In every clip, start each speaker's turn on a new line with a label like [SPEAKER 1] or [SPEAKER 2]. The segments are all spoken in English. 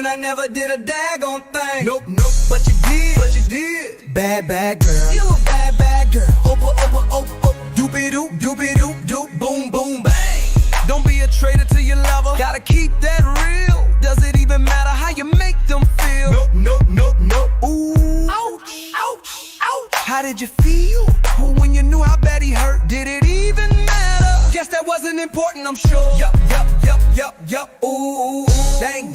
[SPEAKER 1] I never did a daggone thing. Nope, nope, but you did. Bad, bad girl. You a bad, bad girl. Opa, doopy doop, boom, boom, bang. Don't be a traitor to your lover. Gotta keep that real. Does it even matter how you make them feel? Nope. Ooh, ouch. How did you feel when you knew how bad he hurt? Did it even matter? Guess that wasn't important, I'm sure. Yup. Ooh, dang,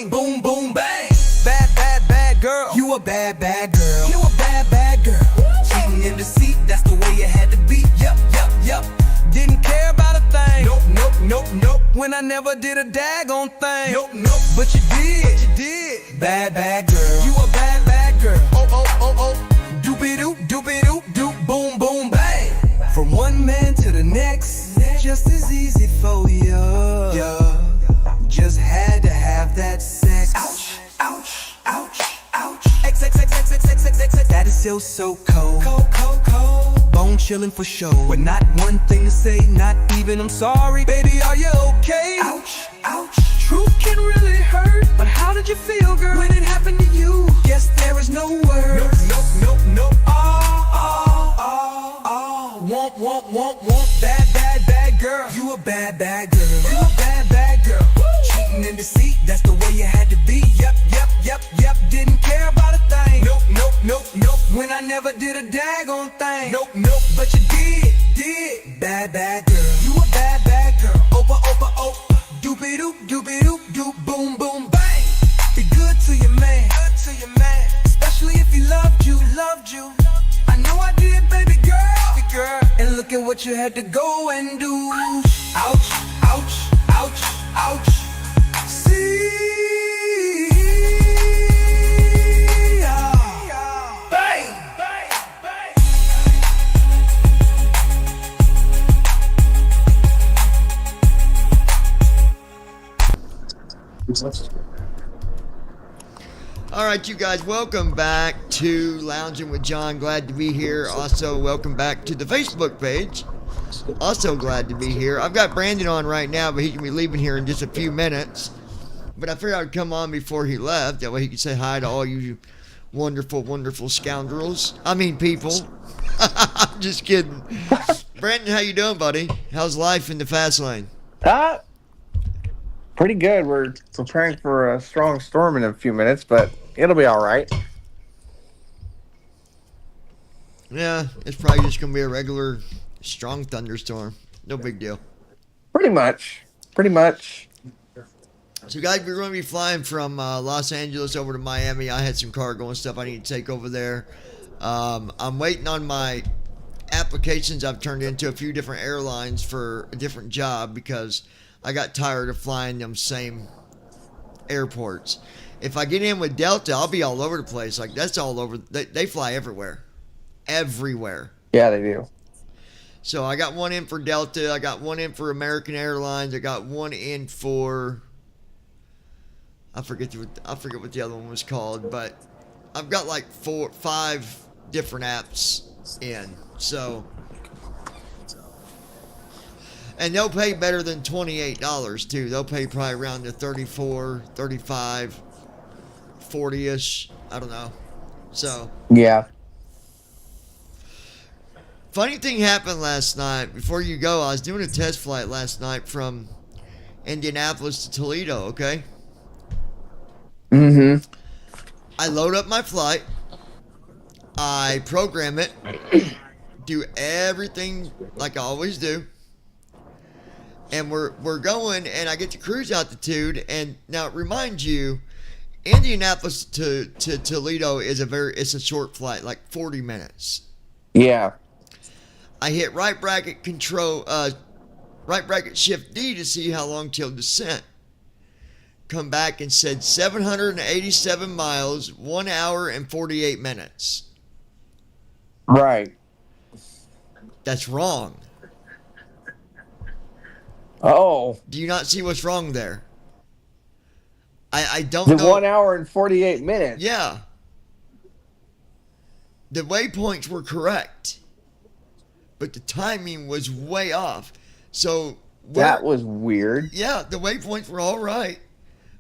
[SPEAKER 1] boom, boom, bang. Bad girl. You a bad, bad girl. You a bad, bad girl. Cheating in the seat, that's the way it had to be. Yup. Didn't care about a thing. Nope. When I never did a daggone thing. Nope. But you did. Bad, bad girl. You a bad, bad girl. Oh. Doopy doop, boom, boom, bang. From one man to the next, just as easy for ya. Just had to have that sex. Ouch. X. That is still so cold. Bone chillin' for show. But not one thing to say, not even I'm sorry. Baby, are you okay? Ouch. Truth can really hurt. But how did you feel, girl, when it happened to you? Guess there is no words. Nope. Want bad girl. You a bad girl. You a bad girl. Cheating in the seat, that's the way you had to be. Yup. Didn't care about a thing. Nope. When I never did a daggone thing. Nope. But you did. Bad girl. You a bad girl. Opa. Doopy doop, boom, boom, bang. Be good to your man. Especially if he loved you. I know I did, baby girl. And look at what you had to go and do. Ouch. See, bang.
[SPEAKER 2] All right, you guys, welcome back to Lounging with John. Glad to be here. Also, welcome back to the Facebook page. Also glad to be here. I've got Brandon on right now, but he can be leaving here in just a few minutes. But I figured I'd come on before he left. That way he could say hi to all you wonderful scoundrels. I mean people. I'm just kidding. Brandon, how you doing, buddy? How's life in the fast lane?
[SPEAKER 3] Pretty good. We're preparing for a strong storm in a few minutes, but it'll be all right.
[SPEAKER 2] Yeah, it's probably just going to be a regular strong thunderstorm. No big deal.
[SPEAKER 3] Pretty much.
[SPEAKER 2] So, guys, we're going to be flying from Los Angeles over to Miami. I had some cargo and stuff I need to take over there. I'm waiting on my applications I've turned into a few different airlines for a different job because I got tired of flying them same airports. If I get in with Delta, I'll be all over the place. Like, that's all over. They fly everywhere.
[SPEAKER 3] Yeah, they do.
[SPEAKER 2] So I got one in for Delta. I got one in for American Airlines. I got one in for, I forget what the other one was called, but I've got like 5 different apps in. So, and they'll pay better than $28 too. They'll pay probably around the 34, 35, 40-ish. I don't know. So,
[SPEAKER 3] yeah.
[SPEAKER 2] Funny thing happened last night. Before you go, I was doing a test flight last night from Indianapolis to Toledo, okay?
[SPEAKER 3] Mm-hmm.
[SPEAKER 2] I load up my flight. I program it. Do everything like I always do. And we're going, and I get to cruise altitude. And now, remind you, Indianapolis to Toledo is it's a short flight, like 40 minutes.
[SPEAKER 3] Yeah.
[SPEAKER 2] I hit right bracket shift D to see how long till descent. Come back and said 787 miles, 1 hour and 48 minutes.
[SPEAKER 3] Right.
[SPEAKER 2] That's wrong.
[SPEAKER 3] Oh.
[SPEAKER 2] Do you not see what's wrong there? I don't know.
[SPEAKER 3] The 1 hour and 48 minutes.
[SPEAKER 2] Yeah. The waypoints were correct, but the timing was way off. So
[SPEAKER 3] that was weird.
[SPEAKER 2] Yeah, the waypoints were all right,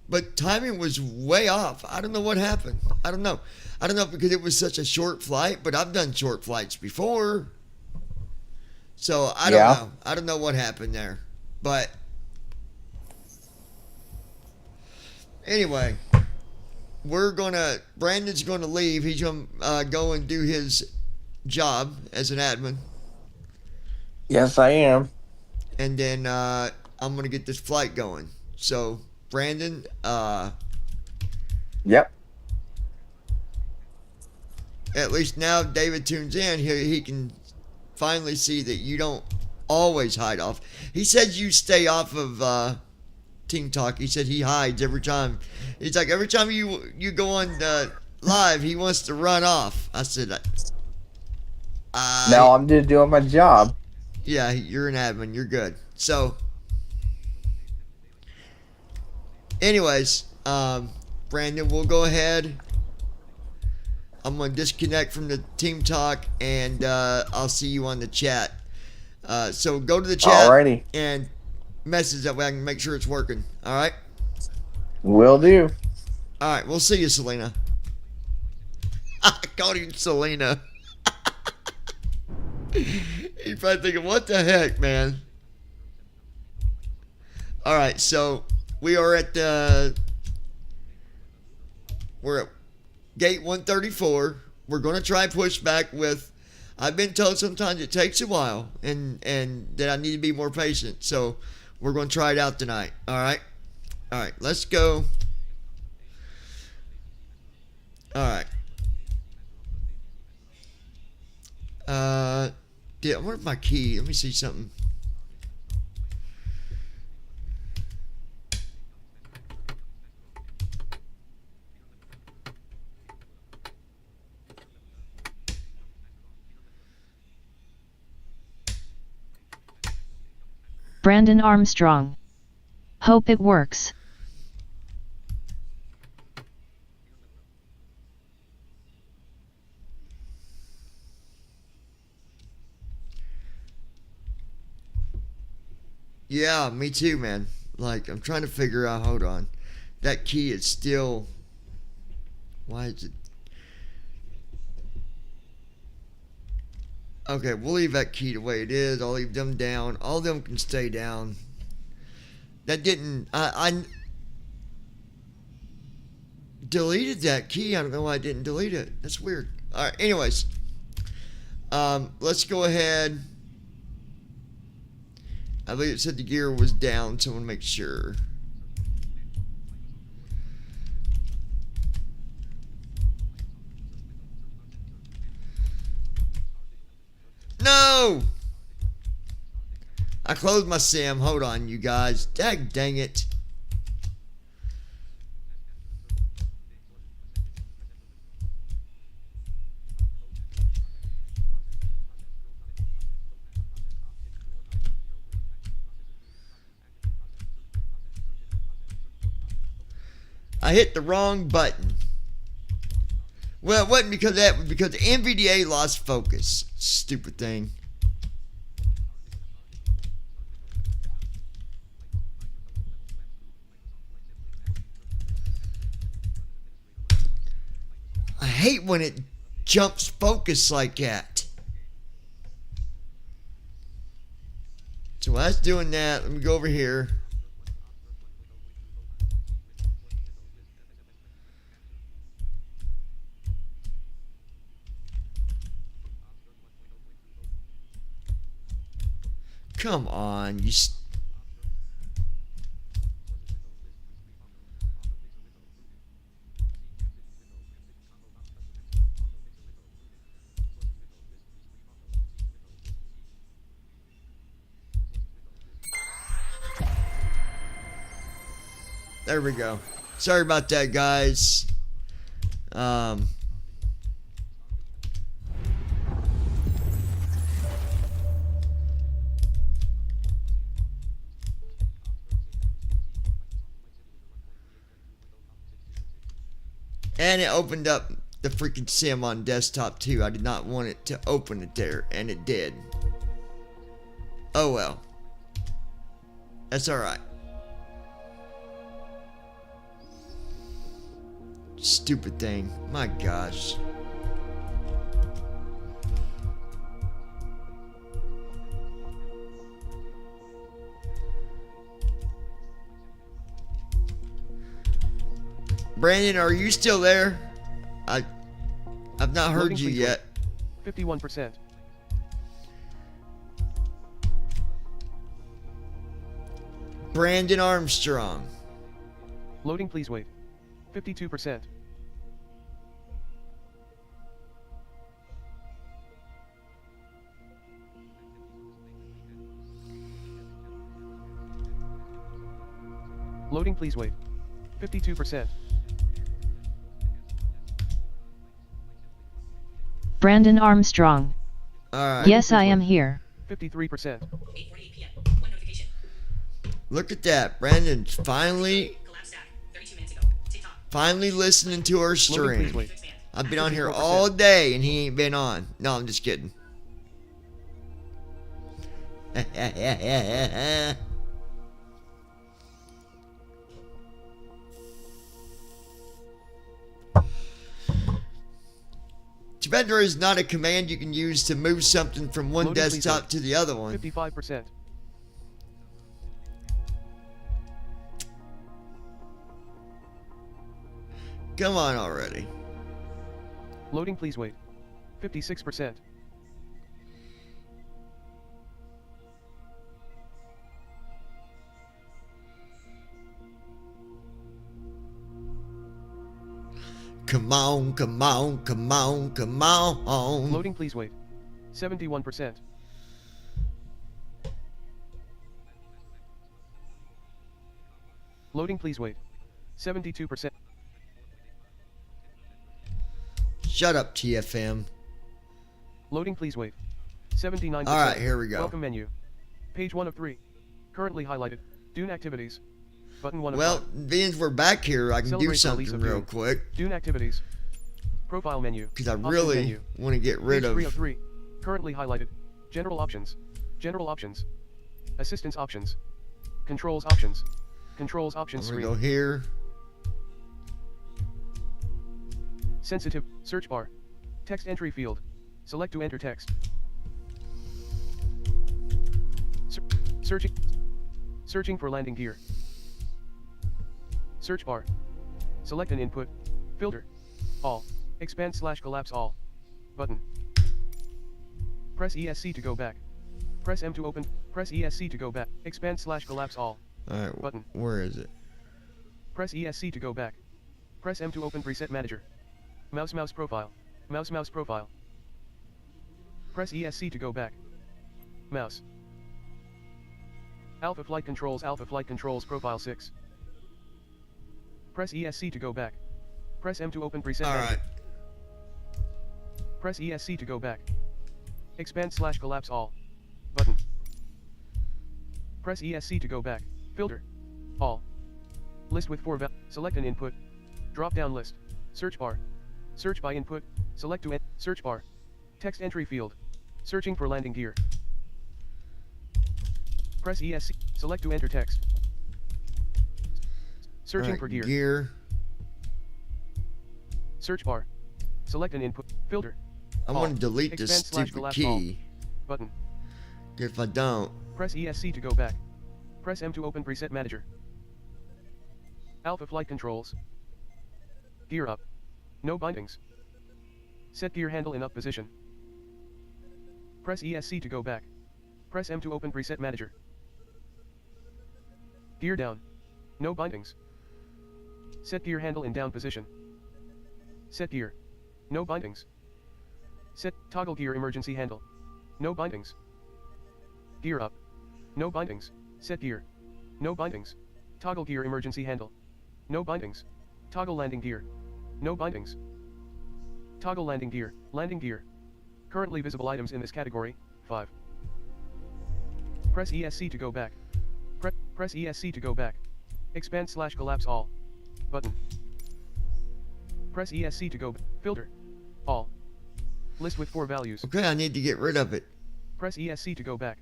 [SPEAKER 2] but timing was way off. I don't know what happened. I don't know. I don't know because it was such a short flight, but I've done short flights before. So I don't know. I don't know what happened there. But anyway, Brandon's gonna leave. He's gonna go and do his job as an admin.
[SPEAKER 3] Yes, I am.
[SPEAKER 2] And then I'm gonna get this flight going. So Brandon,
[SPEAKER 3] Yep.
[SPEAKER 2] at least now David tunes in, he can finally see that you don't always hide off. He said you stay off of Team Talk. He said he hides every time. He's like, every time you go on live, he wants to run off. I said,
[SPEAKER 3] No, I'm just doing my job.
[SPEAKER 2] yeah, you're an admin. You're good. So, anyways, Brandon, we'll go ahead. I'm going to disconnect from the Team Talk, and I'll see you on the chat. So go to the chat
[SPEAKER 3] Alrighty.
[SPEAKER 2] and message that way I can make sure it's working. All right?
[SPEAKER 3] Will do.
[SPEAKER 2] All right, we'll see you, Selena. I called you Selena. You're probably thinking, what the heck, man? All right, so we are at we're at gate 134. We're going to try push back with, I've been told sometimes it takes a while and that I need to be more patient. So we're going to try it out tonight. All right? All right, let's go. All right. Where's my key? Let me see something.
[SPEAKER 4] Brandon Armstrong. Hope it works.
[SPEAKER 2] Yeah, me too, man. Like, I'm trying to figure out, hold on. That key is still, why is it? Okay, we'll leave that key the way it is. I'll leave them down. All of them can stay down. That didn't, I deleted that key. I don't know why I didn't delete it. That's weird. All right, anyways. Let's go ahead. I believe it said the gear was down, so I want to make sure. No! I closed my sim. Hold on, you guys. Dang it. I hit the wrong button. Well, it wasn't because of that, because the NVDA lost focus. Stupid thing. I hate when it jumps focus like that. So while it's doing that, let me go over here. Come on, you. There we go. Sorry about that, guys. And it opened up the freaking sim on desktop too. I did not want it to open it there, and it did. Oh well. That's alright. Stupid thing. My gosh. Brandon, are you still there? I've not heard
[SPEAKER 5] Loading,
[SPEAKER 2] you
[SPEAKER 5] please
[SPEAKER 2] yet.
[SPEAKER 5] 51%.
[SPEAKER 2] Brandon Armstrong.
[SPEAKER 5] Loading, please wait. 52%. Loading, please wait. 52%.
[SPEAKER 4] Brandon Armstrong.
[SPEAKER 2] Alright.
[SPEAKER 4] Yes, I am here.
[SPEAKER 5] 53%.
[SPEAKER 6] 8:48 p.m. One notification.
[SPEAKER 2] Look at that. Brandon's finally
[SPEAKER 6] Collapse stack. 32 minutes ago. TikTok.
[SPEAKER 2] finally listening to our
[SPEAKER 5] Loading, please
[SPEAKER 2] stream.
[SPEAKER 5] wait.
[SPEAKER 6] Expand.
[SPEAKER 2] I've been on here
[SPEAKER 5] 54%.
[SPEAKER 2] all day and he ain't been on. No, I'm just kidding. Too bad there is not a command you can use to move something from one
[SPEAKER 5] Loading, please
[SPEAKER 2] desktop
[SPEAKER 5] wait.
[SPEAKER 2] to the other one.
[SPEAKER 5] 55%.
[SPEAKER 2] Come on already.
[SPEAKER 5] Loading, please wait. 56%.
[SPEAKER 2] Come on, come on, come on, come on.
[SPEAKER 5] Loading, please wait. 71%. Loading, please wait. 72%.
[SPEAKER 2] Shut up, TFM.
[SPEAKER 5] Loading, please wait. 79%.
[SPEAKER 2] Alright, here we go.
[SPEAKER 5] Welcome menu. Page 1 of 3. Currently highlighted. Dune activities. Button 1 of
[SPEAKER 2] Well,
[SPEAKER 5] 5.
[SPEAKER 2] being we're back here, I can do
[SPEAKER 5] Celebrate the release
[SPEAKER 2] something
[SPEAKER 5] of
[SPEAKER 2] real
[SPEAKER 5] Dune.
[SPEAKER 2] quick.
[SPEAKER 5] Dune activities. Profile menu.
[SPEAKER 2] Because I
[SPEAKER 5] Options
[SPEAKER 2] really
[SPEAKER 5] menu.
[SPEAKER 2] want to get rid
[SPEAKER 5] Page
[SPEAKER 2] of...
[SPEAKER 5] 3 of 3. Currently highlighted. General options. General options. Assistance options. Controls options. Controls options
[SPEAKER 2] I'm going
[SPEAKER 5] screen.
[SPEAKER 2] to go here.
[SPEAKER 5] Sensitive. Search bar. Text entry field. Select to enter text. Searching. Searching for landing gear. Search bar. Select an input. Filter. All. Expand/collapse all. Button. Press ESC to go back. Press M to open. Press ESC to go back. Expand/collapse all.
[SPEAKER 2] Alright,
[SPEAKER 5] Button.
[SPEAKER 2] where is it?
[SPEAKER 5] Press ESC to go back. Press M to open preset manager. Mouse profile. Mouse profile. Press ESC to go back. Mouse. Alpha flight controls profile 6. Press ESC to go back. Press M to open preset manager.
[SPEAKER 2] Alright.
[SPEAKER 5] Press ESC to go back. Expand/collapse all. Button. Press ESC to go back. Filter. All. List with 4 select an input. Drop down list. Search bar. Search by input. Select to search bar. Text entry field. Searching for landing gear. Press ESC. Select to enter text. Searching
[SPEAKER 2] Alright,
[SPEAKER 5] for gear.
[SPEAKER 2] Gear.
[SPEAKER 5] Search bar. Select an input. Filter.
[SPEAKER 2] I
[SPEAKER 5] All.
[SPEAKER 2] want to delete this stupid
[SPEAKER 5] Expand/collapse all.
[SPEAKER 2] key.
[SPEAKER 5] Button.
[SPEAKER 2] If I don't,
[SPEAKER 5] Press ESC to go back. Press M to open preset manager. Alpha flight controls. Gear up. No bindings. Set gear handle in up position. Press ESC to go back. Press M to open preset manager. Gear down. No bindings. Set gear handle in down position. Set gear. No bindings. Set toggle gear emergency handle. No bindings. Gear up. No bindings. Set gear. No bindings. Toggle gear emergency handle. No bindings. Toggle landing gear. No bindings. Toggle landing gear. Landing gear. Currently visible items in this category, 5. Press ESC to go back. Press ESC to go back. Expand/collapse all. Button. Press ESC to go filter. All. List with 4 values.
[SPEAKER 2] okay, I need to get rid of it.
[SPEAKER 5] Press ESC to go back.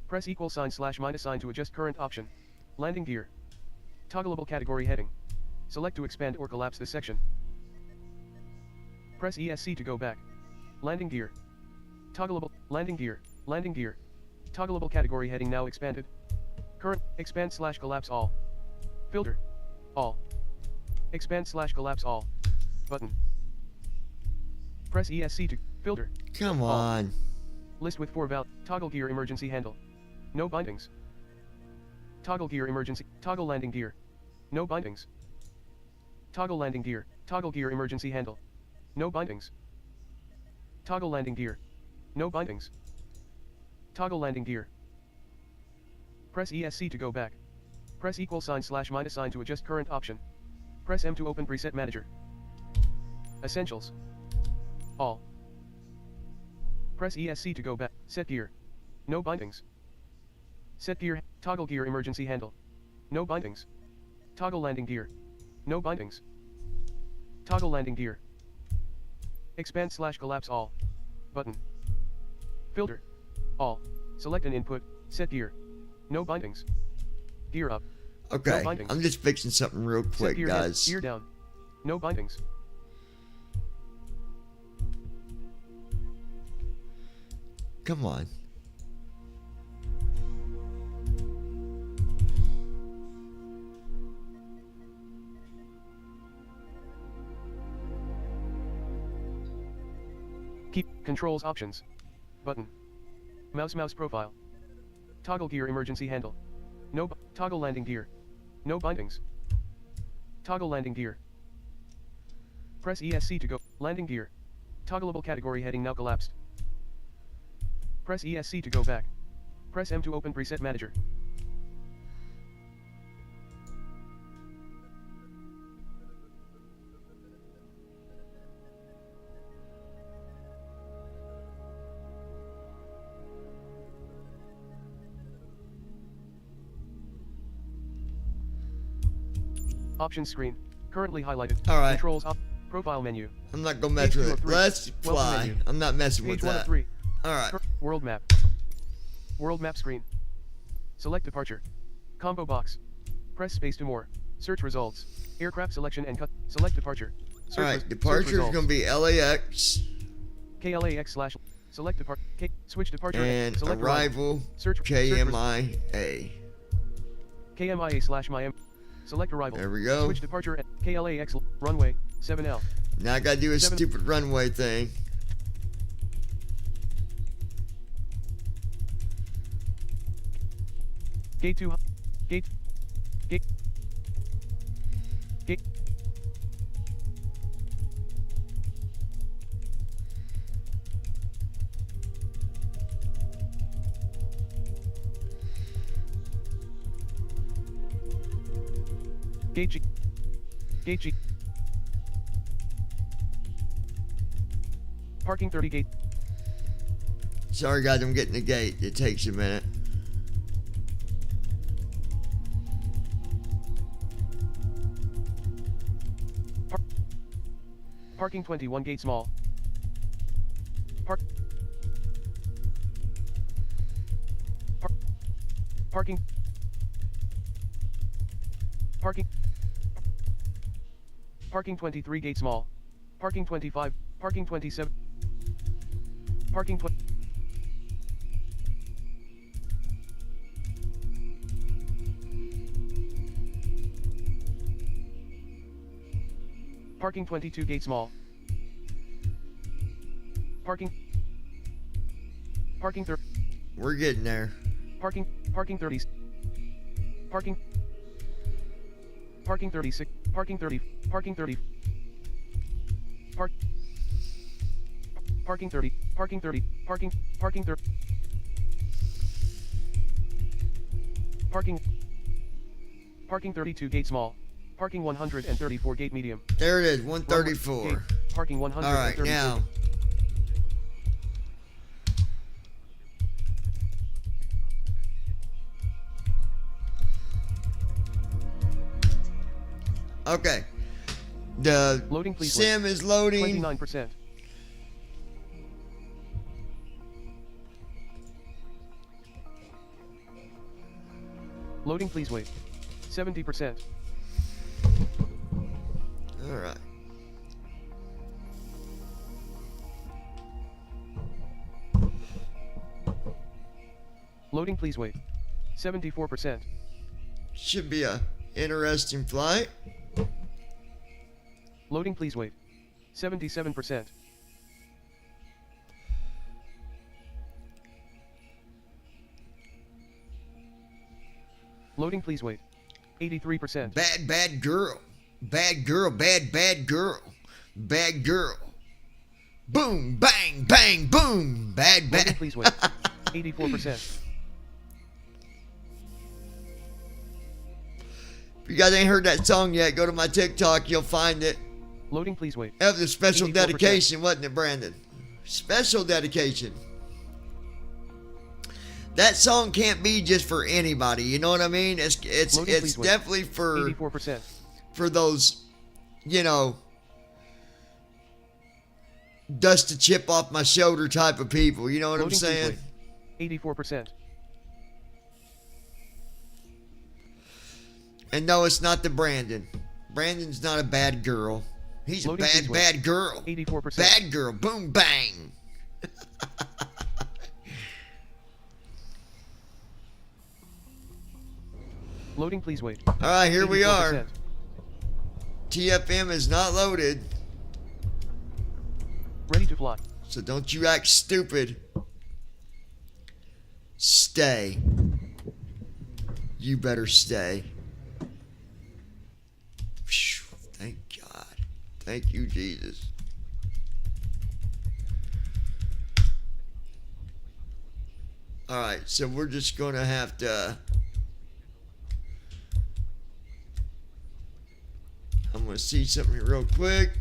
[SPEAKER 5] Press =sign sign to adjust current option. Landing gear. Toggleable category heading. Select to expand or collapse this section. Press ESC to go back. Landing gear. Toggleable. Landing gear. Landing gear. Toggleable category heading now expanded. Current. Expand / collapse all. Filter. All. Expand / collapse all. Button. Press ESC to filter.
[SPEAKER 2] Come
[SPEAKER 5] All.
[SPEAKER 2] on.
[SPEAKER 5] List with 4 val. Toggle gear emergency handle. No bindings. Toggle gear emergency. Toggle landing gear. No bindings. Toggle landing gear. Toggle gear emergency handle. No bindings. Toggle landing gear. No bindings. Toggle landing gear. Press ESC to go back. Press =sign / to adjust current option. Press M to open preset manager. Essentials. All. Press ESC to go back. Set gear. No bindings. Set gear. Toggle gear emergency handle. No bindings. Toggle landing gear. No bindings. Toggle landing gear. Expand / collapse all. Button. Filter. All. Select an input. Set gear. No bindings. Gear up.
[SPEAKER 2] Okay,
[SPEAKER 5] No bindings.
[SPEAKER 2] I'm just fixing something real
[SPEAKER 5] Set
[SPEAKER 2] quick,
[SPEAKER 5] gear
[SPEAKER 2] guys.
[SPEAKER 5] Gear down. No bindings.
[SPEAKER 2] Come on.
[SPEAKER 5] Keep controls options. Button. Mouse profile. Toggle gear emergency handle. No toggle landing gear. No bindings. Toggle landing gear. Press ESC to go. Landing gear. Toggleable category heading now collapsed. Press ESC to go back. Press M to open preset manager. Options screen. Currently highlighted.
[SPEAKER 2] Alright.
[SPEAKER 5] Controls up. Profile menu.
[SPEAKER 2] I'm not gonna mess with
[SPEAKER 5] Page
[SPEAKER 2] it.
[SPEAKER 5] 2 of 3.
[SPEAKER 2] Let's
[SPEAKER 5] Welcome
[SPEAKER 2] fly.
[SPEAKER 5] menu.
[SPEAKER 2] I'm not messing with
[SPEAKER 5] Page 1 of
[SPEAKER 2] that.
[SPEAKER 5] 3.
[SPEAKER 2] Alright.
[SPEAKER 5] World map. World map screen. Select departure. Combo box. Press space to more. Search results. Aircraft selection and cut. Select departure.
[SPEAKER 2] Alright, departure is gonna be LAX
[SPEAKER 5] KLAX / select departure. Switch departure
[SPEAKER 2] and
[SPEAKER 5] select
[SPEAKER 2] arrival
[SPEAKER 5] Search
[SPEAKER 2] KMIA.
[SPEAKER 5] KMIA / MIM. Select arrival.
[SPEAKER 2] There we go.
[SPEAKER 5] Switch departure at KLAX runway 7L.
[SPEAKER 2] Now I gotta do a
[SPEAKER 5] 7.
[SPEAKER 2] stupid runway thing.
[SPEAKER 5] Gate 2. Gate. Gate. Gate. Gate G. Gate G. Parking 30 gate.
[SPEAKER 2] Sorry guys, I'm getting the gate. It takes a minute.
[SPEAKER 5] Parking 21 gate small. Parking. Parking 23 gate small. Parking 25. Parking 27. Parking 20. Parking 22 gate small. Parking 30.
[SPEAKER 2] We're getting there.
[SPEAKER 5] Parking 30. Parking 36. Parking 30. Parking 30. Parking 30. Parking 30. Parking 30. Parking 32 gate small. Parking 134 gate medium.
[SPEAKER 2] There it is, 134.
[SPEAKER 5] Gate. Parking 132.
[SPEAKER 2] Alright, now. Okay. The
[SPEAKER 5] Loading, please
[SPEAKER 2] sim is loading.
[SPEAKER 5] 29%. Loading, please wait. 70%.
[SPEAKER 2] Alright.
[SPEAKER 5] Loading, please wait. 74%.
[SPEAKER 2] Should be a interesting flight.
[SPEAKER 5] Loading, please wait. 77%. Loading, please wait. 83%.
[SPEAKER 2] Bad, bad girl. Bad girl, bad, bad girl. Bad girl. Boom, bang, bang, boom. Bad,
[SPEAKER 5] Loading,
[SPEAKER 2] bad.
[SPEAKER 5] please wait. 84%.
[SPEAKER 2] If you guys ain't heard that song yet, go to my TikTok. You'll find it.
[SPEAKER 5] Loading, please wait.
[SPEAKER 2] That was a special
[SPEAKER 5] 84%.
[SPEAKER 2] dedication, wasn't it, Brandon? Special dedication. That song can't be just for anybody. You know what I mean? It's
[SPEAKER 5] Loading, please wait.
[SPEAKER 2] definitely for
[SPEAKER 5] 84%.
[SPEAKER 2] those, you know, dust to chip off my shoulder type of people. You know what
[SPEAKER 5] Loading,
[SPEAKER 2] I'm
[SPEAKER 5] please
[SPEAKER 2] saying?
[SPEAKER 5] wait. 84%.
[SPEAKER 2] And no, it's not the Brandon. Brandon's not a bad girl. He's
[SPEAKER 5] Loading,
[SPEAKER 2] a
[SPEAKER 5] please
[SPEAKER 2] bad,
[SPEAKER 5] wait.
[SPEAKER 2] bad girl.
[SPEAKER 5] 84%.
[SPEAKER 2] Bad girl. Boom, bang.
[SPEAKER 5] Loading, please wait.
[SPEAKER 2] All right, here we are.
[SPEAKER 5] 84%.
[SPEAKER 2] TFM is not loaded,
[SPEAKER 5] Ready to fly.
[SPEAKER 2] so don't you act stupid. Stay. You better stay. Phew, thank God. Thank you, Jesus. All right, so we're just going to have to... I'm going to see something real quick.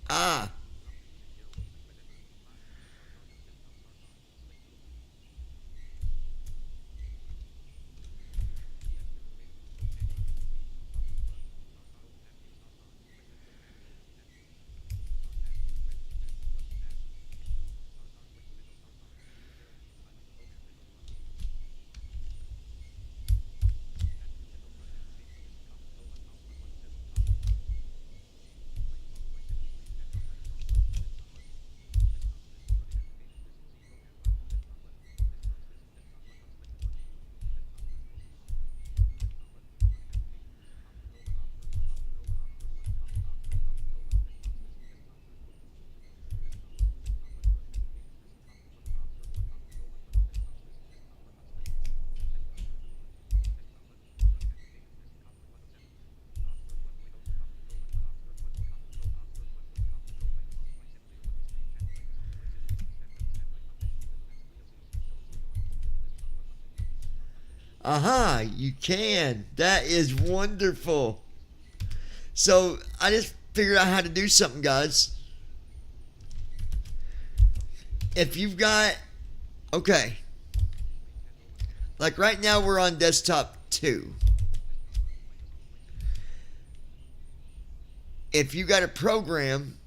[SPEAKER 2] Ah. Uh-huh, you can. That is wonderful. So, I just figured out how to do something, guys. If you've got... Okay. Like right now, we're on desktop 2. If you got a program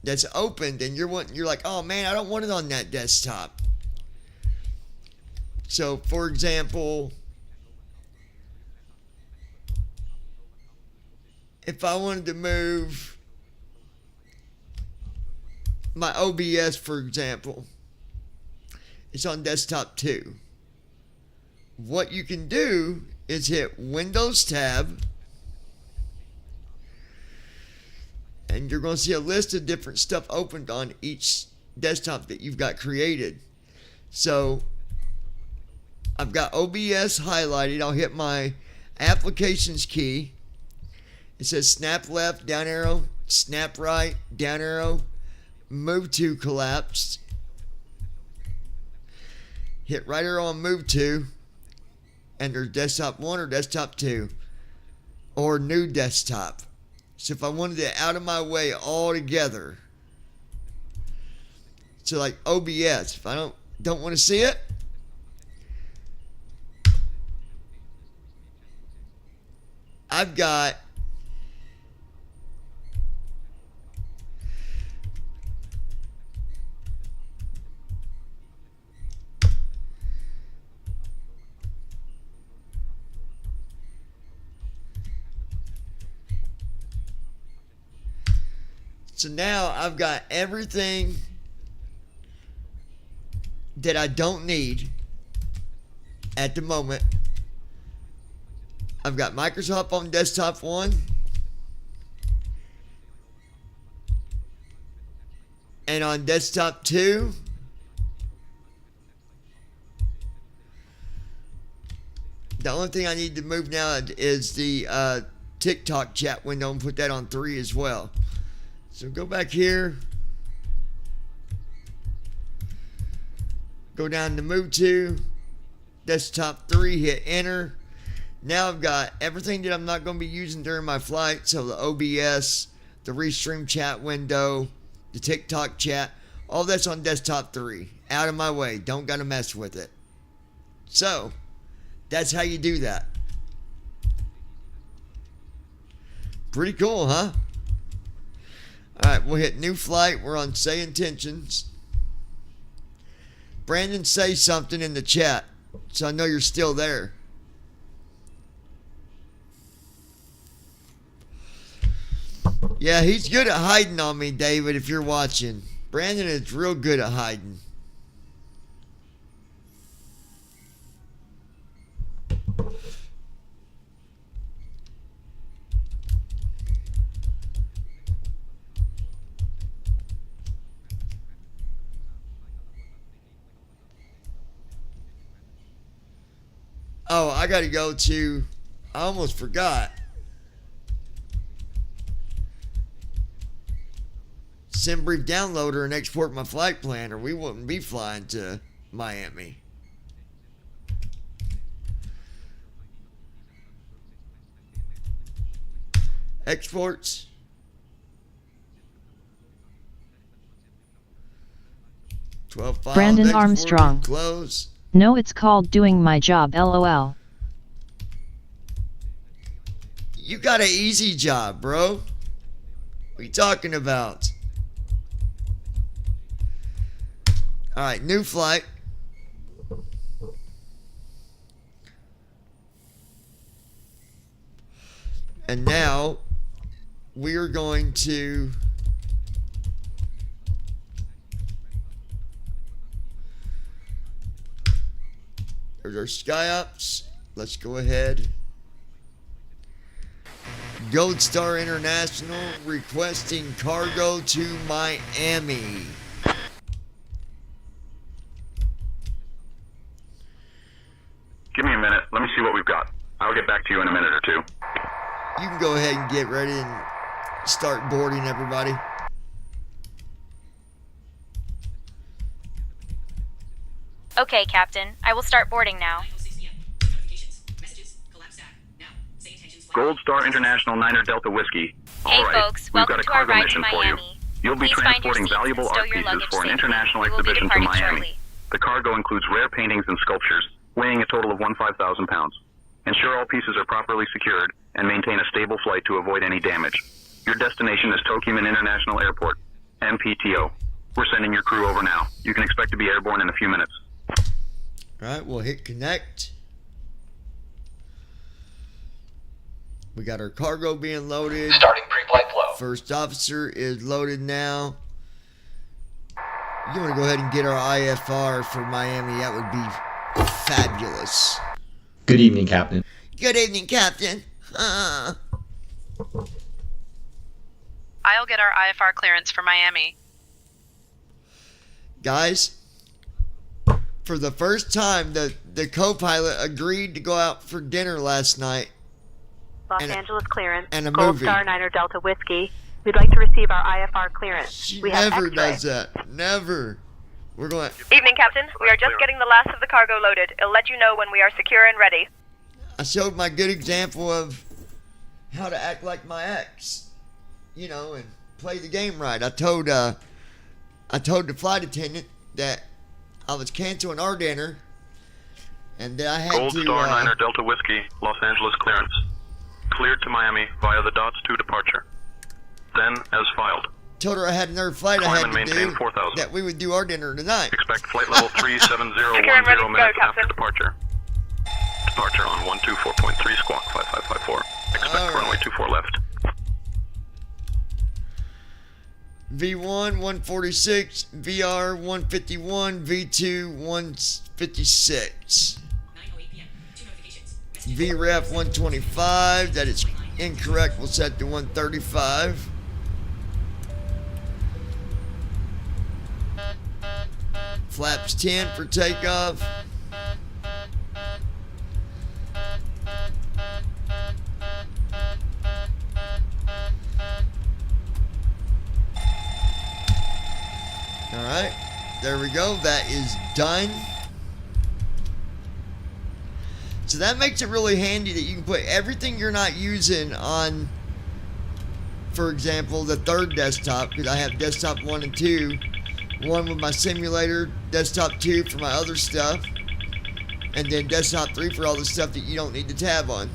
[SPEAKER 2] that's opened and you're like, oh man, I don't want it on that desktop. So, for example... If I wanted to move my OBS, for example, it's on desktop 2. What you can do is hit Windows tab, and you're going to see a list of different stuff opened on each desktop that you've got created. So I've got OBS highlighted. I'll hit my applications key. It says snap left, down arrow, snap right, down arrow, move to collapsed. Hit right arrow on move to, and there's desktop 1 or desktop 2, or new desktop. So if I wanted it out of my way altogether, so like OBS, if I don't want to see it, I've got so now I've got everything that I don't need at the moment. I've got Microsoft on desktop 1. And on desktop 2, the only thing I need to move now is the TikTok chat window and put that on 3 as well. So go back here. Go down to move to desktop 3, hit enter. Now I've got everything that I'm not going to be using during my flight. So the OBS, the Restream chat window, the TikTok chat, all that's on desktop 3. Out of my way. Don't got to mess with it. So that's how you do that. Pretty cool, huh? Alright, we'll hit new flight. We're on say intentions. Brandon, say something in the chat so I know you're still there. Yeah, he's good at hiding on me, David, if you're watching. Brandon is real good at hiding. Oh, I gotta go to, I almost forgot. Send brief downloader and export my flight plan, or we wouldn't be flying to Miami. Exports.
[SPEAKER 4] Brandon Armstrong.
[SPEAKER 2] Close.
[SPEAKER 4] No, it's called doing my job, LOL.
[SPEAKER 2] You got an easy job, bro. What are you talking about? Alright, new flight. And now we are going to there's our SkyOps. Let's go ahead. Gold Star International requesting cargo to Miami.
[SPEAKER 7] Give me a minute. Let me see what we've got. I'll get back to you in a minute or two.
[SPEAKER 2] You can go ahead and get ready and start boarding, everybody.
[SPEAKER 8] Okay, Captain. I will start boarding now.
[SPEAKER 6] 9:06 p.m. Notifications. Messages. Collapse stack. Now. Say intentions.
[SPEAKER 7] Gold Star International Niner Delta Whiskey.
[SPEAKER 8] Hey,
[SPEAKER 7] All right,
[SPEAKER 8] folks.
[SPEAKER 7] we've
[SPEAKER 8] Welcome
[SPEAKER 7] got a
[SPEAKER 8] to our
[SPEAKER 7] cargo
[SPEAKER 8] ride to
[SPEAKER 7] mission for you.
[SPEAKER 8] Miami.
[SPEAKER 7] You'll be
[SPEAKER 8] Please find your
[SPEAKER 7] transporting
[SPEAKER 8] seats and
[SPEAKER 7] valuable
[SPEAKER 8] stow
[SPEAKER 7] art
[SPEAKER 8] your
[SPEAKER 7] pieces
[SPEAKER 8] luggage
[SPEAKER 7] for an
[SPEAKER 8] safely.
[SPEAKER 7] international
[SPEAKER 8] We will be
[SPEAKER 7] exhibition to
[SPEAKER 8] departing
[SPEAKER 7] Miami.
[SPEAKER 8] shortly.
[SPEAKER 7] The cargo includes rare paintings and sculptures, weighing a total of 15,000 pounds. Ensure all pieces are properly secured and maintain a stable flight to avoid any damage. Your destination is Tocumen International Airport, MPTO. We're sending your crew over now. You can expect to be airborne in a few minutes.
[SPEAKER 2] Alright, we'll hit connect. We got our cargo being loaded.
[SPEAKER 9] Starting pre-flight flow.
[SPEAKER 2] First officer is loaded now. You want to go ahead and get our IFR for Miami? That would be fabulous.
[SPEAKER 10] Good evening, Captain.
[SPEAKER 2] Good evening, Captain.
[SPEAKER 11] I'll get our IFR clearance for Miami.
[SPEAKER 2] Guys, for the first time, the co-pilot agreed to go out for dinner last night.
[SPEAKER 9] Los
[SPEAKER 2] And-
[SPEAKER 9] Angeles clearance.
[SPEAKER 2] and a
[SPEAKER 9] Gold
[SPEAKER 2] movie.
[SPEAKER 9] Star Niner Delta Whiskey. We'd like to receive our IFR clearance.
[SPEAKER 2] She
[SPEAKER 9] we have
[SPEAKER 2] never
[SPEAKER 9] X-ray.
[SPEAKER 2] does that. Never. We're going.
[SPEAKER 11] Evening, Captain. We are just getting the last of the cargo loaded. It'll let you know when we are secure and ready.
[SPEAKER 2] I showed my good example of how to act like my ex, you know, and play the game right. I told the flight attendant that I was canceling our dinner, and that I had
[SPEAKER 7] Gold
[SPEAKER 2] to.
[SPEAKER 7] Star Niner Delta Whiskey, Los Angeles clearance. Cleared to Miami via the DOTS 2 departure. Then, as filed.
[SPEAKER 2] Told her I had another flight I
[SPEAKER 7] Climb
[SPEAKER 2] had
[SPEAKER 7] and
[SPEAKER 2] to
[SPEAKER 7] maintain
[SPEAKER 2] do.
[SPEAKER 7] 4,000.
[SPEAKER 2] That we would do our dinner tonight.
[SPEAKER 7] Expect flight level 37010
[SPEAKER 11] Secure and ready to go,
[SPEAKER 7] minutes after
[SPEAKER 11] Captain.
[SPEAKER 7] departure. Departure on 124.3 squawk 5554. Expect
[SPEAKER 2] All right.
[SPEAKER 7] runway 24 left.
[SPEAKER 2] V1 146, VR 151, V2 156.
[SPEAKER 6] 9:08 p.m. 2 notifications.
[SPEAKER 2] VREF 125, that is incorrect, we'll set to 135. Flaps 10 for takeoff. Alright, there we go, that is done. So that makes it really handy that you can put everything you're not using on, for example, the third desktop, because I have desktop 1 and 2. One with my simulator, desktop 2 for my other stuff, and then desktop 3 for all the stuff that you don't need to tab on.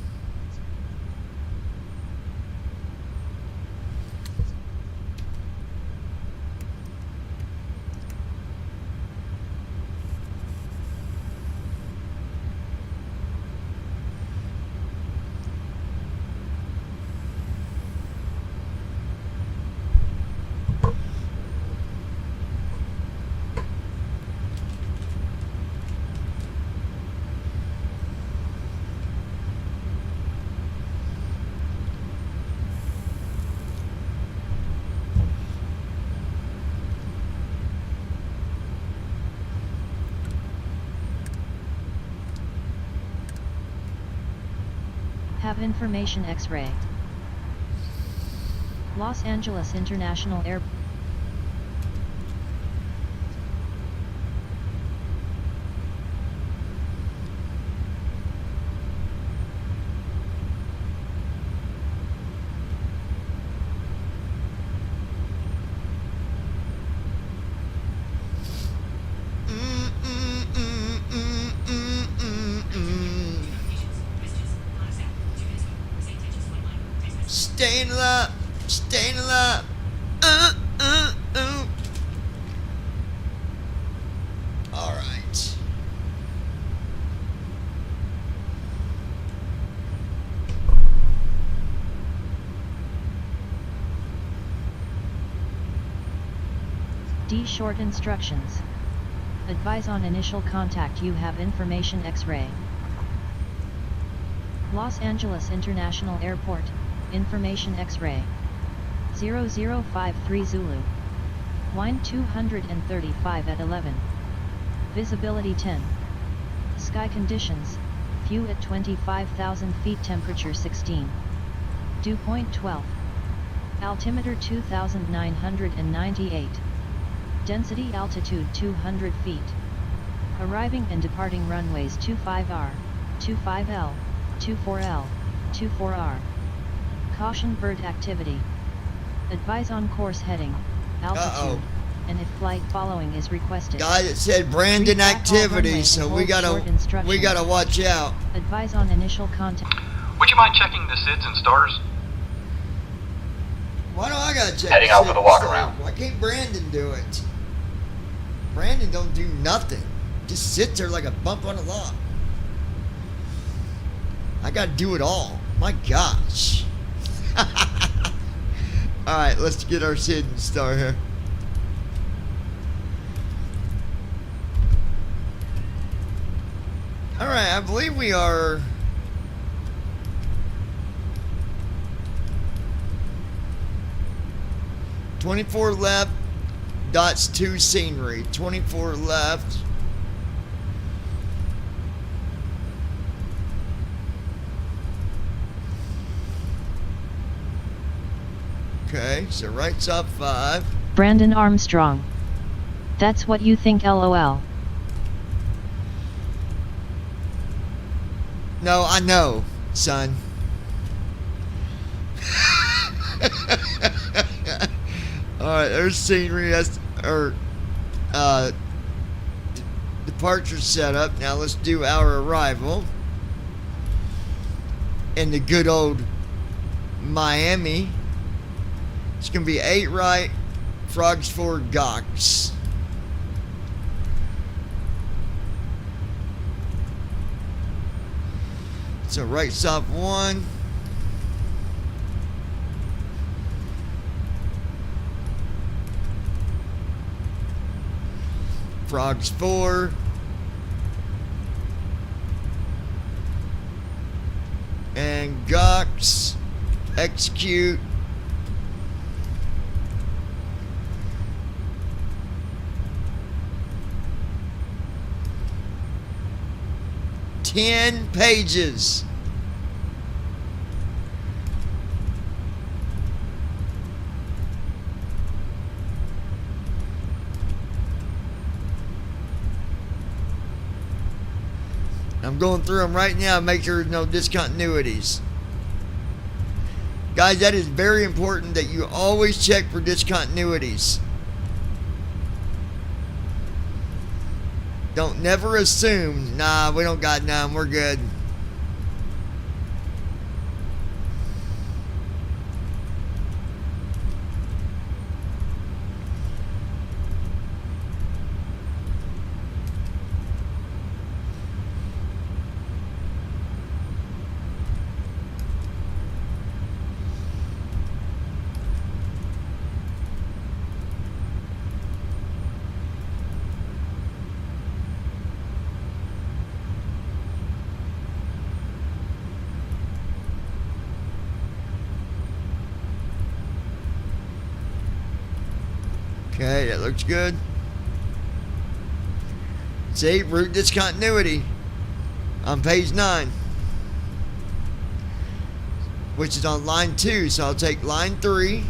[SPEAKER 4] Have information X-ray. Los Angeles International Airport.
[SPEAKER 2] Staying alive, staying alive. All right.
[SPEAKER 4] D. Short instructions. Advise on initial contact. You have information X-ray. Los Angeles International Airport. Information X-ray. 0053 Zulu. Wind 235 at 11. Visibility 10. Sky conditions. View at 25,000 feet. Temperature 16. Dew point 12. Altimeter 2,998. Density altitude 200 feet. Arriving and departing runways 25R, 25L, 24L, 24R. Caution bird activity. Advise on course heading, altitude, and if flight following is requested.
[SPEAKER 2] Guy that said Brandon
[SPEAKER 4] Retrack all
[SPEAKER 2] activity,
[SPEAKER 4] runway
[SPEAKER 2] so
[SPEAKER 4] and
[SPEAKER 2] we
[SPEAKER 4] hold short
[SPEAKER 2] gotta
[SPEAKER 4] instructions.
[SPEAKER 2] watch out.
[SPEAKER 4] Advise on initial contact.
[SPEAKER 10] Would you mind checking the SIDS and stars?
[SPEAKER 2] Why do I gotta check?
[SPEAKER 10] Heading
[SPEAKER 2] the
[SPEAKER 10] out for the
[SPEAKER 2] shit
[SPEAKER 10] walk
[SPEAKER 2] myself?
[SPEAKER 10] around.
[SPEAKER 2] Why can't Brandon do it? Brandon don't do nothing. Just sits there like a bump on a log. I gotta do it all. My gosh. Alright, let's get our Sid and Star here. Alright, I believe we are... .24 left, dots 2 scenery. 24 left. Okay, so right stop 5.
[SPEAKER 4] Brandon Armstrong. That's what you think, lol.
[SPEAKER 2] No, I know, son. Alright, there's scenery. That's our departure setup. Now let's do our arrival in the good old Miami. It's going to be 8 right, Frogs Ford, Gox. So right stop 1. Frogs 4. And Gox. Execute. Ten pages. I'm going through them right now to make sure there's no discontinuities. Guys, that is very important that you always check for discontinuities. Don't never assume, nah, we don't got none, we're good. Okay, that looks good. See, route discontinuity on page 9, which is on line 2. So I'll take line 3,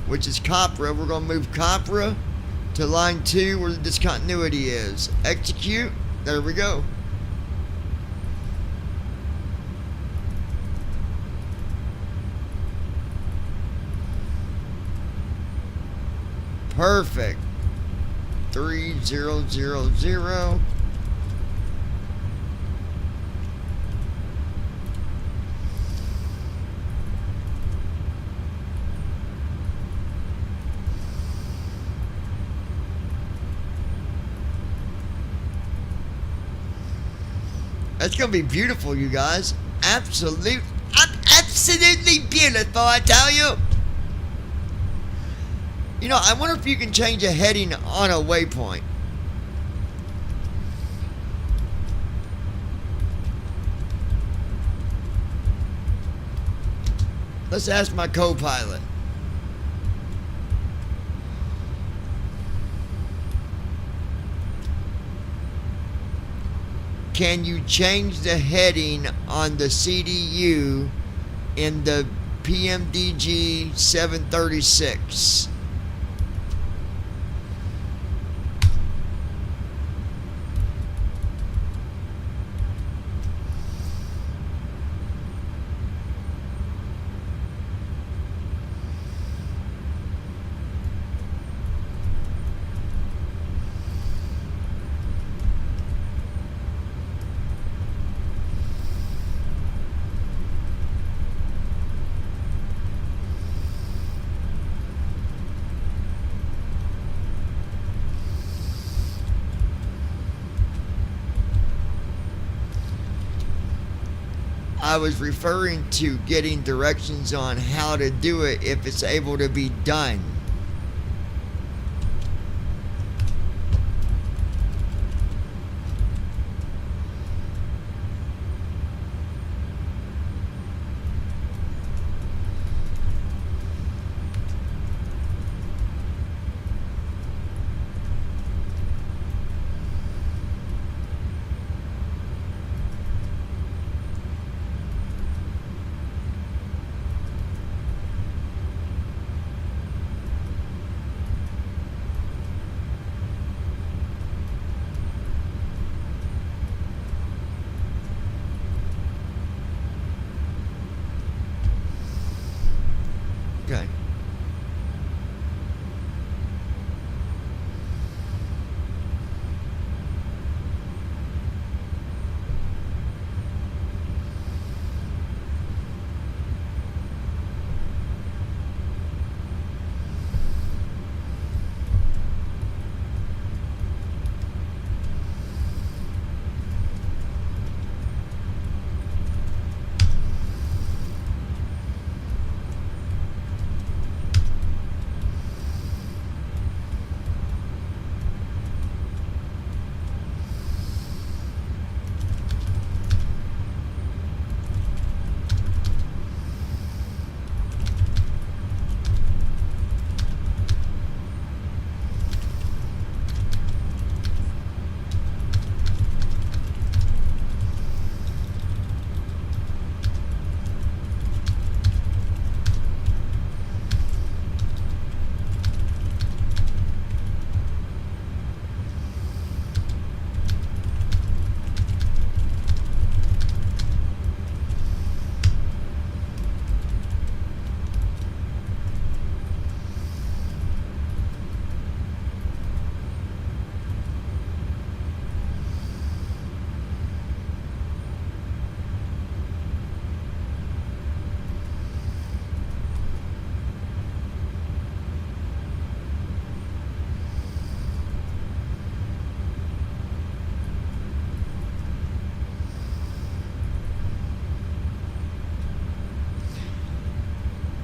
[SPEAKER 2] which is Copra. We're going to move Copra to line 2 where the discontinuity is. Execute. There we go. Perfect. 3000. That's gonna be beautiful, you guys. Absolutely beautiful, I tell you. You know, I wonder if you can change a heading on a waypoint. Let's ask my co-pilot. Can you change the heading on the CDU in the PMDG 736? I was referring to getting directions on how to do it if it's able to be done. Okay.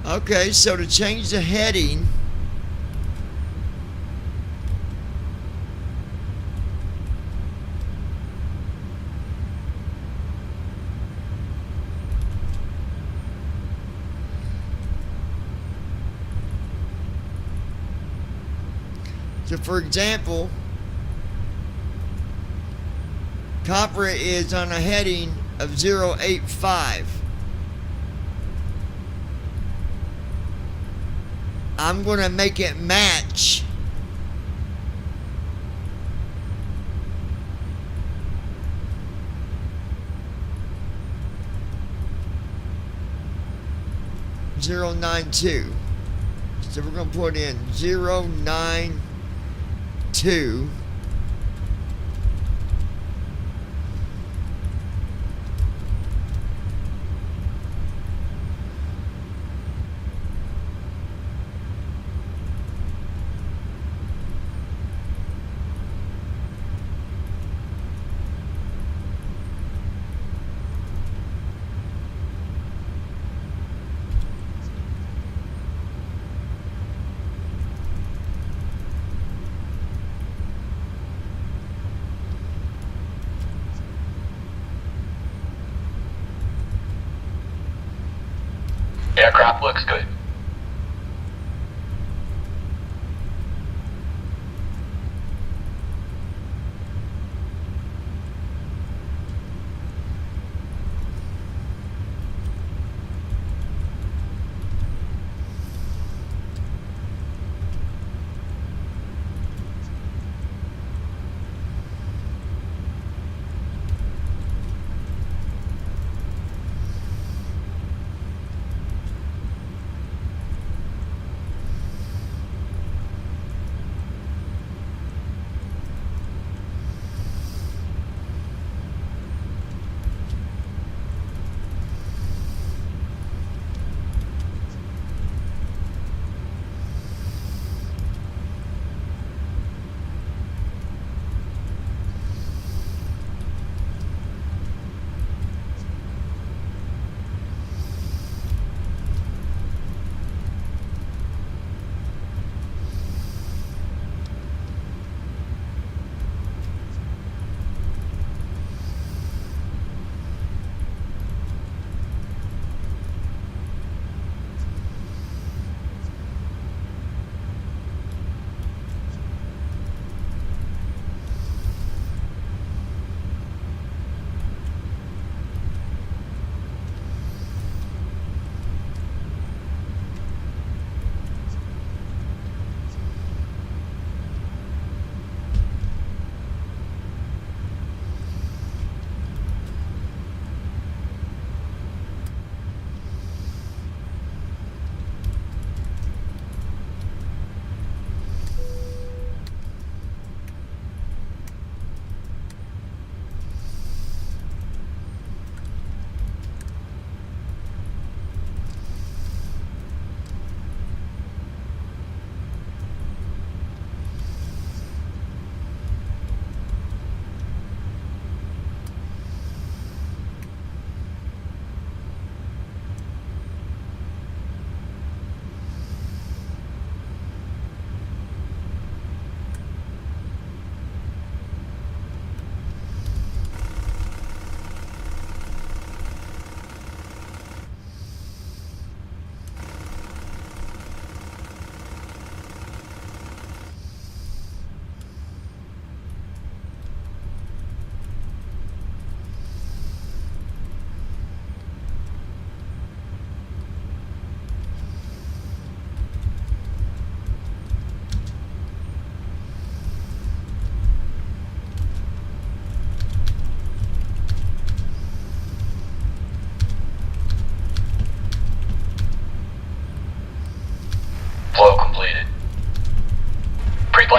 [SPEAKER 2] Okay, so to change the heading, so for example, copper is on a heading of 085. I'm going to make it match .092. So we're going to put in 092.
[SPEAKER 10] Aircraft looks good.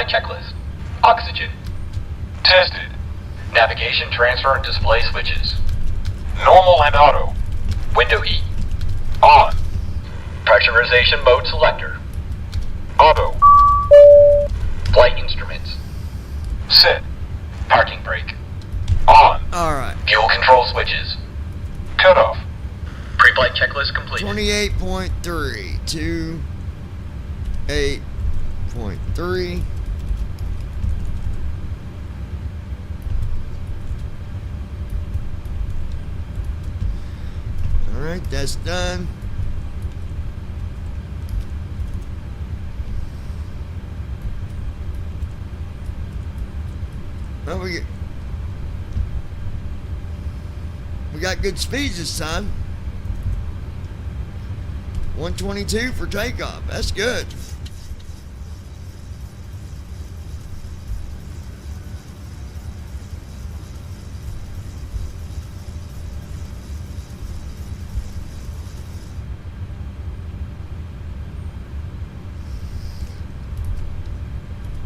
[SPEAKER 10] checklist. Oxygen. Tested. Navigation, transfer, and display switches. Normal and auto. Window heat. On. Pressurization mode selector. Auto. Flight instruments. Set. Parking brake. On.
[SPEAKER 2] Alright.
[SPEAKER 10] Fuel control switches. Cut off. Pre-flight checklist complete.
[SPEAKER 2] 28.3 to 8.3. Alright, that's done. Well, we got good speeds this time. 122 for takeoff. That's good.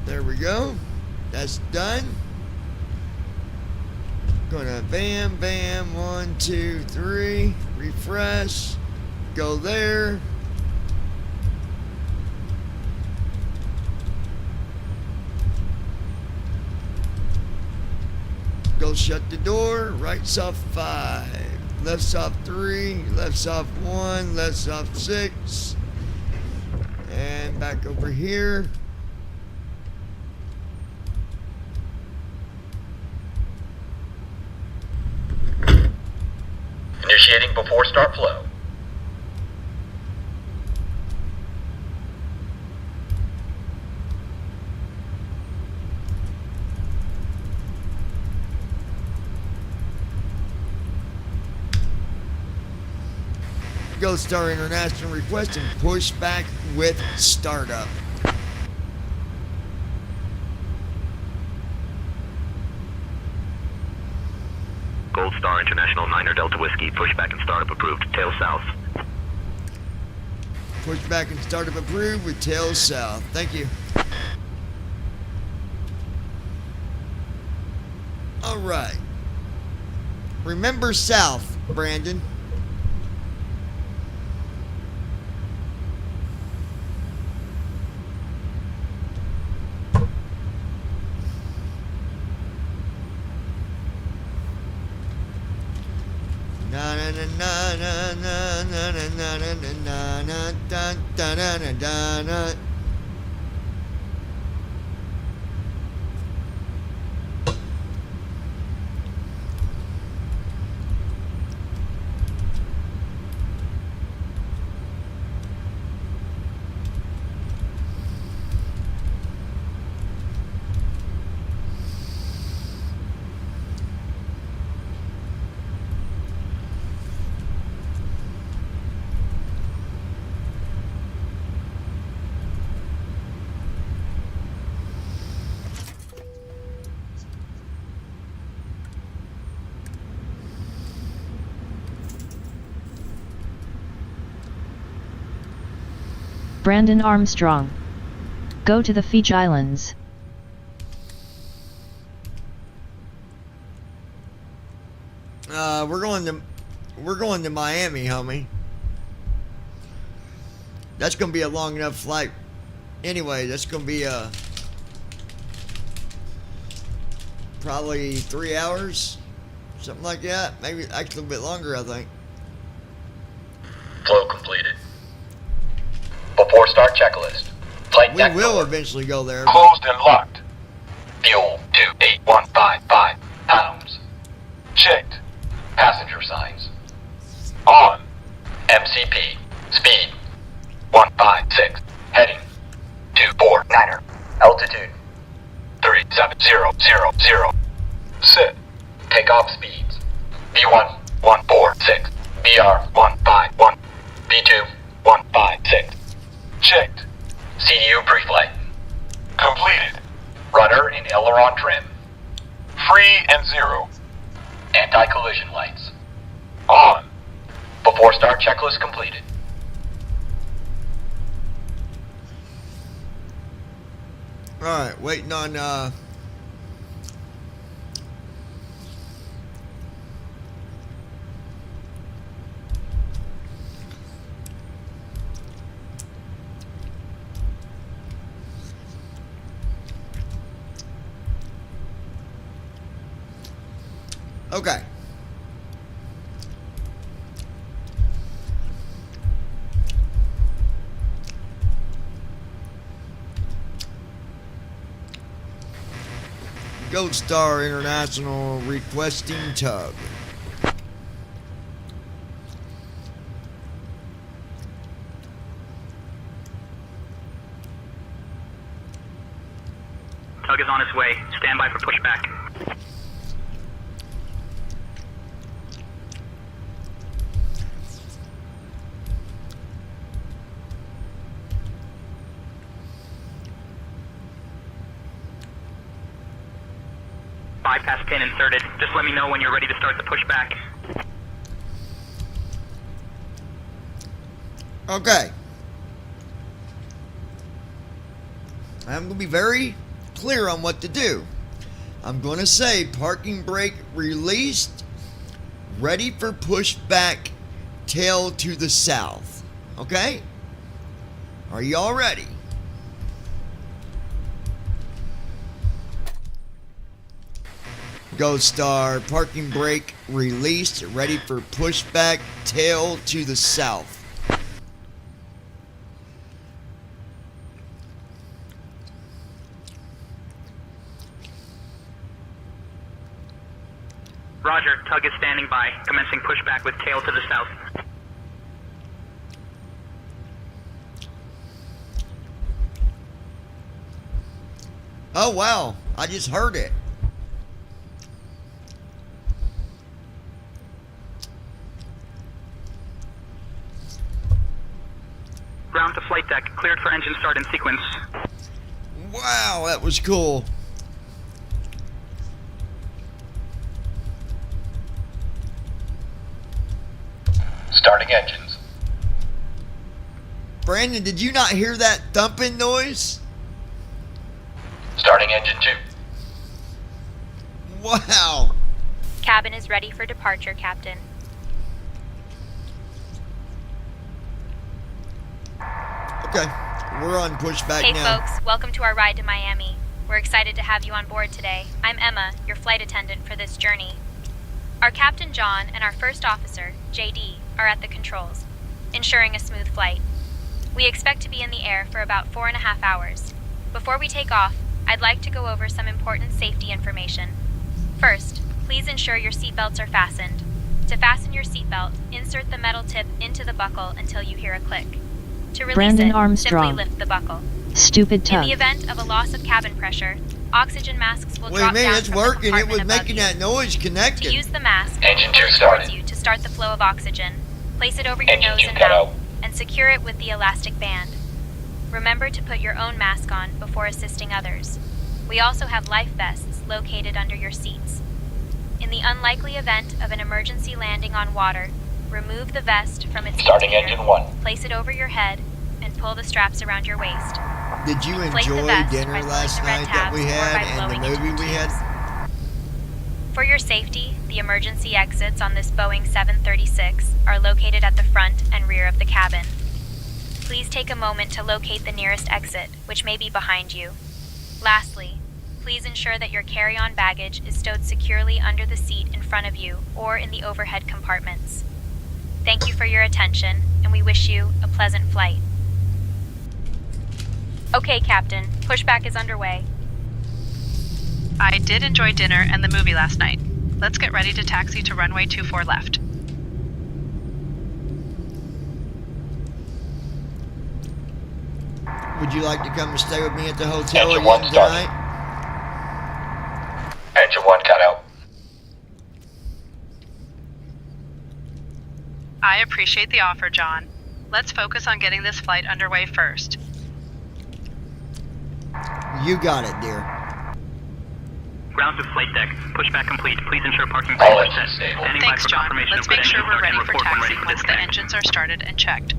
[SPEAKER 2] There we go. That's done. Gonna bam, bam, 1, 2, 3, refresh, go there. Go shut the door, right's off 5, left's off 3, left's off 1, left's off 6, and back over here.
[SPEAKER 10] Initiating before start flow.
[SPEAKER 2] Go Star International requesting pushback with startup.
[SPEAKER 7] Gold Star International 9er Delta Whiskey, pushback and startup approved, tail south.
[SPEAKER 2] Pushback and startup approved with tail south. Thank you. All right. Remember south, Brandon. Na na na na na na na na na na na da da da da da da.
[SPEAKER 4] Brandon Armstrong. Go to the Fiji Islands.
[SPEAKER 2] We're going to Miami, homie. That's gonna be a long enough flight. Anyway, that's gonna be probably 3 hours, something like that. Maybe actually a bit longer, I think.
[SPEAKER 10] Flow completed. Before start checklist. Flight
[SPEAKER 2] We
[SPEAKER 10] deck
[SPEAKER 2] will
[SPEAKER 10] door.
[SPEAKER 2] eventually go there.
[SPEAKER 10] Closed and locked. Fuel 28155 pounds. Checked. Passenger signs. On. MCP. Speed 156. Heading 249er. Altitude 37000. Set. Takeoff speeds. B1 146. BR 151. B2 156. Checked. CDU pre-flight. Completed. Rudder and aileron trim. Free and zero. Anti-collision lights. On. Before start checklist completed.
[SPEAKER 2] Alright, waiting on okay. Gold Star International requesting tug.
[SPEAKER 7] Tug is on its way. Stand by for pushback. Bypass pin inserted. Just let me know when you're ready to start the pushback.
[SPEAKER 2] Okay. I'm going to be very clear on what to do. I'm going to say parking brake released, ready for pushback, tail to the south. Okay? Are y'all ready? Gold Star, parking brake released, ready for pushback, tail to the south.
[SPEAKER 7] Roger, tug is standing by. Commencing pushback with tail to the south.
[SPEAKER 2] Oh wow, I just heard it.
[SPEAKER 7] Ground to flight deck. Cleared for engine start in sequence.
[SPEAKER 2] Wow, that was cool.
[SPEAKER 10] Starting engines.
[SPEAKER 2] Brandon, did you not hear that thumping noise?
[SPEAKER 10] Starting engine 2.
[SPEAKER 2] Wow.
[SPEAKER 8] Cabin is ready for departure, Captain.
[SPEAKER 2] Okay, we're on pushback
[SPEAKER 8] Hey
[SPEAKER 2] now.
[SPEAKER 8] folks, welcome to our ride to Miami. We're excited to have you on board today. I'm Emma, your flight attendant for this journey. Our Captain John and our first officer, JD, are at the controls, ensuring a smooth flight. We expect to be in the air for about 4.5 hours. Before we take off, I'd like to go over some important safety information. First, please ensure your seatbelts are fastened. To fasten your seatbelt, insert the metal tip into the buckle until you hear a click. To release
[SPEAKER 4] Brandon
[SPEAKER 8] it,
[SPEAKER 4] Armstrong.
[SPEAKER 8] simply lift the buckle.
[SPEAKER 4] Stupid
[SPEAKER 8] In
[SPEAKER 4] tug.
[SPEAKER 8] the event of a loss of cabin pressure, oxygen masks will
[SPEAKER 2] Wait a
[SPEAKER 8] drop
[SPEAKER 2] minute,
[SPEAKER 8] down
[SPEAKER 2] it's
[SPEAKER 8] from the
[SPEAKER 2] working. It was
[SPEAKER 8] compartment above
[SPEAKER 2] making
[SPEAKER 8] you.
[SPEAKER 2] that noise
[SPEAKER 8] To
[SPEAKER 2] connected.
[SPEAKER 8] use the mask,
[SPEAKER 10] Engine
[SPEAKER 8] pull
[SPEAKER 10] 2
[SPEAKER 8] it
[SPEAKER 10] started.
[SPEAKER 8] towards you to start the flow of oxygen. Place it over your
[SPEAKER 10] Engine
[SPEAKER 8] nose
[SPEAKER 10] 2
[SPEAKER 8] and
[SPEAKER 10] cut
[SPEAKER 8] mouth,
[SPEAKER 10] out.
[SPEAKER 8] and secure it with the elastic band. Remember to put your own mask on before assisting others. We also have life vests located under your seats. In the unlikely event of an emergency landing on water, remove the vest from its
[SPEAKER 10] Starting
[SPEAKER 8] container,
[SPEAKER 10] engine 1.
[SPEAKER 8] place it over your head, and pull the straps around your waist.
[SPEAKER 2] Did you
[SPEAKER 8] Inflate the
[SPEAKER 2] enjoy
[SPEAKER 8] vest
[SPEAKER 2] dinner
[SPEAKER 8] by pulling
[SPEAKER 2] last
[SPEAKER 8] the red
[SPEAKER 2] night that
[SPEAKER 8] tabs
[SPEAKER 2] we
[SPEAKER 8] or
[SPEAKER 2] had
[SPEAKER 8] by
[SPEAKER 2] and
[SPEAKER 8] blowing
[SPEAKER 2] the
[SPEAKER 8] into
[SPEAKER 2] movie
[SPEAKER 8] the
[SPEAKER 2] we had?
[SPEAKER 8] tubes. For your safety, the emergency exits on this Boeing 736 are located at the front and rear of the cabin. Please take a moment to locate the nearest exit, which may be behind you. Lastly, please ensure that your carry-on baggage is stowed securely under the seat in front of you or in the overhead compartments. Thank you for your attention, and we wish you a pleasant flight. Okay, Captain, pushback is underway.
[SPEAKER 11] I did enjoy dinner and the movie last night. Let's get ready to taxi to runway 24 left.
[SPEAKER 2] Would you like to come and stay with me at the hotel
[SPEAKER 10] Engine
[SPEAKER 2] again
[SPEAKER 10] 1 started.
[SPEAKER 2] tonight?
[SPEAKER 10] Engine 1 cut out.
[SPEAKER 11] I appreciate the offer, John. Let's focus on getting this flight underway first.
[SPEAKER 2] You got it, dear.
[SPEAKER 7] Ground to flight deck. Pushback complete. Please ensure parking
[SPEAKER 10] All
[SPEAKER 7] brake is
[SPEAKER 10] engines
[SPEAKER 7] set.
[SPEAKER 10] stable.
[SPEAKER 7] Standing by
[SPEAKER 11] Thanks,
[SPEAKER 7] for
[SPEAKER 11] John.
[SPEAKER 7] confirmation
[SPEAKER 11] Let's
[SPEAKER 7] of good
[SPEAKER 11] make sure
[SPEAKER 7] engine
[SPEAKER 11] we're
[SPEAKER 7] start
[SPEAKER 11] ready
[SPEAKER 7] and
[SPEAKER 11] for
[SPEAKER 7] report when
[SPEAKER 11] taxi
[SPEAKER 7] ready for
[SPEAKER 11] once the
[SPEAKER 7] disconnect.
[SPEAKER 11] engines are started and checked.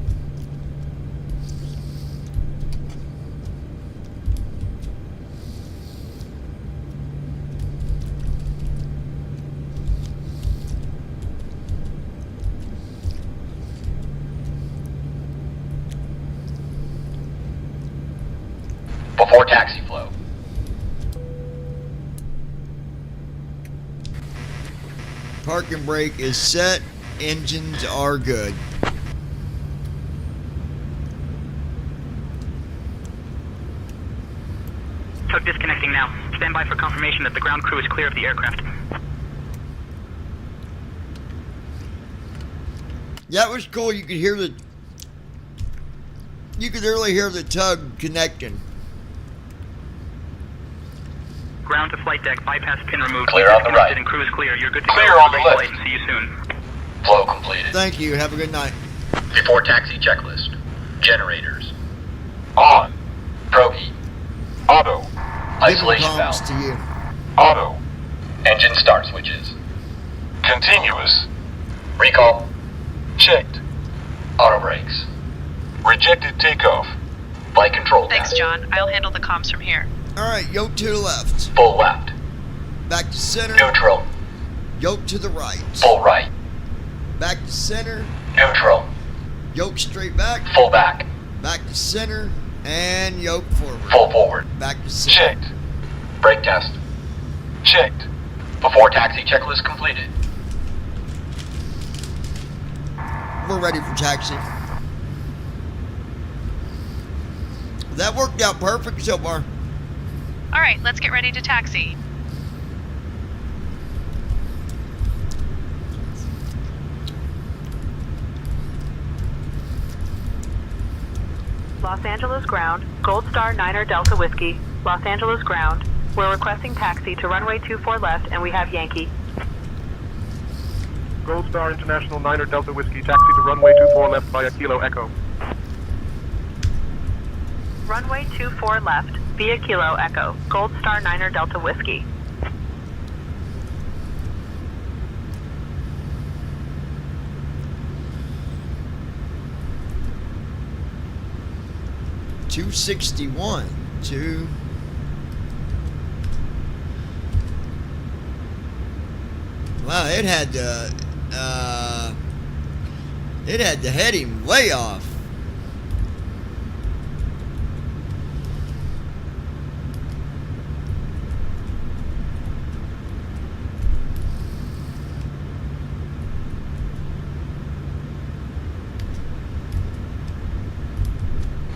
[SPEAKER 10] Before taxi flow.
[SPEAKER 2] Parking brake is set. Engines are good.
[SPEAKER 6] Tug disconnecting now. Stand by for confirmation that the ground crew is clear of the aircraft.
[SPEAKER 2] That was cool. You could hear the. You could literally hear the tug connecting.
[SPEAKER 6] Ground to flight deck. Bypass pin removed.
[SPEAKER 10] Clear on the right.
[SPEAKER 6] And crew is clear. You're good to
[SPEAKER 10] Clear
[SPEAKER 6] go.
[SPEAKER 10] on the
[SPEAKER 6] Have a great
[SPEAKER 10] left.
[SPEAKER 6] flight and see you soon.
[SPEAKER 10] Flow completed.
[SPEAKER 2] Thank you. Have a good night.
[SPEAKER 10] Before taxi checklist. Generators. On. Progi. Auto. Isolation
[SPEAKER 2] Giving palms
[SPEAKER 10] valve.
[SPEAKER 2] to you.
[SPEAKER 10] Auto. Engine start switches. Continuous. Recall. Checked. Auto brakes. Rejected takeoff. Flight control.
[SPEAKER 11] Thanks,
[SPEAKER 10] dash.
[SPEAKER 11] John. I'll handle the comms from here.
[SPEAKER 2] All right, yoke to the left.
[SPEAKER 10] Full left.
[SPEAKER 2] Back to center.
[SPEAKER 10] Neutral.
[SPEAKER 2] Yoke to the right.
[SPEAKER 10] Full right.
[SPEAKER 2] Back to center.
[SPEAKER 10] Neutral.
[SPEAKER 2] Yoke straight back.
[SPEAKER 10] Full back.
[SPEAKER 2] Back to center. And yoke forward.
[SPEAKER 10] Full forward.
[SPEAKER 2] Back to center.
[SPEAKER 10] Checked. Brake test. Checked. Before taxi checklist completed.
[SPEAKER 2] We're ready for taxi. That worked out perfect so far.
[SPEAKER 11] All right, let's get ready to taxi.
[SPEAKER 9] Los Angeles ground, Gold Star Niner Delta Whiskey, Los Angeles ground. We're requesting taxi to runway 24 left, and we have Yankee.
[SPEAKER 12] Gold Star International Niner Delta Whiskey, taxi to runway 24 left via Kilo Echo.
[SPEAKER 9] Runway 24 left, via Kilo Echo, Gold Star Niner Delta Whiskey.
[SPEAKER 2] $261 to wow, it had to head him way off.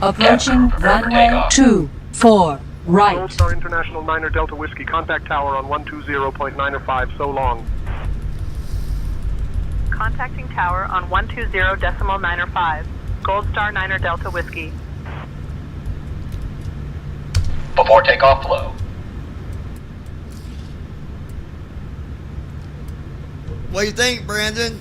[SPEAKER 13] Approaching runway 24 right.
[SPEAKER 12] Gold Star International Niner Delta Whiskey, contact tower on 120.905, so long.
[SPEAKER 9] Contacting tower on 120.905, Gold Star Niner Delta Whiskey.
[SPEAKER 10] Before takeoff flow.
[SPEAKER 2] What do you think, Brandon?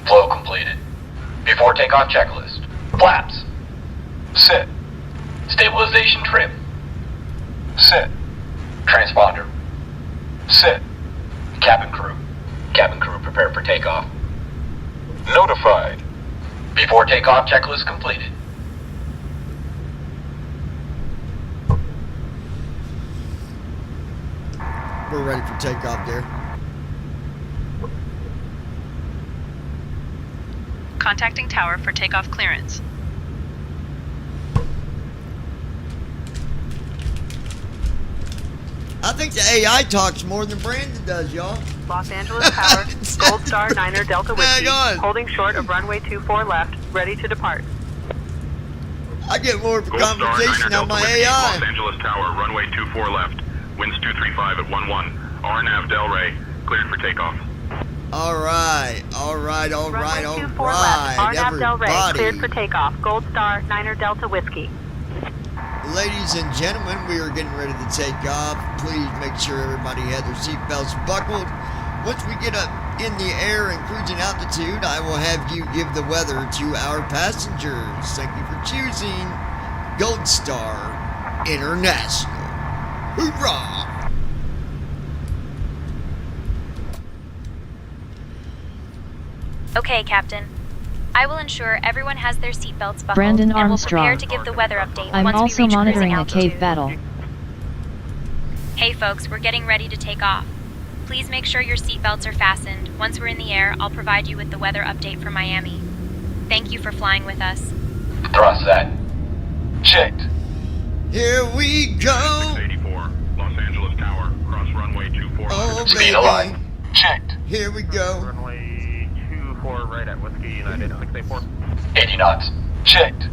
[SPEAKER 10] Flow completed. Before takeoff checklist. Flaps. Set. Stabilization trim. Set. Transponder. Set. Cabin crew. Cabin crew prepare for takeoff. Notified. Before takeoff checklist completed.
[SPEAKER 2] We're ready for takeoff there.
[SPEAKER 11] Contacting tower for takeoff clearance.
[SPEAKER 2] I think the AI talks more than Brandon does, y'all.
[SPEAKER 9] Los Angeles Tower, Gold Star Niner Delta Whiskey,
[SPEAKER 2] Hang on.
[SPEAKER 9] holding short of runway 24 left, ready to depart.
[SPEAKER 2] I get more of a
[SPEAKER 7] Gold Star,
[SPEAKER 2] conversation
[SPEAKER 7] Niner
[SPEAKER 2] on
[SPEAKER 7] Delta
[SPEAKER 2] my
[SPEAKER 7] Whiskey,
[SPEAKER 2] AI.
[SPEAKER 7] Los Angeles Tower, runway 24 left. Winds 235 at 11. RNAV Del Rey, cleared for takeoff.
[SPEAKER 2] All right, all right, all right,
[SPEAKER 9] Runway
[SPEAKER 2] all
[SPEAKER 9] 24 left,
[SPEAKER 2] right,
[SPEAKER 9] RNAV Del Rey,
[SPEAKER 2] everybody.
[SPEAKER 9] cleared for takeoff. Gold Star Niner Delta Whiskey.
[SPEAKER 2] Ladies and gentlemen, we are getting ready to take off. Please make sure everybody had their seatbelts buckled. Once we get up in the air and cruising altitude, I will have you give the weather to our passengers. Thank you for choosing Gold Star International. Hoorah!
[SPEAKER 8] Okay, Captain. I will ensure everyone has their seatbelts buckled
[SPEAKER 4] Brandon
[SPEAKER 8] and will prepare
[SPEAKER 4] Armstrong.
[SPEAKER 8] to give the weather update
[SPEAKER 4] I'm
[SPEAKER 8] once
[SPEAKER 4] also
[SPEAKER 8] we reach
[SPEAKER 4] monitoring
[SPEAKER 8] cruising
[SPEAKER 4] a
[SPEAKER 8] altitude.
[SPEAKER 4] cave battle.
[SPEAKER 8] Hey folks, we're getting ready to take off. Please make sure your seatbelts are fastened. Once we're in the air, I'll provide you with the weather update from Miami. Thank you for flying with us.
[SPEAKER 10] Thrust set. Checked.
[SPEAKER 2] Here we go.
[SPEAKER 7] 84, Los Angeles Tower, cross runway 24.
[SPEAKER 2] Oh,
[SPEAKER 10] Speed
[SPEAKER 2] baby.
[SPEAKER 10] aligned. Checked.
[SPEAKER 2] Here we go.
[SPEAKER 12] Runway 24 right at Whiskey United 684.
[SPEAKER 10] 80 knots. Checked.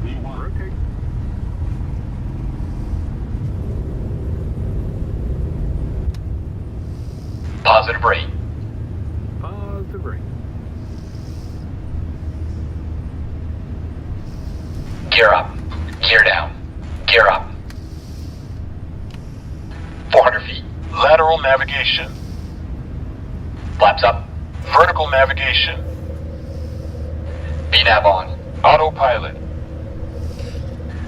[SPEAKER 12] Rotate.
[SPEAKER 10] Positive rate.
[SPEAKER 12] Positive rate.
[SPEAKER 10] Gear up. Gear down. Gear up. 400 feet. Lateral navigation. Flaps up. Vertical navigation. VNAV on. Autopilot.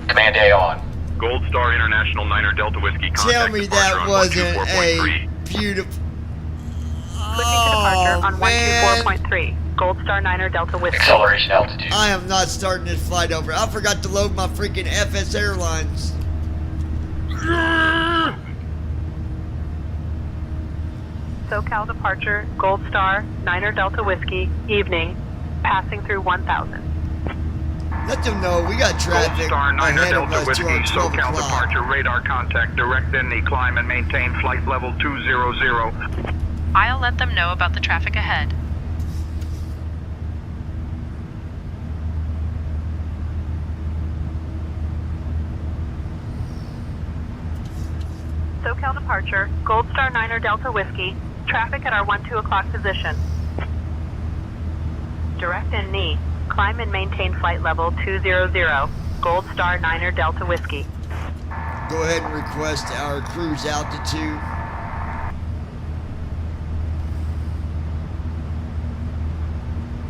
[SPEAKER 10] Command A on.
[SPEAKER 7] Gold Star International 9er Delta Whiskey.
[SPEAKER 2] Tell me that wasn't a beautiful.
[SPEAKER 9] Switching to departure on
[SPEAKER 2] man.
[SPEAKER 9] 124.3. Gold Star 9er Delta Whiskey.
[SPEAKER 10] Acceleration altitude.
[SPEAKER 2] I am not starting this flight over. I forgot to load my freaking FS Airlines.
[SPEAKER 9] SoCal departure, Gold Star 9er Delta Whiskey, evening, passing through 1000.
[SPEAKER 2] Let them know we got traffic
[SPEAKER 7] Gold Star 9er
[SPEAKER 2] ahead of
[SPEAKER 7] Delta
[SPEAKER 2] us
[SPEAKER 7] Whiskey,
[SPEAKER 2] to our 12
[SPEAKER 7] SoCal
[SPEAKER 2] o'clock.
[SPEAKER 7] departure, radar contact, direct in the climb and maintain flight level 200.
[SPEAKER 11] I'll let them know about the traffic ahead.
[SPEAKER 9] SoCal departure, Gold Star 9er Delta Whiskey, traffic at our 1-2 o'clock position. Direct in knee, climb and maintain flight level 200, Gold Star 9er Delta Whiskey.
[SPEAKER 2] Go ahead and request our cruise altitude.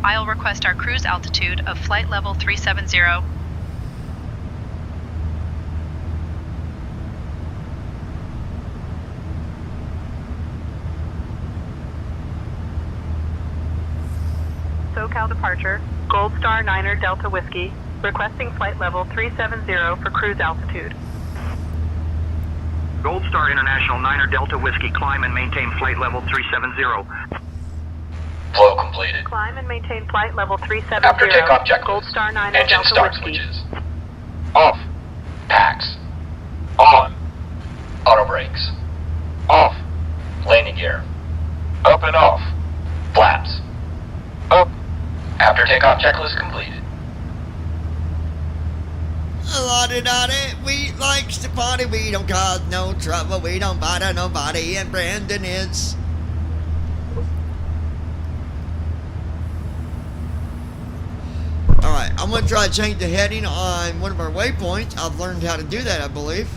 [SPEAKER 11] I'll request our cruise altitude of flight level 370.
[SPEAKER 9] SoCal departure, Gold Star 9er Delta Whiskey, requesting flight level 370 for cruise altitude.
[SPEAKER 6] Gold Star International 9er Delta Whiskey, climb and maintain flight level 370.
[SPEAKER 10] Flow completed.
[SPEAKER 9] Climb and maintain flight level 370.
[SPEAKER 10] After takeoff checklist.
[SPEAKER 9] Gold Star 9er
[SPEAKER 10] Engine
[SPEAKER 9] Delta
[SPEAKER 10] start
[SPEAKER 9] Whiskey.
[SPEAKER 10] switches. Off. Packs. On. Auto brakes. Off. Landing gear. Up and off. Flaps. Up. After takeoff checklist completed.
[SPEAKER 2] La-di-da-di, we likes to party, we don't cause no trouble, we don't bother nobody, and Brandon is... Alright, I'm going to try to change the heading on one of our waypoints. I've learned how to do that, I believe.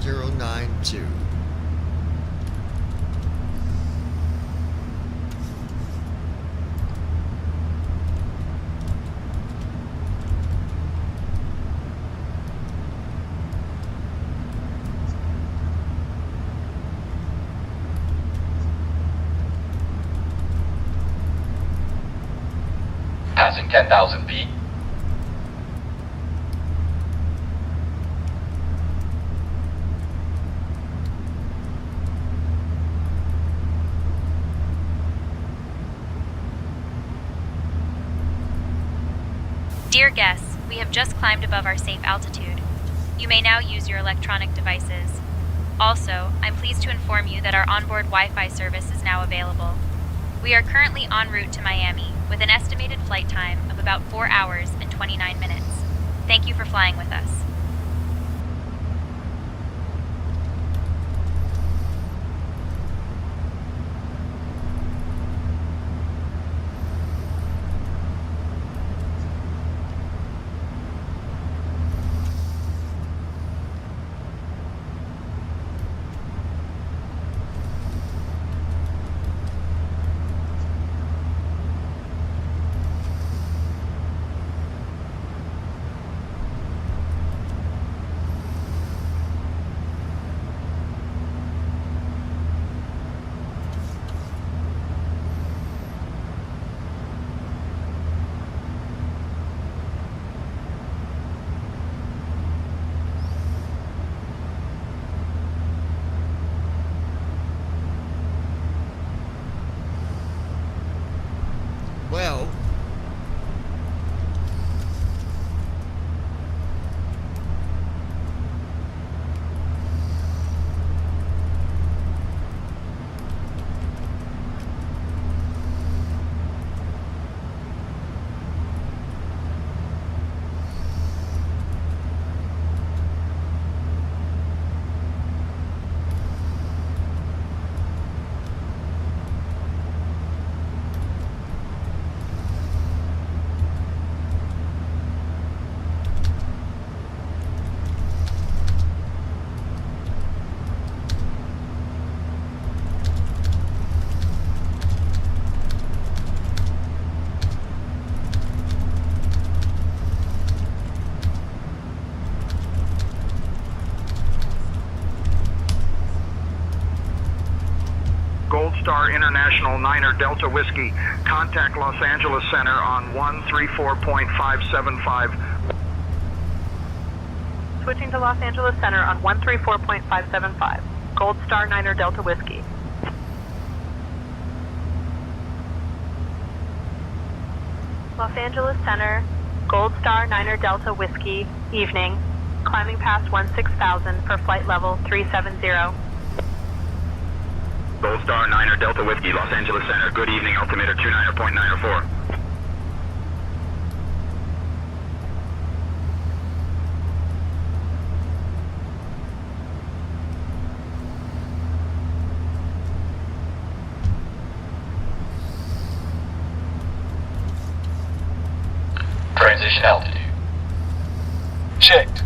[SPEAKER 2] Zero 92.
[SPEAKER 10] Passing 10,000 feet.
[SPEAKER 8] Dear guests, we have just climbed above our safe altitude. You may now use your electronic devices. Also, I'm pleased to inform you that our onboard Wi-Fi service is now available. We are currently en route to Miami, with an estimated flight time of about 4 hours and 29 minutes. Thank you for flying with us.
[SPEAKER 14] Star International 9er Delta Whiskey. Contact Los Angeles Center on 134.575.
[SPEAKER 9] Switching to Los Angeles Center on 134.575. Gold Star 9er Delta Whiskey. Los Angeles Center, Gold Star 9er Delta Whiskey, evening. Climbing past 16,000 for flight level 370.
[SPEAKER 7] Gold Star 9er Delta Whiskey, Los Angeles Center. Good evening, altimeter 29.904.
[SPEAKER 10] Transition altitude. Checked.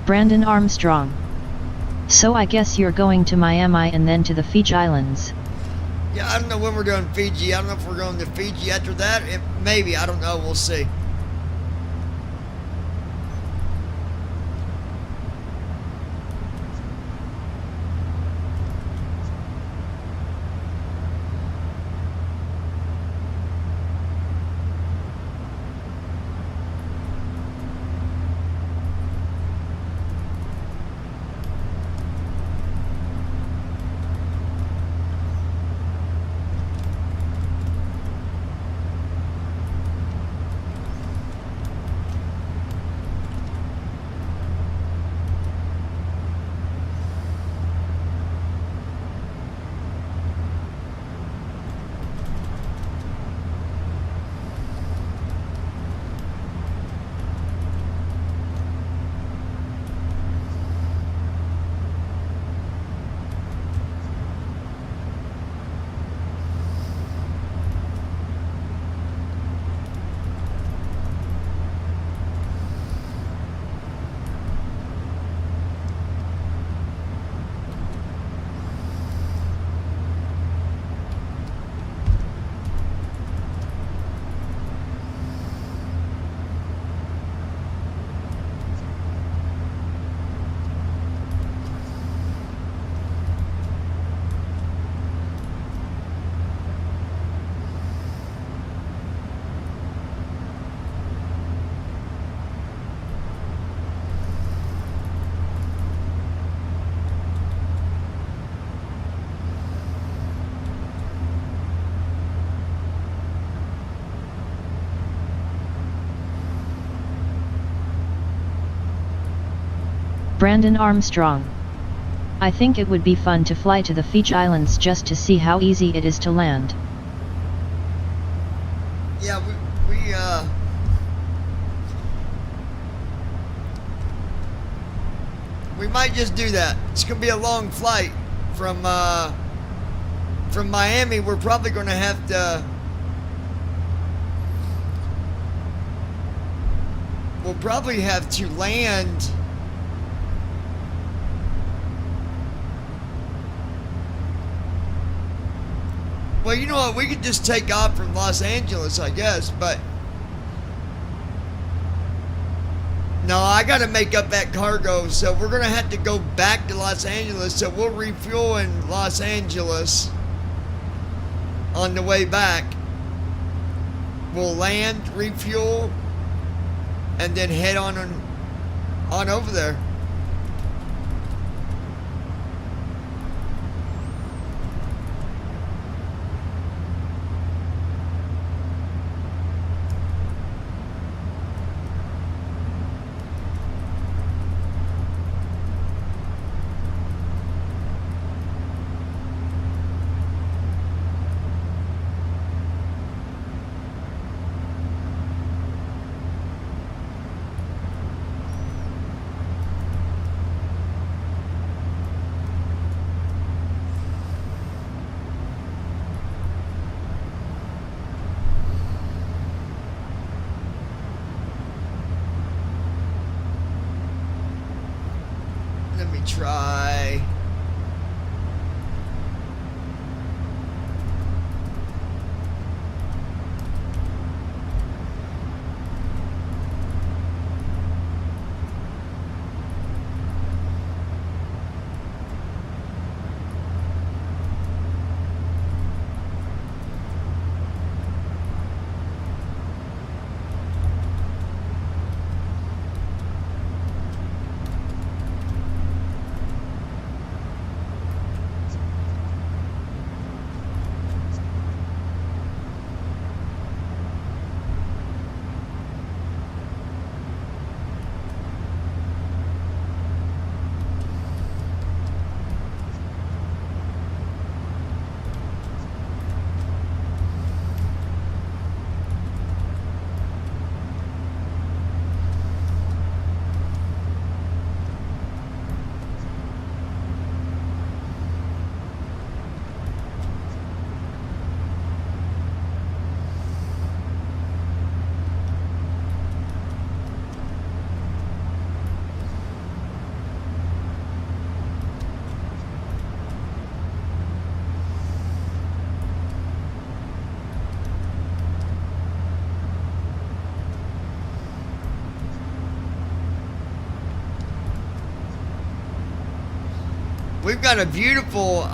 [SPEAKER 4] Brandon Armstrong. So I guess you're going to Miami and then to the Fiji Islands.
[SPEAKER 2] Yeah, I don't know when we're doing Fiji. I don't know if we're going to Fiji after that. Maybe, I don't know. We'll see.
[SPEAKER 4] Brandon Armstrong. I think it would be fun to fly to the Fiji Islands just to see how easy it is to land.
[SPEAKER 2] Yeah, we might just do that. It's gonna be a long flight from Miami. We're probably gonna have to. We'll probably have to land. Well, you know what? We could just take off from Los Angeles, I guess, but no, I got to make up that cargo, so we're going to have to go back to Los Angeles, so we'll refuel in Los Angeles on the way back. We'll land, refuel, and then head on over there. let me try. We've got a beautiful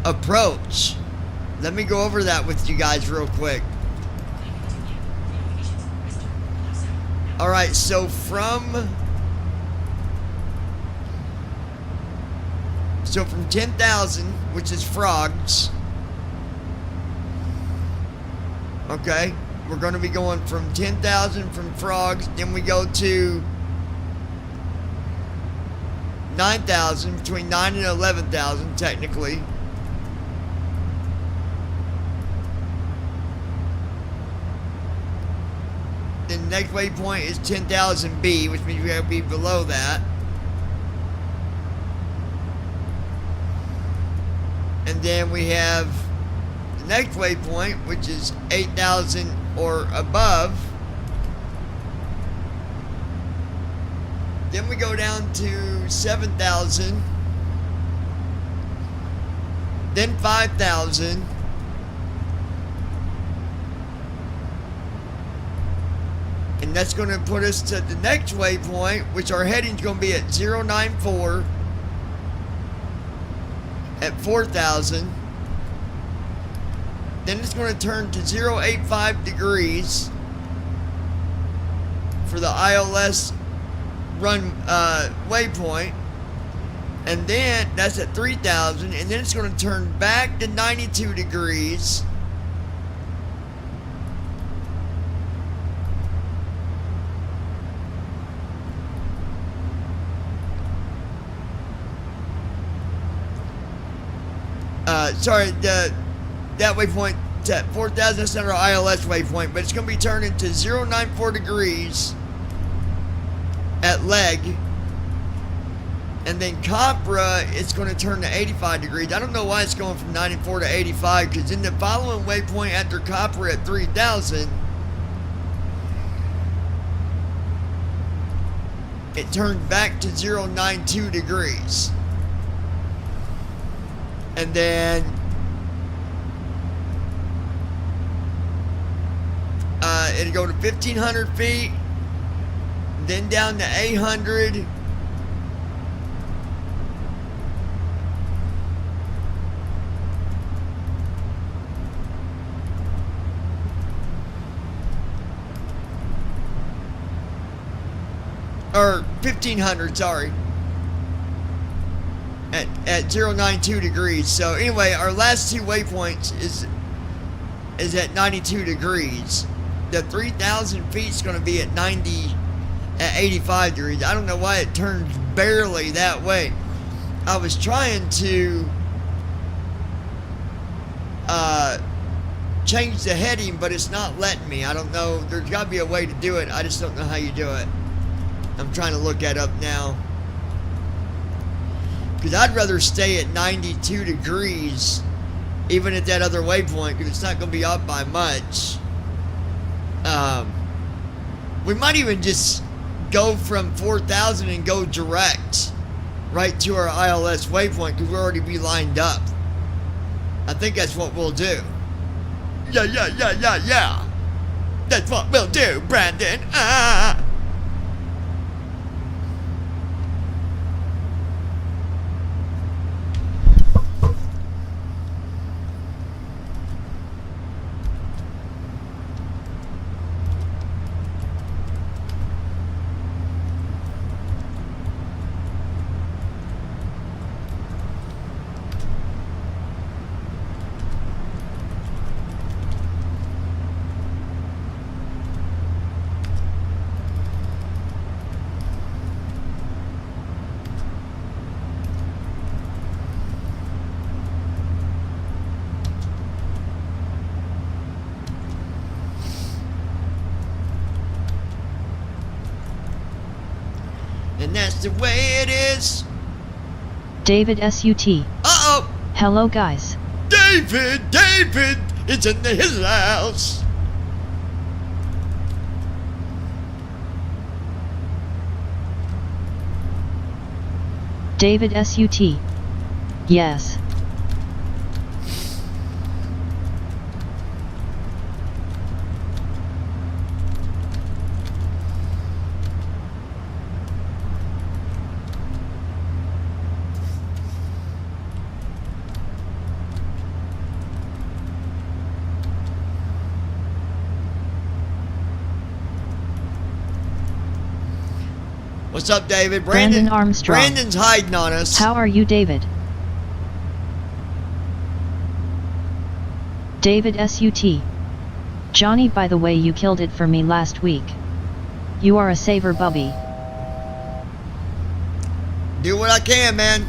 [SPEAKER 2] approach. Let me go over that with you guys real quick. All right, so from 10,000, which is frogs. Okay, we're going to be going from 10,000 from frogs, then we go to 9,000, between 9 and 11,000 technically. Then the next waypoint is 10,000B, which means we have to be below that. And then we have the next waypoint, which is 8,000 or above. Then we go down to 7,000. Then 5,000. And that's going to put us to the next waypoint, which our heading's going to be at 094 at 4,000. Then it's going to turn to 085 degrees for the ILS run waypoint, and then that's at 3,000, and then it's going to turn back to 92 degrees. Sorry, that waypoint at 4,000, that's not our ILS waypoint, but it's going to be turned into 094 degrees at leg, and then Capra, it's going to turn to 85 degrees. I don't know why it's going from 94 to 85, because in the following waypoint after Capra at 3,000, it turned back to 092 degrees. And then it'll go to 1,500 feet, then down to 800, or 1,500, sorry, at 092 degrees. So anyway, our last two waypoints is at 92 degrees. The 3,000 feet is going to be at 85 degrees. I don't know why it turns barely that way. I was trying to change the heading, but it's not letting me. I don't know. There's got to be a way to do it. I just don't know how you do it. I'm trying to look that up now. Because I'd rather stay at 92 degrees, even at that other waypoint, because it's not going to be up by much. We might even just go from 4,000 and go direct. right to our ILS waypoint because we'll already be lined up. I think that's what we'll do. Yeah. That's what we'll do, Brandon. Ah. And that's the way it is.
[SPEAKER 4] David SUT.
[SPEAKER 2] Uh-oh!
[SPEAKER 4] Hello guys.
[SPEAKER 2] David! It's in his house!
[SPEAKER 4] David SUT. Yes.
[SPEAKER 2] What's up, David?
[SPEAKER 4] Brandon Armstrong.
[SPEAKER 2] Brandon's hiding on us.
[SPEAKER 4] How are you, David? David SUT. Johnny, by the way, you killed it for me last week. You are a saver, Bubby.
[SPEAKER 2] Do what I can, man.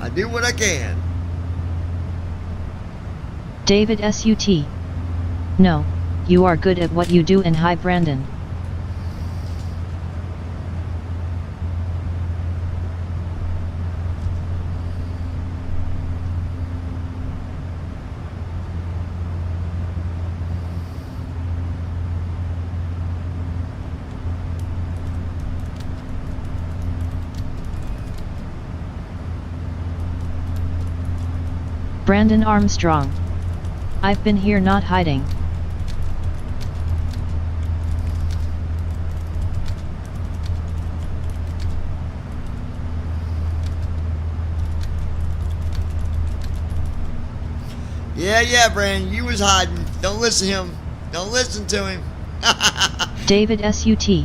[SPEAKER 2] I do what I can.
[SPEAKER 4] David SUT. No, you are good at what you do, and hi Brandon. Brandon Armstrong. I've been here, not hiding.
[SPEAKER 2] Yeah, Brandon, you was hiding. Don't listen to him. Don't listen to him.
[SPEAKER 4] David SUT.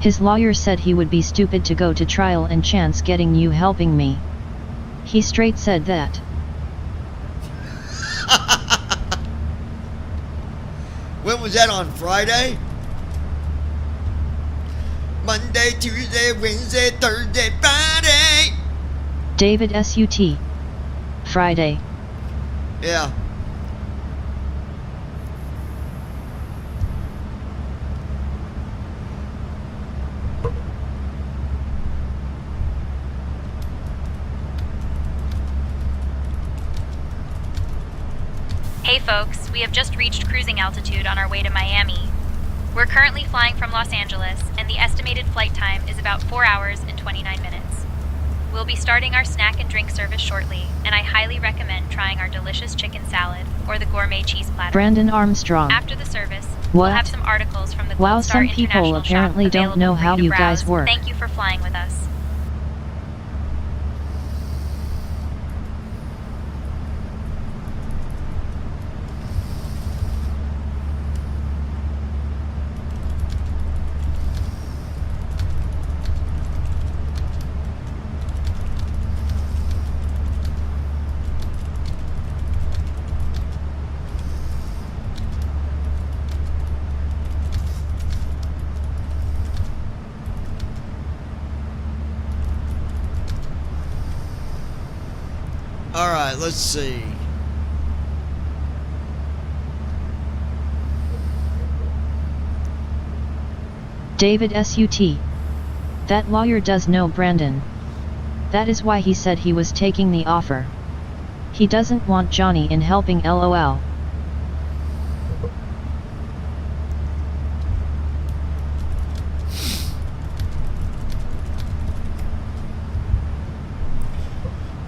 [SPEAKER 4] His lawyer said he would be stupid to go to trial and chance getting you helping me. He straight said that.
[SPEAKER 2] When was that, on Friday? Monday, Tuesday, Wednesday, Thursday, Friday.
[SPEAKER 4] David SUT. Friday.
[SPEAKER 2] Yeah.
[SPEAKER 8] Hey folks, we have just reached cruising altitude on our way to Miami. We're currently flying from Los Angeles, and the estimated flight time is about 4 hours and 29 minutes. We'll be starting our snack and drink service shortly, and I highly recommend trying our delicious chicken salad or the gourmet cheese platter.
[SPEAKER 4] Brandon Armstrong.
[SPEAKER 8] After the service,
[SPEAKER 4] What?
[SPEAKER 8] we'll have some articles from the
[SPEAKER 4] Wow,
[SPEAKER 8] Gold Star
[SPEAKER 4] some people
[SPEAKER 8] International
[SPEAKER 4] apparently
[SPEAKER 8] shop
[SPEAKER 4] don't know
[SPEAKER 8] available for
[SPEAKER 4] how
[SPEAKER 8] to
[SPEAKER 4] you guys
[SPEAKER 8] browse.
[SPEAKER 4] work.
[SPEAKER 8] Thank you for flying with us.
[SPEAKER 2] Alright, let's see.
[SPEAKER 4] David SUT. That lawyer does know Brandon. That is why he said he was taking the offer. He doesn't want Johnny in helping LOL.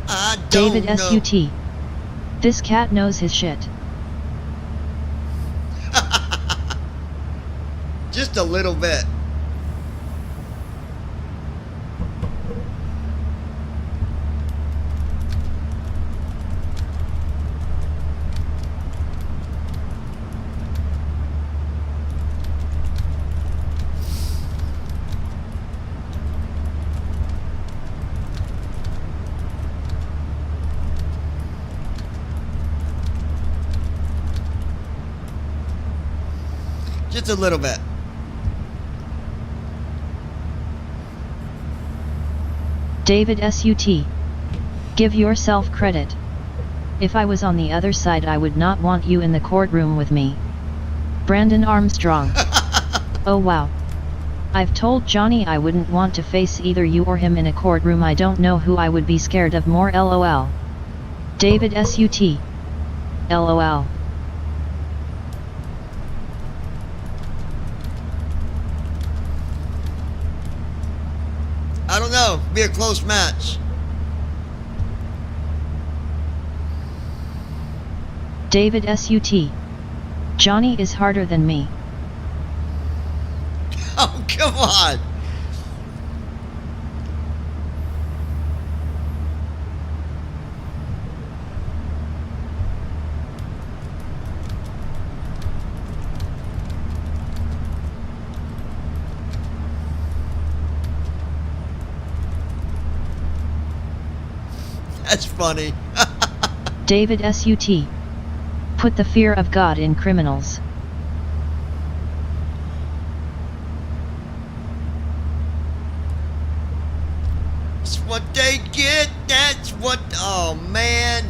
[SPEAKER 2] I don't
[SPEAKER 4] David
[SPEAKER 2] know.
[SPEAKER 4] SUT. This cat knows his shit.
[SPEAKER 2] Just a little bit. Just a little bit.
[SPEAKER 4] David SUT. Give yourself credit. If I was on the other side, I would not want you in the courtroom with me. Brandon Armstrong. Oh wow. I've told Johnny I wouldn't want to face either you or him in a courtroom. I don't know who I would be scared of more. LOL. David SUT. LOL.
[SPEAKER 2] I don't know. Be a close match.
[SPEAKER 4] David SUT. Johnny is harder than me.
[SPEAKER 2] Oh, come on. That's funny.
[SPEAKER 4] David SUT. Put the fear of God in criminals.
[SPEAKER 2] That's what they get. That's what. Oh, man.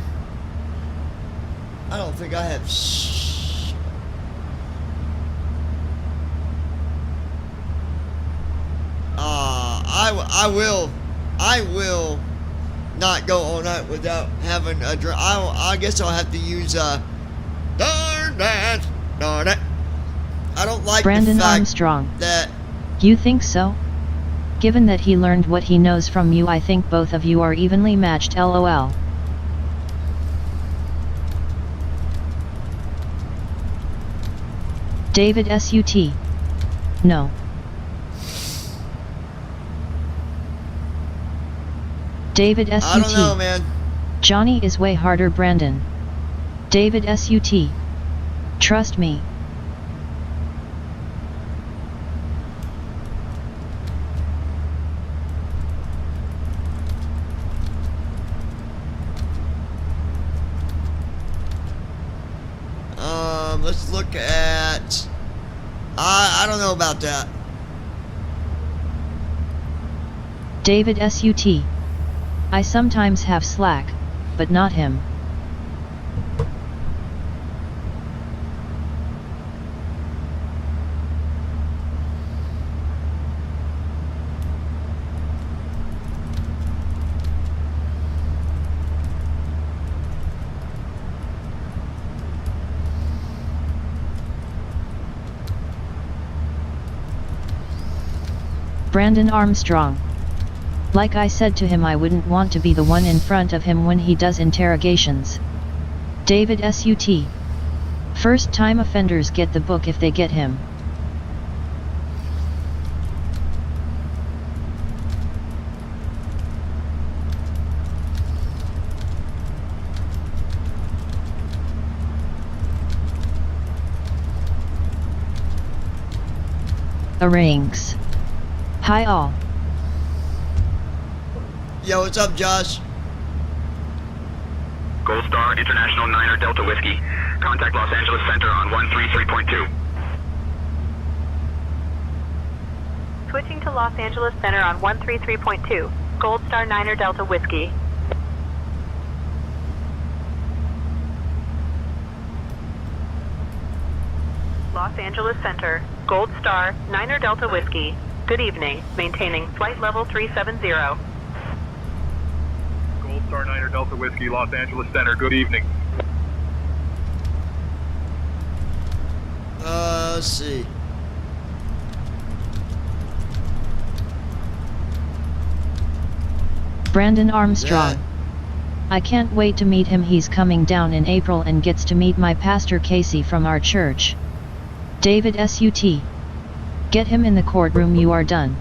[SPEAKER 2] I don't think I have. I will not go all night without having a drink. I guess I'll have to use darn it. I don't like
[SPEAKER 4] Brandon
[SPEAKER 2] the fact
[SPEAKER 4] Armstrong.
[SPEAKER 2] that.
[SPEAKER 4] You think so? Given that he learned what he knows from you, I think both of you are evenly matched. LOL. David SUT. No. David SUT.
[SPEAKER 2] I don't know, man.
[SPEAKER 4] Johnny is way harder. Brandon. David SUT. Trust me.
[SPEAKER 2] Let's look at. I don't know about that.
[SPEAKER 4] David SUT. I sometimes have slack, but not him. Brandon Armstrong. Like I said to him, I wouldn't want to be the one in front of him when he does interrogations. David SUT. First time offenders get the book if they get him. Arrangs. Hi all.
[SPEAKER 2] Yo, what's up, Josh?
[SPEAKER 7] Gold Star International 9er Delta Whiskey. Contact Los Angeles Center on 133.2.
[SPEAKER 9] Switching to Los Angeles Center on 133.2. Gold Star 9er Delta Whiskey. Los Angeles Center. Gold Star 9er Delta Whiskey. Good evening. Maintaining flight level 370.
[SPEAKER 12] Gold Star 9 Delta Whiskey, Los Angeles Center. Good evening.
[SPEAKER 2] Let's see.
[SPEAKER 4] Brandon Armstrong. I can't wait to meet him. He's coming down in April and gets to meet my pastor Casey from our church. David SUT. Get him in the courtroom. You are done.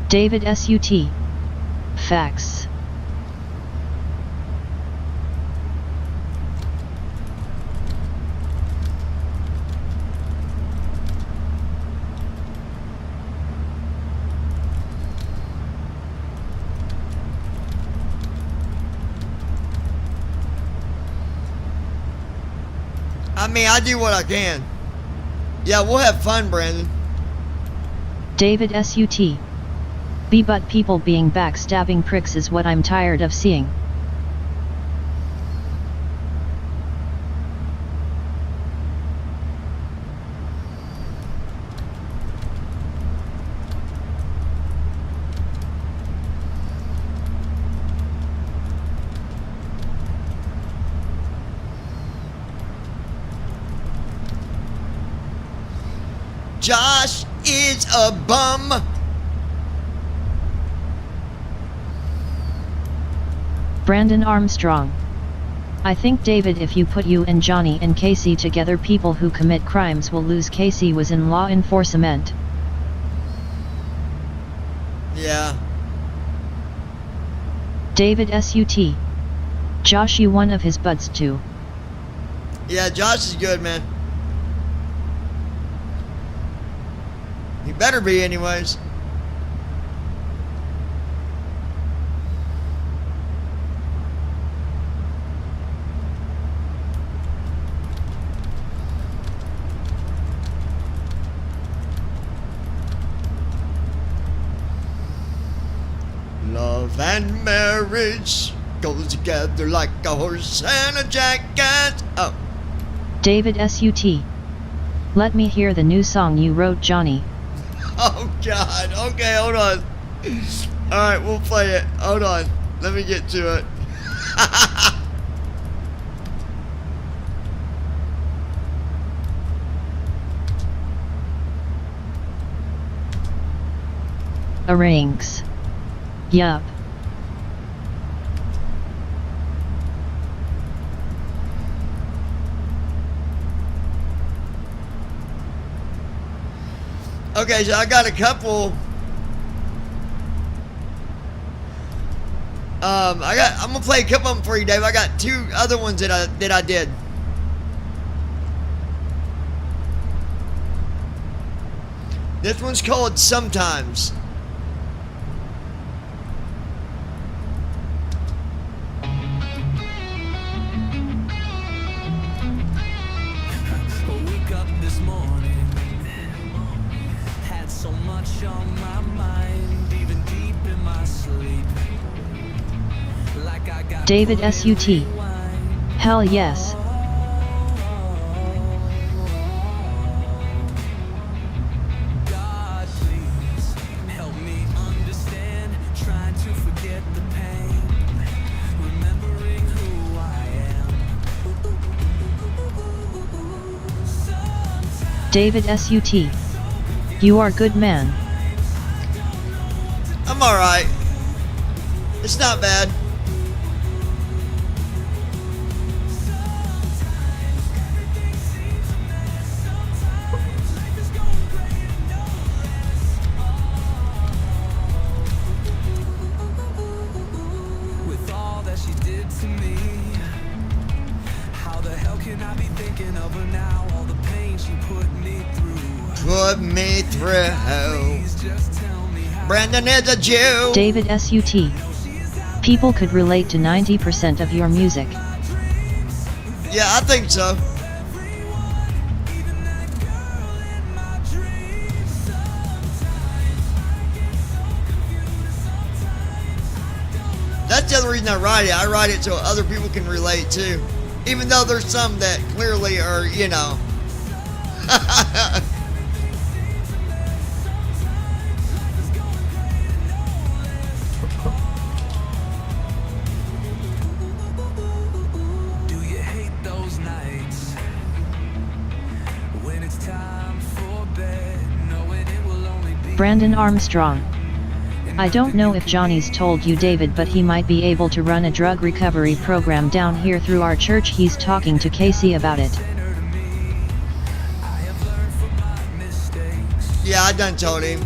[SPEAKER 4] David SUT. Facts.
[SPEAKER 2] I mean, I do what I can. Yeah, we'll have fun, Brandon.
[SPEAKER 4] David SUT. But people being backstabbing pricks is what I'm tired of seeing.
[SPEAKER 2] Josh is a bum.
[SPEAKER 4] Brandon Armstrong. I think, David, if you put you and Johnny and Casey together, people who commit crimes will lose. Casey was in law enforcement.
[SPEAKER 2] Yeah.
[SPEAKER 4] David SUT. Josh, you one of his buds too.
[SPEAKER 2] Yeah, Josh is good, man. He better be anyways. Love and marriage goes together like a horse and a jacket. Oh.
[SPEAKER 4] David SUT. Let me hear the new song you wrote, Johnny.
[SPEAKER 2] Oh God. Okay, hold on. Alright, we'll play it. Hold on. Let me get to it.
[SPEAKER 4] A rings. Yup.
[SPEAKER 2] Okay, so I got a couple. I'm gonna play a couple of them for you, Dave. I got two other ones that I did. This one's called Sometimes.
[SPEAKER 4] David SUT. Hell yes. David SUT. You are good man.
[SPEAKER 2] I'm alright. It's not bad. Put me through. Brandon is a Jew.
[SPEAKER 4] David SUT. People could relate to 90% of your music.
[SPEAKER 2] Yeah, I think so. That's the other reason I write it. I write it so other people can relate too. Even though there's some that clearly are, you know,
[SPEAKER 1] Do you hate those nights when it's time for bed, knowing it will only be
[SPEAKER 4] Brandon Armstrong. I don't know if Johnny's told you, David, but he might be able to run a drug recovery program down here through our church. He's talking to Casey about it.
[SPEAKER 2] Yeah, I done told him.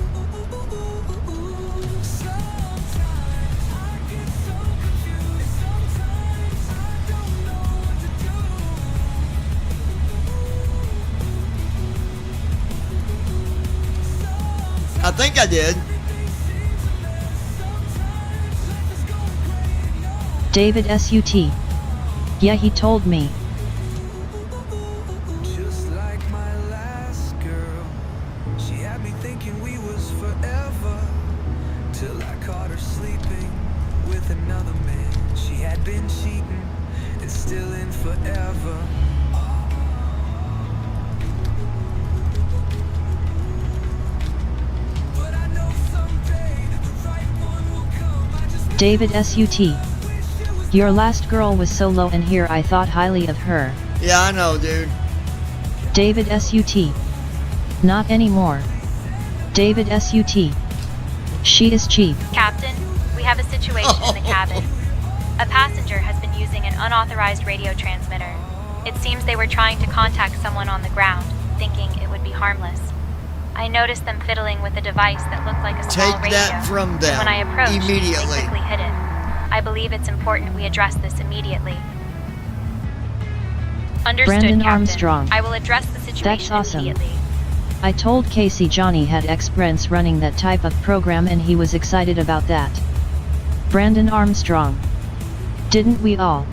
[SPEAKER 2] I think I did.
[SPEAKER 4] David S.U.T. Yeah, he told me.
[SPEAKER 1] just like my last girl. She had me thinking we was forever, till I caught her sleeping with another man. She had been cheating and still in forever. But I know someday the right one will come. I just
[SPEAKER 4] David S.U.T. Your last girl was so low, and here I thought highly of her.
[SPEAKER 2] Yeah, I know, dude.
[SPEAKER 4] David S.U.T. Not anymore. David S.U.T. She is cheap.
[SPEAKER 8] Captain, we have a situation in the cabin. A passenger has been using an unauthorized radio transmitter. It seems they were trying to contact someone on the ground, thinking it would be harmless. I noticed them fiddling with a device that looked like a small
[SPEAKER 2] Take
[SPEAKER 8] radio.
[SPEAKER 2] that from them
[SPEAKER 8] When I approached,
[SPEAKER 2] immediately.
[SPEAKER 8] they quickly hid it. I believe it's important we address this immediately. Understood,
[SPEAKER 4] Brandon
[SPEAKER 8] Captain.
[SPEAKER 4] Armstrong.
[SPEAKER 8] I will address the situation
[SPEAKER 4] That's awesome.
[SPEAKER 8] immediately.
[SPEAKER 4] I told Casey Johnny had experience running that type of program, and he was excited about that. Brandon Armstrong. Didn't we all?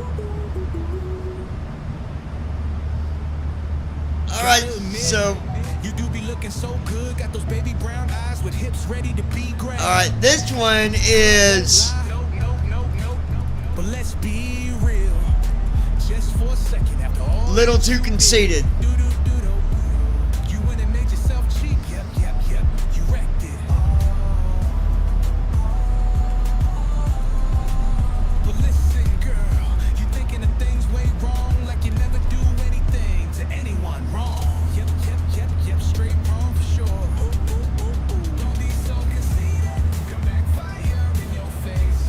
[SPEAKER 2] Alright, so.
[SPEAKER 1] You do be looking so good, got those baby brown eyes with hips ready to be grabbed.
[SPEAKER 2] Alright, this one is.
[SPEAKER 1] But let's be real, just for a second, after all
[SPEAKER 2] Little too conceited.
[SPEAKER 1] you went and made yourself cheap. Yep, you wrecked it. But listen, girl, you thinking of things way wrong, like you never do anything to anyone wrong. Yep, straight wrong for sure. Don't be so conceited, come back fire in your face.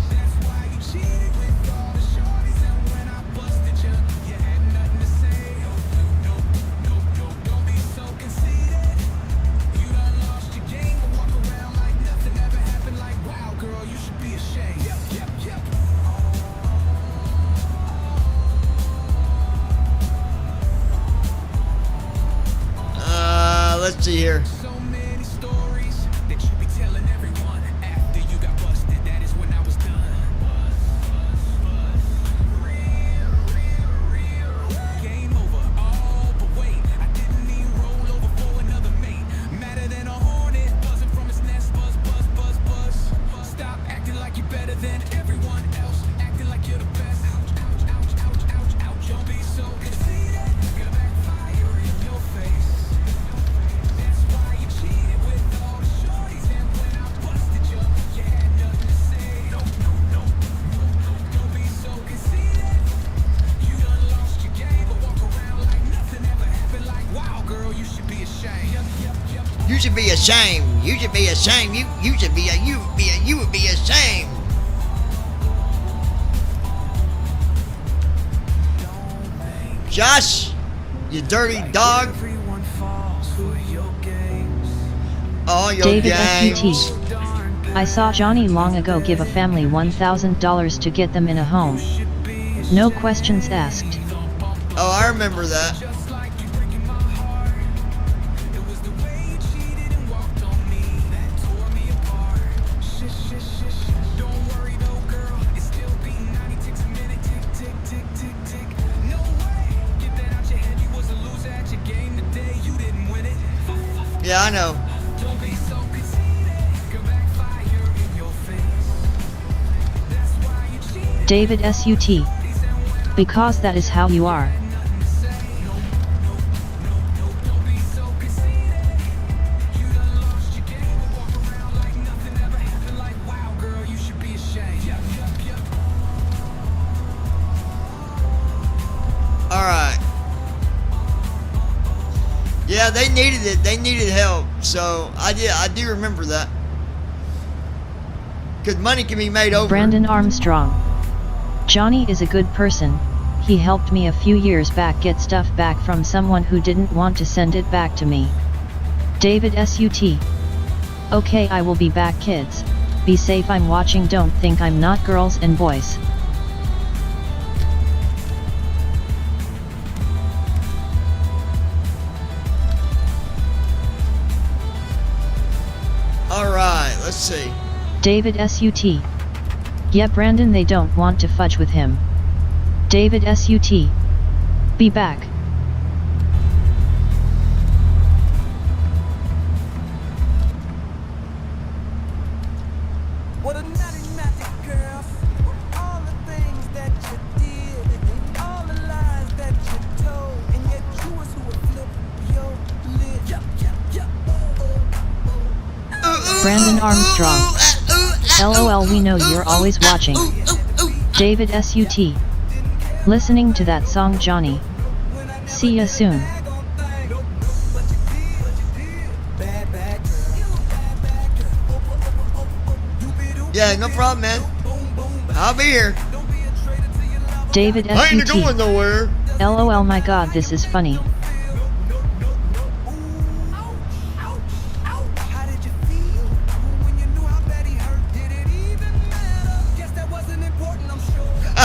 [SPEAKER 1] That's why you cheated with all the shorties, and when I busted you, you had nothing to say. No, don't be so conceited. You done lost your game, but walk around like nothing ever happened. Like, wow, girl, you should be ashamed. Yep.
[SPEAKER 2] Let's see here.
[SPEAKER 1] So many stories that you be telling everyone after you got busted. That is when I was done. Real. Game over. Oh, but wait, I didn't even roll over for another mate. Madder than a hornet, buzzing from its nest. Buzz. Stop acting like you're better than everyone else. Acting like you're the best. Ouch. Don't be so conceited. Gonna backfire in your face. That's why you cheated with all the shorties, and when I busted you, you had nothing to say. No. Don't be so conceited. You done lost your game, but walk around like nothing ever happened. Like, wow, girl, you should be ashamed.
[SPEAKER 2] You should be ashamed. You should be ashamed. You would be ashamed. Josh, you dirty dog.
[SPEAKER 1] Everyone falls for your games.
[SPEAKER 2] All your
[SPEAKER 4] David
[SPEAKER 2] games.
[SPEAKER 4] S.U.T. I saw Johnny long ago give a family $1,000 to get them in a home. No questions asked.
[SPEAKER 2] Oh, I remember that.
[SPEAKER 1] Just like you breaking my heart. It was the way you cheated and walked on me that tore me apart. Shh. Don't worry though, girl. It's still beating 90 ticks a minute. Tick. No way. Get that out your head. You was a loser at your game today. You didn't win it.
[SPEAKER 2] Yeah, I know.
[SPEAKER 1] Don't be so conceited. Come back fire in your face. That's why you cheated.
[SPEAKER 4] David S.U.T. Because that is how you are.
[SPEAKER 2] Yeah, they needed it. They needed help. So I do remember that. Because money can be made over.
[SPEAKER 4] Brandon Armstrong. Johnny is a good person. He helped me a few years back get stuff back from someone who didn't want to send it back to me. David SUT. Okay, I will be back, kids. Be safe. I'm watching. Don't think I'm not, girls and boys.
[SPEAKER 2] Alright, let's see.
[SPEAKER 4] David SUT. Yeah, Brandon, they don't want to fudge with him. David SUT. Be back.
[SPEAKER 1] What a naughty girl. All the things that you did, all the lies that you told, and yet you was who would flip your lid.
[SPEAKER 4] Brandon Armstrong. LOL, we know you're always watching. David SUT. Listening to that song, Johnny. See ya soon.
[SPEAKER 2] Yeah, no problem, man. I'll be here.
[SPEAKER 4] David
[SPEAKER 2] I ain't
[SPEAKER 4] SUT.
[SPEAKER 2] going nowhere.
[SPEAKER 4] LOL, my god, this is funny.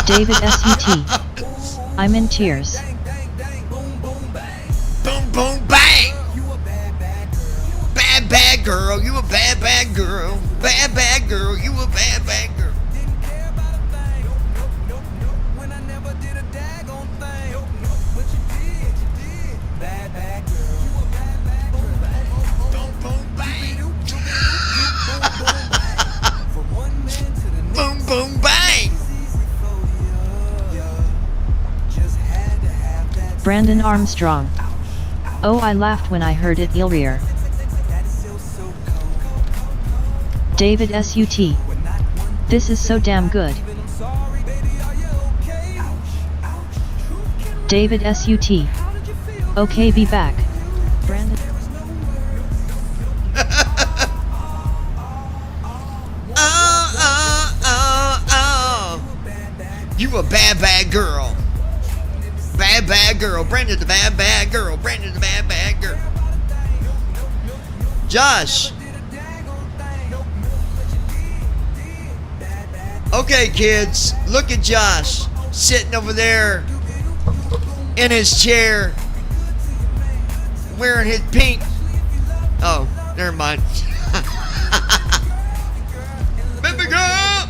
[SPEAKER 4] David SUT. I'm in tears.
[SPEAKER 2] Boom, boom, bang. Bad, bad girl. You a bad, bad girl. Bad, bad girl. You a bad, bad girl. Boom, boom, bang.
[SPEAKER 4] Brandon Armstrong. Oh, I laughed when I heard it, Ilrier. David SUT. This is so damn good. David SUT. Okay, be back. Brandon.
[SPEAKER 2] You a bad, bad girl. Bad, bad girl. Brandon's the bad, bad girl. Brandon's the bad, bad girl. Josh. Okay, kids. Look at Josh. Sitting over there in his chair. Wearing his pink. Oh, never mind. Baby girl.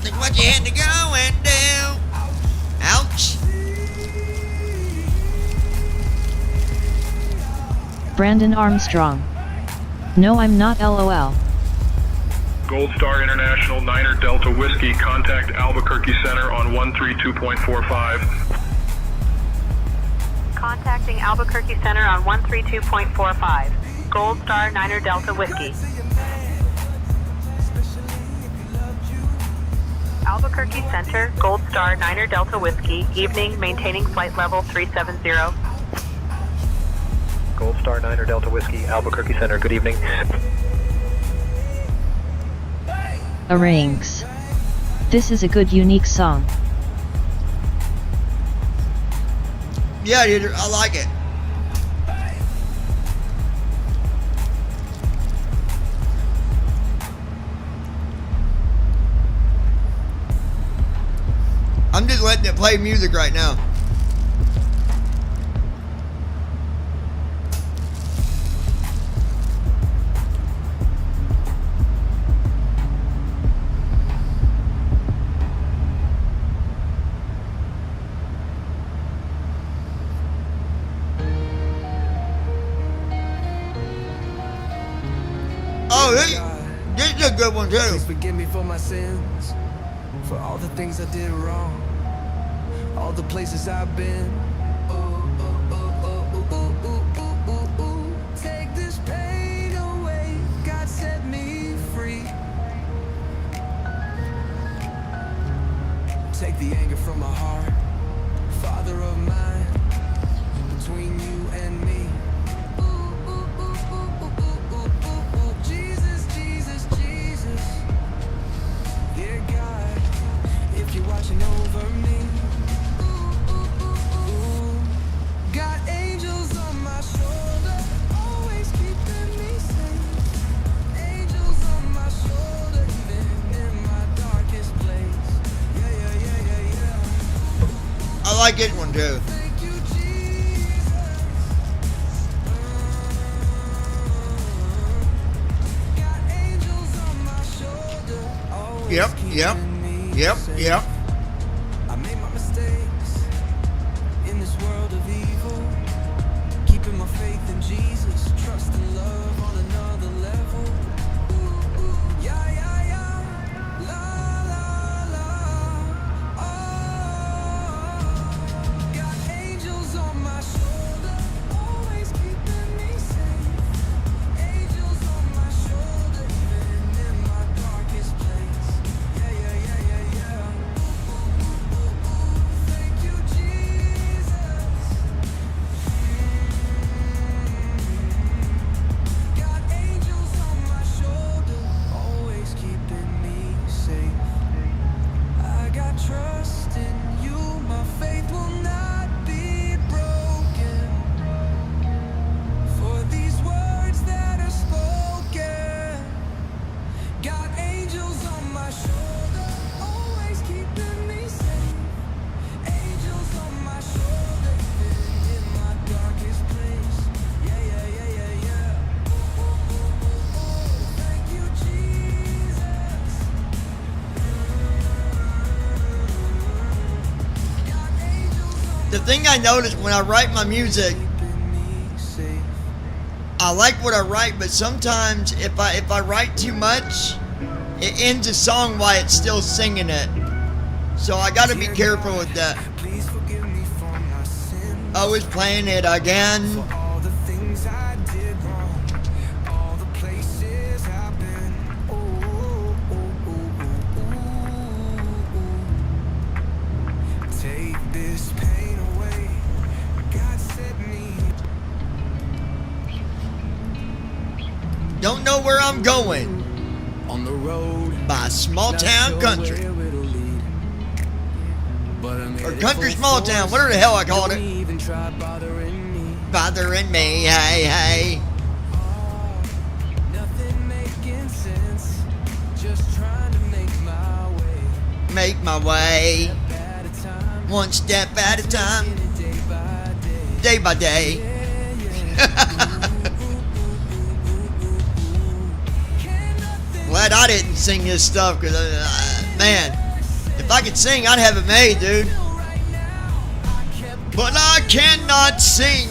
[SPEAKER 2] Look what you had to go and do. Ouch.
[SPEAKER 4] Brandon Armstrong. No, I'm not, LOL.
[SPEAKER 12] Gold Star International 9er Delta Whiskey, contact Albuquerque Center on 132.45.
[SPEAKER 9] Contacting Albuquerque Center on 132.45. Gold Star 9er Delta Whiskey. Albuquerque Center, Gold Star 9er Delta Whiskey, evening, maintaining flight level 370.
[SPEAKER 10] Gold Star 9er Delta Whiskey, Albuquerque Center, good evening.
[SPEAKER 4] Rings. This is a good, unique song.
[SPEAKER 2] Yeah, dude, I like it. I'm just letting it play music right now. Oh, this is a good one too.
[SPEAKER 1] Please forgive me for my sins, for all the things I did wrong, all the places I've been. Take this pain away, God set me free. Take the anger from my heart, Father of mine, between you and me.
[SPEAKER 2] like this one too. Yep.
[SPEAKER 1] I made my mistakes in this world of evil. Keeping my faith in Jesus, trust and love on another level. Yeah. La la. Oh, got angels on my shoulder, always keeping me safe. Angels on my shoulder, even in my darkest place. Yeah. Thank you, Jesus. Got angels on my shoulder, always keeping me safe. I got trust in you, my faith will not be broken. For these words that are spoken, got angels on my shoulder, always keeping me safe. Angels on my shoulder, even in my darkest place. Yeah. Thank you, Jesus. Got angels on
[SPEAKER 2] The thing I notice when I write my music,
[SPEAKER 1] keeping me safe.
[SPEAKER 2] I like what I write, but sometimes if I write too much, it ends a song while it's still singing it. So I gotta be careful with that.
[SPEAKER 1] Please forgive me for my sins.
[SPEAKER 2] Always playing it again.
[SPEAKER 1] All the things I did wrong, all the places I've been. Take this pain away. God set me.
[SPEAKER 2] Don't know where I'm going.
[SPEAKER 1] On the road,
[SPEAKER 2] By small town country. Or country small town, whatever the hell I called it.
[SPEAKER 1] Even try bothering me.
[SPEAKER 2] Bothering me, hey.
[SPEAKER 1] Nothing making sense. Just trying to make my way.
[SPEAKER 2] Make my way.
[SPEAKER 1] At a time.
[SPEAKER 2] One step at a time.
[SPEAKER 1] Day by day.
[SPEAKER 2] Day by day. Glad I didn't sing this stuff, because, man, if I could sing, I'd have it made, dude. But I cannot sing.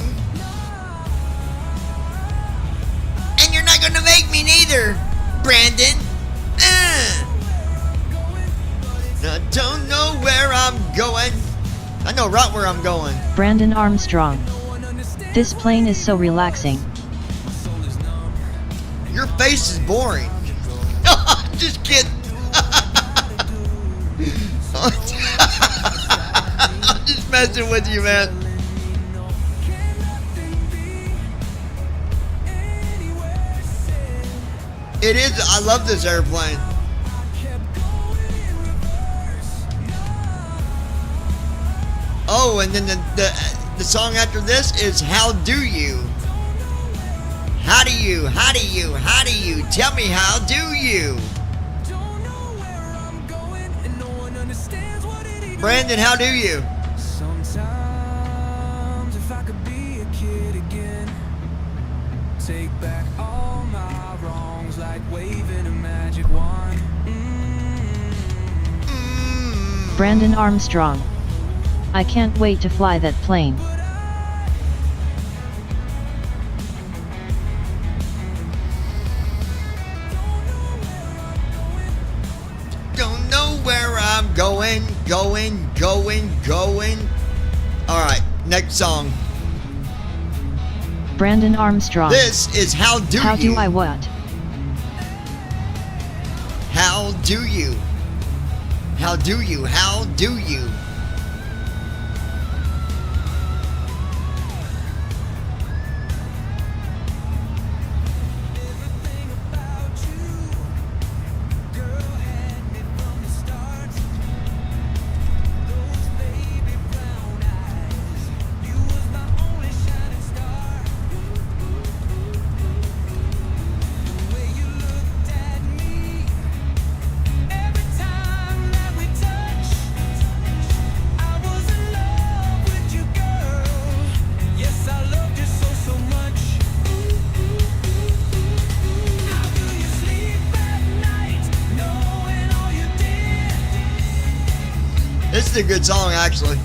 [SPEAKER 2] And you're not gonna make me neither, Brandon. I don't know where I'm going. I know right where I'm going.
[SPEAKER 4] Brandon Armstrong. This plane is so relaxing.
[SPEAKER 2] Your face is boring. Just kidding. I'm just messing with you, man. It is. I love this airplane. Oh, and then the song after this is "How Do You." How do you? Tell me, how do you? Brandon, how do you?
[SPEAKER 1] Sometimes if I could be a kid again, take back all my wrongs like waving a magic wand.
[SPEAKER 4] Brandon Armstrong. I can't wait to fly that plane.
[SPEAKER 2] Don't know where I'm going. Alright, next song.
[SPEAKER 4] Brandon Armstrong.
[SPEAKER 2] This is How Do You.
[SPEAKER 4] How do I what?
[SPEAKER 2] How do you? How do you? How do you? a good song, actually.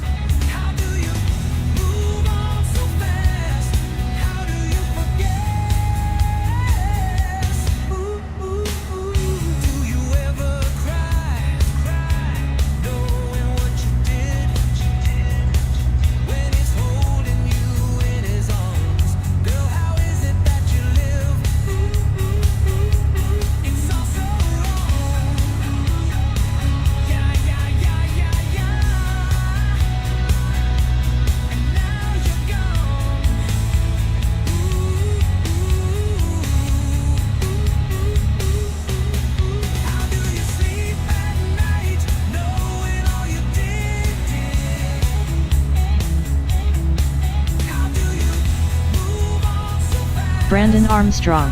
[SPEAKER 4] Brandon Armstrong.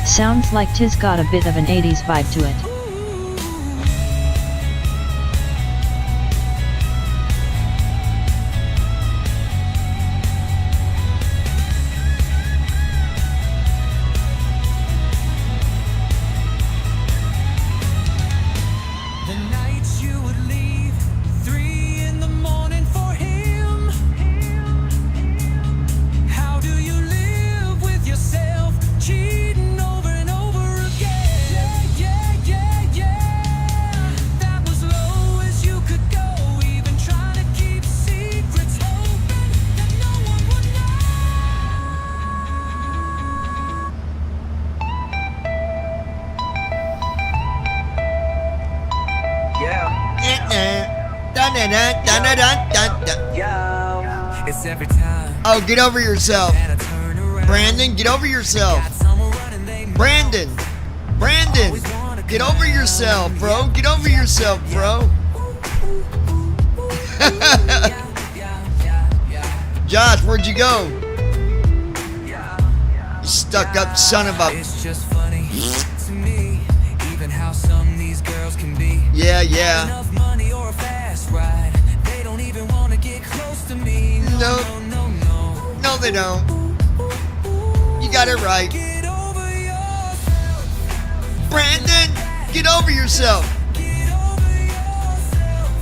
[SPEAKER 4] Sounds like 'tis got a bit of an 80s vibe to it.
[SPEAKER 1] The nights you would leave, 3 in the morning for him. How do you live with yourself, cheating over and over again? Yeah. That was low as you could go, even trying to keep secrets, hoping that no one would It's every time.
[SPEAKER 2] Oh, get over yourself. Brandon, get over yourself. Brandon, get over yourself, bro. Get over yourself, bro. Josh, where'd you go? You stuck up son of a...
[SPEAKER 1] It's just funny to me, even how some these girls can be.
[SPEAKER 2] Yeah.
[SPEAKER 1] Enough money or a fast ride, they don't even want to get close to me.
[SPEAKER 2] No, they don't. You got it right. Brandon, get over yourself.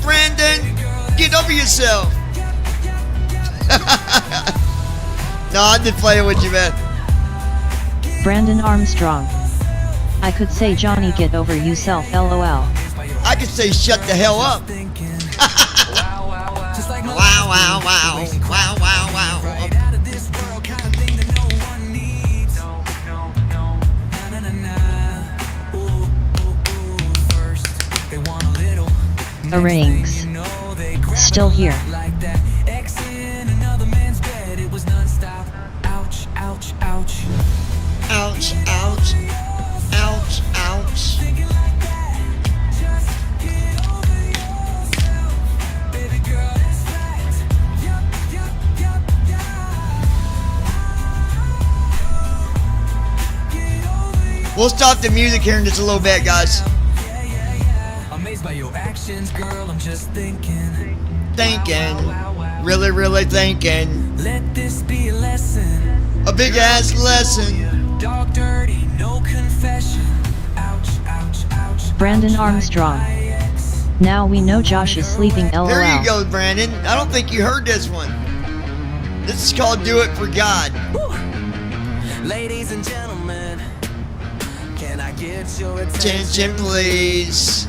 [SPEAKER 2] Brandon, get over yourself. No, I'm just playing with you, man.
[SPEAKER 4] Brandon Armstrong. I could say Johnny get over yourself lol.
[SPEAKER 2] I could say shut the hell up. Wow.
[SPEAKER 4] Rings. Still here.
[SPEAKER 2] Ouch. We'll stop the music here in just a little bit, guys.
[SPEAKER 1] Amazed by your actions, girl, I'm just thinking.
[SPEAKER 2] Really thinking.
[SPEAKER 1] Let this be a lesson.
[SPEAKER 2] A big ass lesson.
[SPEAKER 1] Dog dirty, no confession. Ouch.
[SPEAKER 4] Brandon Armstrong. Now we know Josh is sleeping lol.
[SPEAKER 2] There you go, Brandon. I don't think you heard this one. This is called Do It For God.
[SPEAKER 1] Ladies and gentlemen, can I get your
[SPEAKER 2] Attention, please.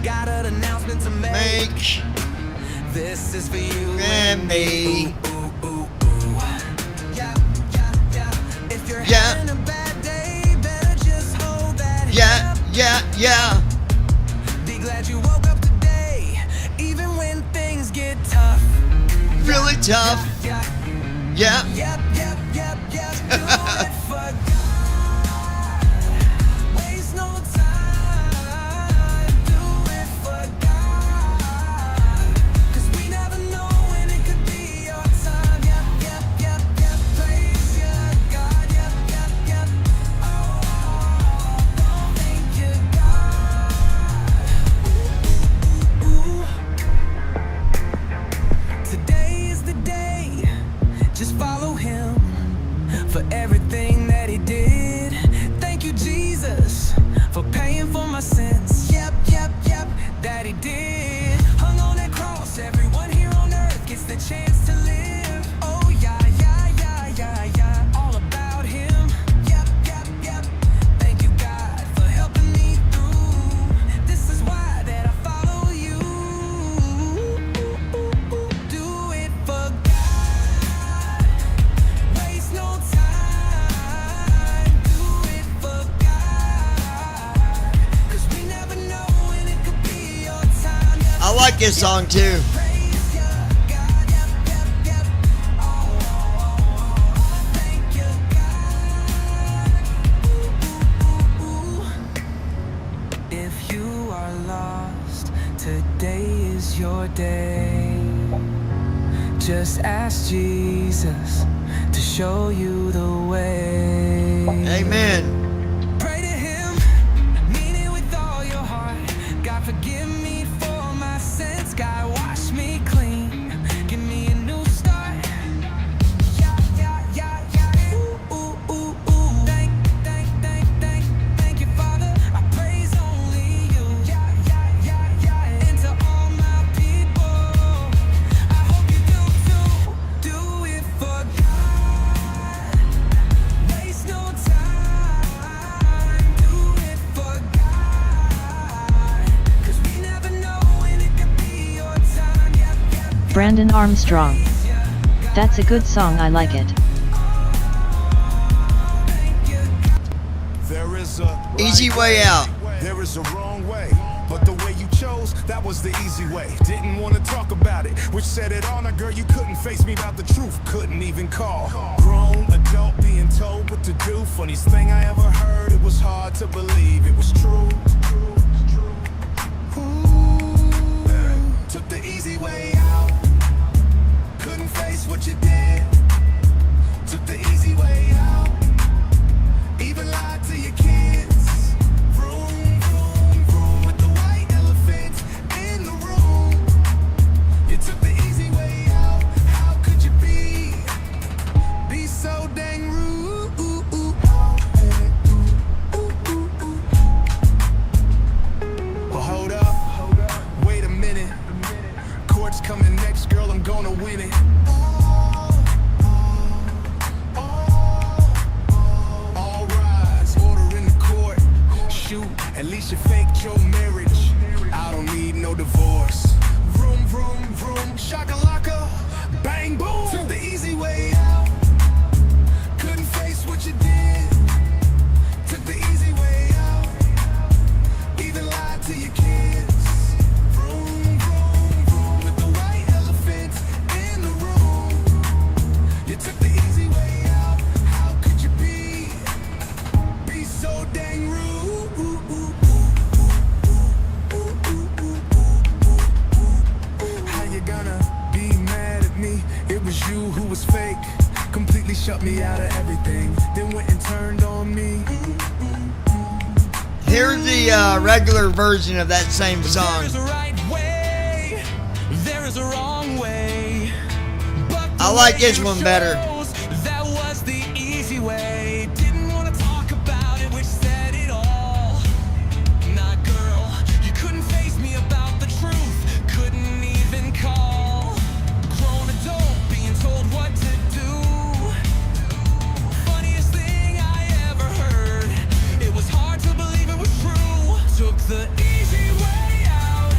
[SPEAKER 1] Got an announcement to make. This is for you
[SPEAKER 2] And me.
[SPEAKER 1] If you're having a bad day, better just hold that.
[SPEAKER 2] Yeah.
[SPEAKER 1] Be glad you woke up today, even when things get tough.
[SPEAKER 2] Really tough. Yeah.
[SPEAKER 1] Yep. Do it for God. Waste no time. Do it for God. 'Cause we never know when it could be your time. Yep. Praise your God. Yep. Oh, thank you, God. Today is the day. Just follow him for everything that he did. Thank you, Jesus, for paying for my sins. Yep, that he did. Hung on that cross. chance to live. Oh yeah, yeah, yeah, yeah, yeah. All about him. Yep, yep, yep. Thank you, God, for helping me through. This is why that I follow you. Do it for God. Waste no time. Do it for God. 'Cause we never know when it could be your time.
[SPEAKER 2] I like this song too.
[SPEAKER 1] If you are lost, today is your day. Just ask Jesus to show you the way.
[SPEAKER 2] Amen.
[SPEAKER 1] Pray to him, mean it with all your heart. God forgive me for my sins. God wash me clean, give me a new start. Yeah, yeah, yeah, yeah. Ooh, ooh, ooh, ooh. Thank you, Father. I praise only you. Yeah, yeah, yeah, yeah. And to all my people, I hope you do too. Do it for God. Waste no time. Do it for God. 'Cause we never know when it could be your time. Yep, yep.
[SPEAKER 4] Brandon Armstrong. That's a good song, I like it.
[SPEAKER 15] There is a
[SPEAKER 2] Easy way out.
[SPEAKER 15] There is a wrong way, but the way you chose, that was the easy way. Didn't want to talk about it, which said it all. Now, girl, you couldn't face me about the truth, couldn't even call. Grown adult being told what to do. Funniest thing I ever heard, it was hard to believe it was true. Ooh, took the easy way out, couldn't face what you did. Took the easy way out, even lied to your kids. Vroom, vroom, vroom, with the white elephant in the room. You took the easy way out. How could you be so dang rude? Well, hold up, wait a minute. Court's coming next, girl, I'm gonna win it. All rise, order in the court. Shoot, at least you faked your marriage. I don't need no divorce. Vroom, vroom, vroom, shakalaka, bang, boom. Took the easy way out, couldn't face what you did. Took the easy way out, even lied to your kids. Vroom, vroom, vroom, with the white elephant in the room. You took the easy way out. How could you be so dang rude? How you gonna be mad at me? It was you who was fake, completely shut me out of everything, then went and turned on me.
[SPEAKER 2] Here's the regular version of that same song.
[SPEAKER 1] There is a right way, there is a wrong way. But the
[SPEAKER 2] I like
[SPEAKER 1] way
[SPEAKER 2] this
[SPEAKER 1] you
[SPEAKER 2] one better.
[SPEAKER 1] chose, that was the easy way. Didn't want to talk about it, which said it all. Nah, girl, you couldn't face me about the truth, couldn't even call. Grown adult being told what to do. Funniest thing I ever heard, it was hard to believe it was true. Took the easy way out,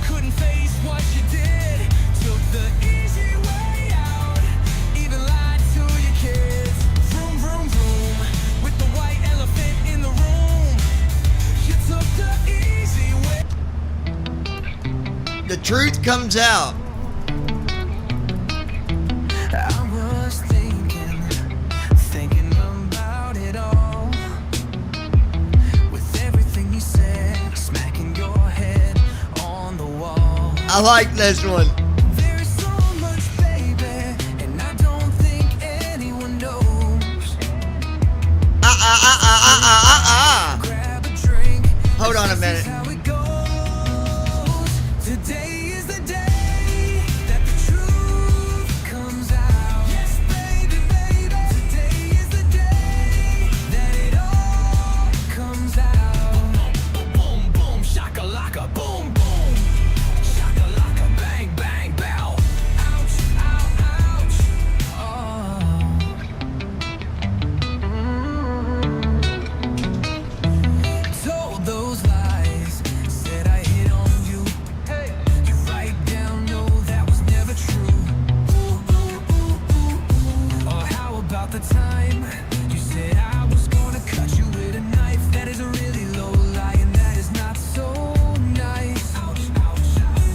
[SPEAKER 1] couldn't face what you did. Took the easy way out, even lied to your kids. Vroom, vroom, vroom, with the white elephant in the room. You took the easy way.
[SPEAKER 2] The truth comes out.
[SPEAKER 1] I was thinking about it all. With everything you said, smacking your head on the wall.
[SPEAKER 2] I like this one.
[SPEAKER 1] There is so much, baby, and I don't think anyone knows. Grab a drink.
[SPEAKER 2] Hold on a
[SPEAKER 1] This is
[SPEAKER 2] minute.
[SPEAKER 1] how it goes. Today is the day that the truth comes out. Yes, baby, baby. Today is the day that it all comes out. Boom, boom, shakalaka, boom, boom. Shakalaka, bang, bang, bow. Ouch, ouch.
[SPEAKER 15] the time. You said I was gonna cut you with a knife. That is a really low lie, and that is not so nice.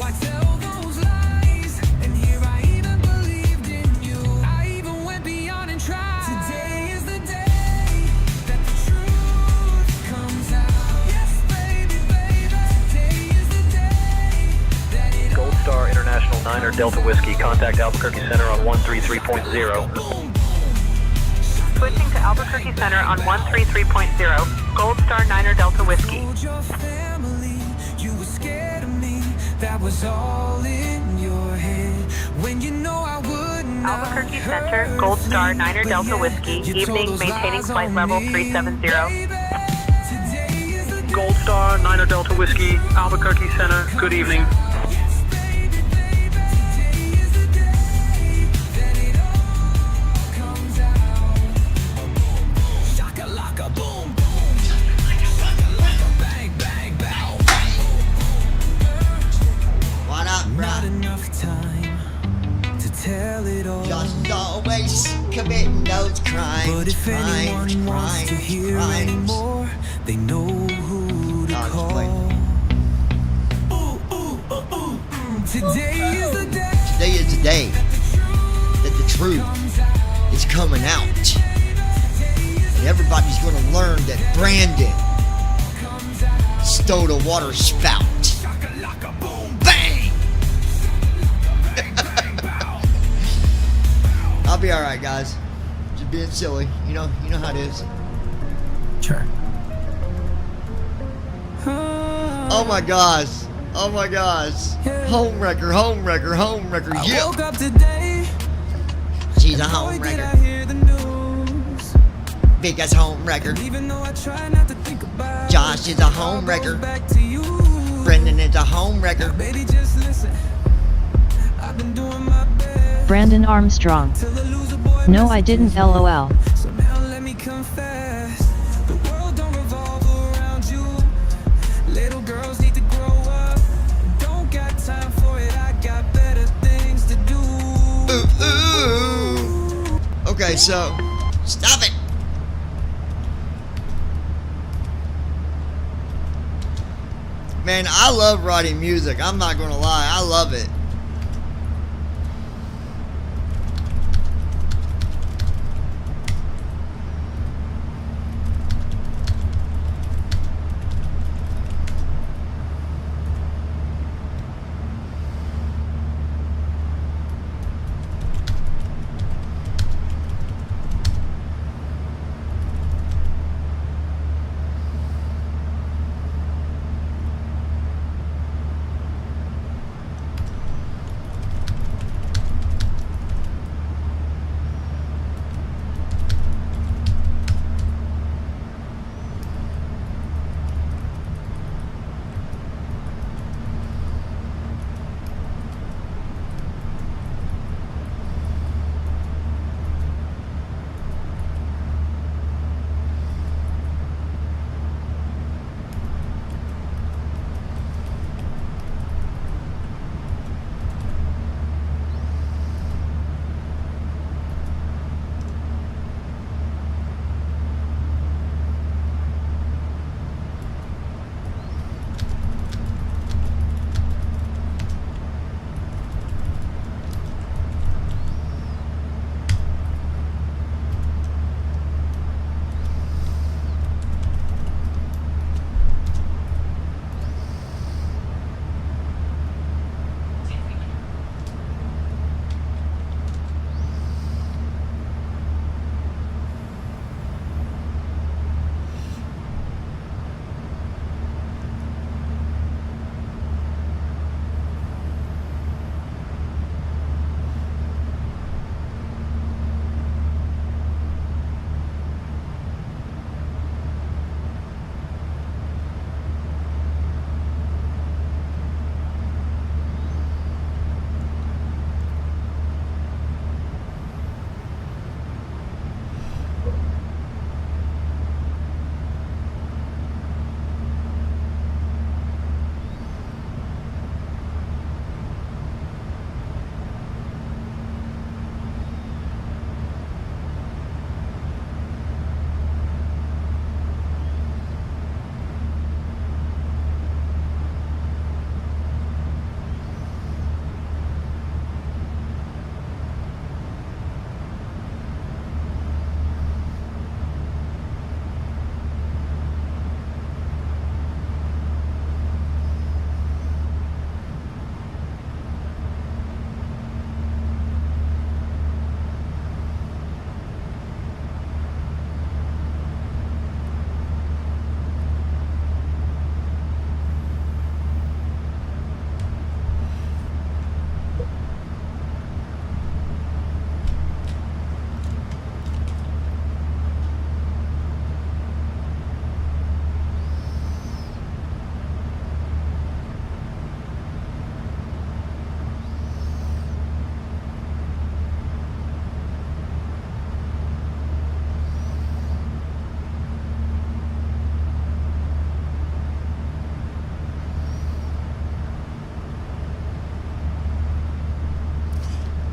[SPEAKER 15] Why tell those lies? And here I even believed in you. I even went beyond and tried. Today is the day that the truth comes out. Yes, baby, baby. Today is the day that it
[SPEAKER 10] Gold Star International 9 Delta Whiskey, contact Albuquerque Center on 133.0.
[SPEAKER 9] Switching to Albuquerque Center on 133.0. Gold Star 9 Delta Whiskey.
[SPEAKER 15] told your family you were scared of me. That was all in your head. When you know I wouldn't.
[SPEAKER 9] Albuquerque Center, Gold Star 9 Delta Whiskey. Evening, maintaining flight level 370.
[SPEAKER 10] Gold Star 9 Delta Whiskey, Albuquerque Center, good evening.
[SPEAKER 2] What up,
[SPEAKER 15] Not
[SPEAKER 2] bruh?
[SPEAKER 15] enough time to tell it all.
[SPEAKER 2] Just always committing those crimes.
[SPEAKER 15] But if anyone wants to hear anymore, they know who to call. Today is the day.
[SPEAKER 2] Today is the day that the truth is coming out. And everybody's going to learn that Brandon stole the water spout. Bang! I'll be alright, guys. Just being silly. You know how it is.
[SPEAKER 15] Sure.
[SPEAKER 2] Oh my gosh. Oh my gosh. Homewrecker, homewrecker, homewrecker.
[SPEAKER 15] I
[SPEAKER 2] Yeah.
[SPEAKER 15] woke up today.
[SPEAKER 2] She's a
[SPEAKER 15] Boy, did I
[SPEAKER 2] homewrecker.
[SPEAKER 15] hear the news.
[SPEAKER 2] Big ass homewrecker.
[SPEAKER 15] Even though I try not to think about it,
[SPEAKER 2] Josh is a
[SPEAKER 15] it all
[SPEAKER 2] homewrecker.
[SPEAKER 15] goes back to you.
[SPEAKER 2] Brendan is a homewrecker.
[SPEAKER 15] Baby, just listen. I've been doing my best.
[SPEAKER 4] Brandon Armstrong.
[SPEAKER 15] Till I lose a boy,
[SPEAKER 4] No, I didn't, lol.
[SPEAKER 15] so now let me confess. The world don't revolve around you. Little girls need to grow up. Don't got time for it. I got better things to do.
[SPEAKER 2] Ooh, ooh. Okay, so stop it. Man, I love writing music. I'm not gonna lie, I love it.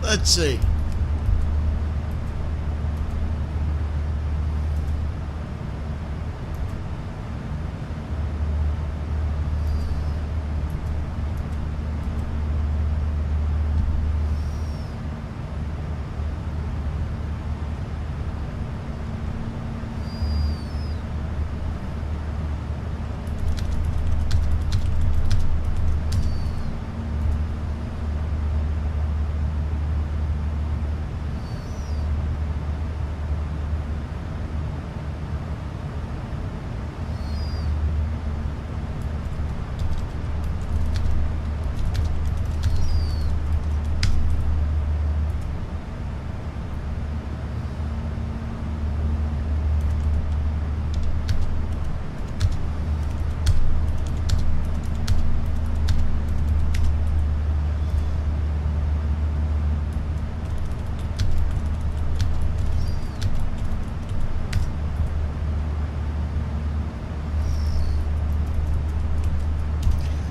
[SPEAKER 2] Let's see.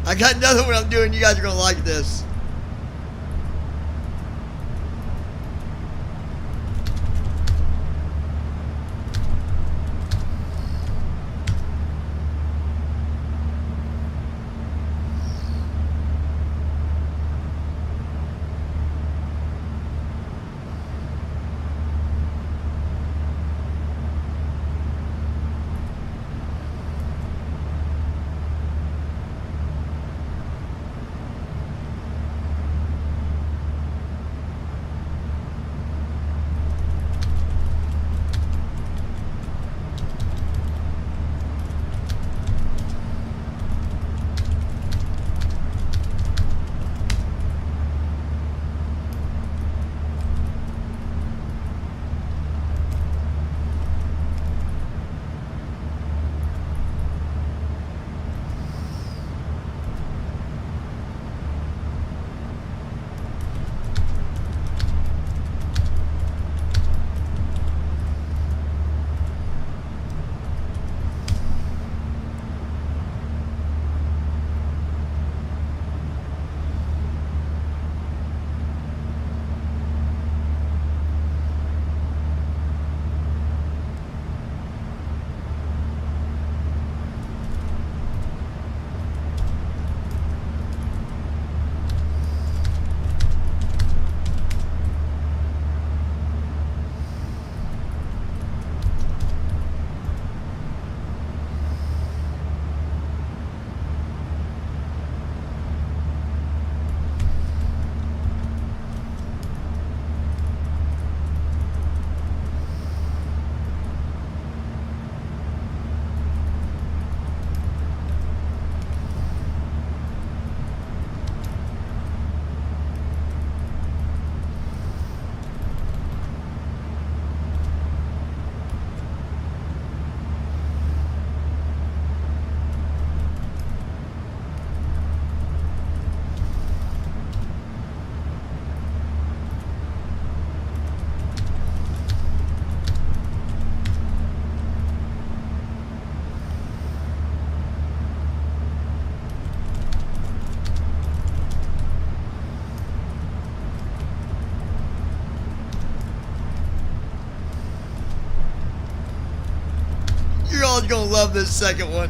[SPEAKER 2] I got another one I'm doing. You guys are going to like this. You're all gonna love this second one.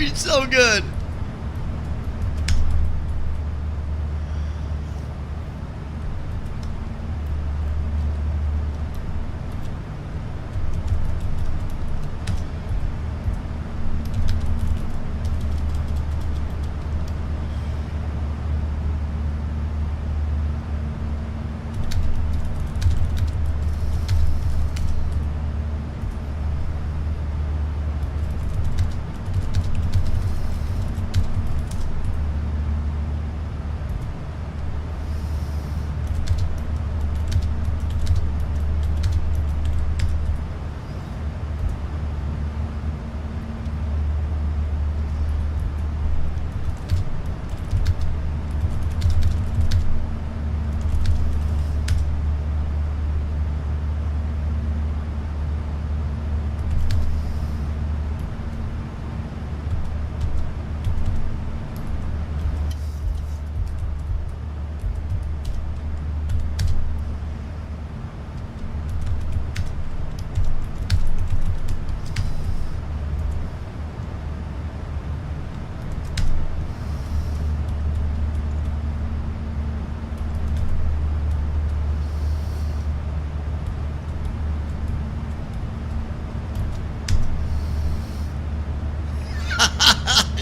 [SPEAKER 2] be so good.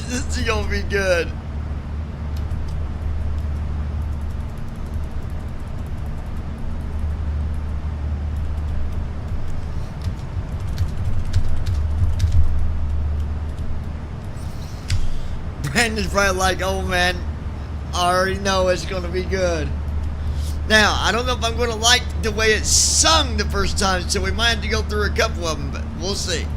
[SPEAKER 2] This is gonna be good. Brandon's probably like, oh man, I already know it's gonna be good. Now, I don't know if I'm gonna like the way it's sung the first time, so we might have to go through a couple of them, but we'll see.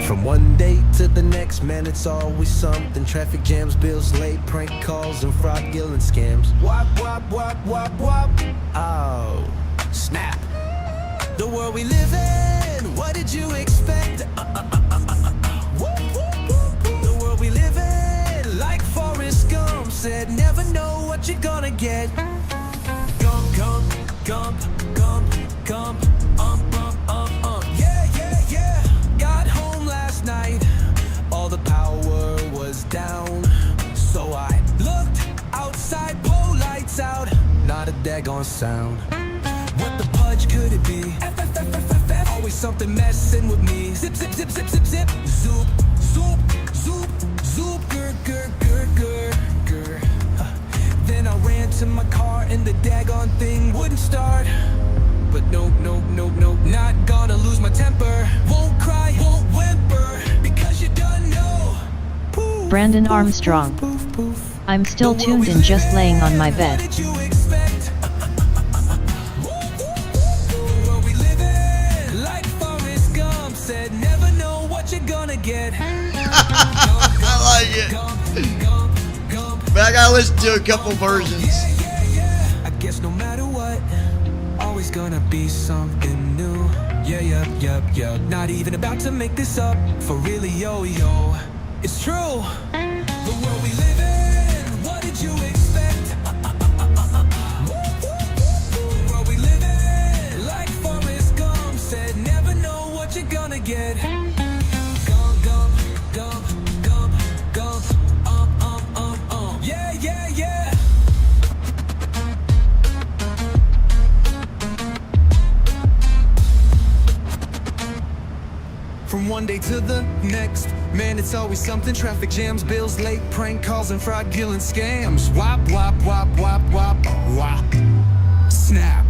[SPEAKER 16] From one day to the next, man, it's always something. Traffic jams, bills late, prank calls, and fraudulent scams. Wop, wop, wop, wop, wop. Oh, snap. The world we live in, what did you expect? The world we live in, like Forrest Gump said, never know what you're gonna get. Gump, gump, gump, gump, gump, yeah, yeah, yeah. Got home last night, all the power was down. So I looked outside, pole lights out, not a daggone sound. What the pudge could it be? Always something messing with me. Zip, zip, zip, zip, zip, zip. Zoop, zoop, zoop, zoop. Grr, grr, grr, grr, grr. Then I ran to my car and the daggone thing wouldn't start. But nope, nope, nope, nope. Not gonna lose my temper. Won't cry, won't whimper. Because you done know. Poof,
[SPEAKER 4] Brandon
[SPEAKER 16] poof,
[SPEAKER 4] Armstrong.
[SPEAKER 16] poof, poof.
[SPEAKER 4] I'm still tuned and just laying on my bed.
[SPEAKER 16] What did you expect? Said never know what you're gonna get.
[SPEAKER 2] I like it. But I gotta listen to a couple versions.
[SPEAKER 16] I guess no matter what, always gonna be something new. Yeah, yep, yep, yep. Not even about to make this up. For really, yo, yo. It's true. The world we live in, what did you expect? The world we live in, like Forrest Gump said, never know what you're gonna get. Gump, gump, gump, gump, gump, yeah, yeah, yeah. From one day to the next, man, it's always something. Traffic jams, bills late, prank calls, and fraudulent scams. Wop, wop, wop, wop, wop, wop. Snap.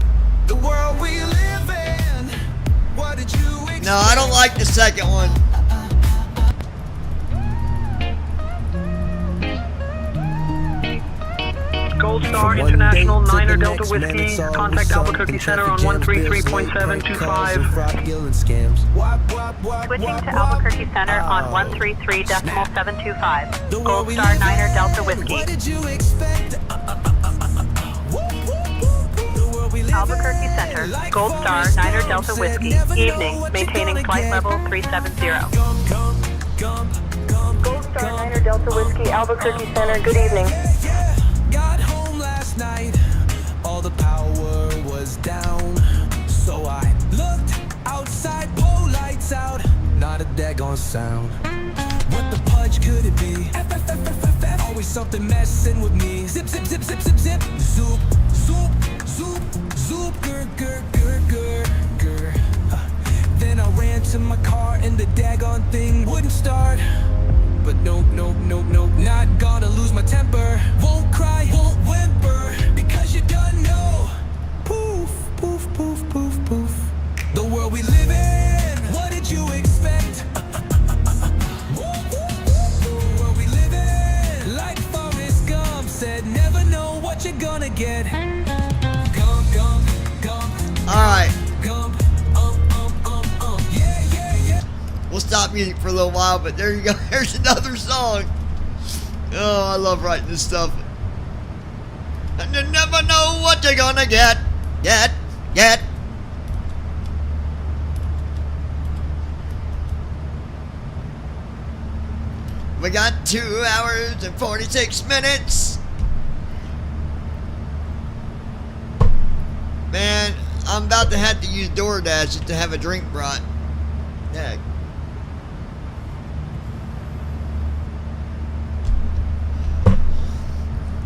[SPEAKER 16] The world we live in. What did you expect?
[SPEAKER 2] No, I don't like the second one.
[SPEAKER 6] Gold Star International 9er Delta Whiskey, contact Albuquerque Center on 133.725.
[SPEAKER 9] Switching to Albuquerque Center on 133.725. Gold Star 9er Delta Whiskey. Albuquerque Center, Gold Star 9er Delta Whiskey. Evening, maintaining flight level 370. Gold Star 9er Delta Whiskey, Albuquerque Center. Good evening.
[SPEAKER 16] Got home last night, all the power was down. So I looked outside, pole lights out, not a daggone sound. What the pudge could it be? Always something messing with me. Zip, zip, zip, zip, zip, zip. Zoop, zoop, zoop, zoop. Gur, gur, gur, gur, gur. Then I ran to my car and the daggone thing wouldn't start. But nope, nope, nope, nope, not gonna lose my temper. Won't cry, won't whimper, because you done know. Poof, poof, poof, poof, poof. The world we live in, what did you expect? The world we live in, like Forrest Gump said, never know what you're gonna get. Gump, gump, gump.
[SPEAKER 2] Alright.
[SPEAKER 16] Gump,
[SPEAKER 2] yeah, yeah, yeah. We'll stop music for a little while, but there you go. Here's another song. Oh, I love writing this stuff. And you never know what you're gonna get. Get. We got 2 hours and 46 minutes. Man, I'm about to have to use DoorDash just to have a drink brought. Heck.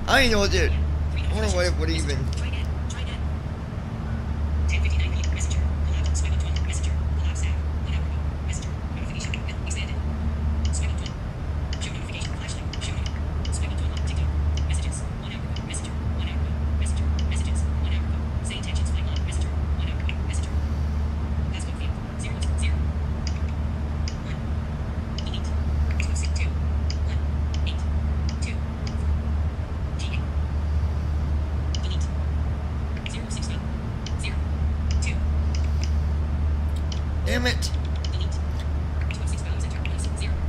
[SPEAKER 2] I don't even know what to do. I wonder what even. Damn it.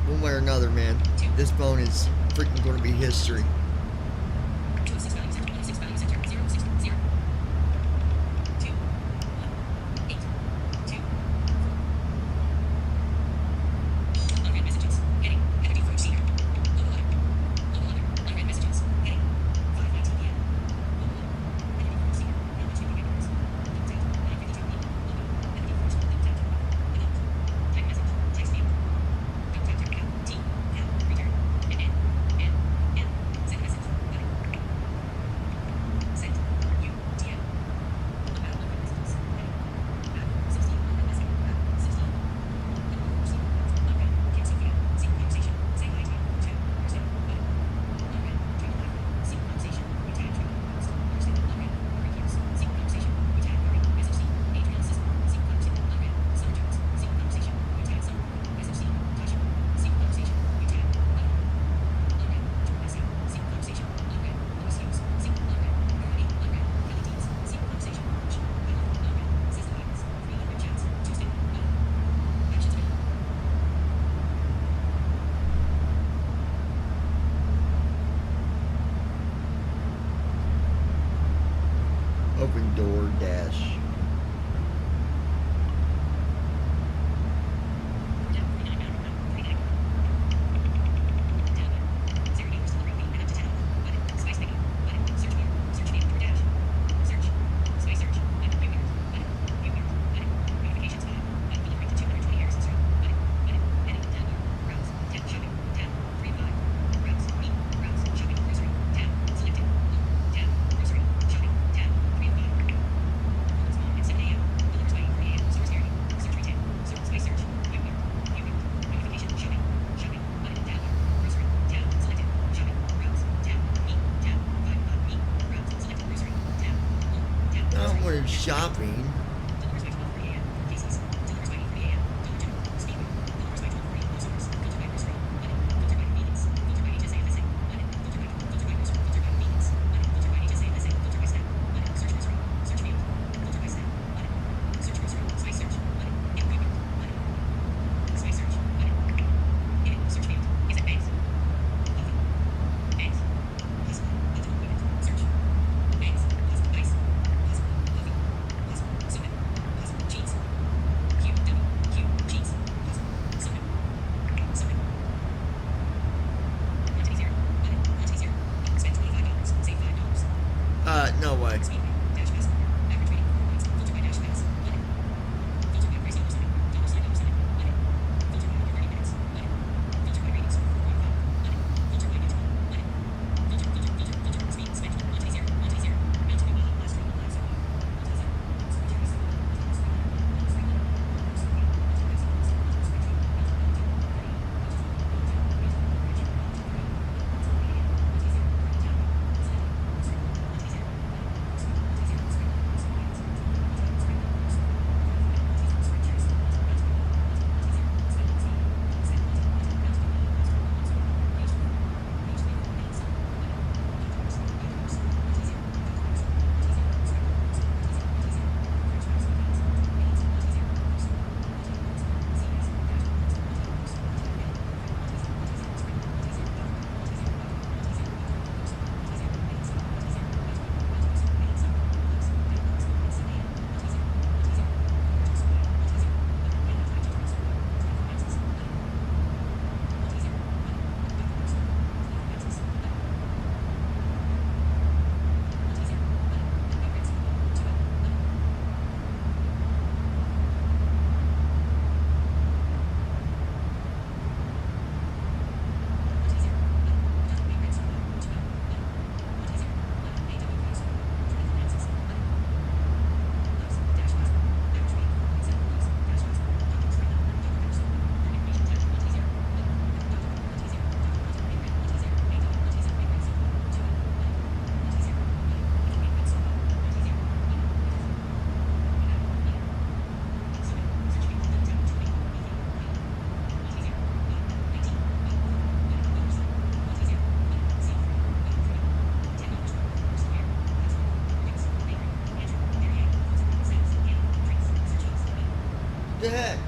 [SPEAKER 2] One way or another, man. This phone is freaking going to be history. Open door dash. Shopping. No way. The heck?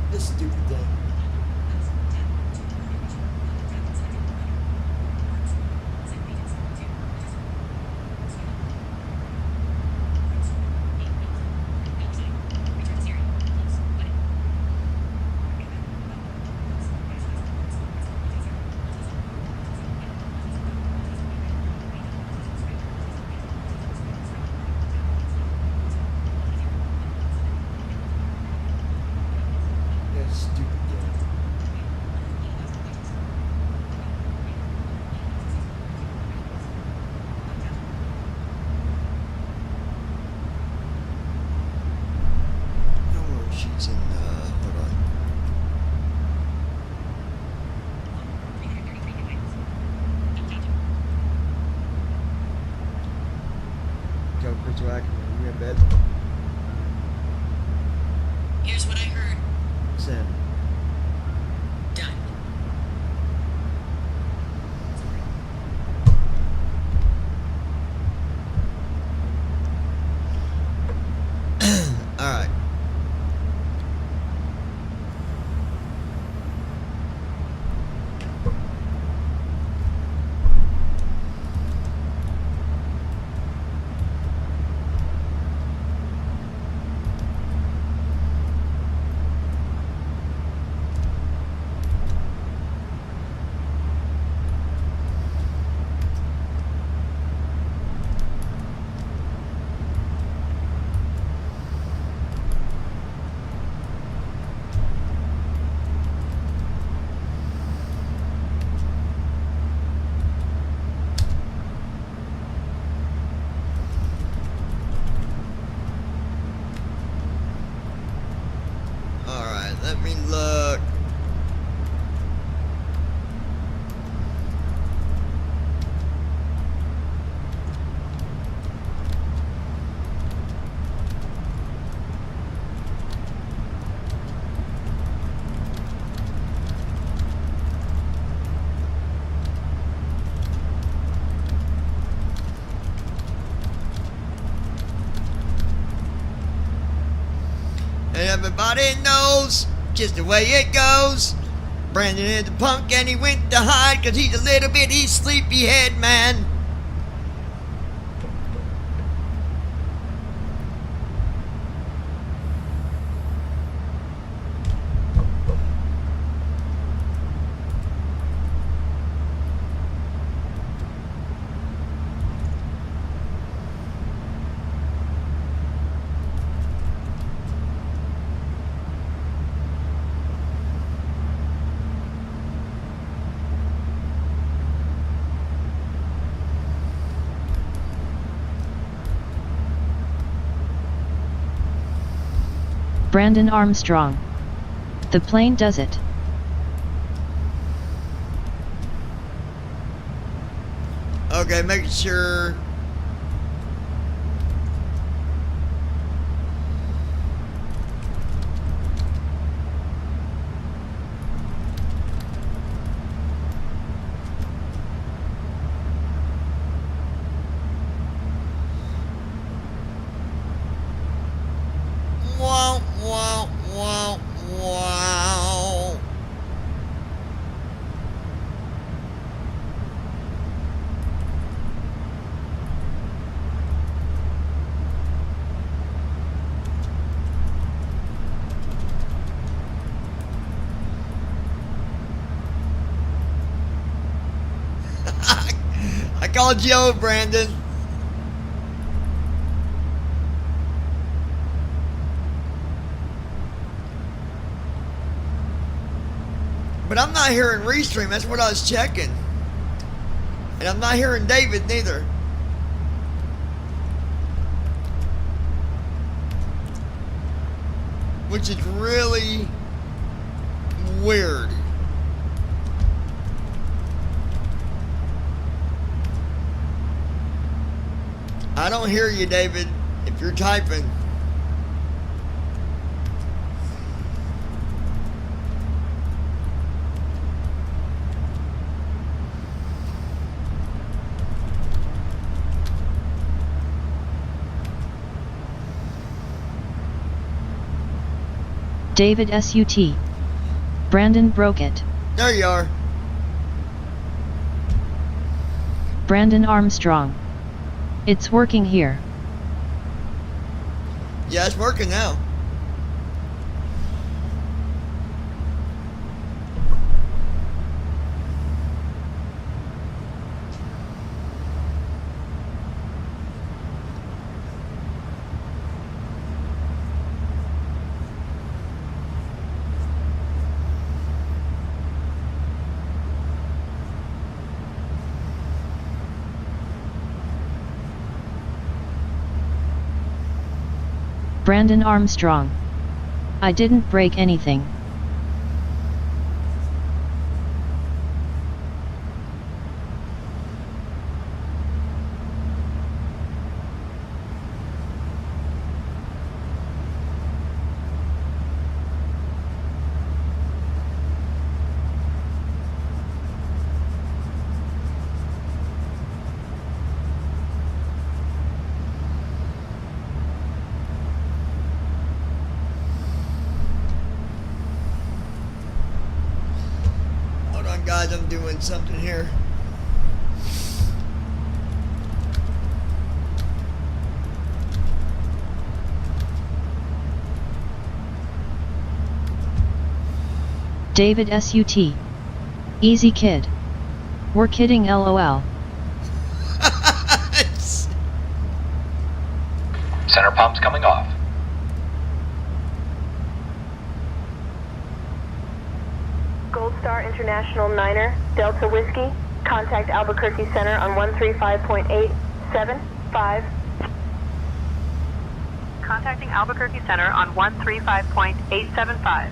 [SPEAKER 2] This stupid thing. That stupid thing. Let me look. And everybody knows just the way it goes. Brandon is a punk and he went to hide 'cause he's a little bitty sleepyhead man.
[SPEAKER 4] Brandon Armstrong. The plane does it.
[SPEAKER 2] Okay, making sure. Wow, wow, wow, wow. I called you out, Brandon. But I'm not hearing Restream. That's what I was checking. And I'm not hearing David neither. Which is really weird. I don't hear you, David, if you're typing.
[SPEAKER 4] David SUT. Brandon broke it.
[SPEAKER 2] There you are.
[SPEAKER 4] Brandon Armstrong. It's working here.
[SPEAKER 2] Yeah, it's working now.
[SPEAKER 4] Brandon Armstrong. I didn't break anything.
[SPEAKER 2] Guys, I'm doing something here.
[SPEAKER 4] David SUT. Easy kid. We're kidding, LOL.
[SPEAKER 10] Center pump's coming off.
[SPEAKER 9] Gold Star International 9er, Delta Whiskey. Contact Albuquerque Center on 135.875. Contacting Albuquerque Center on 135.875.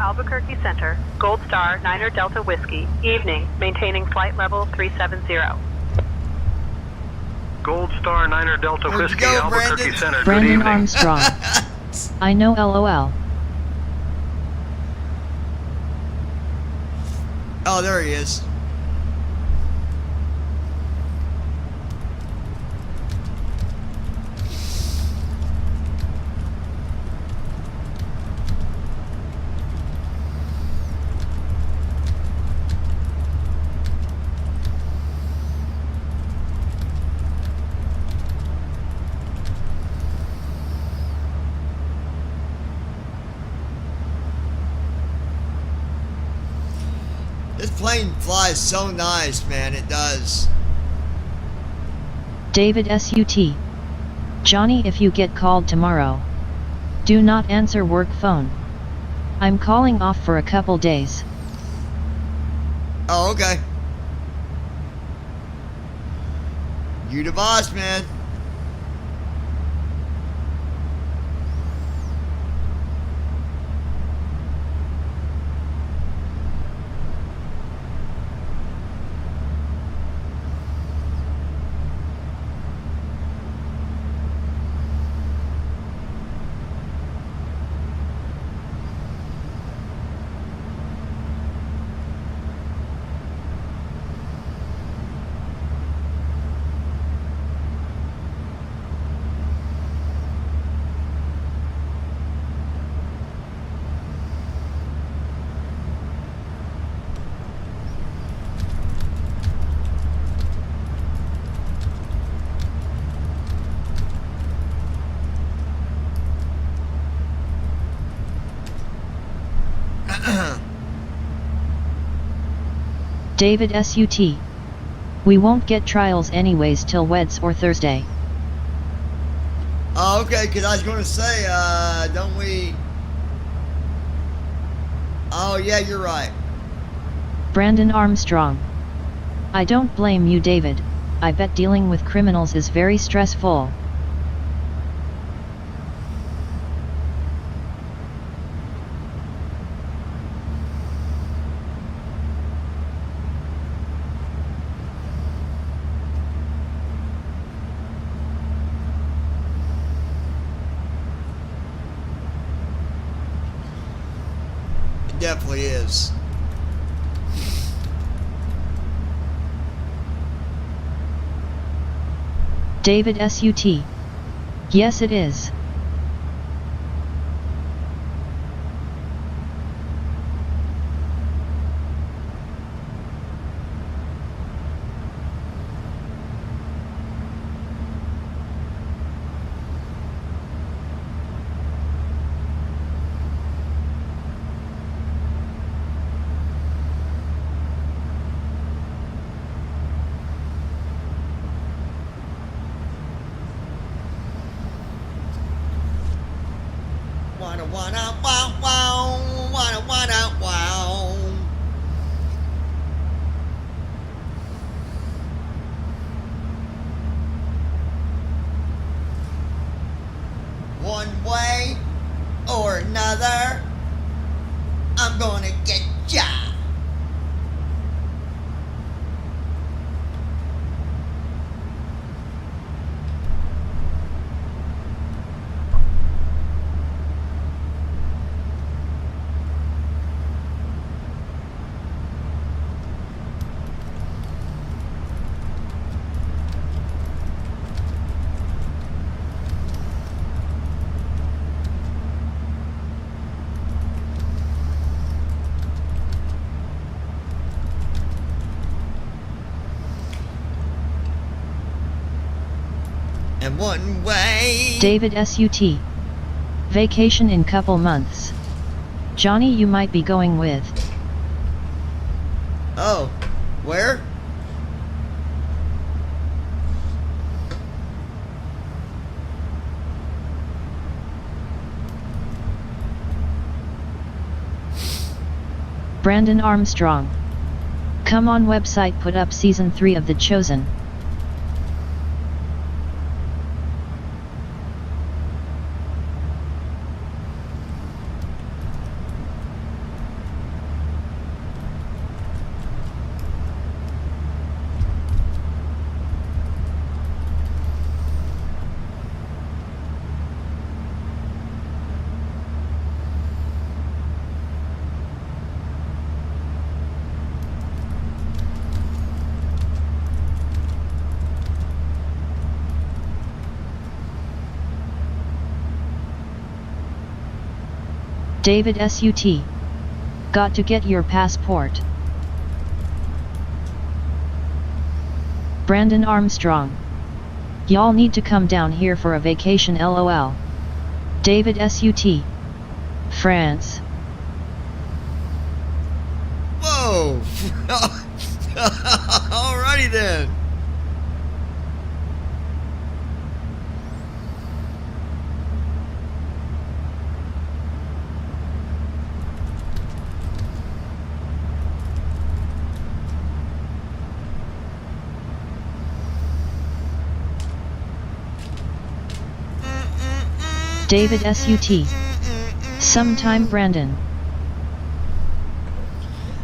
[SPEAKER 9] Albuquerque Center, Gold Star 9er Delta Whiskey, evening, maintaining flight level 370.
[SPEAKER 12] Gold Star 9er Delta
[SPEAKER 2] Where'd you
[SPEAKER 12] Whiskey,
[SPEAKER 2] go,
[SPEAKER 12] Albuquerque
[SPEAKER 2] Brandon?
[SPEAKER 12] Center. Good
[SPEAKER 4] Brandon
[SPEAKER 12] evening.
[SPEAKER 4] Armstrong. I know, LOL.
[SPEAKER 2] Oh, there he is. This plane flies so nice, man. It does.
[SPEAKER 4] David SUT. Johnny, if you get called tomorrow, do not answer work phone. I'm calling off for a couple days.
[SPEAKER 2] Oh, okay. You the boss, man.
[SPEAKER 4] David SUT. We won't get trials anyways till Weds or Thursday.
[SPEAKER 2] Oh, okay, because I was going to say, don't we... Oh, yeah, you're right.
[SPEAKER 4] Brandon Armstrong. I don't blame you, David. I bet dealing with criminals is very stressful.
[SPEAKER 2] It definitely is.
[SPEAKER 4] David SUT. Yes, it is.
[SPEAKER 2] Wow. One way or another, I'm gonna get ya. And one way.
[SPEAKER 4] David SUT. Vacation in couple months. Johnny, you might be going with.
[SPEAKER 2] Oh, where?
[SPEAKER 4] Brandon Armstrong. Come on, website put up season 3 of The Chosen. David SUT. Got to get your passport. Brandon Armstrong. Y'all need to come down here for a vacation LOL. David SUT. France.
[SPEAKER 2] Whoa! Alrighty then.
[SPEAKER 4] David SUT. Sometime Brandon.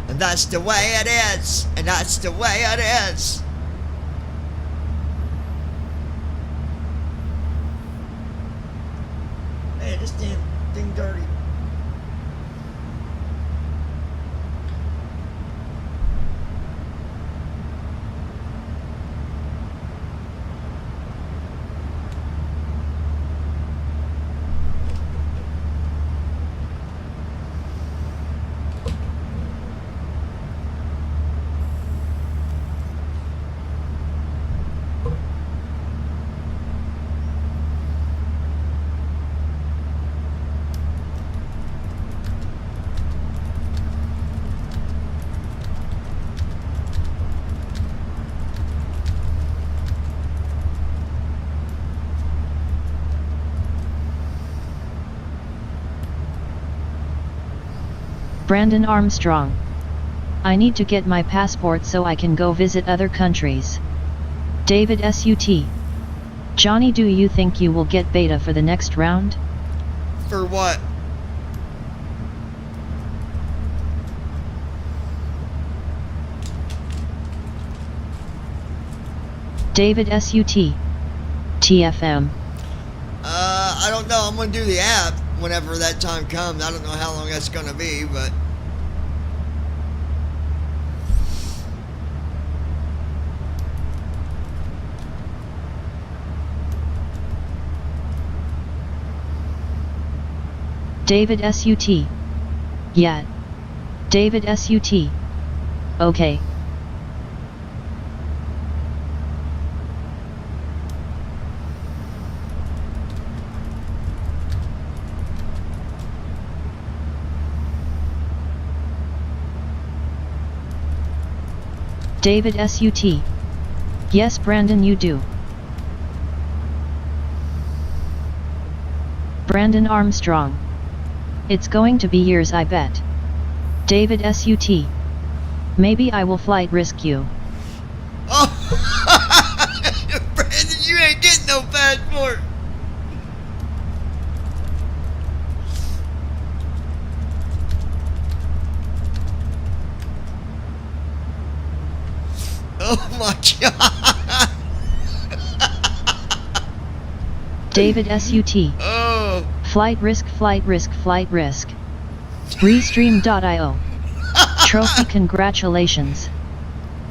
[SPEAKER 2] And that's the way it is. And that's the way it is. Man, this damn thing dirty.
[SPEAKER 4] Brandon Armstrong. I need to get my passport so I can go visit other countries. David SUT. Johnny, do you think you will get beta for the next round?
[SPEAKER 2] For what?
[SPEAKER 4] David SUT. TFM.
[SPEAKER 2] I don't know. I'm gonna do the app whenever that time comes. I don't know how long that's gonna be, but
[SPEAKER 4] David SUT. Yeah. David SUT. Okay. David SUT. Yes, Brandon, you do. Brandon Armstrong. It's going to be years, I bet. David SUT. Maybe I will flight risk you.
[SPEAKER 2] oh, Brandon, you ain't getting no passport. Oh my God.
[SPEAKER 4] David SUT.
[SPEAKER 2] Oh.
[SPEAKER 4] Flight risk, flight risk, flight risk. Restream.io. Trophy, congratulations.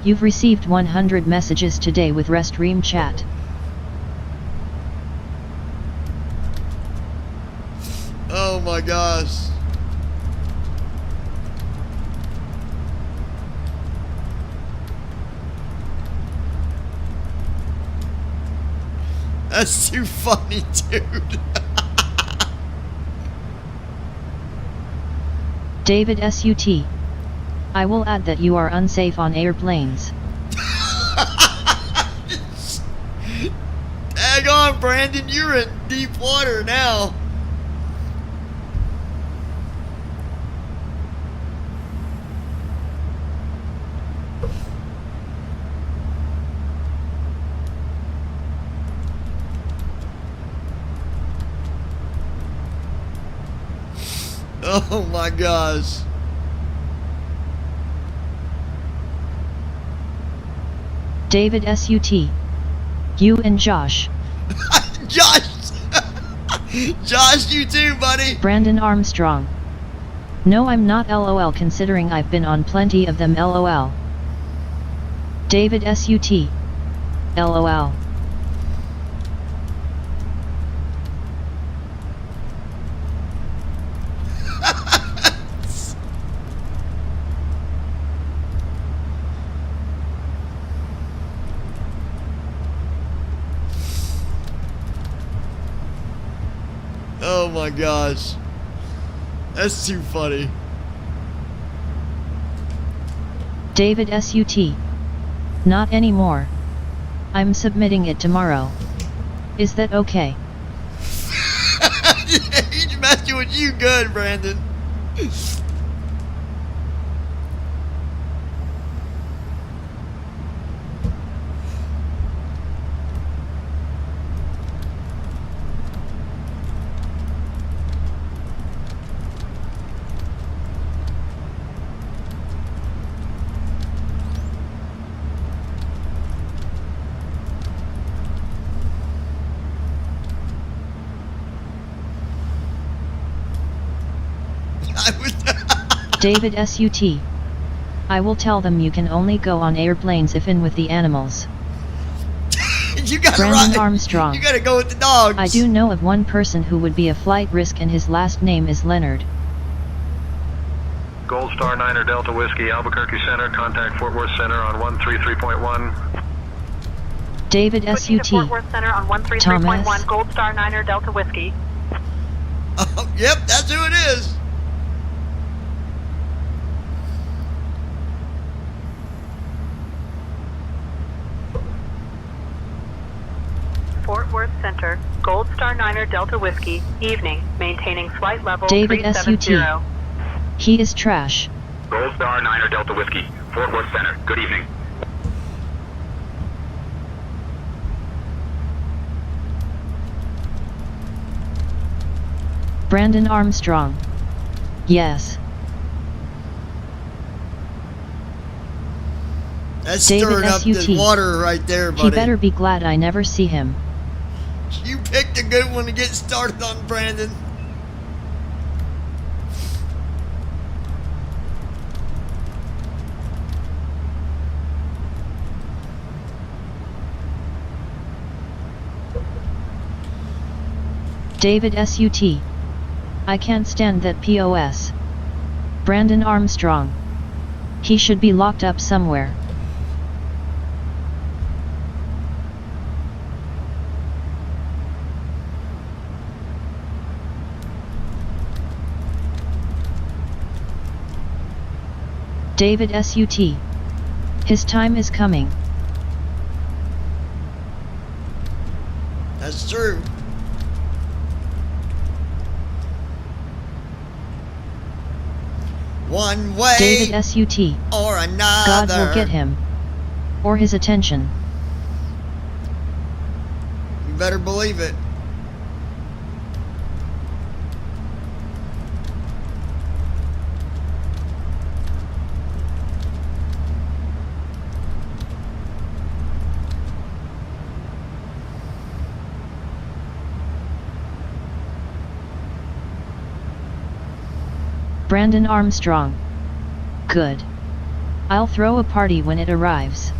[SPEAKER 4] You've received 100 messages today with Restream chat.
[SPEAKER 2] Oh my gosh. That's too funny, dude.
[SPEAKER 4] David SUT. I will add that you are unsafe on airplanes.
[SPEAKER 2] Hang on, Brandon, you're in deep water now. Oh my gosh.
[SPEAKER 4] David SUT. You and Josh.
[SPEAKER 2] Josh! Josh, you too, buddy.
[SPEAKER 4] Brandon Armstrong. No, I'm not LOL, considering I've been on plenty of them LOL. David SUT. LOL.
[SPEAKER 2] Oh my gosh. That's too funny.
[SPEAKER 4] David SUT. Not anymore. I'm submitting it tomorrow. Is that okay?
[SPEAKER 2] He's messing with you good, Brandon.
[SPEAKER 4] David SUT. I will tell them you can only go on airplanes if in with the animals.
[SPEAKER 2] You gotta
[SPEAKER 4] Brandon
[SPEAKER 2] ride.
[SPEAKER 4] Armstrong.
[SPEAKER 2] You gotta go with the dogs.
[SPEAKER 4] I do know of one person who would be a flight risk and his last name is Leonard.
[SPEAKER 12] Gold Star 9er Delta Whiskey, Albuquerque Center, contact Fort Worth Center on 133.1.
[SPEAKER 4] David
[SPEAKER 9] Switching to
[SPEAKER 4] SUT.
[SPEAKER 9] Fort Worth Center on 133.1,
[SPEAKER 4] Thomas.
[SPEAKER 9] Gold Star 9er Delta Whiskey.
[SPEAKER 2] Oh, yep, that's who it is.
[SPEAKER 9] Fort Worth Center, Gold Star 9er Delta Whiskey, evening, maintaining flight level
[SPEAKER 4] David
[SPEAKER 9] 370.
[SPEAKER 4] SUT. He is trash.
[SPEAKER 7] Gold Star 9er Delta Whiskey, Fort Worth Center. Good evening.
[SPEAKER 4] Brandon Armstrong. Yes.
[SPEAKER 2] That's
[SPEAKER 4] David
[SPEAKER 2] stirring up
[SPEAKER 4] SUT.
[SPEAKER 2] the water right there, buddy.
[SPEAKER 4] He better be glad I never see him.
[SPEAKER 2] You picked a good one to get started on, Brandon.
[SPEAKER 4] David SUT. I can't stand that POS. Brandon Armstrong. He should be locked up somewhere. David SUT. His time is coming.
[SPEAKER 2] That's true. One way
[SPEAKER 4] David SUT.
[SPEAKER 2] or another.
[SPEAKER 4] God will get him. Or his attention.
[SPEAKER 2] You better believe it.
[SPEAKER 4] Brandon Armstrong. Good. I'll throw a party when it arrives.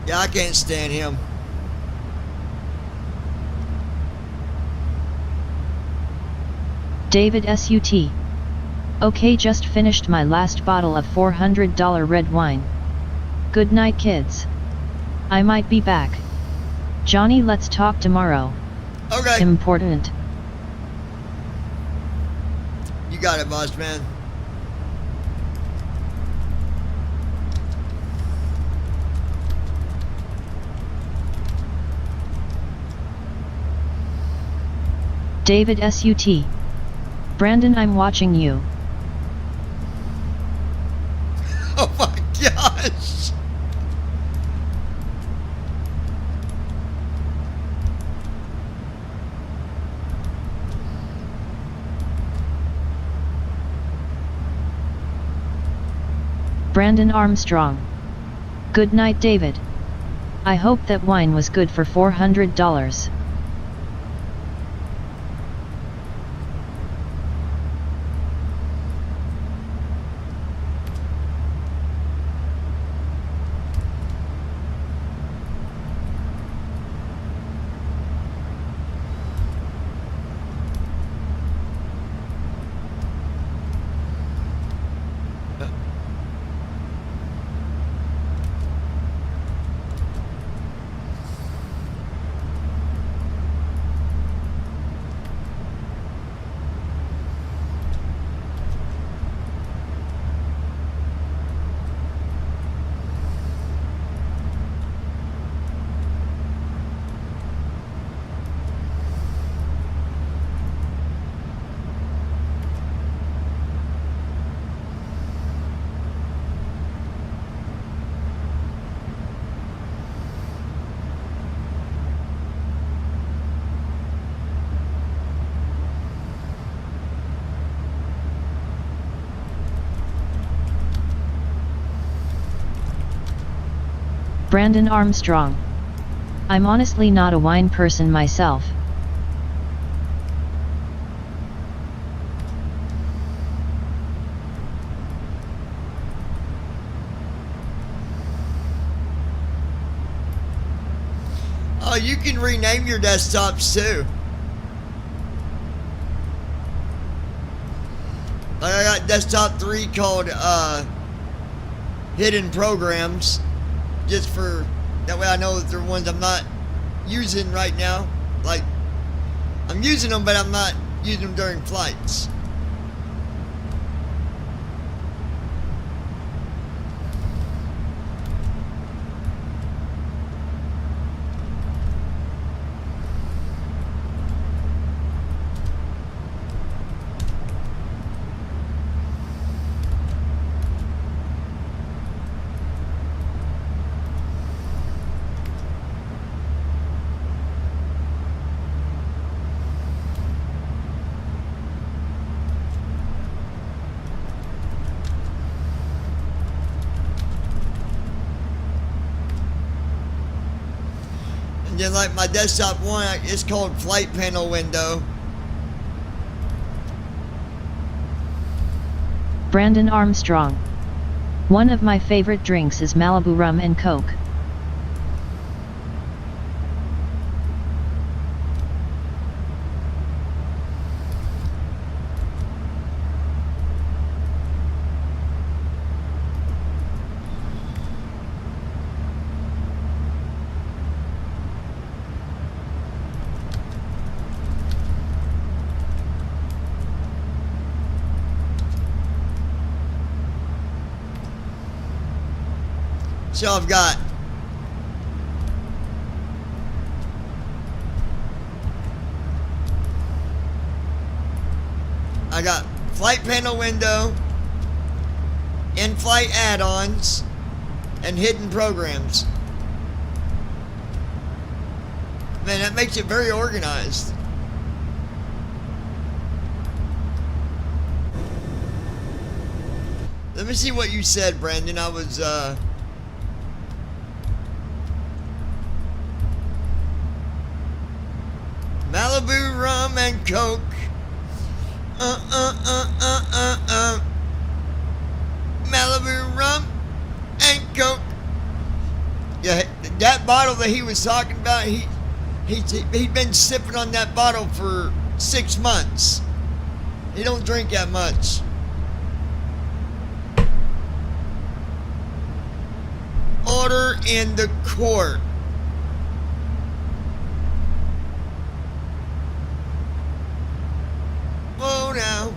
[SPEAKER 2] Yeah, I can't stand him.
[SPEAKER 4] David SUT. Okay, just finished my last bottle of $400 red wine. Good night, kids. I might be back. Johnny, let's talk tomorrow.
[SPEAKER 2] Okay.
[SPEAKER 4] Important.
[SPEAKER 2] You got it, boss man.
[SPEAKER 4] David SUT. Brandon, I'm watching you.
[SPEAKER 2] Oh my gosh.
[SPEAKER 4] Brandon Armstrong. Good night, David. I hope that wine was good for $400. Brandon Armstrong. I'm honestly not a wine person myself.
[SPEAKER 2] Oh, you can rename your desktops too. Like I got desktop 3 called Hidden Programs, just for that way I know that they're ones I'm not using right now. Like I'm using them, but I'm not using them during flights. And then like my desktop 1, it's called Flight Panel Window.
[SPEAKER 4] Brandon Armstrong. One of my favorite drinks is Malibu rum and Coke.
[SPEAKER 2] So I've got flight panel window, in-flight add-ons, and hidden programs. Man, that makes it very organized. Let me see what you said, Brandon. I was Malibu rum and Coke. Malibu rum and Coke. Yeah, that bottle that he was talking about, he'd been sipping on that bottle for 6 months. He don't drink that much. Order in the court. Whoa now.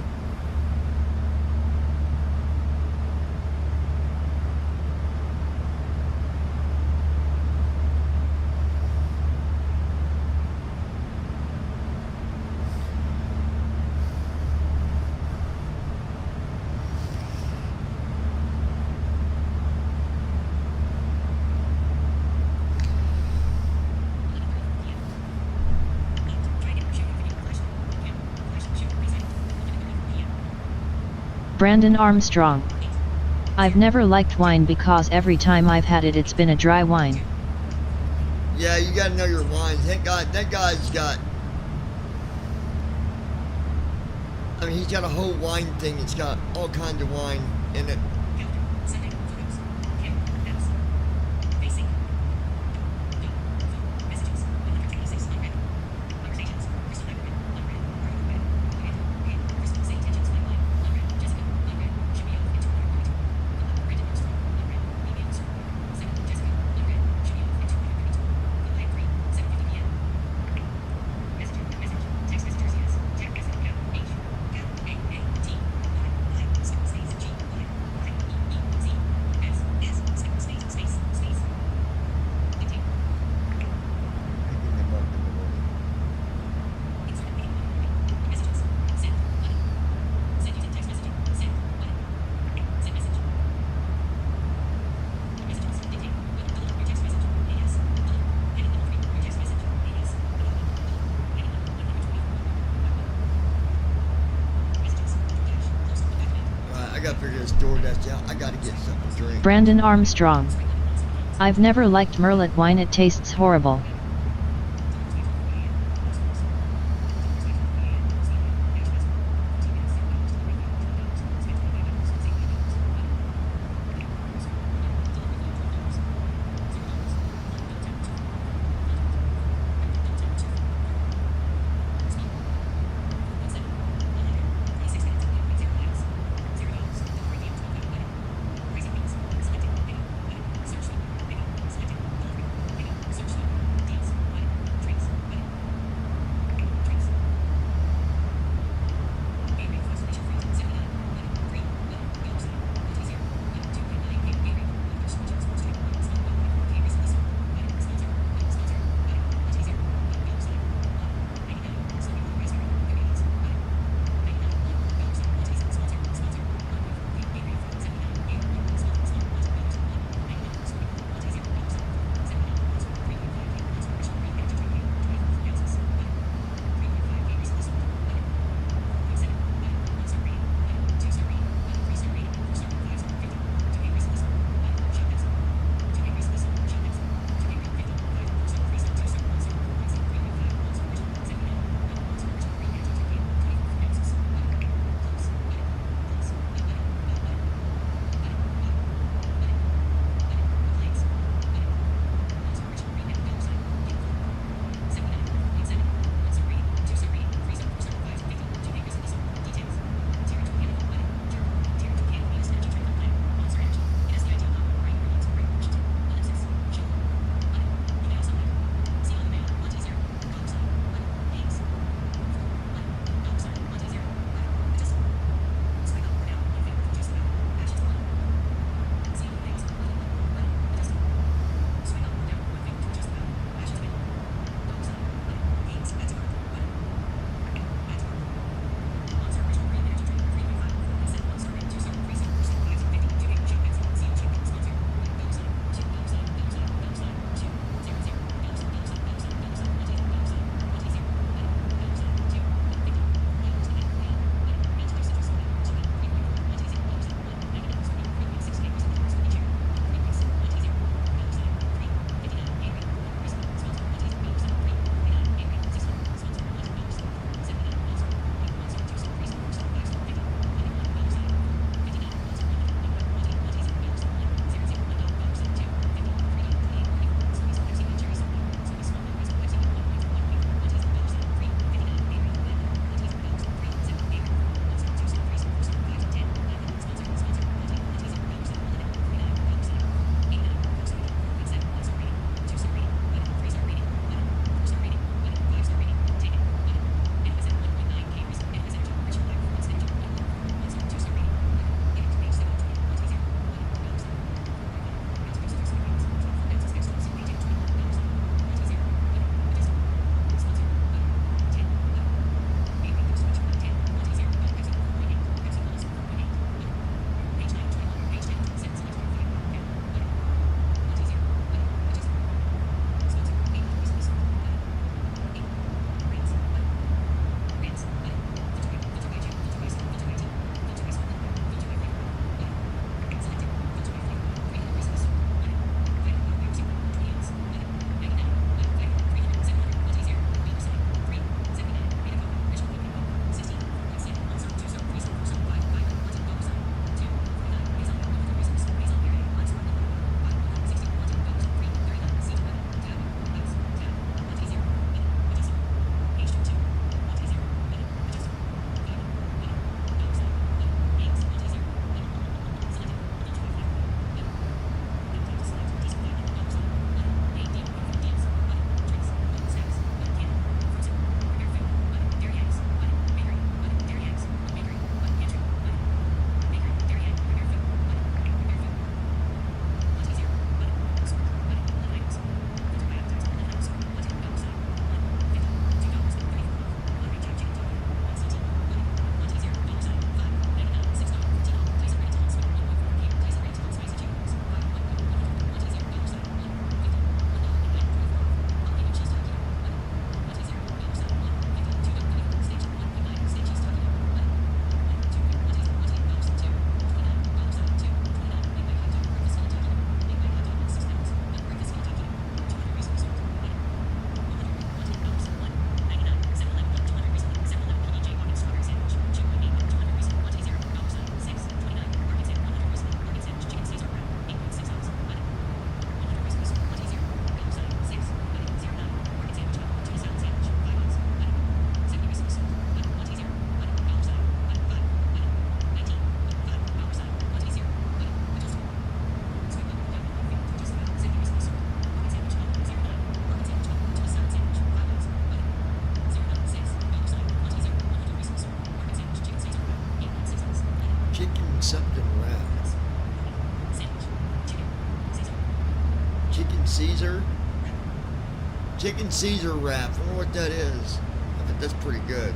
[SPEAKER 4] Brandon Armstrong. I've never liked wine because every time I've had it, it's been a dry wine.
[SPEAKER 2] Yeah, you gotta know your wines. Thank God, that guy's got, I mean, he's got a whole wine thing. It's got all kinds of wine in it. I gotta figure this DoorDash out. I gotta get something to drink.
[SPEAKER 4] Brandon Armstrong. I've never liked Merlot wine, it tastes horrible.
[SPEAKER 2] Caesar. Chicken Caesar wrap. I wonder what that is. I think that's pretty good.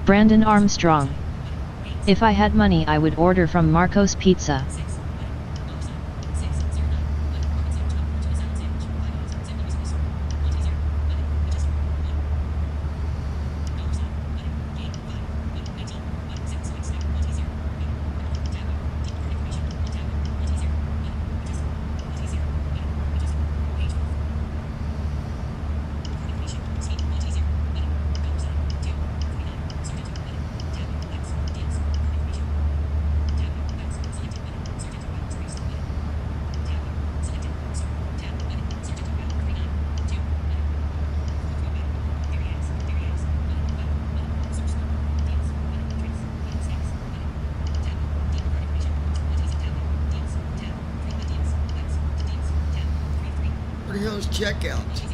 [SPEAKER 4] Brandon Armstrong. If I had money, I would order from Marco's Pizza. Where the hell is checkout?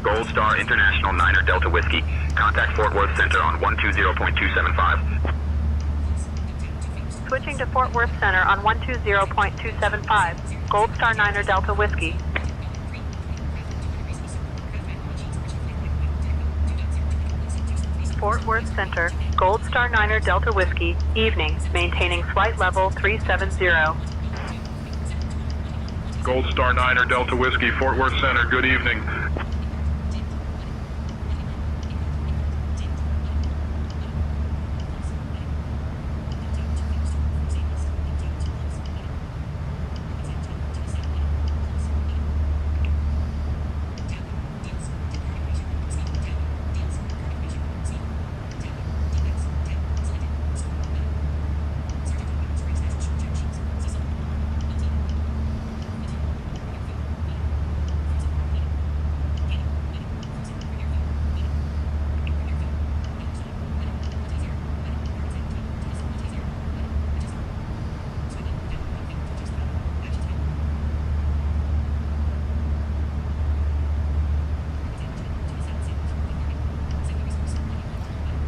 [SPEAKER 7] Gold Star International 9er Delta Whiskey. Contact Fort Worth Center on 120.275.
[SPEAKER 9] Switching to Fort Worth Center on 120.275. Gold Star 9er Delta Whiskey. Fort Worth Center, Gold Star 9er Delta Whiskey, evening, maintaining flight level 370.
[SPEAKER 12] Gold Star 9er Delta Whiskey, Fort Worth Center, good evening.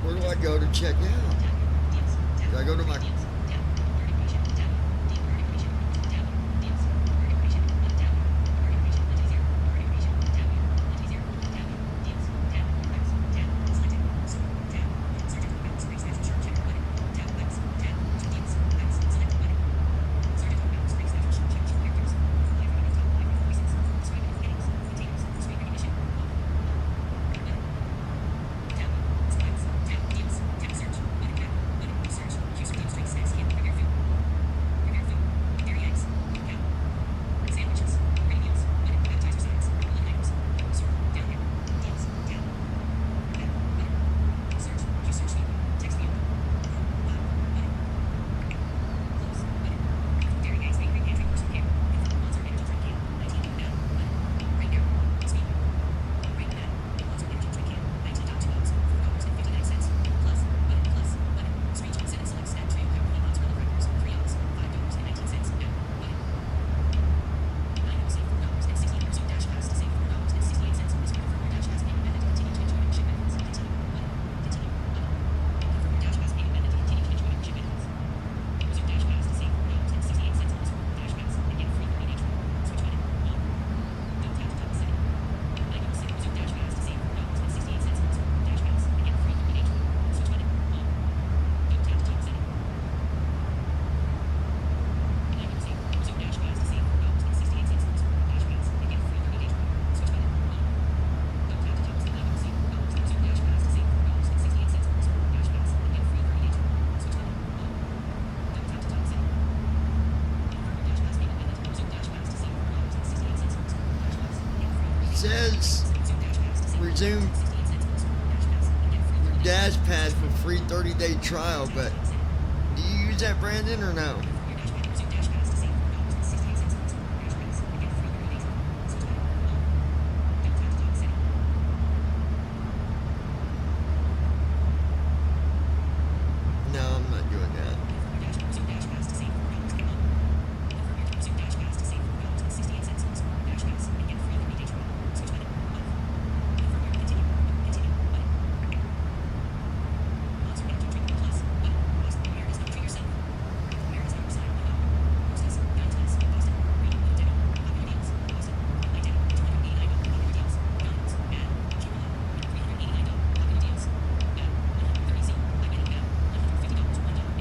[SPEAKER 2] Where do I go to check out? Do I go to my... says resume your Dash Pass for free 30-day trial, but do you use that, Brandon, or no? No, I'm not doing that.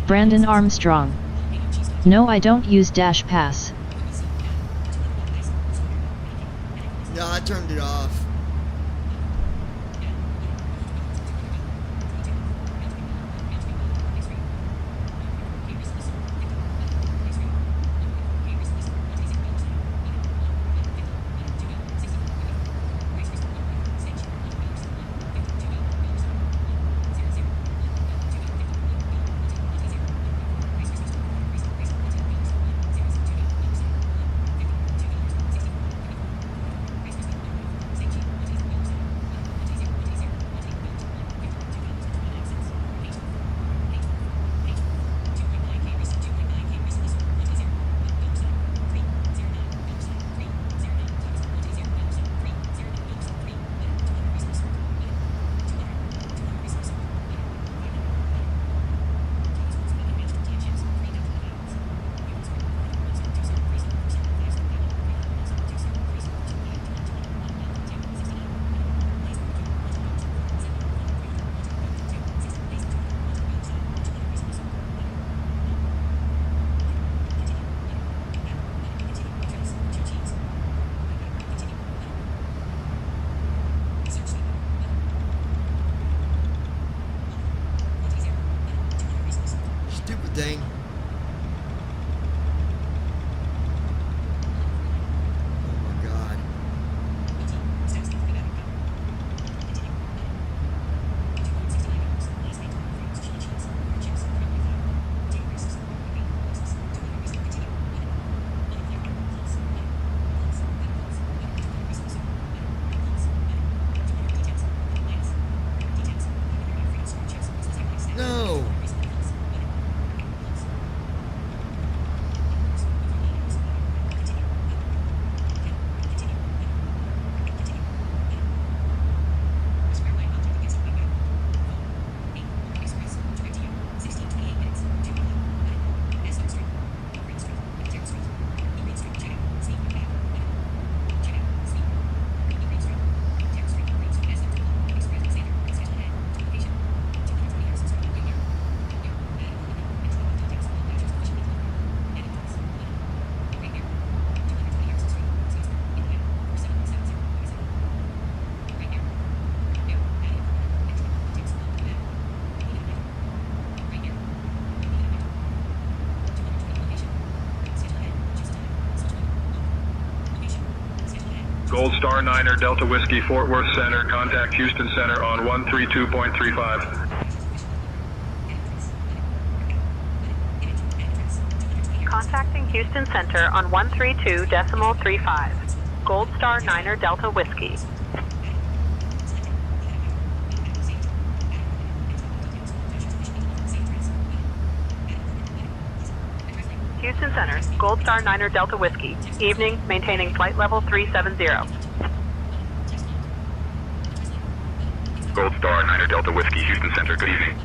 [SPEAKER 4] Brandon Armstrong. No, I don't use Dash Pass.
[SPEAKER 2] No, I turned it off. Stupid thing. Oh my God. No.
[SPEAKER 12] Gold Star 9er Delta Whiskey Fort Worth Center, contact Houston Center on 132.35.
[SPEAKER 9] Contacting Houston Center on 132.35. Gold Star 9er Delta Whiskey. Houston Center, Gold Star 9er Delta Whiskey. Evening, maintaining flight level 370.
[SPEAKER 7] Gold Star 9er Delta Whiskey, Houston Center, good evening.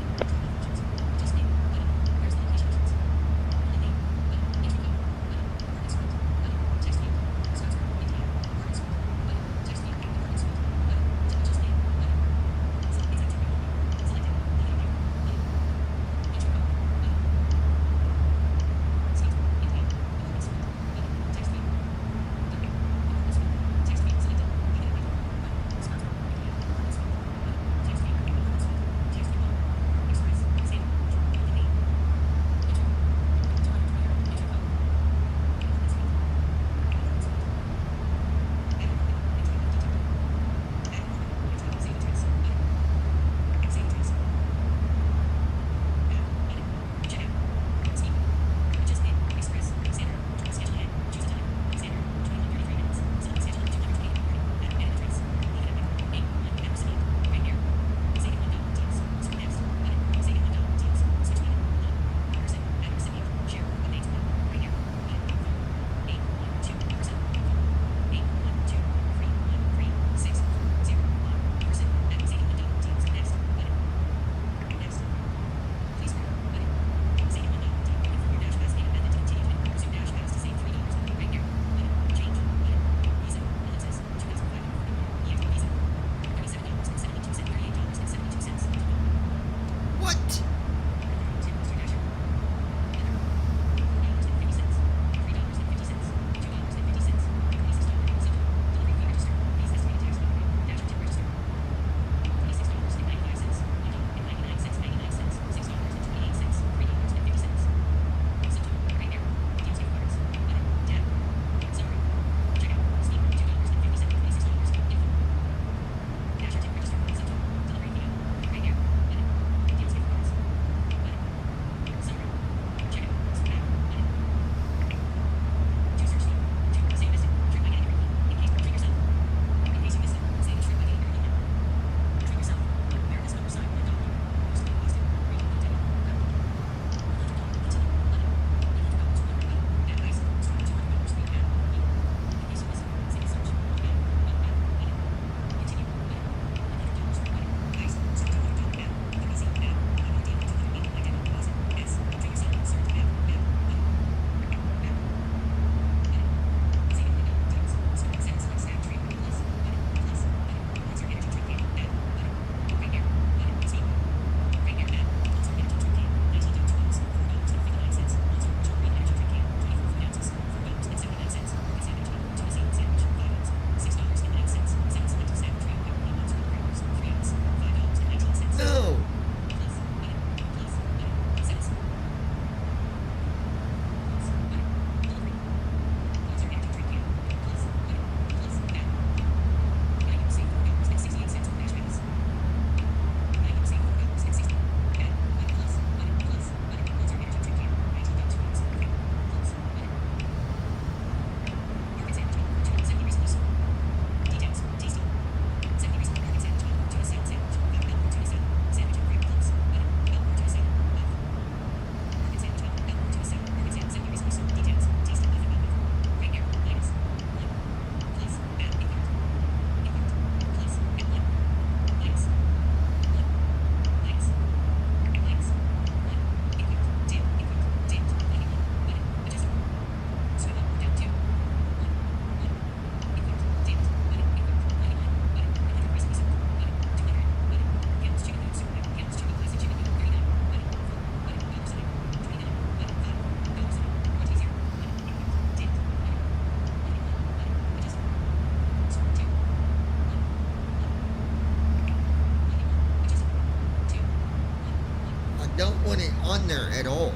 [SPEAKER 2] don't want it on there at all.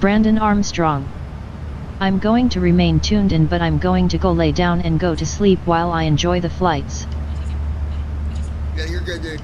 [SPEAKER 4] Brandon Armstrong. I'm going to remain tuned in, but I'm going to go lay down and go to sleep while I enjoy the flights.
[SPEAKER 2] Yeah, you're good, dude.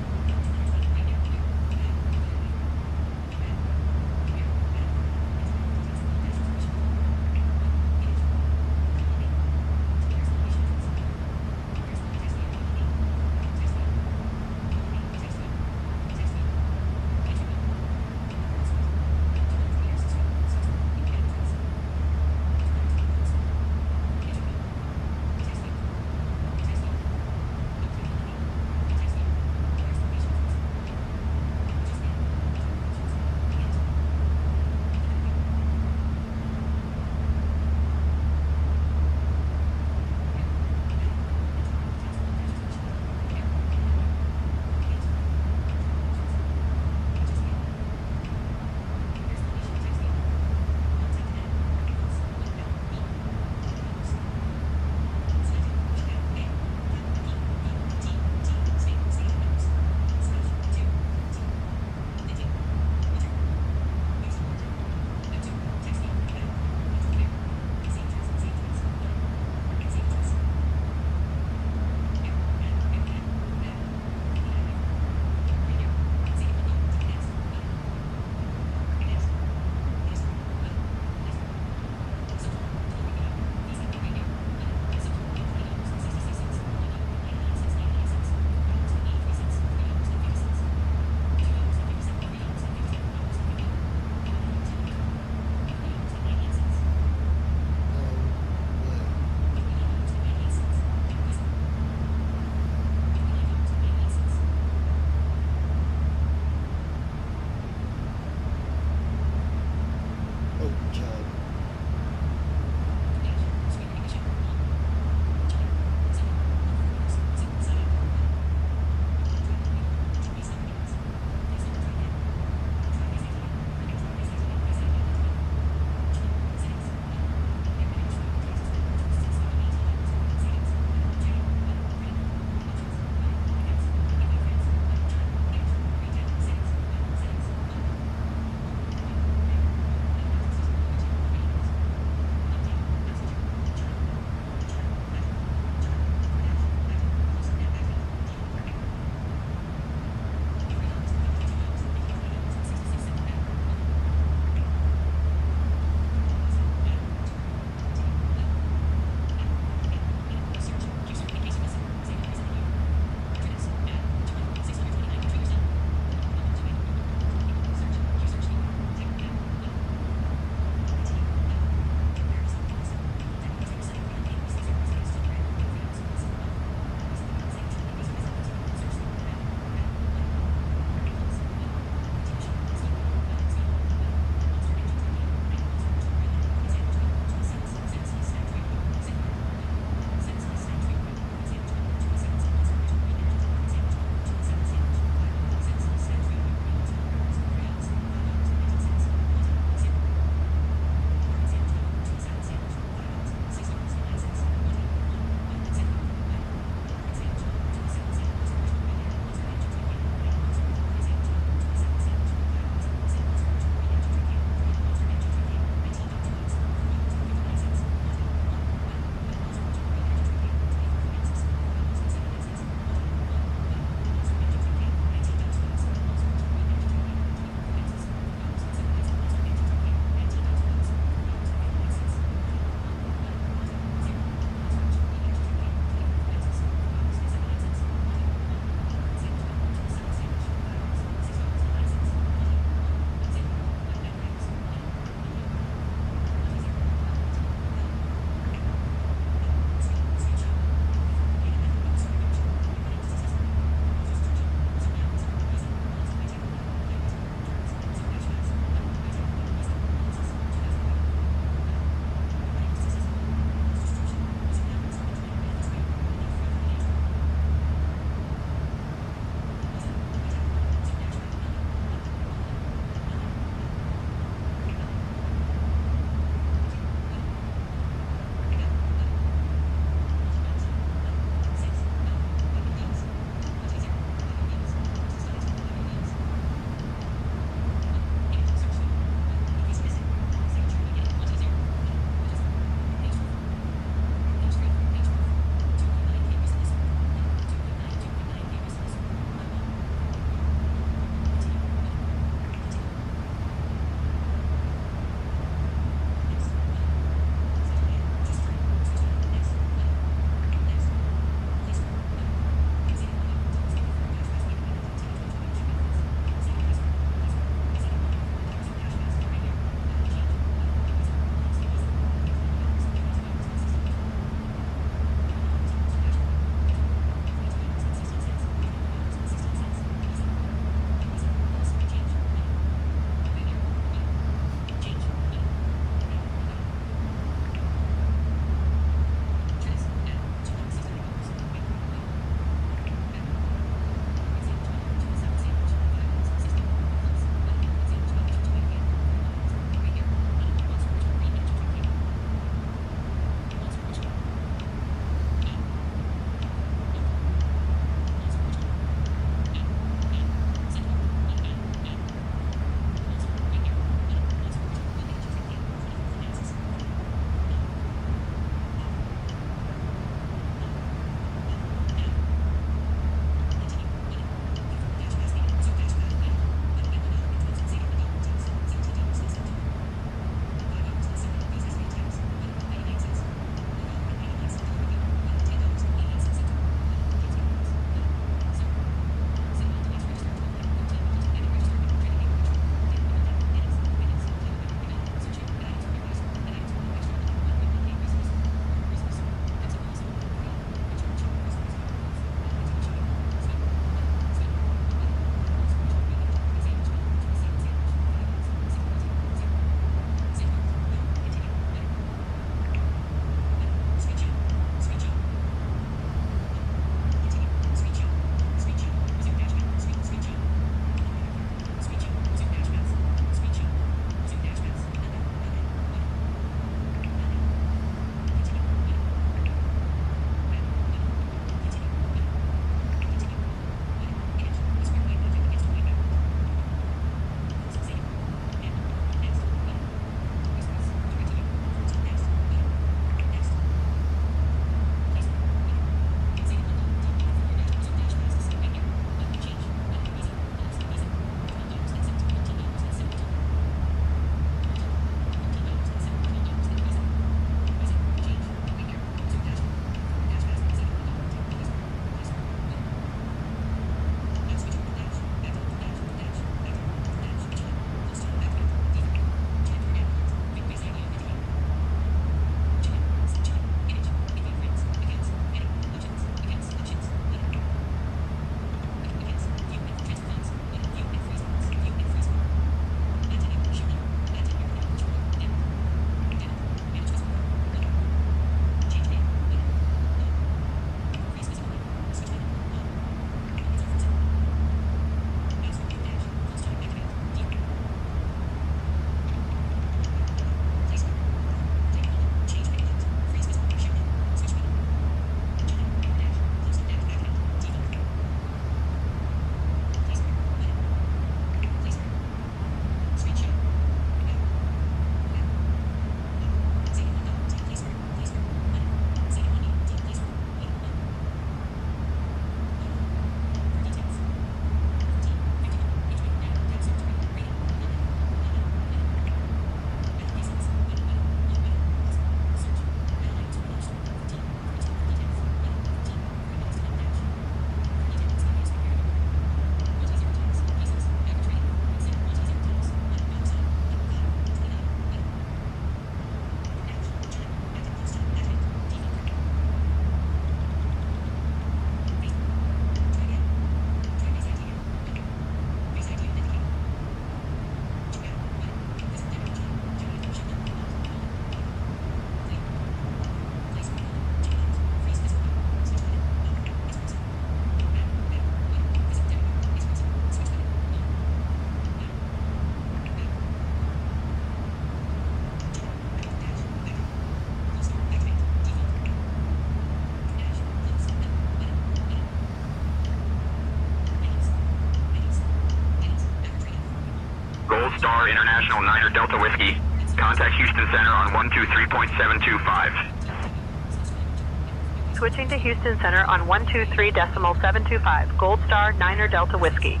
[SPEAKER 6] Tower International 9er Delta Whiskey. Contact Houston Center on 123.725.
[SPEAKER 9] Switching to Houston Center on 123.725. Gold Star 9er Delta Whiskey.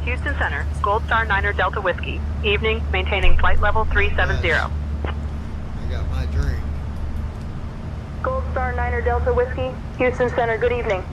[SPEAKER 9] Houston Center, Gold Star 9er Delta Whiskey. Evening, maintaining flight level 370.
[SPEAKER 2] I got my drink.
[SPEAKER 9] Gold Star 9er Delta Whiskey. Houston Center, good evening.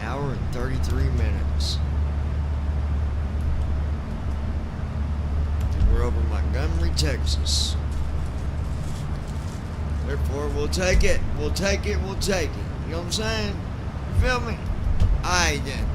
[SPEAKER 2] Hour and 33 minutes. And we're over Montgomery, Texas. Therefore, we'll take it. We'll take it. We'll take it. You know what I'm saying? You feel me? Alright then.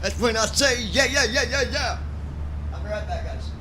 [SPEAKER 2] That's when I say, yeah, yeah, yeah, yeah, yeah. I'll be right back, guys.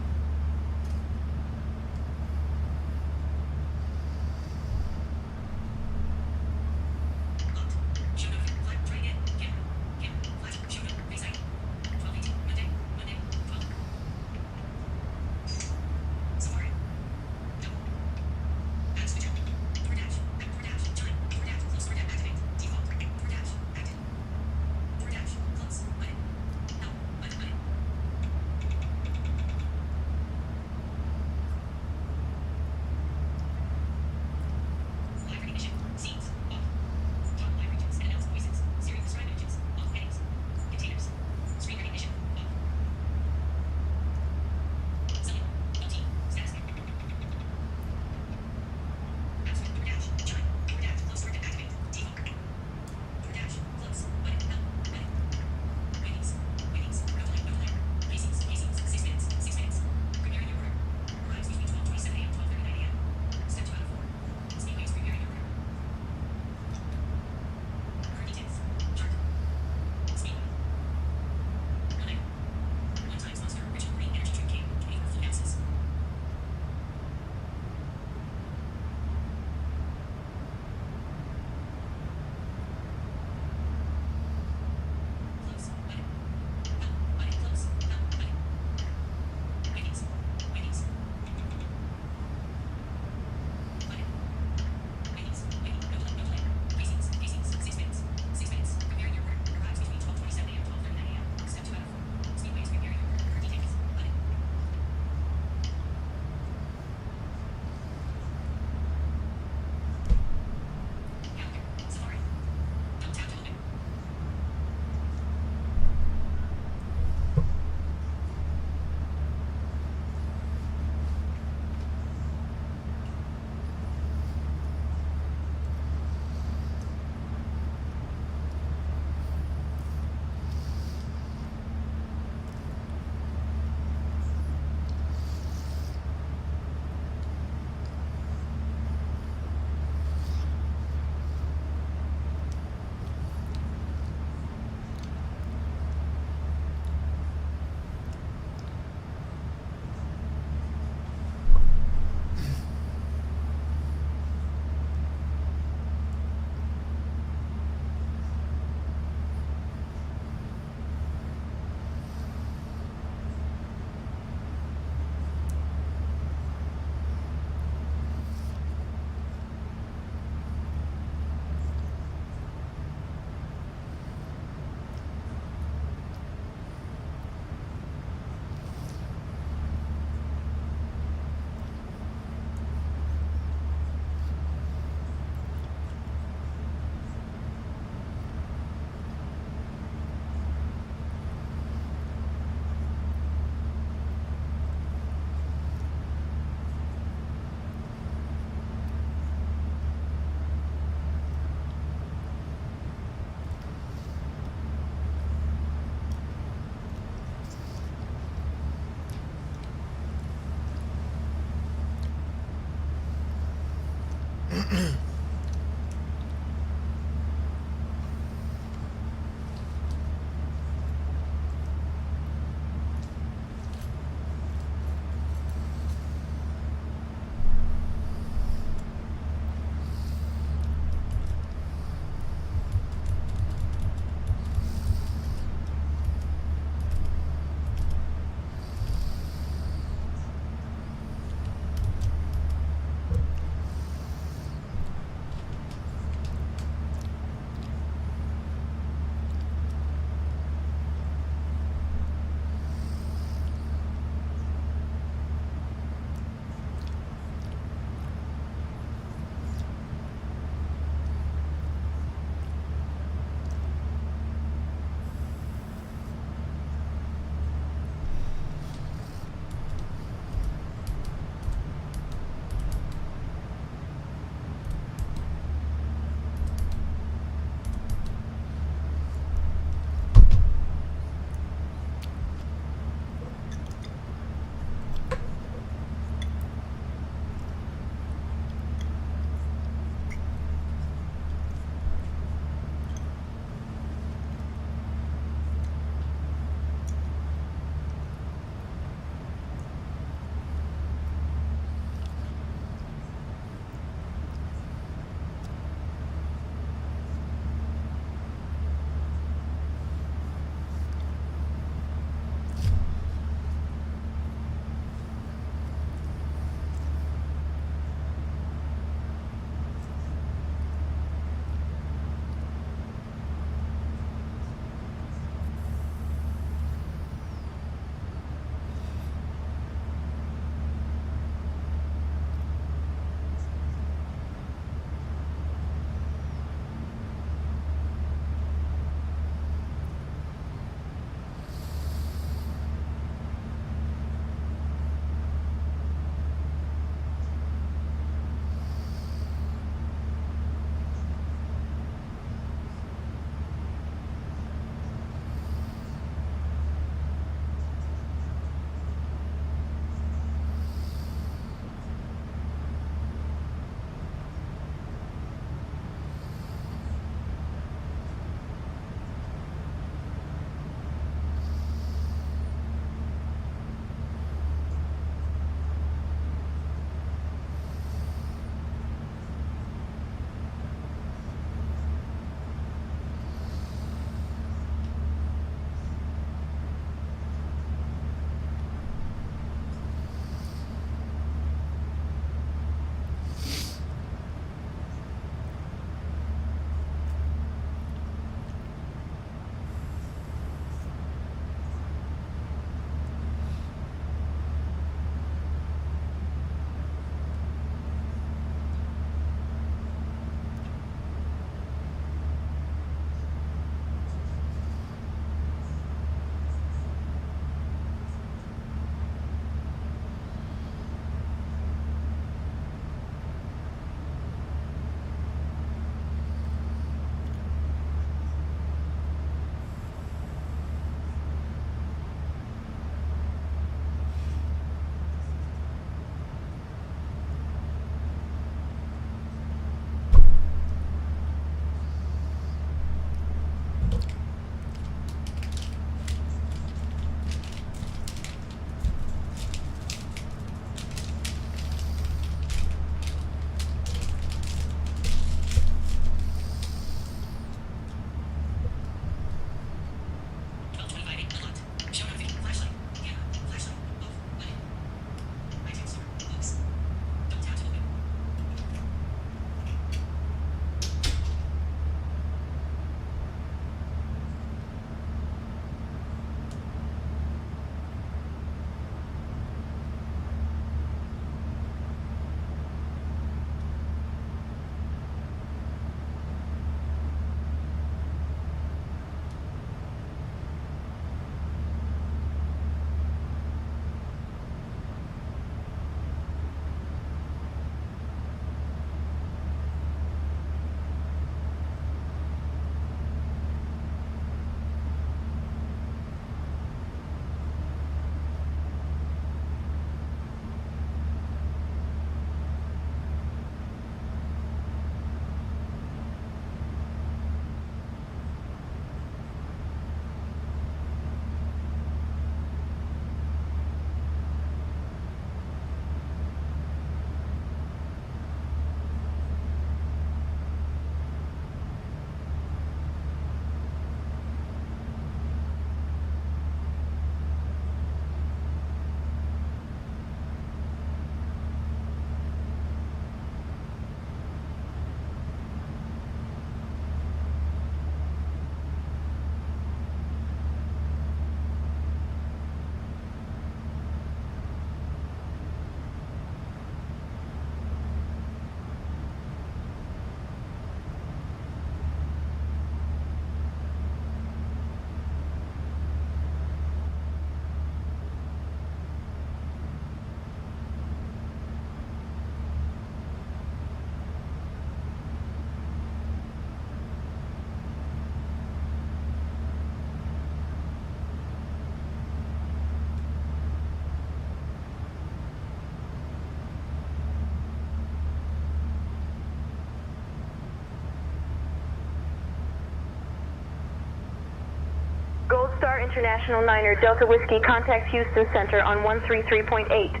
[SPEAKER 9] International 9er Delta Whiskey, contact Houston Center on 133.8.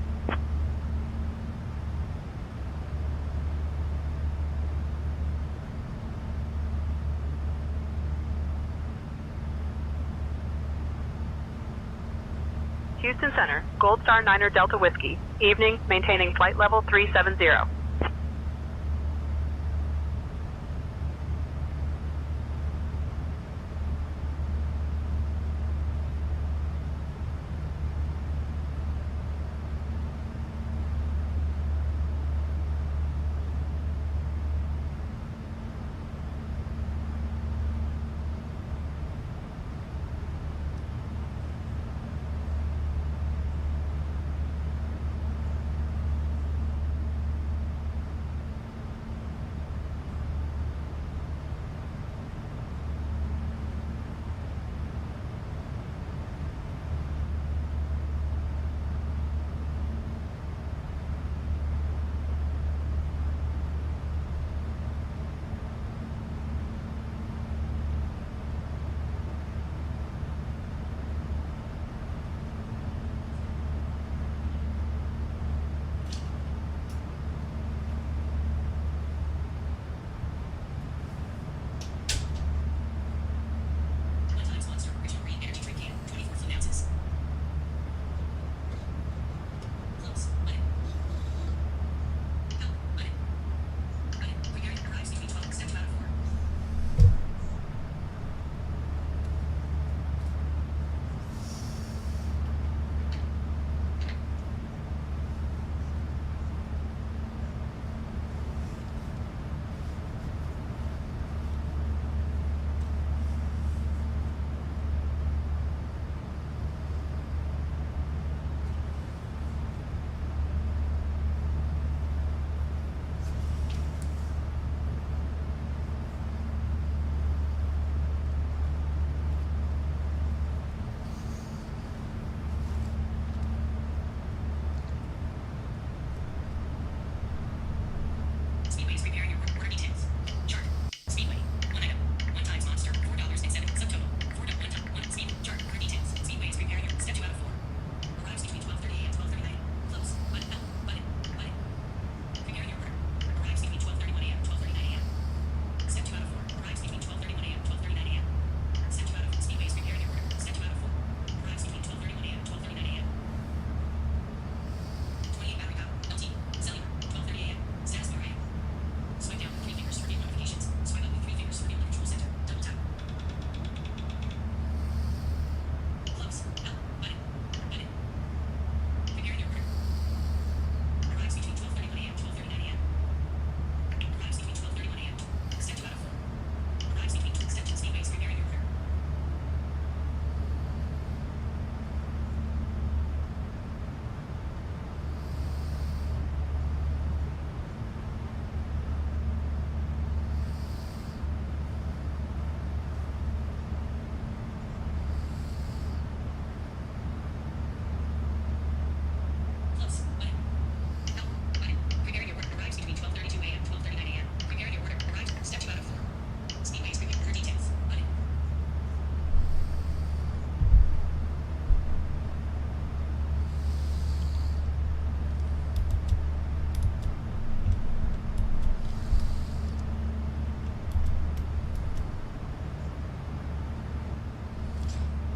[SPEAKER 9] Houston Center, Gold Star 9er Delta Whiskey. Evening, maintaining flight level 370.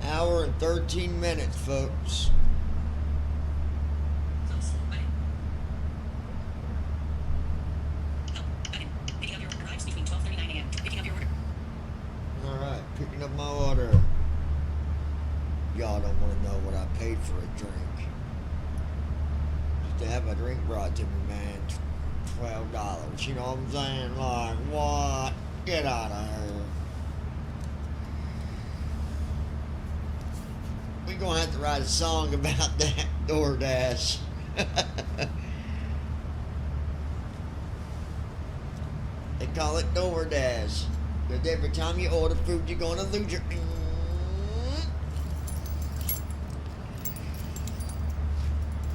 [SPEAKER 2] Hour and 13 minutes, folks. Alright, picking up my order. Y'all don't want to know what I paid for a drink. Just to have a drink brought to me, man. $12. You know what I'm saying? Like, what? Get out of here. We're gonna have to write a song about that DoorDash. They call it DoorDash. Because every time you order food, you're gonna lose your...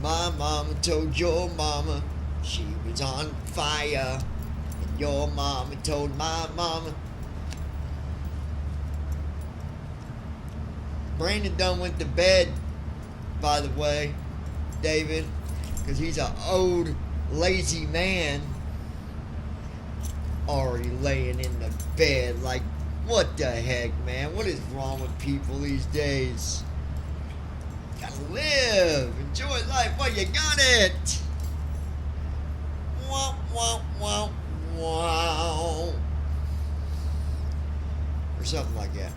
[SPEAKER 2] My mama told your mama she was on fire. And your mama told my mama Brandon done went to bed, by the way, David, because he's an old, lazy man. Already laying in the bed. Like, what the heck, man? What is wrong with people these days? Gotta live. Enjoy life while you got it. Wow, wow, wow, wow. Or something like that.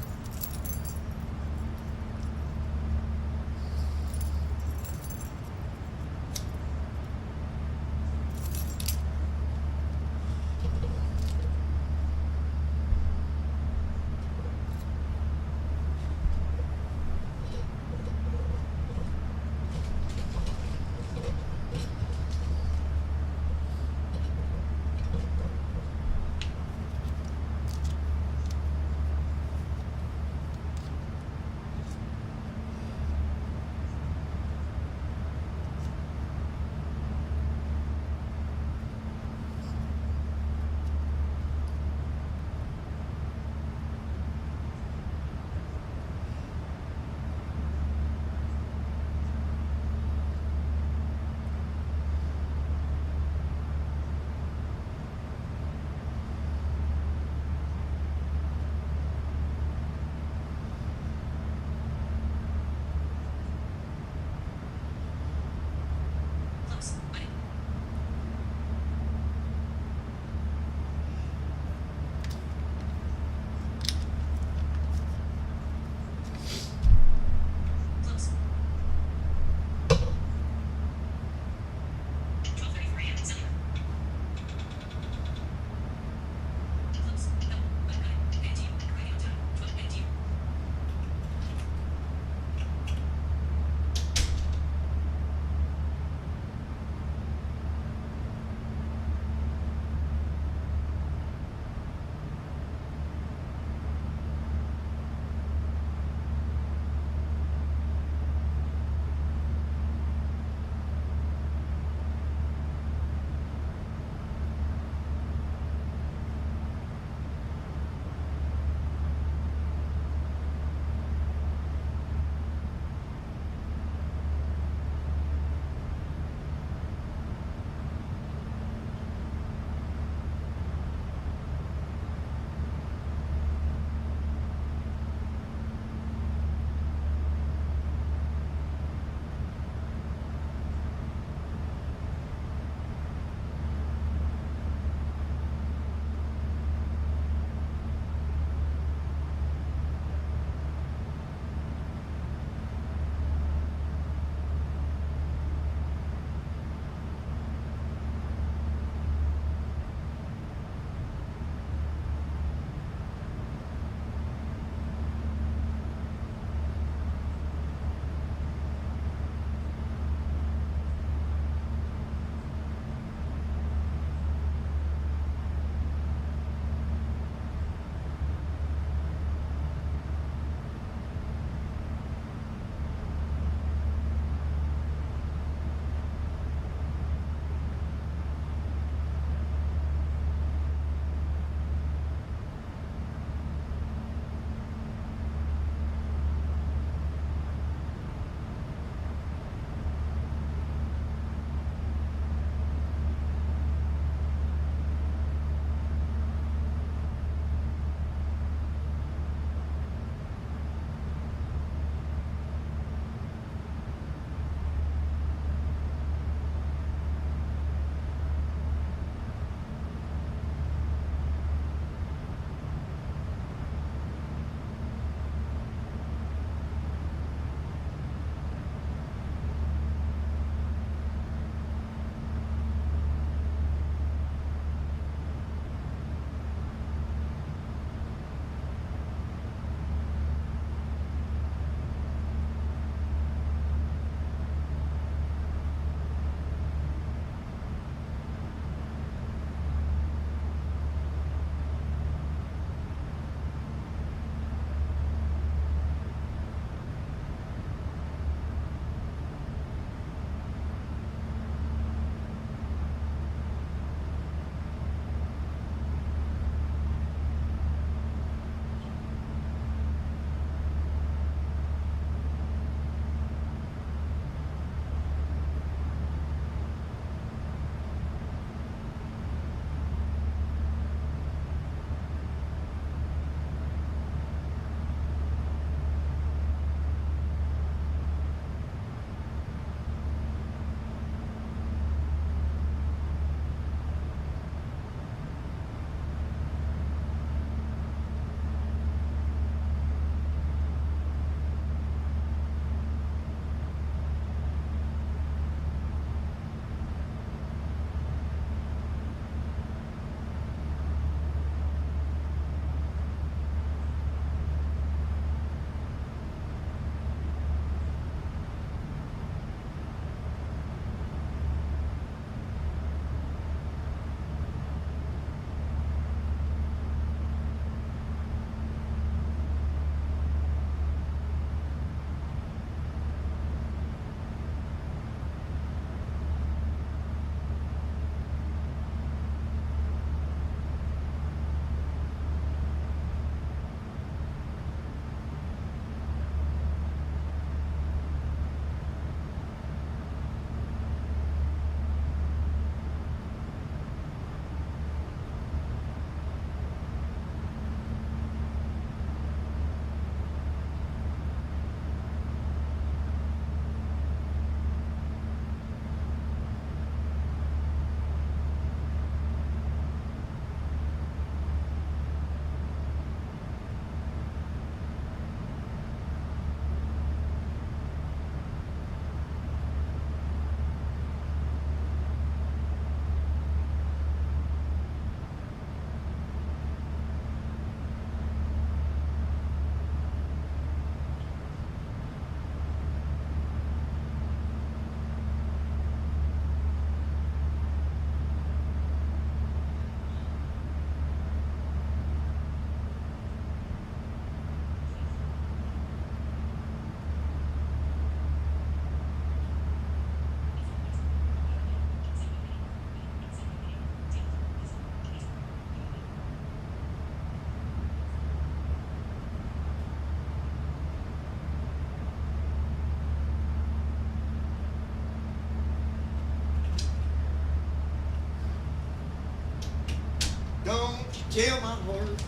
[SPEAKER 2] Chill, my heart.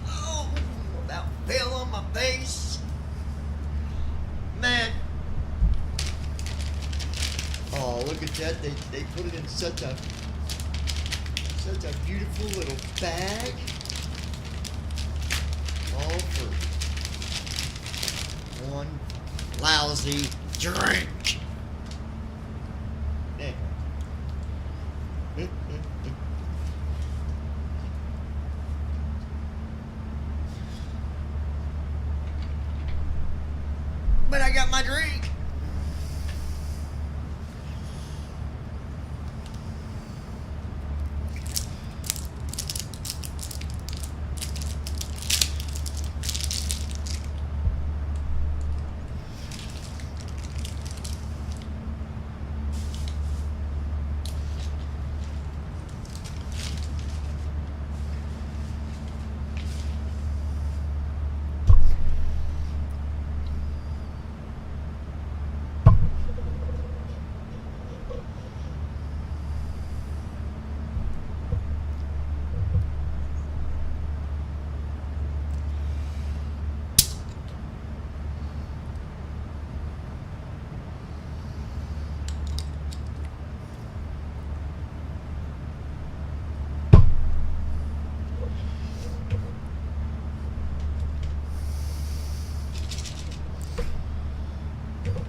[SPEAKER 2] Oh, about fell on my face. Man. Oh, look at that. They put it in such a beautiful little bag. All for one lousy drink. Yeah. But I got my drink.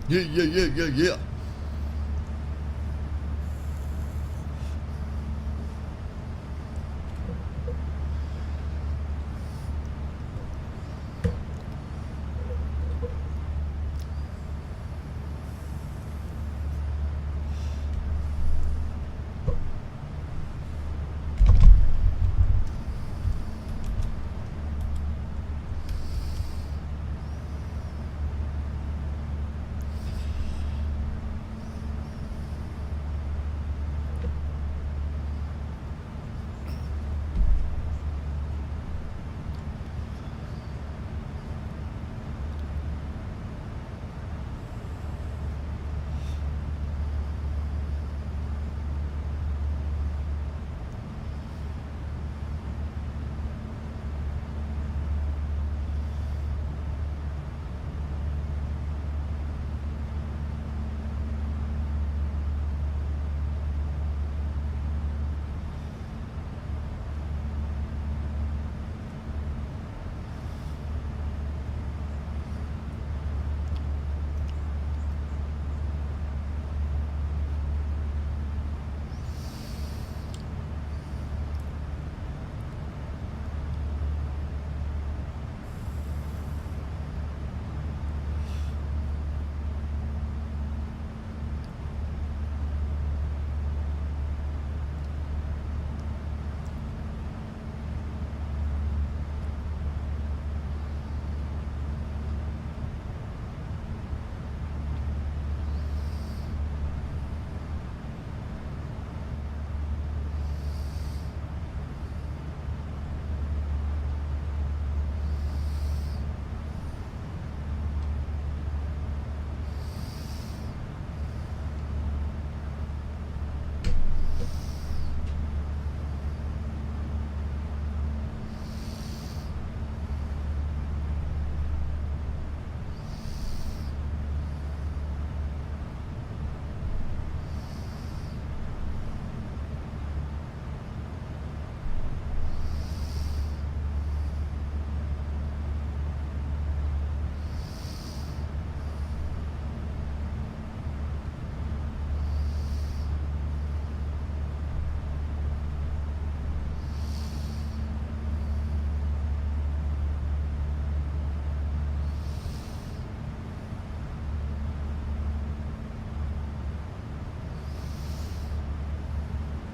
[SPEAKER 2] Yeah.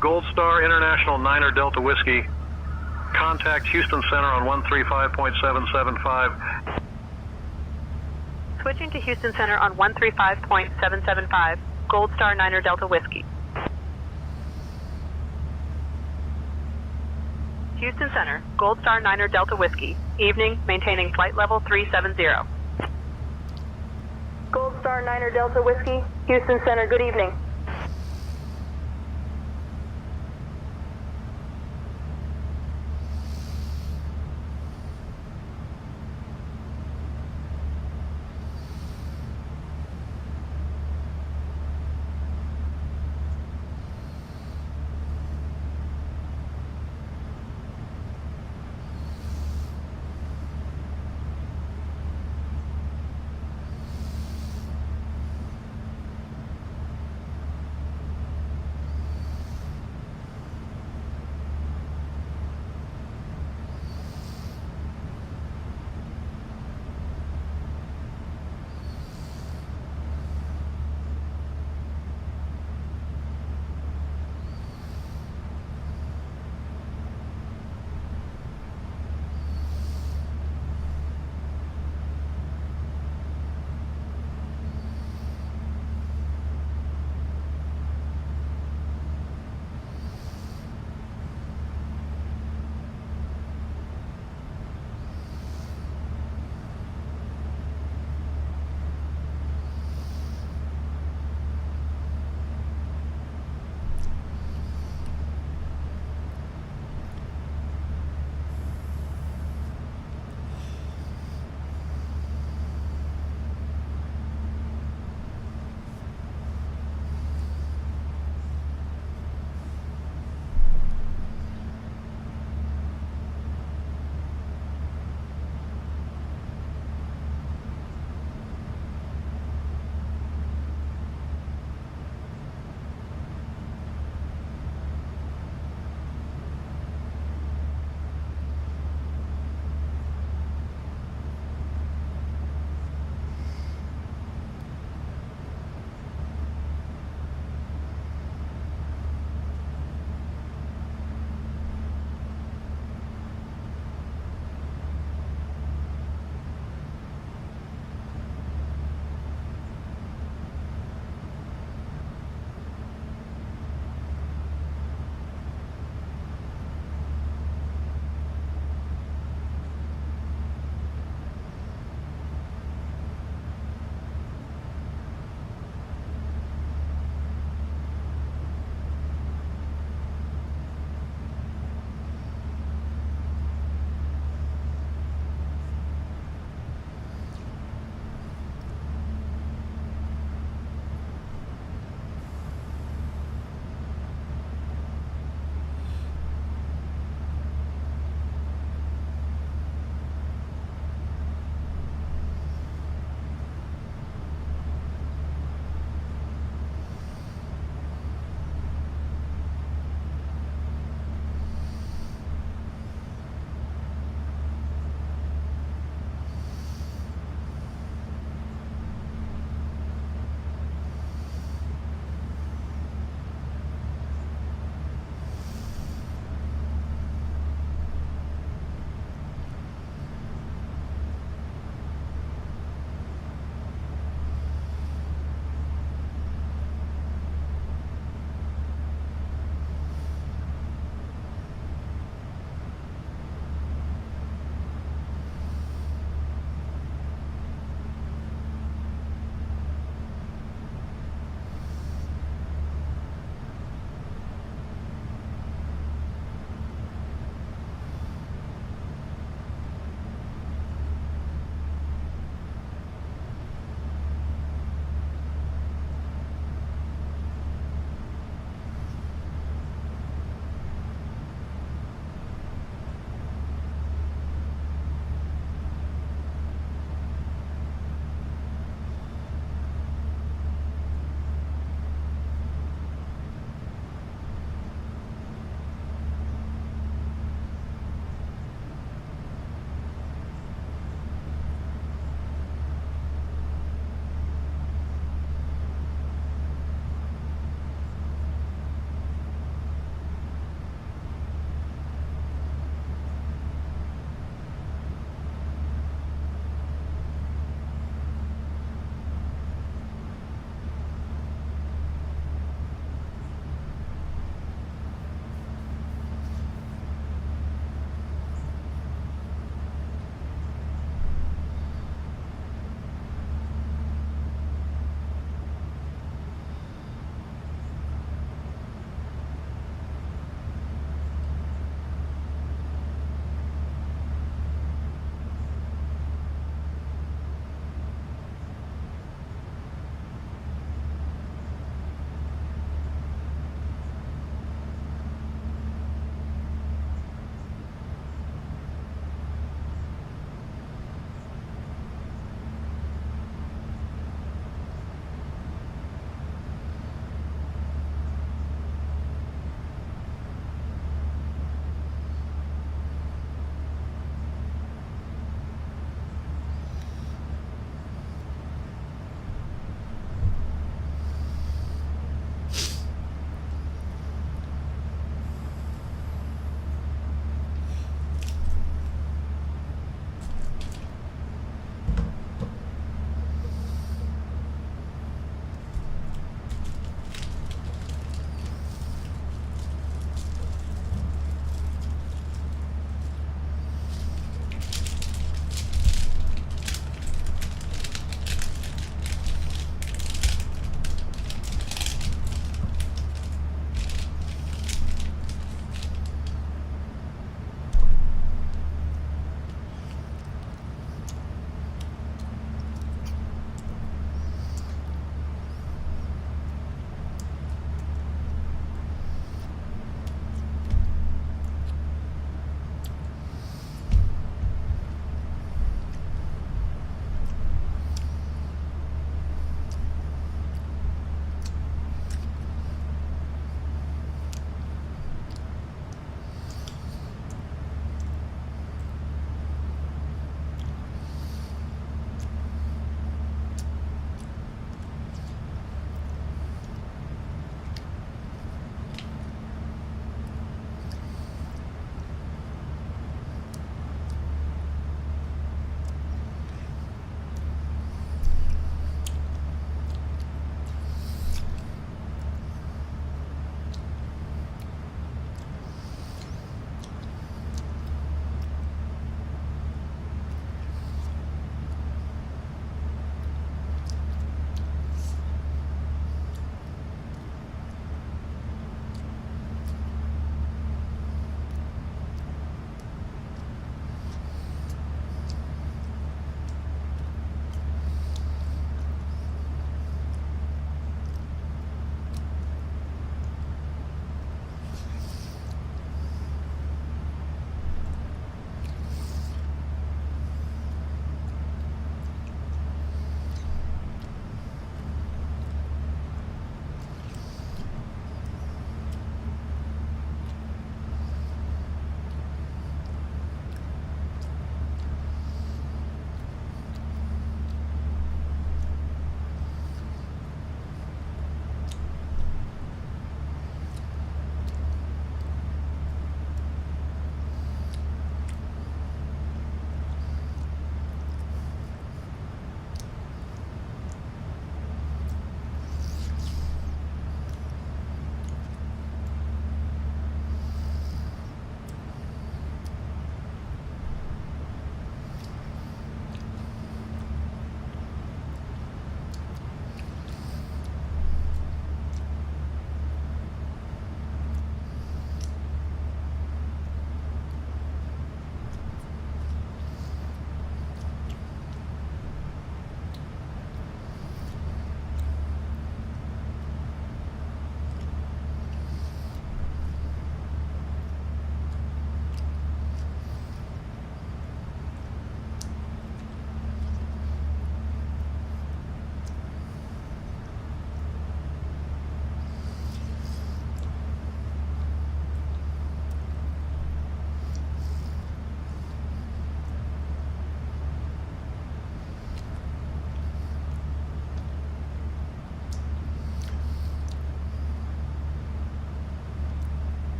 [SPEAKER 12] Gold Star International 9er Delta Whiskey. Contact Houston Center on 135.775.
[SPEAKER 9] Switching to Houston Center on 135.775. Gold Star 9er Delta Whiskey. Houston Center, Gold Star 9er Delta Whiskey. Evening, maintaining flight level 370. Gold Star 9er Delta Whiskey. Houston Center, good evening.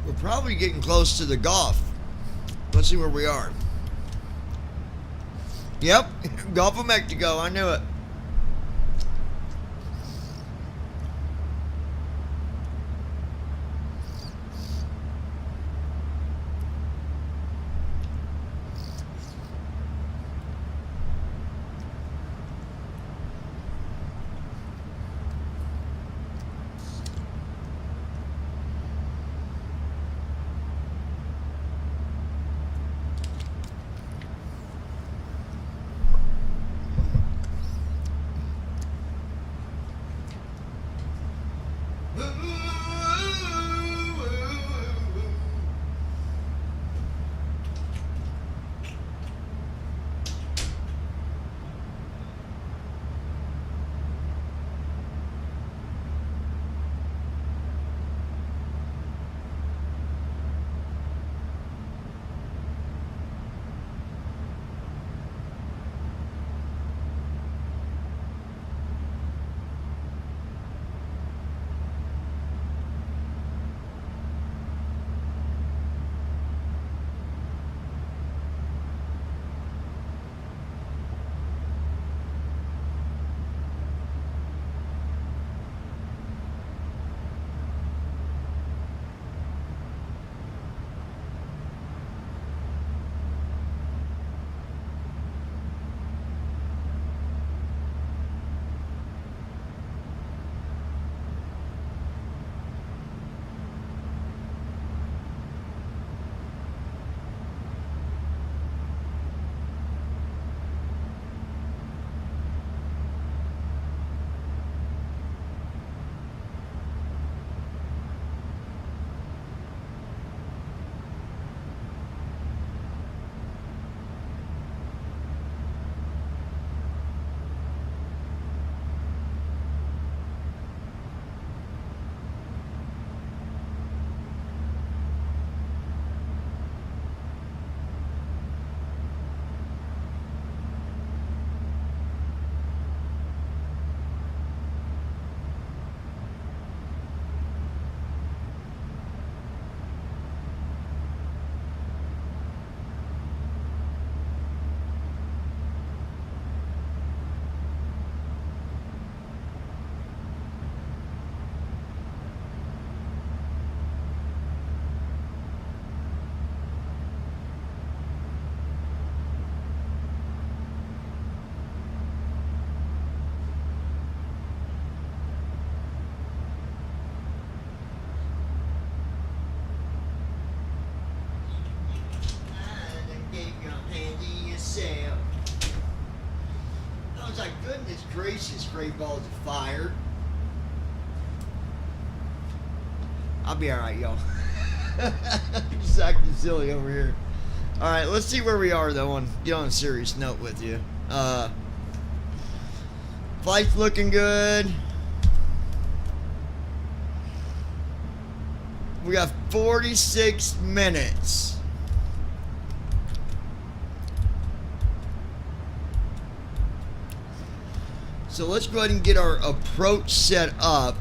[SPEAKER 2] We're probably getting close to the Gulf. Let's see where we are. Yep, Gulf of Mexico. I knew it. I was like, goodness gracious, great balls of fire. I'll be alright, y'all. Just acting silly over here. Alright, let's see where we are, though, and get on a serious note with you. Flight's looking good. We got 46 minutes. So let's go ahead and get our approach set up.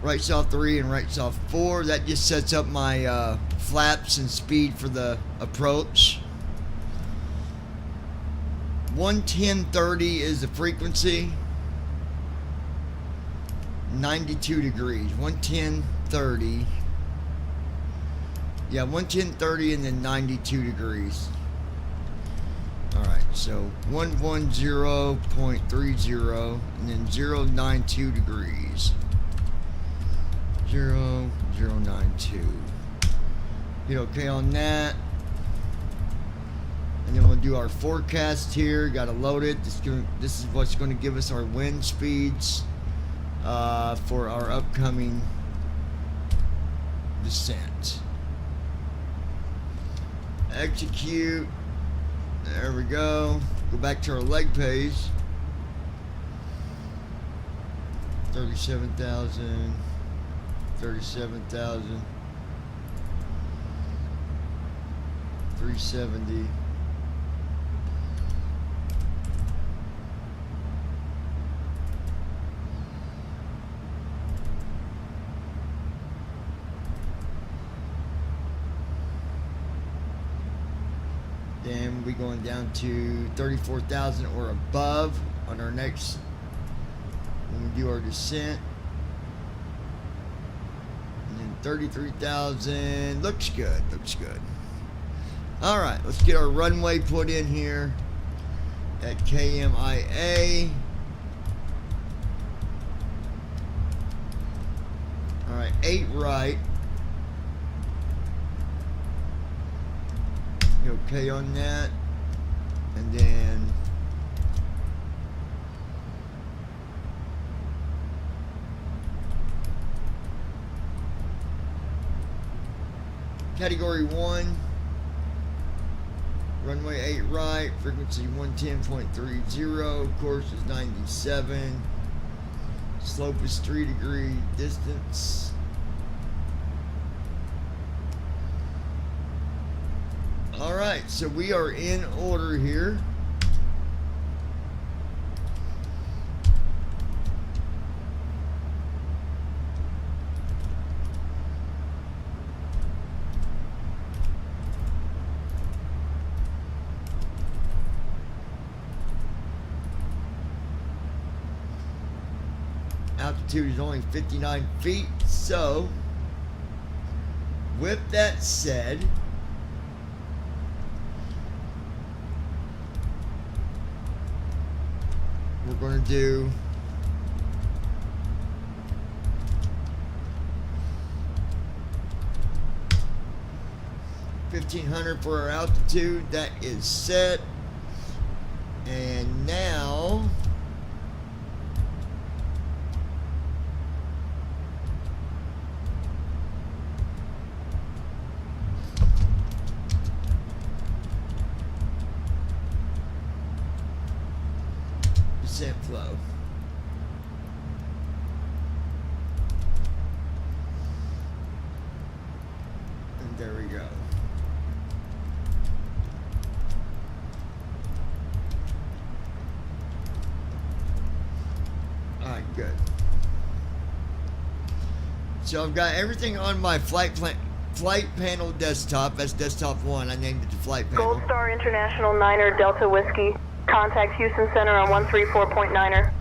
[SPEAKER 2] Right soft 3 and right soft 4. That just sets up my flaps and speed for the approach. 110.30 is the frequency. 92 degrees. 110.30. Yeah, 110.30 and then 92 degrees. Alright, so 110.30 and then 092 degrees. 0.092. Hit OK on that. And then we'll do our forecast here. Got to load it. This is what's going to give us our wind speeds for our upcoming descent. Execute. There we go. Go back to our leg page. 37,000. 37,000. 370. we'll be going down to 34,000 or above on our next, when we do our descent. And then 33,000, looks good, looks good. All right, let's get our runway put in here at KMIA. All right, 8 right. You okay on that? And then Category 1, runway 8 right, frequency 110.30, course is 97, slope is 3 degree, distance. Alright, so we are in order here. Altitude is only 59 feet, so with that said, we're going to do $1,500 for our altitude. That is set. And now descent flow. And there we go. Alright, good. So I've got everything on my flight panel desktop. That's desktop 1. I named it the flight panel.
[SPEAKER 9] Gold Star International 9er Delta Whiskey. Contact Houston Center on 134.9er.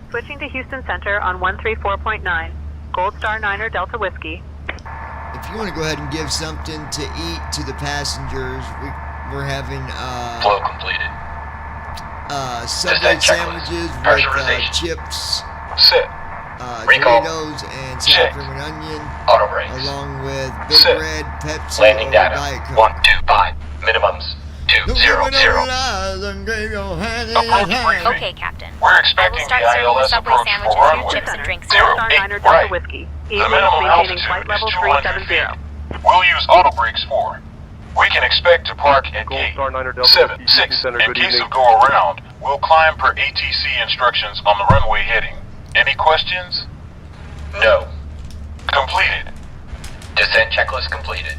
[SPEAKER 9] Switching to Houston Center on 134.9. Gold Star 9er Delta Whiskey.
[SPEAKER 2] If you want to go ahead and give something to eat to the passengers, we're having
[SPEAKER 10] Flow completed.
[SPEAKER 2] Subway sandwiches with chips,
[SPEAKER 10] Sit. Recall.
[SPEAKER 2] Doritos, and
[SPEAKER 10] Check.
[SPEAKER 2] sour cream and onion,
[SPEAKER 10] Auto brakes.
[SPEAKER 2] along with Big
[SPEAKER 10] Sit.
[SPEAKER 2] Red, Pepsi,
[SPEAKER 10] Landing
[SPEAKER 2] or
[SPEAKER 10] data.
[SPEAKER 2] Diet Coke.
[SPEAKER 10] 125. Minimums 200.
[SPEAKER 8] Okay, Captain.
[SPEAKER 10] We're
[SPEAKER 8] I will
[SPEAKER 10] expecting
[SPEAKER 8] start
[SPEAKER 10] the
[SPEAKER 8] serving
[SPEAKER 10] ILS
[SPEAKER 8] Subway
[SPEAKER 10] approach
[SPEAKER 8] sandwiches,
[SPEAKER 10] for runway
[SPEAKER 8] chips, and drinks.
[SPEAKER 9] Gold Star
[SPEAKER 10] 08
[SPEAKER 9] 9er Delta
[SPEAKER 10] right.
[SPEAKER 9] Whiskey.
[SPEAKER 10] The
[SPEAKER 9] Evening,
[SPEAKER 10] minimum
[SPEAKER 9] maintaining
[SPEAKER 10] altitude
[SPEAKER 9] flight
[SPEAKER 10] is
[SPEAKER 9] level
[SPEAKER 10] 200 feet.
[SPEAKER 9] 370.
[SPEAKER 10] We'll use auto brakes 4. We can expect to park at
[SPEAKER 12] Gold
[SPEAKER 10] gate
[SPEAKER 12] Star 9er Delta
[SPEAKER 10] 7,
[SPEAKER 12] Whiskey,
[SPEAKER 10] 6.
[SPEAKER 12] Center,
[SPEAKER 10] In
[SPEAKER 12] good
[SPEAKER 10] case
[SPEAKER 12] evening.
[SPEAKER 10] of go around, we'll climb per ATC instructions on the runway heading. Any questions? No. Completed. Descent checklist completed.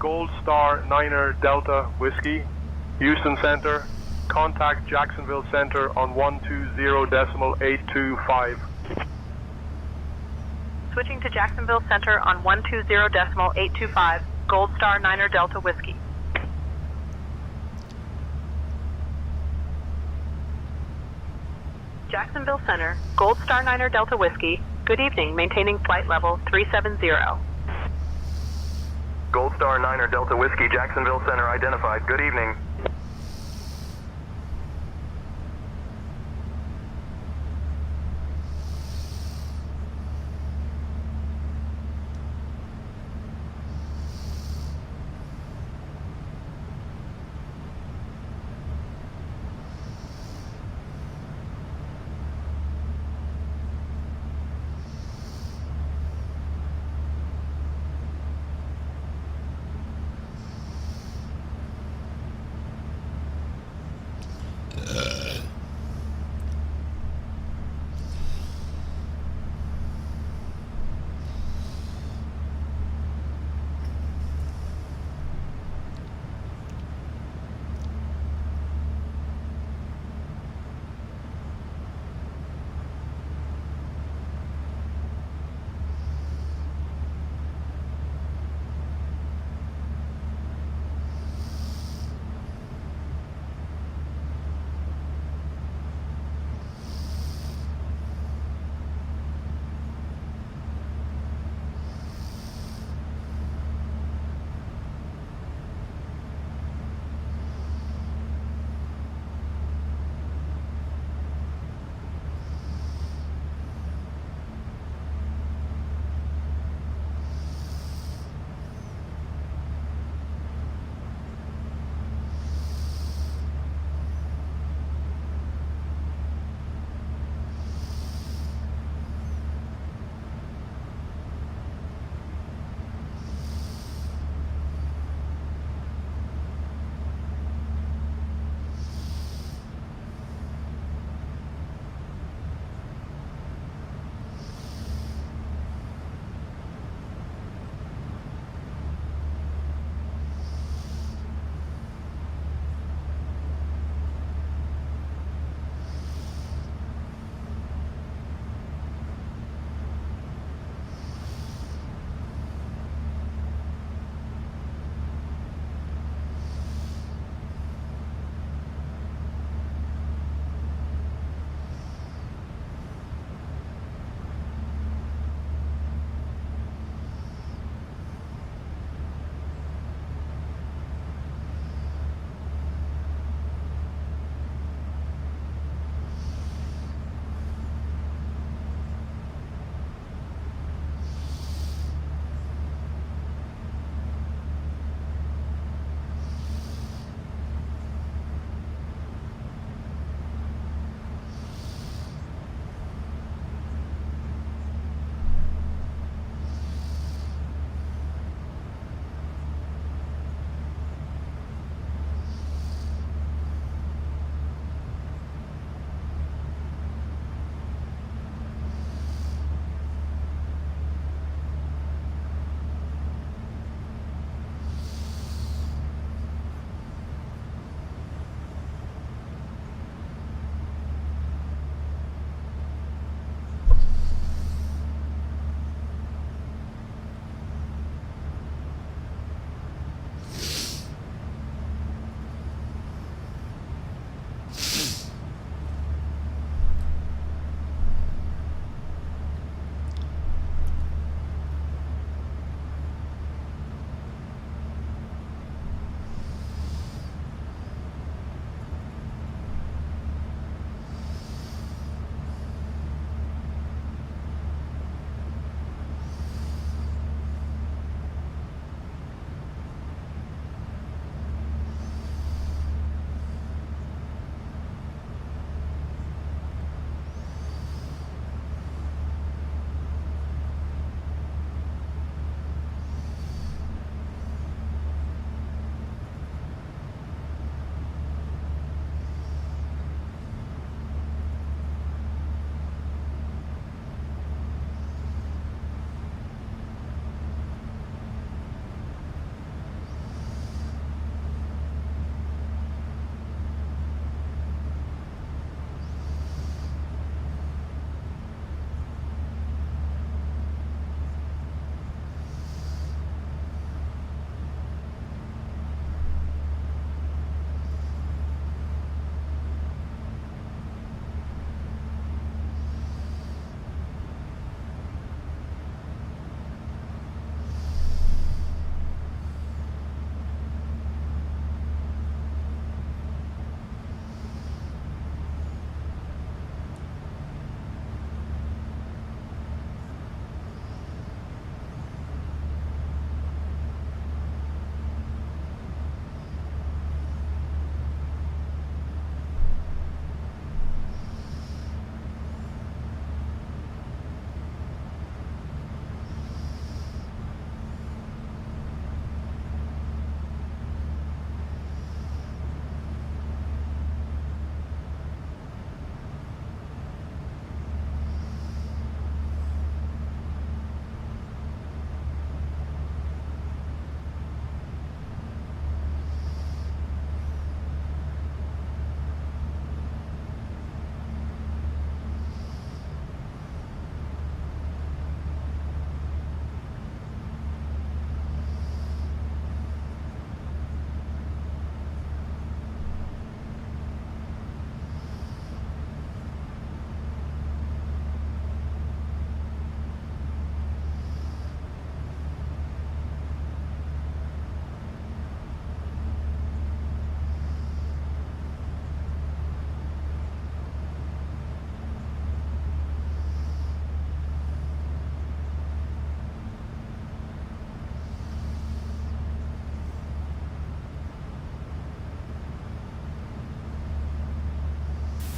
[SPEAKER 12] Gold Star 9er Delta Whiskey, Houston Center, contact Jacksonville Center on 120.825.
[SPEAKER 9] Switching to Jacksonville Center on 120.825, Gold Star 9er Delta Whiskey. Jacksonville Center, Gold Star 9er Delta Whiskey. Good evening, maintaining flight level 370.
[SPEAKER 14] Gold Star 9er Delta Whiskey, Jacksonville Center identified. Good evening.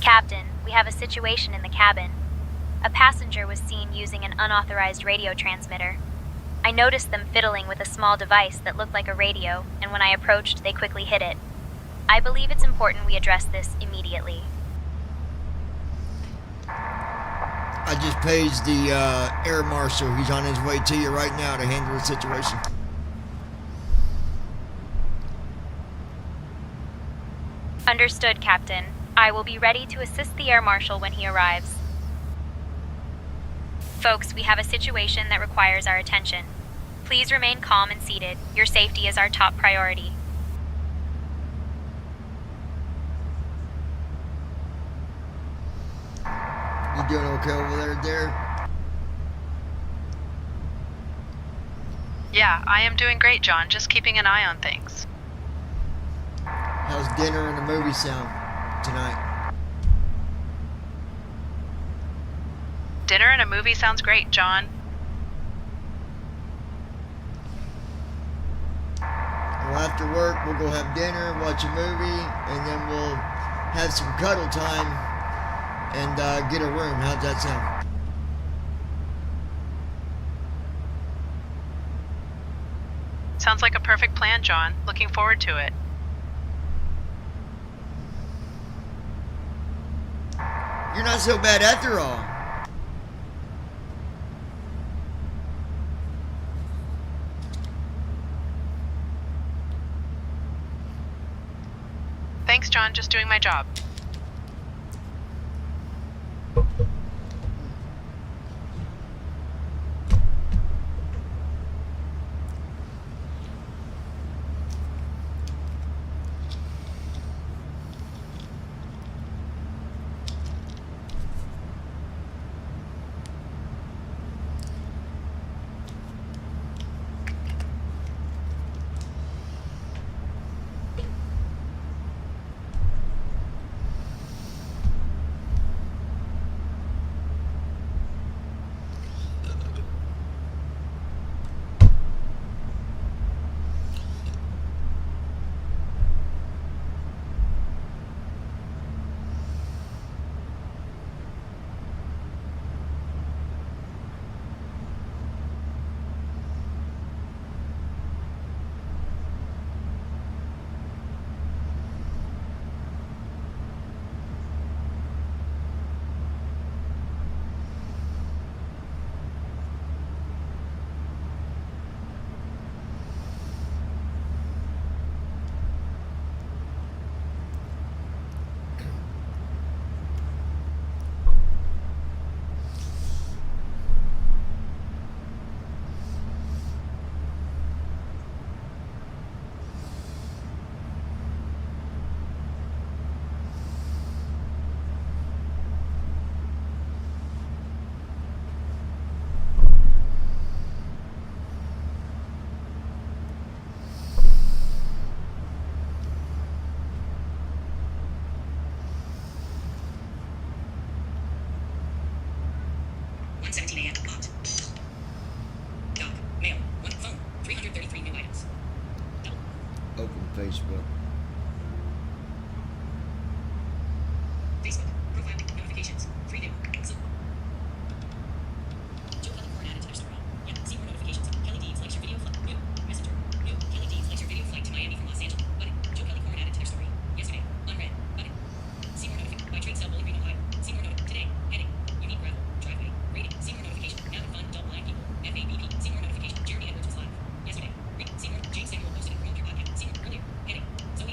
[SPEAKER 8] Captain, we have a situation in the cabin. A passenger was seen using an unauthorized radio transmitter. I noticed them fiddling with a small device that looked like a radio, and when I approached, they quickly hid it. I believe it's important we address this immediately.
[SPEAKER 2] I just paged the air marshal. He's on his way to you right now to handle the situation.
[SPEAKER 8] Understood, Captain. I will be ready to assist the air marshal when he arrives. Folks, we have a situation that requires our attention. Please remain calm and seated. Your safety is our top priority.
[SPEAKER 2] You doing okay over there, Derek?
[SPEAKER 11] Yeah, I am doing great, John. Just keeping an eye on things.
[SPEAKER 2] How's dinner and the movie sound tonight?
[SPEAKER 11] Dinner and a movie sounds great, John.
[SPEAKER 2] Well, after work, we'll go have dinner, watch a movie, and then we'll have some cuddle time and get a room. How's that sound?
[SPEAKER 11] Sounds like a perfect plan, John. Looking forward to it.
[SPEAKER 2] You're not so bad after all.
[SPEAKER 11] Thanks, John. Just doing my job.
[SPEAKER 2] Open Facebook.
[SPEAKER 17] Facebook. Profile. Notifications. Free new. Joe Kelly Corn added to their story. Yeah, see more notifications. Kelly Deeds likes your video flight. New. Messenger. New. Kelly Deeds likes your video flight to Miami from Los Angeles. Button. Joe Kelly Corn added to their story. Yesterday. Unread. Button. See more notifications. By trade sale Bully Green, Ohio. See more today. Heading. Unique gravel. Driveway. Rating. See more notification. Having fun. Adult blind people. FABP. See more notification. Jeremy Edwards was live. Yesterday. See more. Jane Samuel posted it. Promote your podcast. See more earlier. Heading. So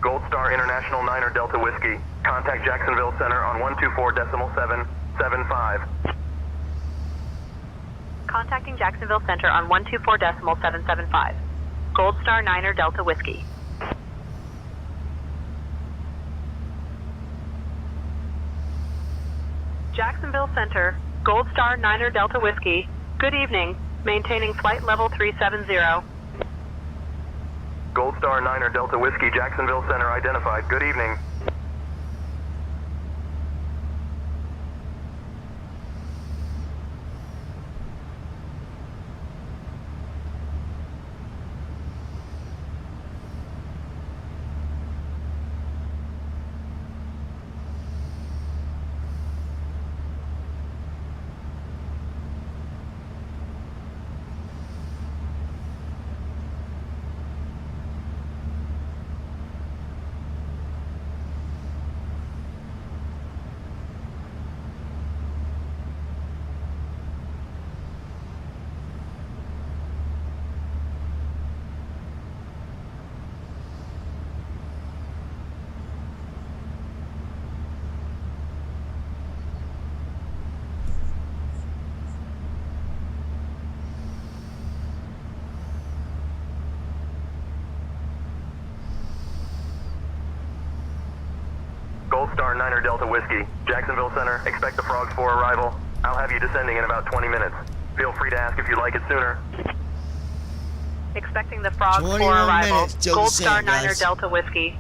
[SPEAKER 7] Gold Star International 9er Delta Whiskey. Contact Jacksonville Center on 124.775.
[SPEAKER 9] Contacting Jacksonville Center on 124.775. Gold Star 9er Delta Whiskey. Jacksonville Center, Gold Star 9er Delta Whiskey. Good evening. Maintaining flight level 370.
[SPEAKER 7] Gold Star 9er Delta Whiskey, Jacksonville Center identified. Good evening. Gold Star 9er Delta Whiskey, Jacksonville Center, expect the frogs for arrival. I'll have you descending in about 20 minutes. Feel free to ask if you'd like it sooner.
[SPEAKER 9] Expecting the frogs for
[SPEAKER 2] 21
[SPEAKER 9] arrival.
[SPEAKER 2] minutes till
[SPEAKER 9] Gold
[SPEAKER 2] descent,
[SPEAKER 9] Star 9er
[SPEAKER 2] guys.
[SPEAKER 9] Delta Whiskey.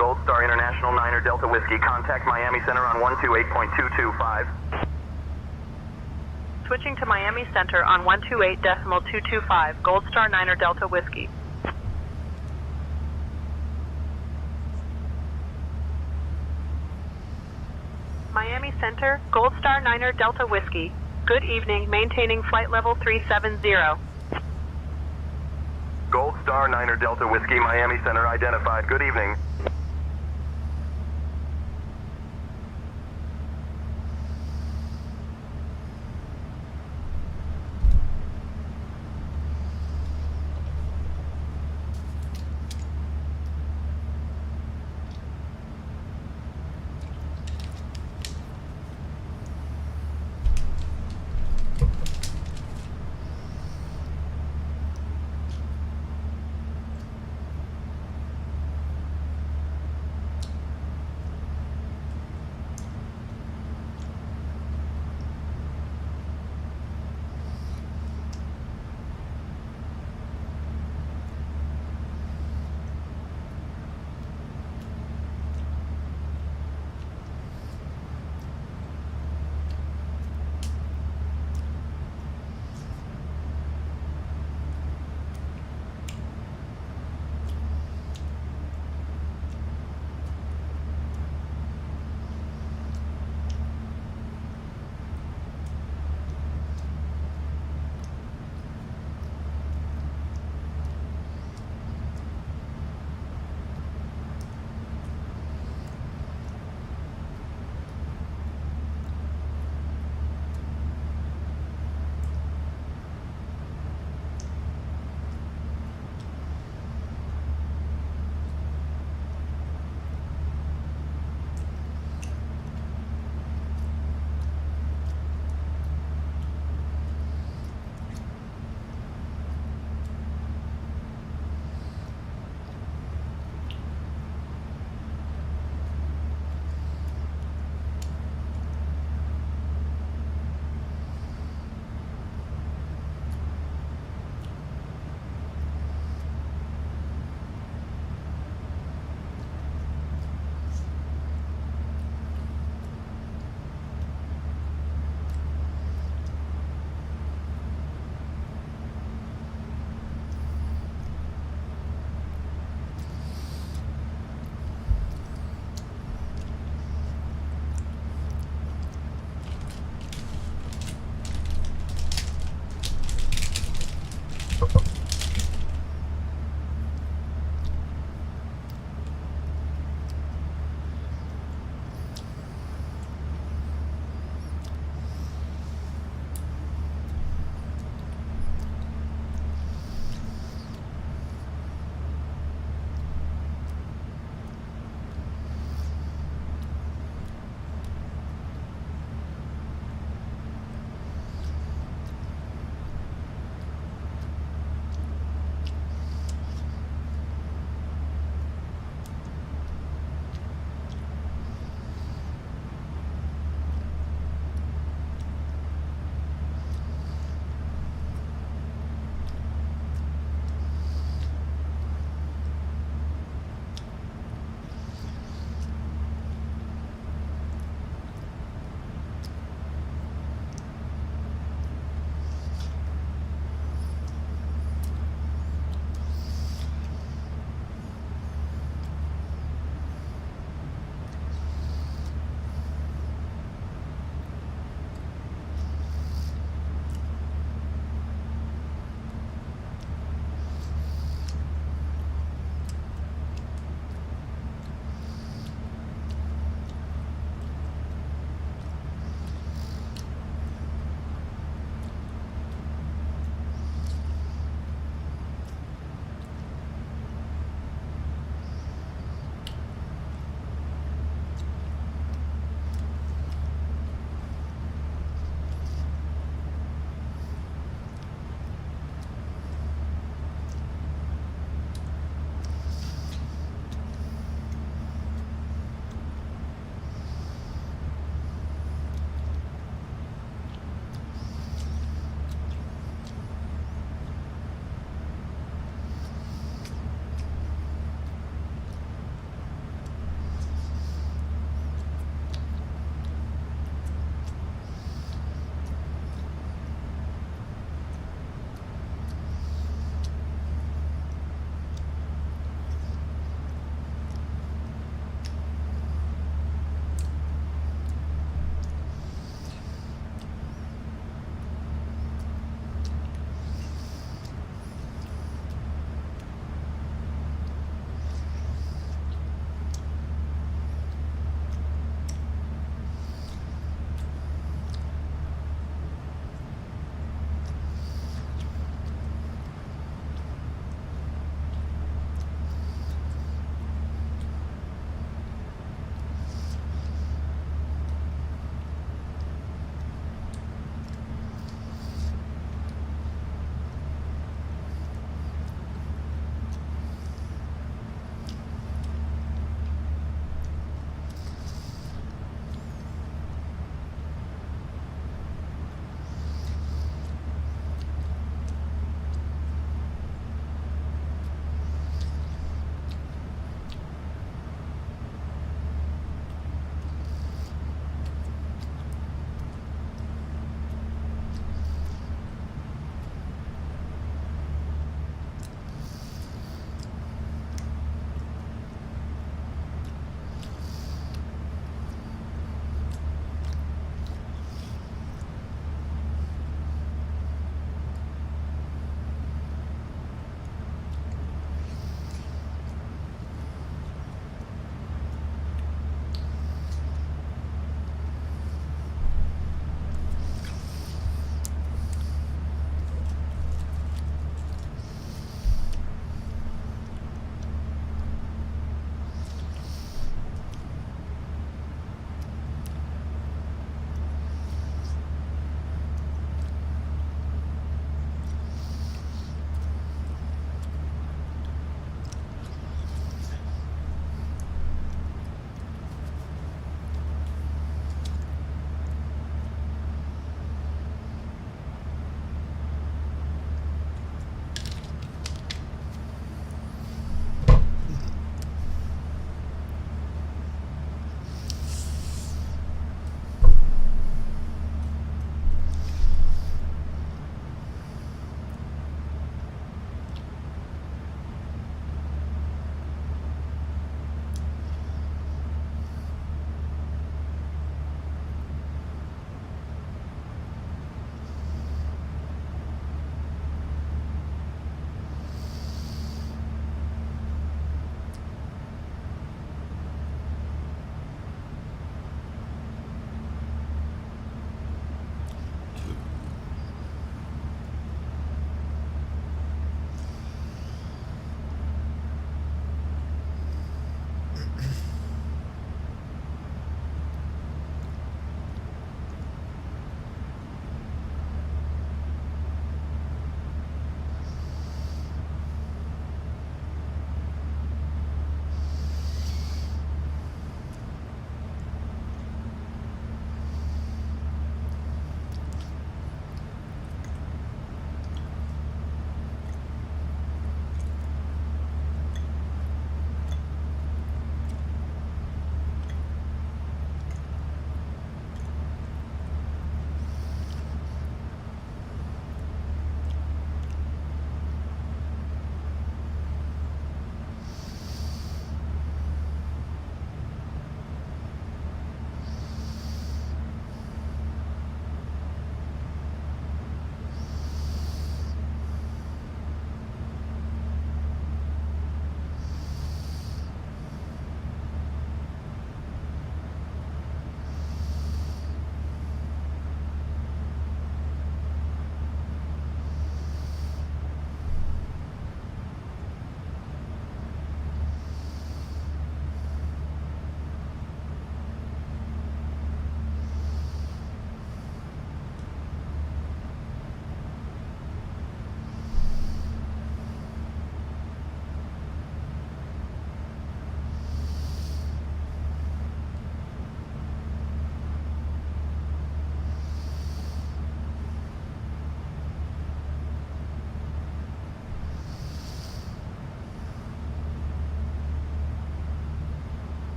[SPEAKER 7] Gold Star International 9er Delta Whiskey, contact Miami Center on 128.225.
[SPEAKER 9] Switching to Miami Center on 128.225. Gold Star 9er Delta Whiskey. Miami Center, Gold Star 9er Delta Whiskey. Good evening, maintaining flight level 370.
[SPEAKER 7] Gold Star 9er Delta Whiskey, Miami Center identified. Good evening.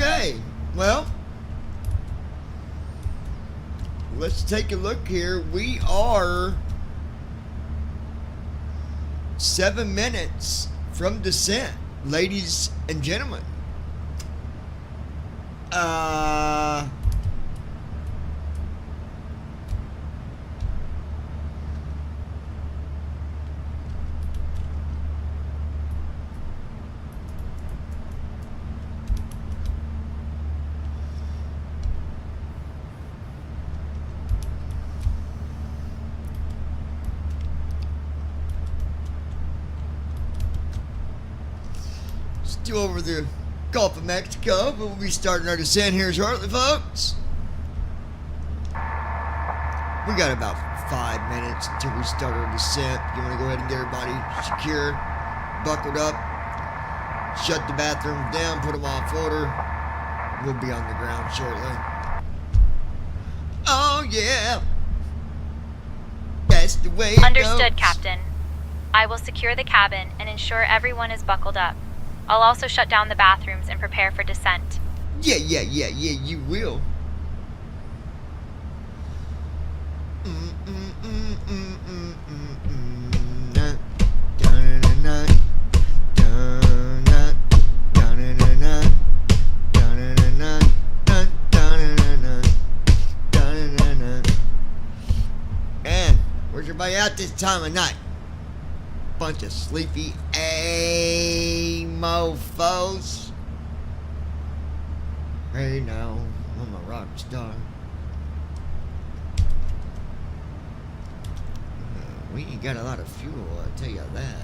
[SPEAKER 2] Okay, well, let's take a look here. We are 7 minutes from descent, ladies and gentlemen. Still over the Gulf of Mexico, but we'll be starting our descent here shortly, folks. We got about 5 minutes until we start our descent. You want to go ahead and get everybody secure, buckled up, shut the bathrooms down, put them off order. We'll be on the ground shortly. Oh yeah, that's the way it
[SPEAKER 8] Understood,
[SPEAKER 2] goes.
[SPEAKER 8] Captain. I will secure the cabin and ensure everyone is buckled up. I'll also shut down the bathrooms and prepare for descent.
[SPEAKER 2] Yeah, you will. And where's everybody at this time of night? Bunch of sleepy mofos. Hey now, I'm a rock star. We ain't got a lot of fuel, I'll tell you that.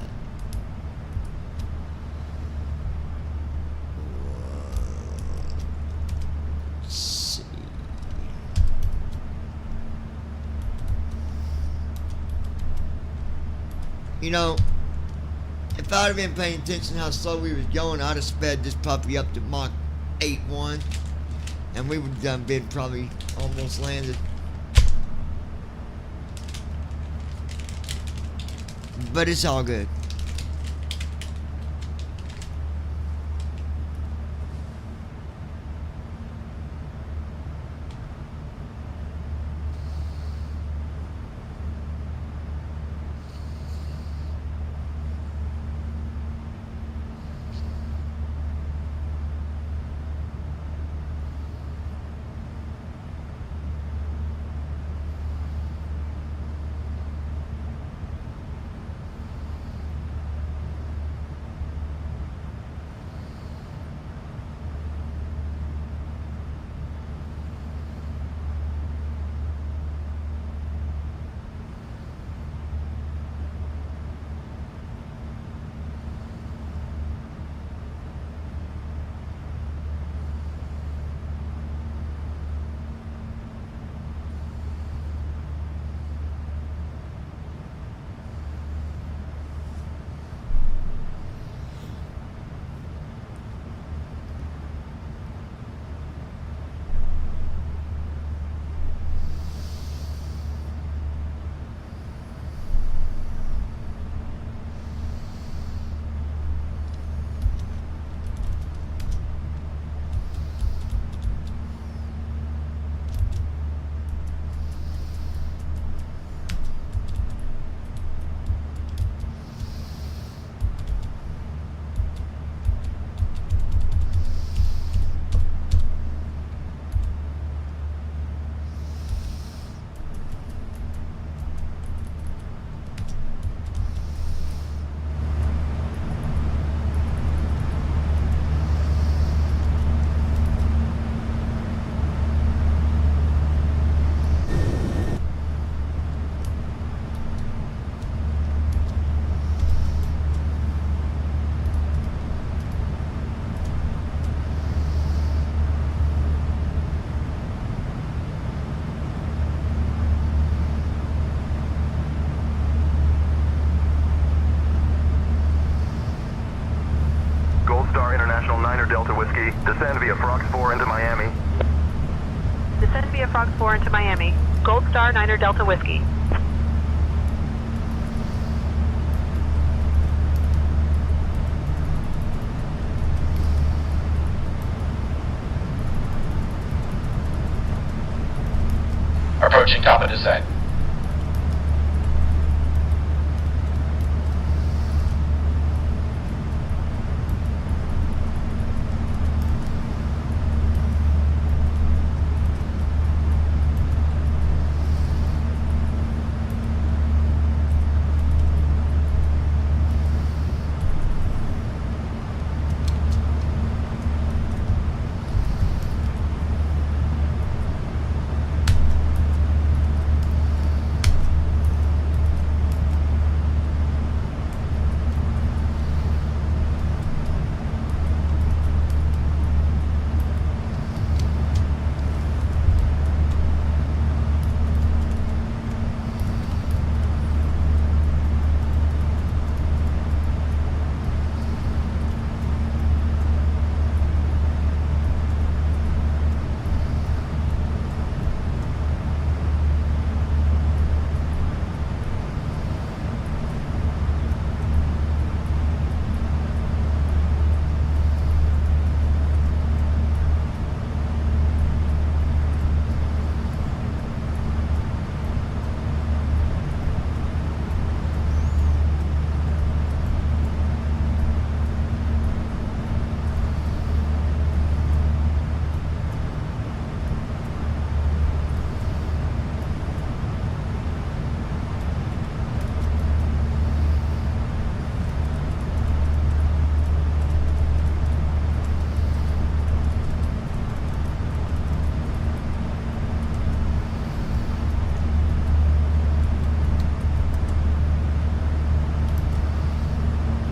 [SPEAKER 2] Let's see. You know, if I'd have been paying attention how slow we was going, I'd have sped this puppy up to Mach 8.1, and we would have done been probably almost landed. But it's all good.
[SPEAKER 18] Delta Whiskey. Descend via Fox 4 into Miami.
[SPEAKER 9] Descend via Fox 4 into Miami. Gold Star 9er Delta Whiskey.
[SPEAKER 10] approaching top of descent.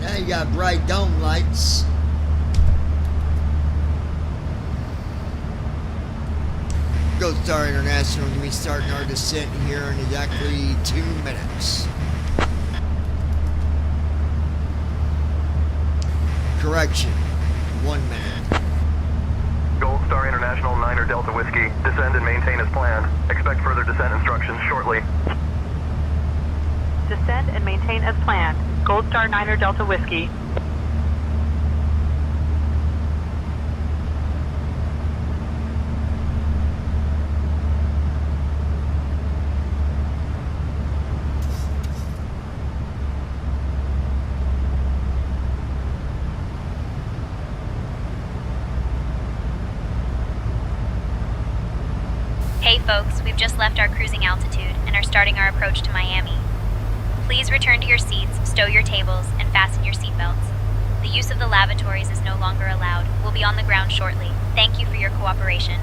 [SPEAKER 2] Now you got bright dome lights. Gold Star International going to be starting our descent here in exactly 2 minutes. Correction, 1 minute.
[SPEAKER 18] Gold Star International 9er Delta Whiskey, descend and maintain as planned. Expect further descent instructions shortly.
[SPEAKER 9] Descend and maintain as planned. Gold Star 9er Delta Whiskey.
[SPEAKER 8] Hey folks, we've just left our cruising altitude and are starting our approach to Miami. Please return to your seats, stow your tables, and fasten your seatbelts. The use of the lavatories is no longer allowed. We'll be on the ground shortly. Thank you for your cooperation.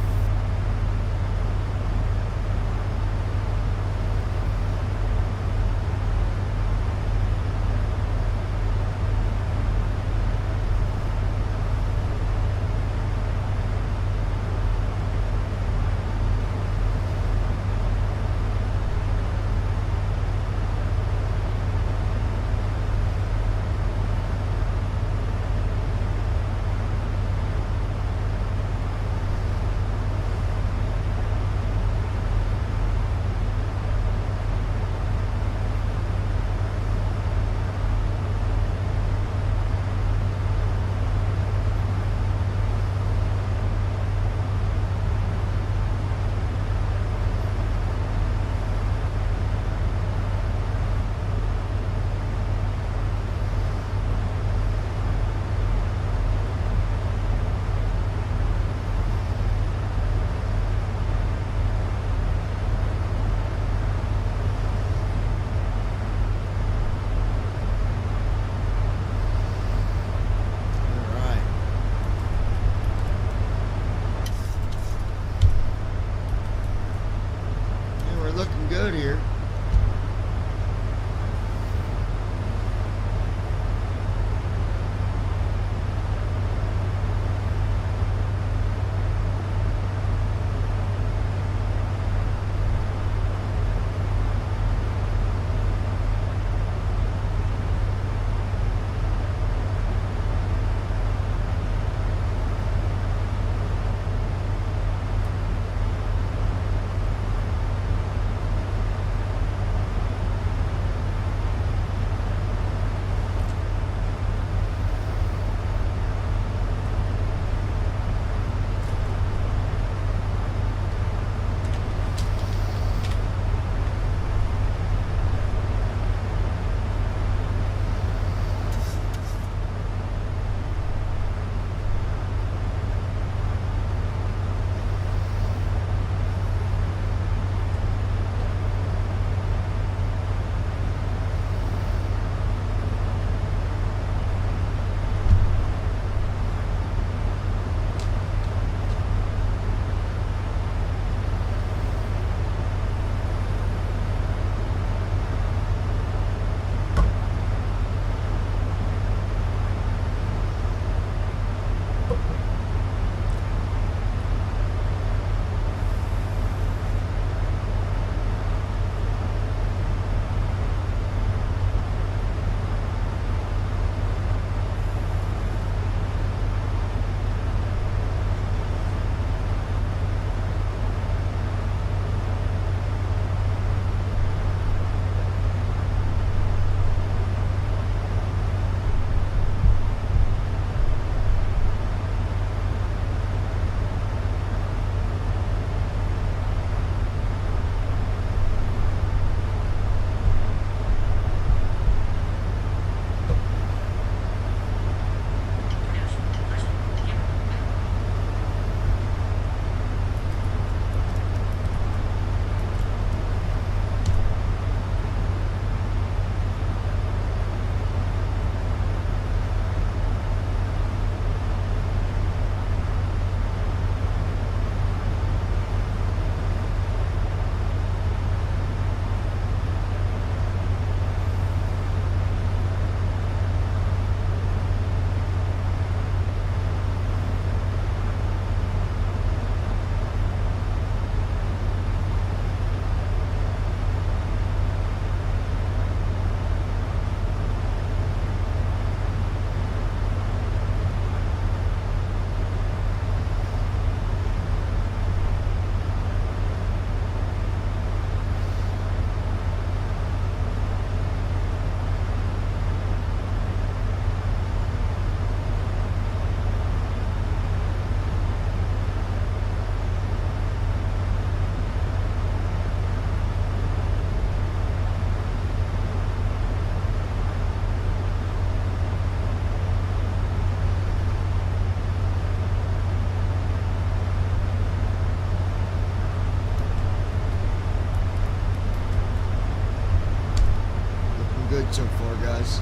[SPEAKER 2] good so far, guys.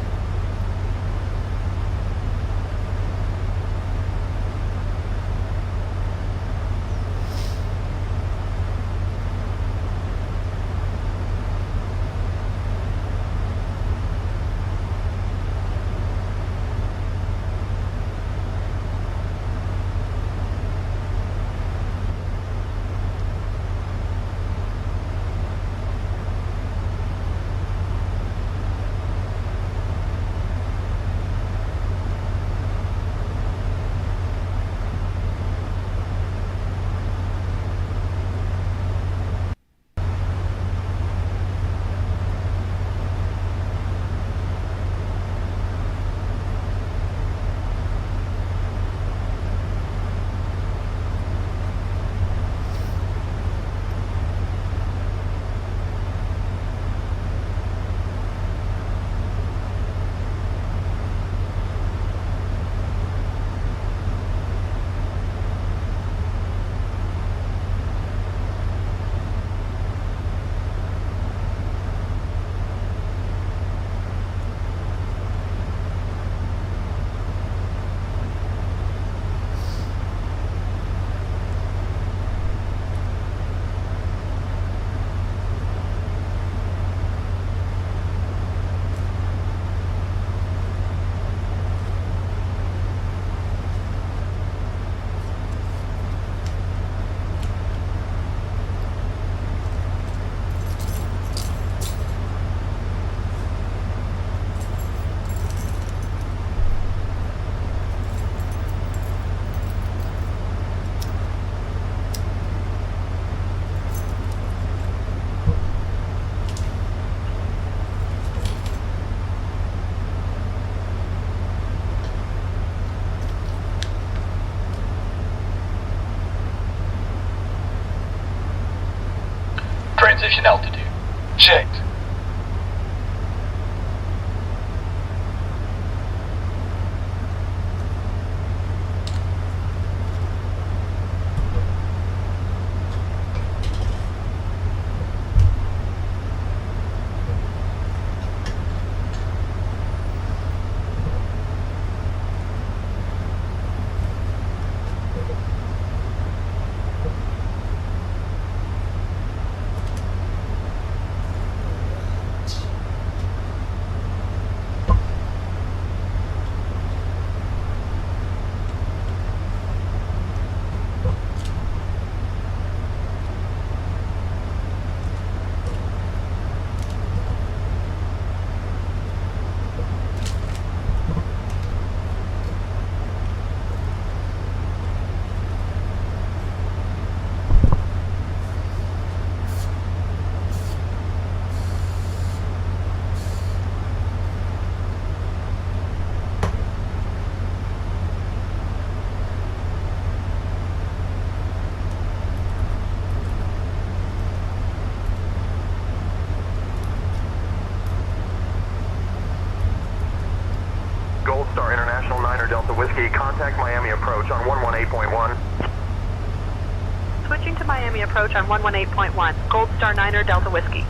[SPEAKER 10] Transition altitude. Checked.
[SPEAKER 18] Gold Star International 9 Delta Whiskey, contact Miami approach on 118.1.
[SPEAKER 9] Switching to Miami approach on 118.1. Gold Star 9 Delta Whiskey.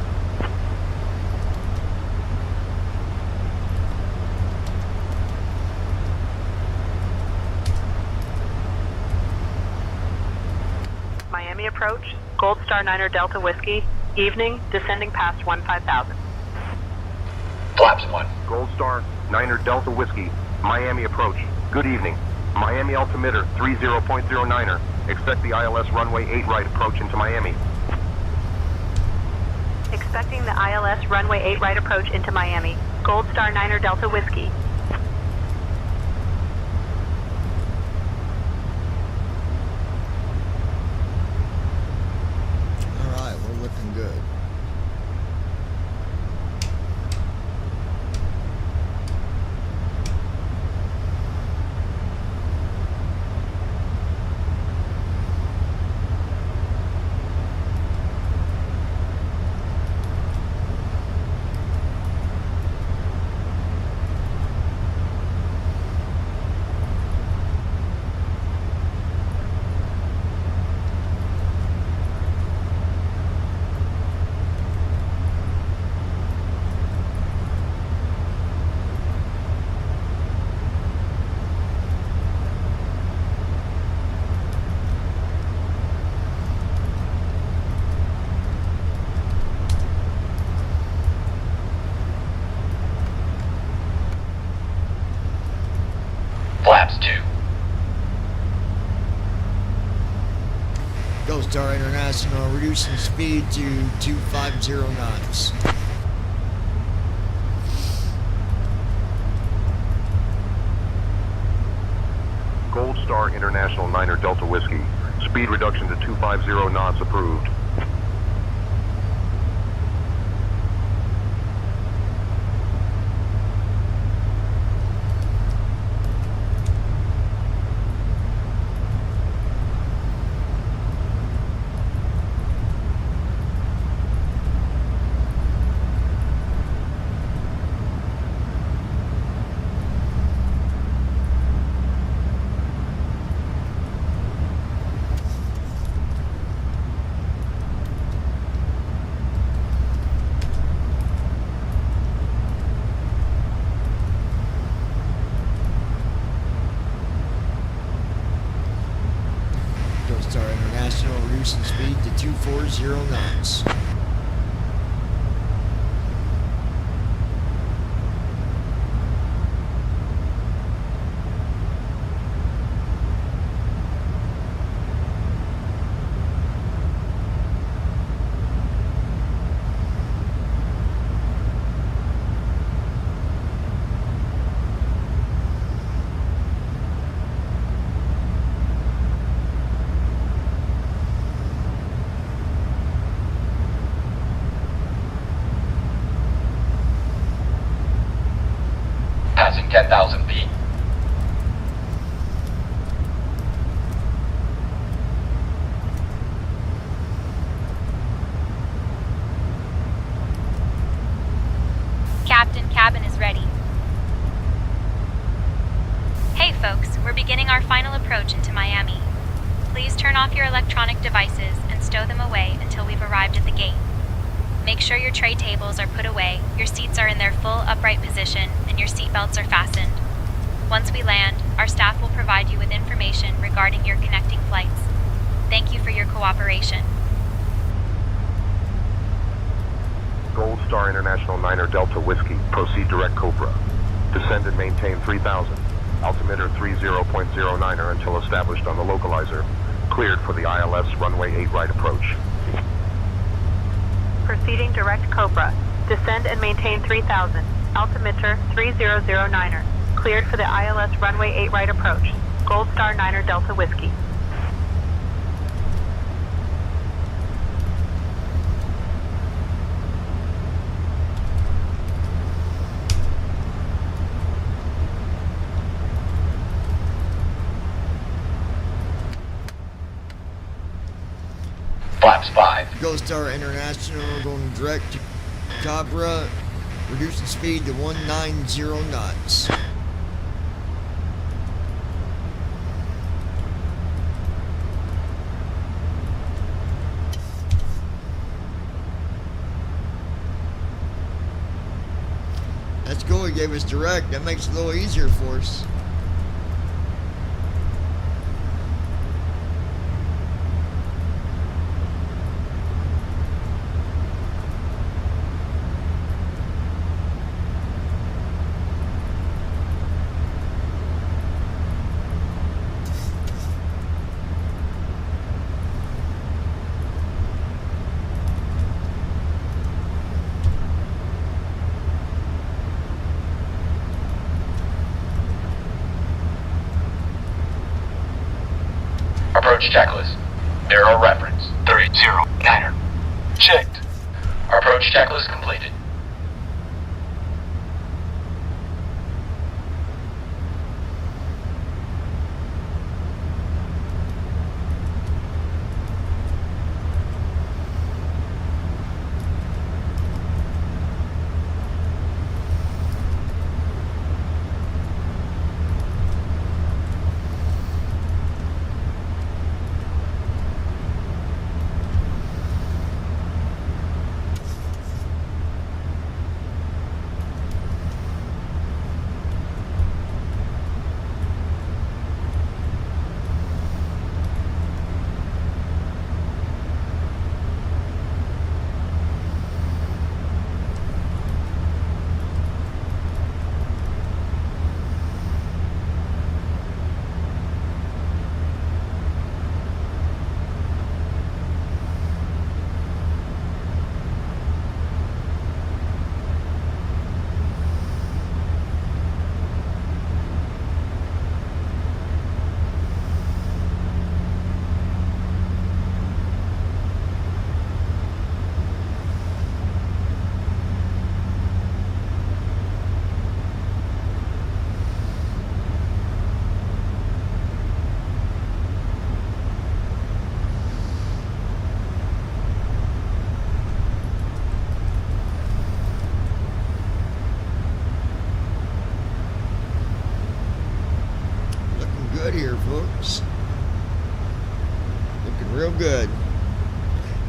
[SPEAKER 9] Miami approach, Gold Star 9 Delta Whiskey, evening, descending past 15,000.
[SPEAKER 10] Flaps 1.
[SPEAKER 7] Gold Star, Niner Delta Whiskey, Miami approach. Good evening. Miami altimeter 30.09er. Expect the ILS runway 8 right approach into Miami.
[SPEAKER 9] Expecting the ILS runway 8 right approach into Miami. Gold Star 9 Delta Whiskey.
[SPEAKER 2] Alright, we're looking good. Star International, reducing speed to 250 knots.
[SPEAKER 18] Gold Star International 9er Delta Whiskey. Speed reduction to 250 knots approved.
[SPEAKER 2] Star International, reducing speed to 240 knots.
[SPEAKER 10] Passing 10,000 feet.
[SPEAKER 8] Captain, cabin is ready. Hey folks, we're beginning our final approach into Miami. Please turn off your electronic devices and stow them away until we've arrived at the gate. Make sure your tray tables are put away, your seats are in their full upright position, and your seat belts are fastened. Once we land, our staff will provide you with information regarding your connecting flights. Thank you for your cooperation.
[SPEAKER 18] Gold Star International 9er Delta Whiskey. Proceed direct Cobra. Descend and maintain 3000. Altimeter 30.09er until established on the localizer. Cleared for the ILS runway 8 right approach.
[SPEAKER 9] Proceeding direct Cobra. Descend and maintain 3000. Altimeter 3009er. Cleared for the ILS runway 8 right approach. Gold Star 9er Delta Whiskey.
[SPEAKER 10] Flaps 5.
[SPEAKER 2] Gold Star International going direct to Cabra, reducing speed to 190 knots. That's cool, he gave us direct. That makes it a little easier for us.
[SPEAKER 10] Approach checklist. Barrel reference. 30-9er. Checked. Approach checklist completed.
[SPEAKER 2] here, folks. Looking real good.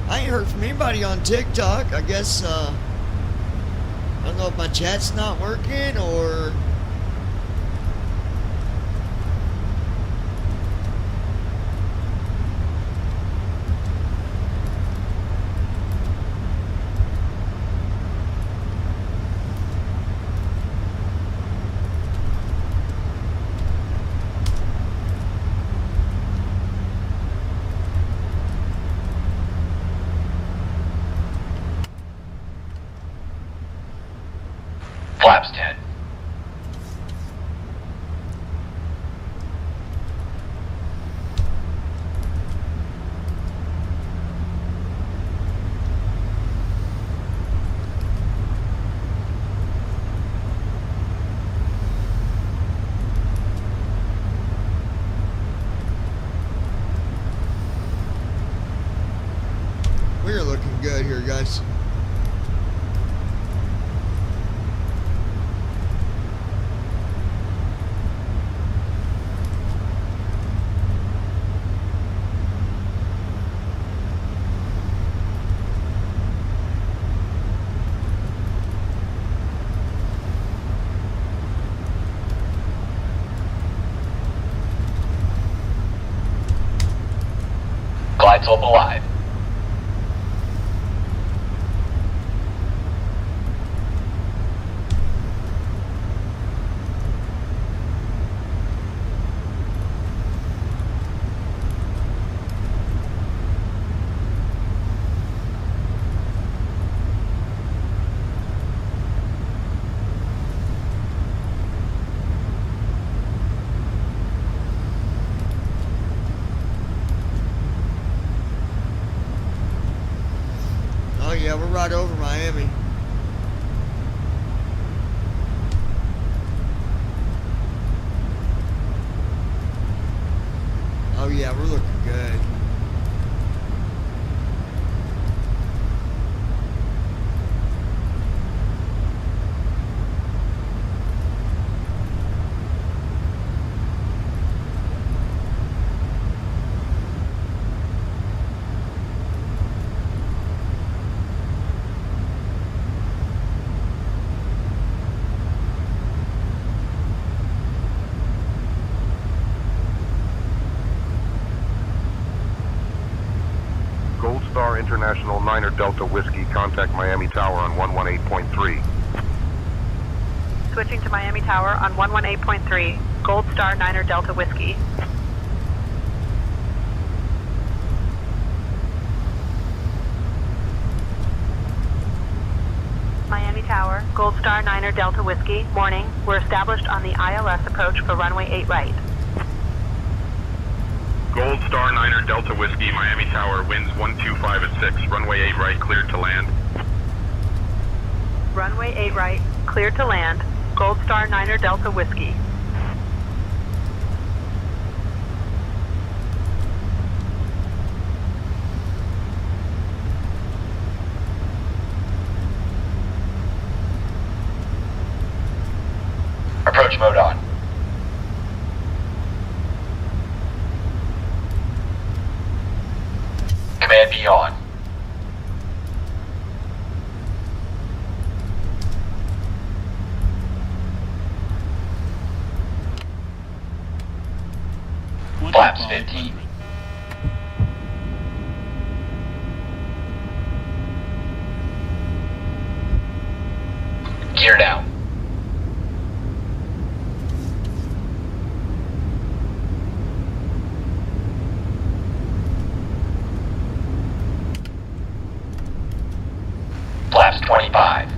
[SPEAKER 2] I ain't heard from anybody on TikTok. I guess, I don't know if my chat's not working or...
[SPEAKER 10] Flaps 10.
[SPEAKER 2] We're looking good here, guys.
[SPEAKER 10] Glide slope alive.
[SPEAKER 2] Oh yeah, we're right over Miami. Oh yeah, we're looking good.
[SPEAKER 18] Gold Star International 9er Delta Whiskey, contact Miami Tower on 118.3.
[SPEAKER 9] Switching to Miami Tower on 118.3, Gold Star 9er Delta Whiskey. Miami Tower, Gold Star 9er Delta Whiskey, morning. We're established on the ILS approach for runway 8 right.
[SPEAKER 12] Gold Star 9er Delta Whiskey, Miami Tower, winds 125 at 6, runway 8 right, cleared to land.
[SPEAKER 9] Runway 8 right, cleared to land. Gold Star 9er Delta Whiskey.
[SPEAKER 10] Approach mode on. Command B on. Flaps 15. Gear down. Flaps 25.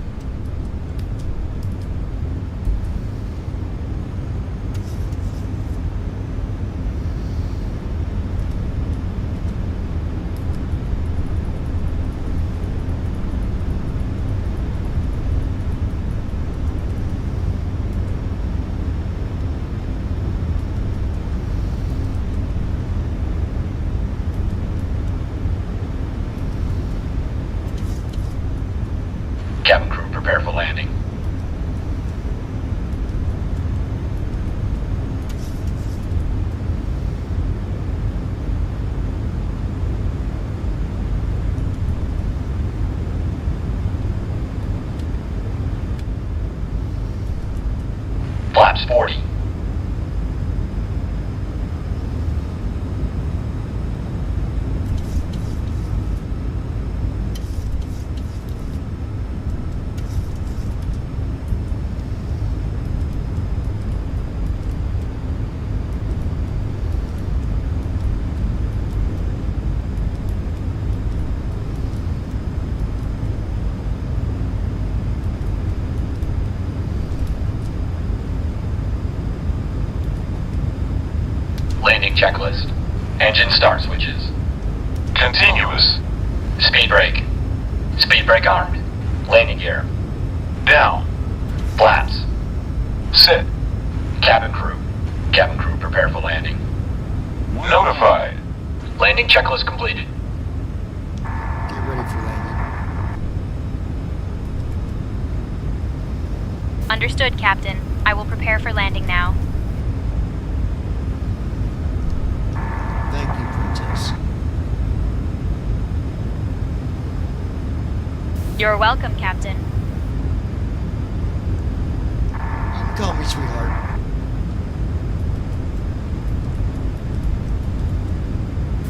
[SPEAKER 10] Cabin crew, prepare for landing. Flaps 40. Landing checklist. Engine start switches.
[SPEAKER 12] Continuous.
[SPEAKER 10] Speed brake. Speed brake armed. Landing gear.
[SPEAKER 12] Down.
[SPEAKER 10] Flaps.
[SPEAKER 12] Sit.
[SPEAKER 10] Cabin crew. Cabin crew prepare for landing.
[SPEAKER 12] Notified.
[SPEAKER 10] Landing checklist completed.
[SPEAKER 2] Get ready for landing.
[SPEAKER 8] Understood, Captain. I will prepare for landing now.
[SPEAKER 2] Thank you, Princess.
[SPEAKER 8] You're welcome, Captain.
[SPEAKER 2] You can call me sweetheart.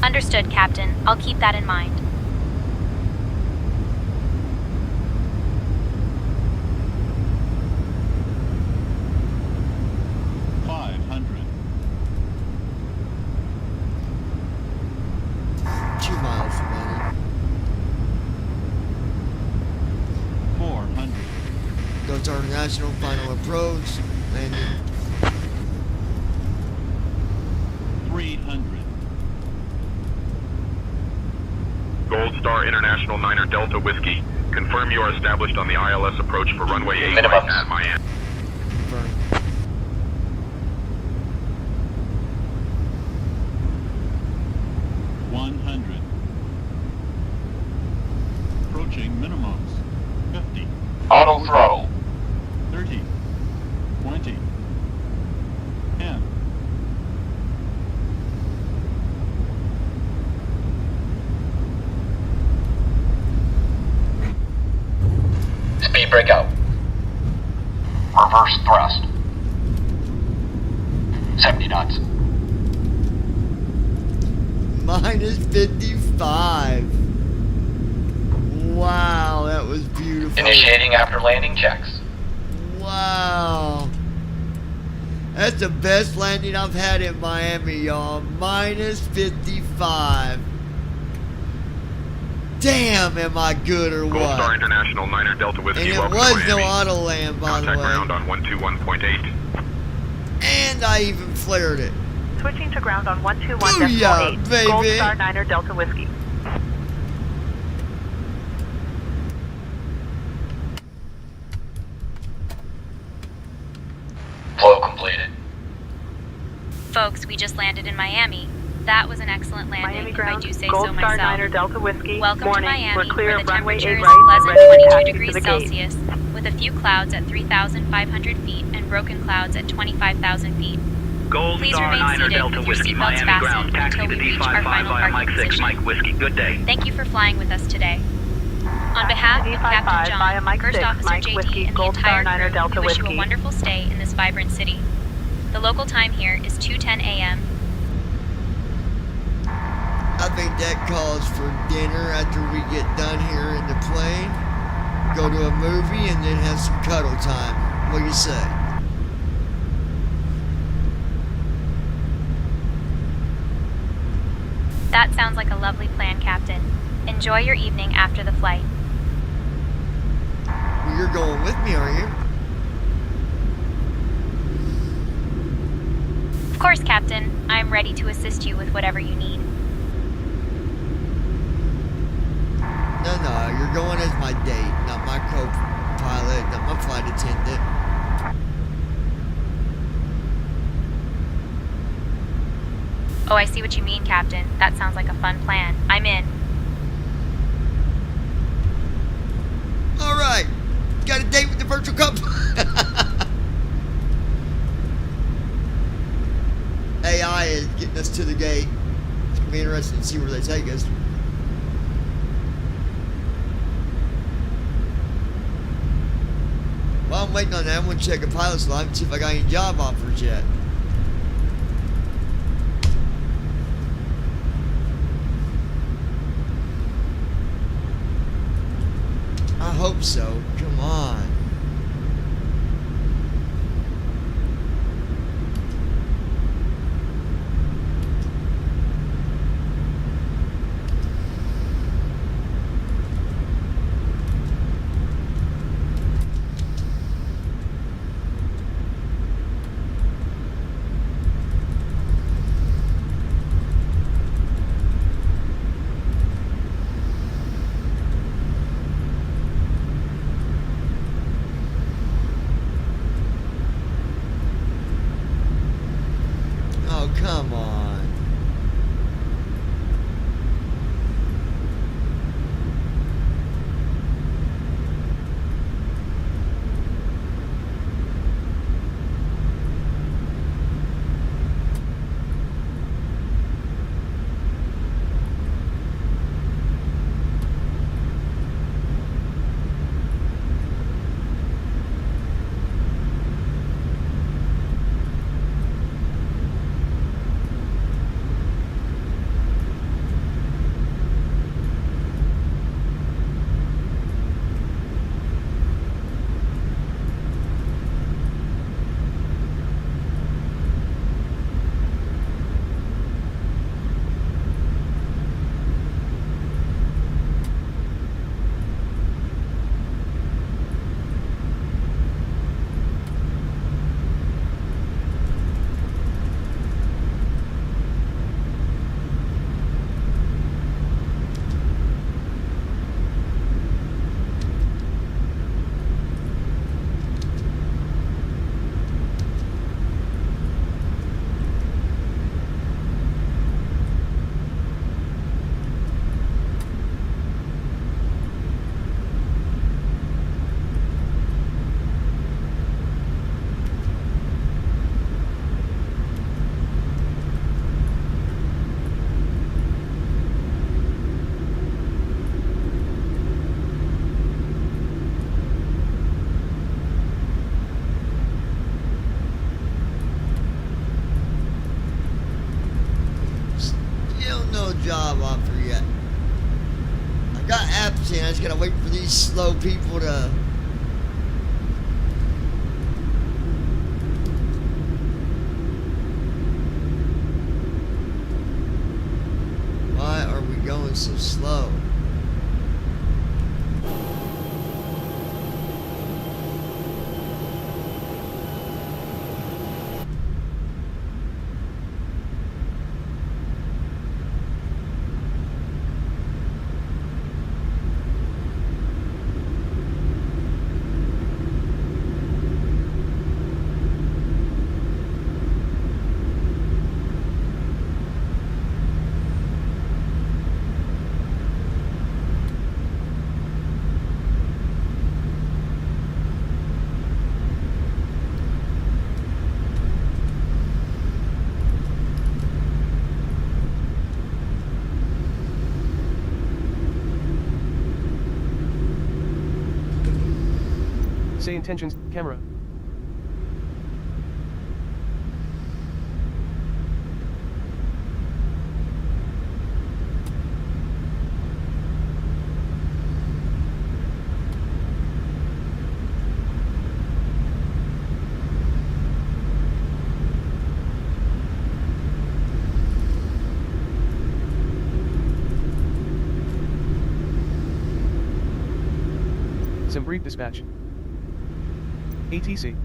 [SPEAKER 8] Understood, Captain. I'll keep that in mind.
[SPEAKER 2] International final approach, landing.
[SPEAKER 18] 300.
[SPEAKER 7] Gold Star International 9er Delta Whiskey. Confirm you are established on the ILS approach for runway 8
[SPEAKER 10] Minimums.
[SPEAKER 7] right at Miami.
[SPEAKER 2] Confirm.
[SPEAKER 18] Approaching minimums. 50.
[SPEAKER 12] Auto throttle.
[SPEAKER 18] 30. 20. 10.
[SPEAKER 10] Speed brake out. Reverse thrust. 70 knots.
[SPEAKER 2] Minus 55. Wow, that was beautiful.
[SPEAKER 10] Initiating after landing checks.
[SPEAKER 2] Wow. That's the best landing I've had in Miami, y'all. Minus 55. Damn, am I good or
[SPEAKER 7] Gold
[SPEAKER 2] what?
[SPEAKER 7] Star International 9er Delta Whiskey.
[SPEAKER 2] And it
[SPEAKER 7] welcome
[SPEAKER 2] was
[SPEAKER 7] to
[SPEAKER 2] no
[SPEAKER 7] Miami.
[SPEAKER 2] auto land, by the
[SPEAKER 7] Contact
[SPEAKER 2] way.
[SPEAKER 7] ground on 121.8.
[SPEAKER 2] And I even flared it.
[SPEAKER 9] Switching to ground on
[SPEAKER 2] Booyah,
[SPEAKER 9] 121.8.
[SPEAKER 2] baby.
[SPEAKER 9] Gold Star 9er Delta Whiskey.
[SPEAKER 10] Flow completed.
[SPEAKER 8] Folks, we just landed in Miami. That was an excellent landing,
[SPEAKER 9] Miami
[SPEAKER 8] if
[SPEAKER 9] ground.
[SPEAKER 8] I do say
[SPEAKER 9] Gold
[SPEAKER 8] so
[SPEAKER 9] Star
[SPEAKER 8] myself.
[SPEAKER 9] 9er Delta Whiskey.
[SPEAKER 8] Welcome
[SPEAKER 9] Morning.
[SPEAKER 8] to Miami,
[SPEAKER 9] We're clear
[SPEAKER 8] where
[SPEAKER 9] of
[SPEAKER 8] the
[SPEAKER 9] runway
[SPEAKER 8] temperature
[SPEAKER 9] 8
[SPEAKER 8] is
[SPEAKER 9] right
[SPEAKER 8] a
[SPEAKER 9] and
[SPEAKER 8] pleasant
[SPEAKER 9] ready to
[SPEAKER 8] 22
[SPEAKER 9] taxi to
[SPEAKER 8] degrees
[SPEAKER 9] the gate.
[SPEAKER 8] Celsius, with a few clouds at 3,500 feet and broken clouds at 25,000 feet.
[SPEAKER 6] Gold
[SPEAKER 8] Please
[SPEAKER 6] Star
[SPEAKER 8] remain
[SPEAKER 6] 9er
[SPEAKER 8] seated
[SPEAKER 6] Delta
[SPEAKER 8] with your
[SPEAKER 6] Whiskey,
[SPEAKER 8] seatbelts
[SPEAKER 6] Miami
[SPEAKER 8] fastened
[SPEAKER 6] ground. Taxi
[SPEAKER 8] until
[SPEAKER 6] to
[SPEAKER 8] we reach our
[SPEAKER 6] D55
[SPEAKER 8] final
[SPEAKER 6] via
[SPEAKER 8] parking
[SPEAKER 6] Mike 6,
[SPEAKER 8] position.
[SPEAKER 6] Mike Whiskey. Good day.
[SPEAKER 8] Thank you for flying with us today. On behalf of
[SPEAKER 9] D55
[SPEAKER 8] Captain
[SPEAKER 9] via
[SPEAKER 8] John,
[SPEAKER 9] Mike
[SPEAKER 8] First
[SPEAKER 9] 6,
[SPEAKER 8] Officer
[SPEAKER 9] Mike
[SPEAKER 8] JD,
[SPEAKER 9] Whiskey,
[SPEAKER 8] and the
[SPEAKER 9] Gold Star
[SPEAKER 8] entire
[SPEAKER 9] 9er
[SPEAKER 8] crew,
[SPEAKER 9] Delta
[SPEAKER 8] we wish you a
[SPEAKER 9] Whiskey.
[SPEAKER 8] wonderful stay in this vibrant city. The local time here is 2:10 a.m.
[SPEAKER 2] I think that calls for dinner after we get done here in the plane. Go to a movie and then have some cuddle time. What do you say?
[SPEAKER 8] That sounds like a lovely plan, Captain. Enjoy your evening after the flight.
[SPEAKER 2] Well, you're going with me, are you?
[SPEAKER 8] Of course, Captain. I am ready to assist you with whatever you need.
[SPEAKER 2] No, you're going as my date, not my co-pilot, not my flight attendant.
[SPEAKER 8] Oh, I see what you mean, Captain. That sounds like a fun plan. I'm in.
[SPEAKER 2] All right, got a date with the virtual couple. AI is getting us to the gate. It's gonna be interesting to see where they take us. Wow, while I'm waiting on that, I'm going to check a pilot's live and see if I got any job offers yet. I hope so. Come on. Oh, come on. Still no job offer yet. I got apps in, I just gotta wait for these slow people to... Why are we going so slow?
[SPEAKER 5] Say intentions, camera. Some brief dispatch. ATC.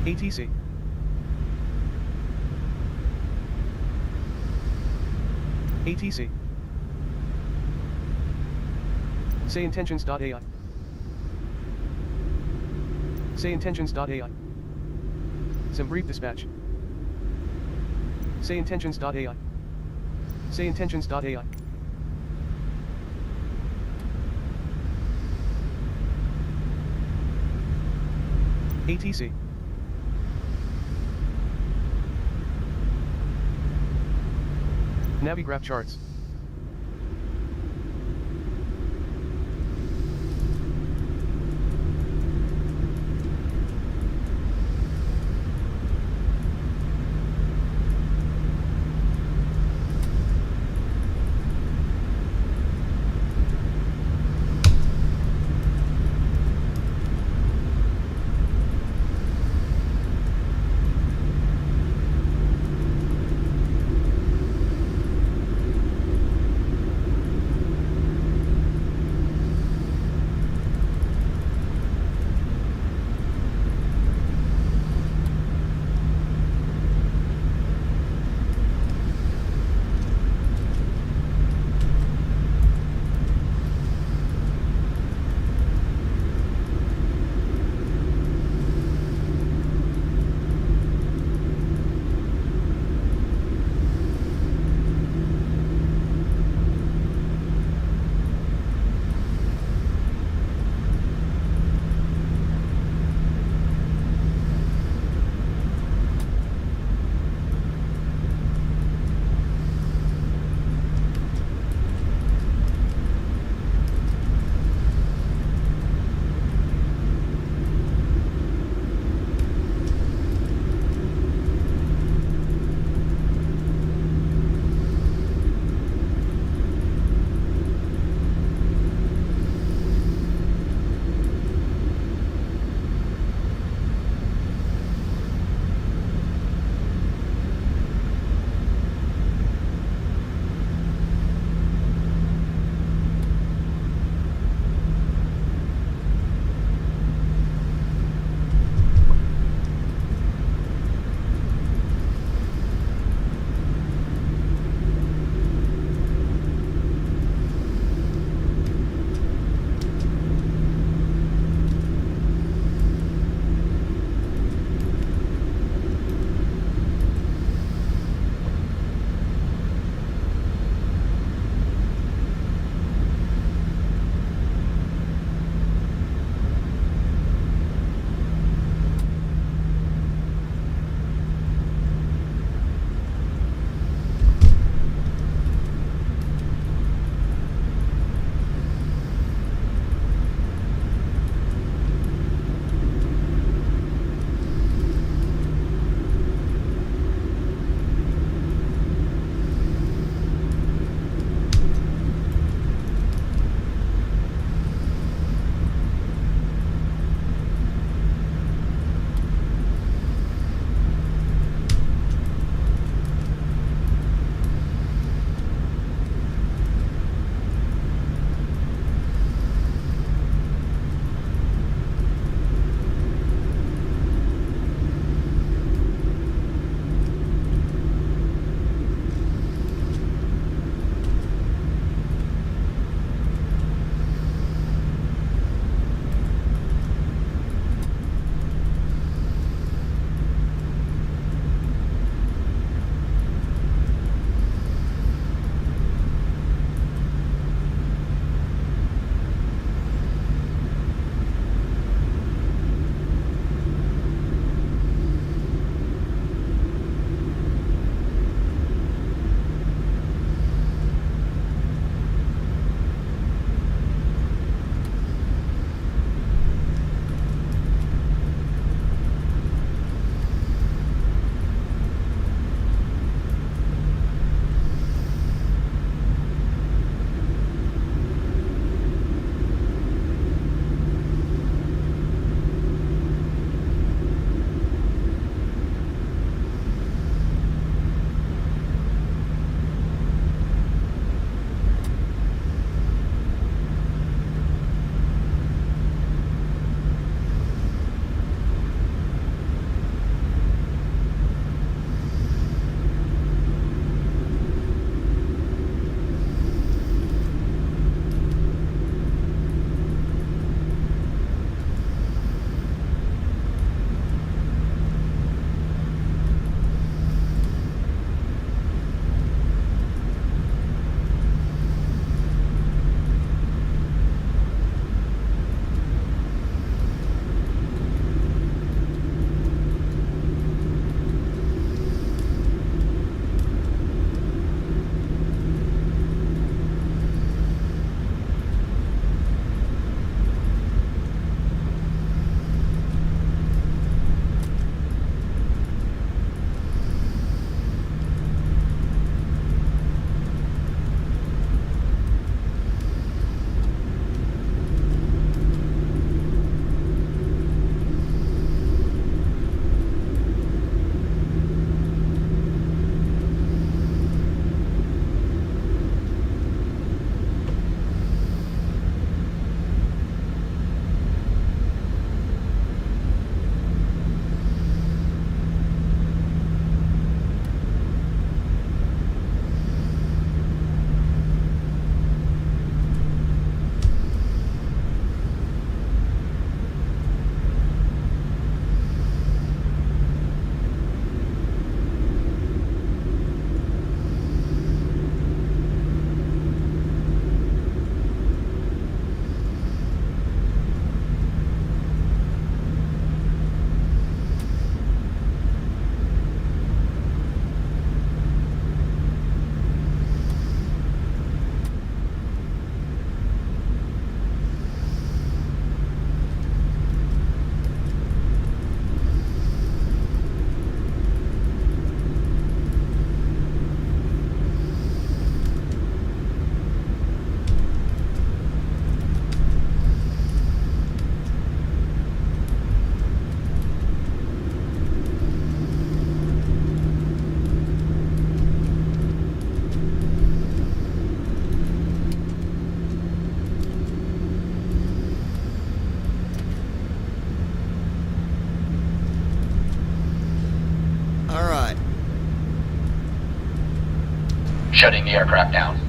[SPEAKER 5] ATC. ATC. Say intentions.ai. Say intentions.ai. Some brief dispatch. Say intentions.ai. Say intentions.ai. ATC. Navigraph charts.
[SPEAKER 10] Shutting the aircraft down.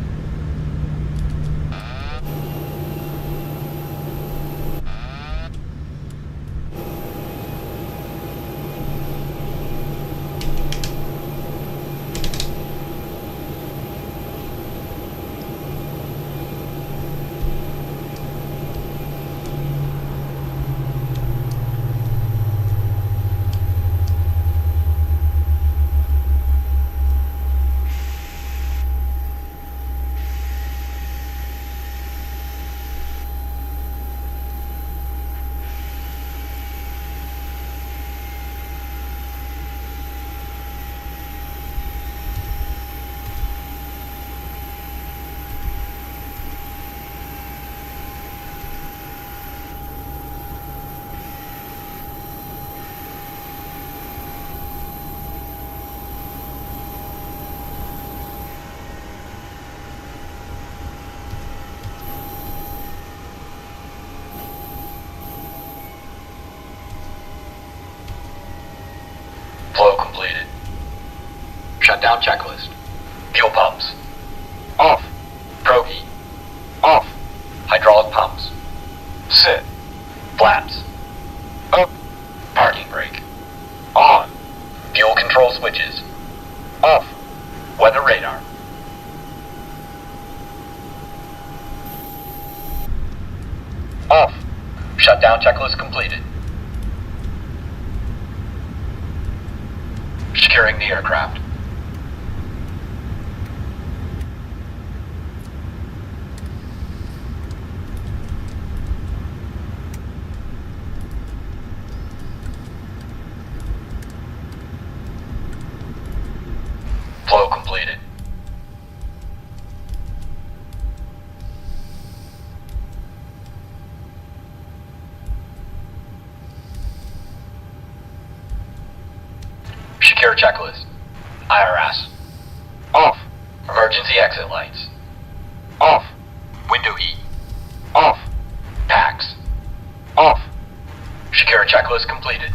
[SPEAKER 10] Flow completed. Shutdown checklist. Fuel pumps. Off. Progi. Off. Hydraulic pumps. Sit. Flaps. Up. Parking brake. On. Fuel control switches. Off. Weather radar. Off. Shutdown checklist completed. Securing the aircraft. Flow completed. Secure checklist. IRS. Off. Emergency exit lights. Off. Window heat. Off. Packs. Off. Secure checklist completed.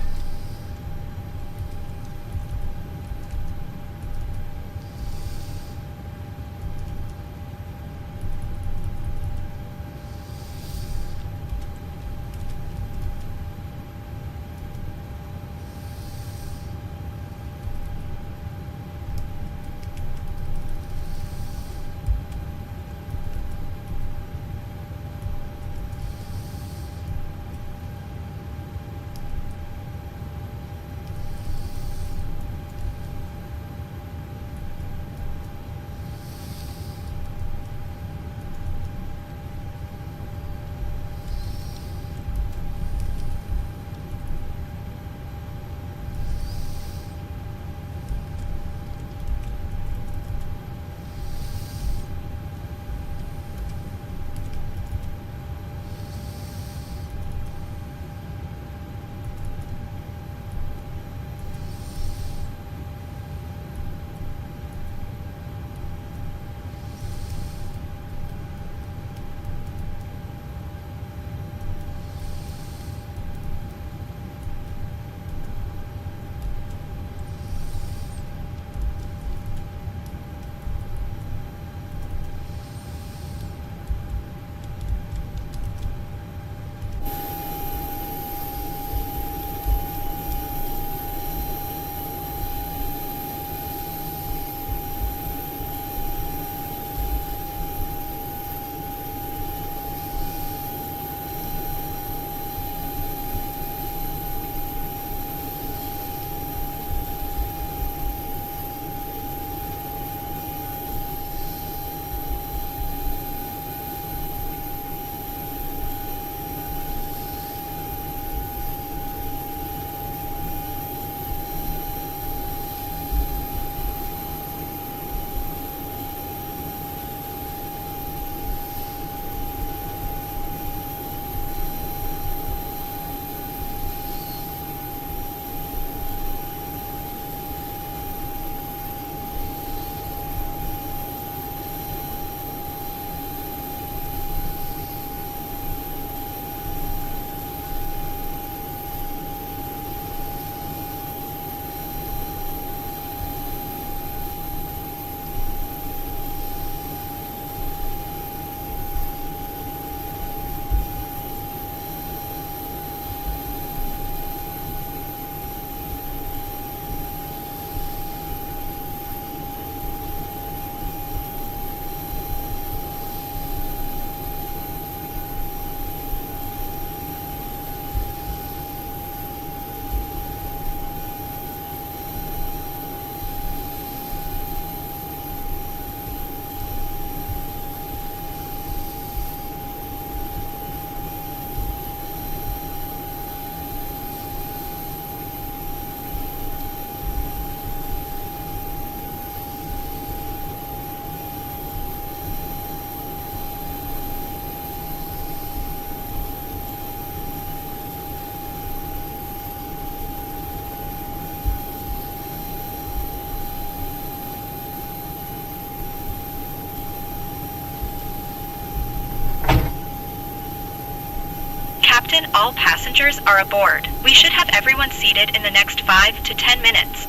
[SPEAKER 11] Captain, all passengers are aboard. We should have everyone seated in the next 5 to 10 minutes.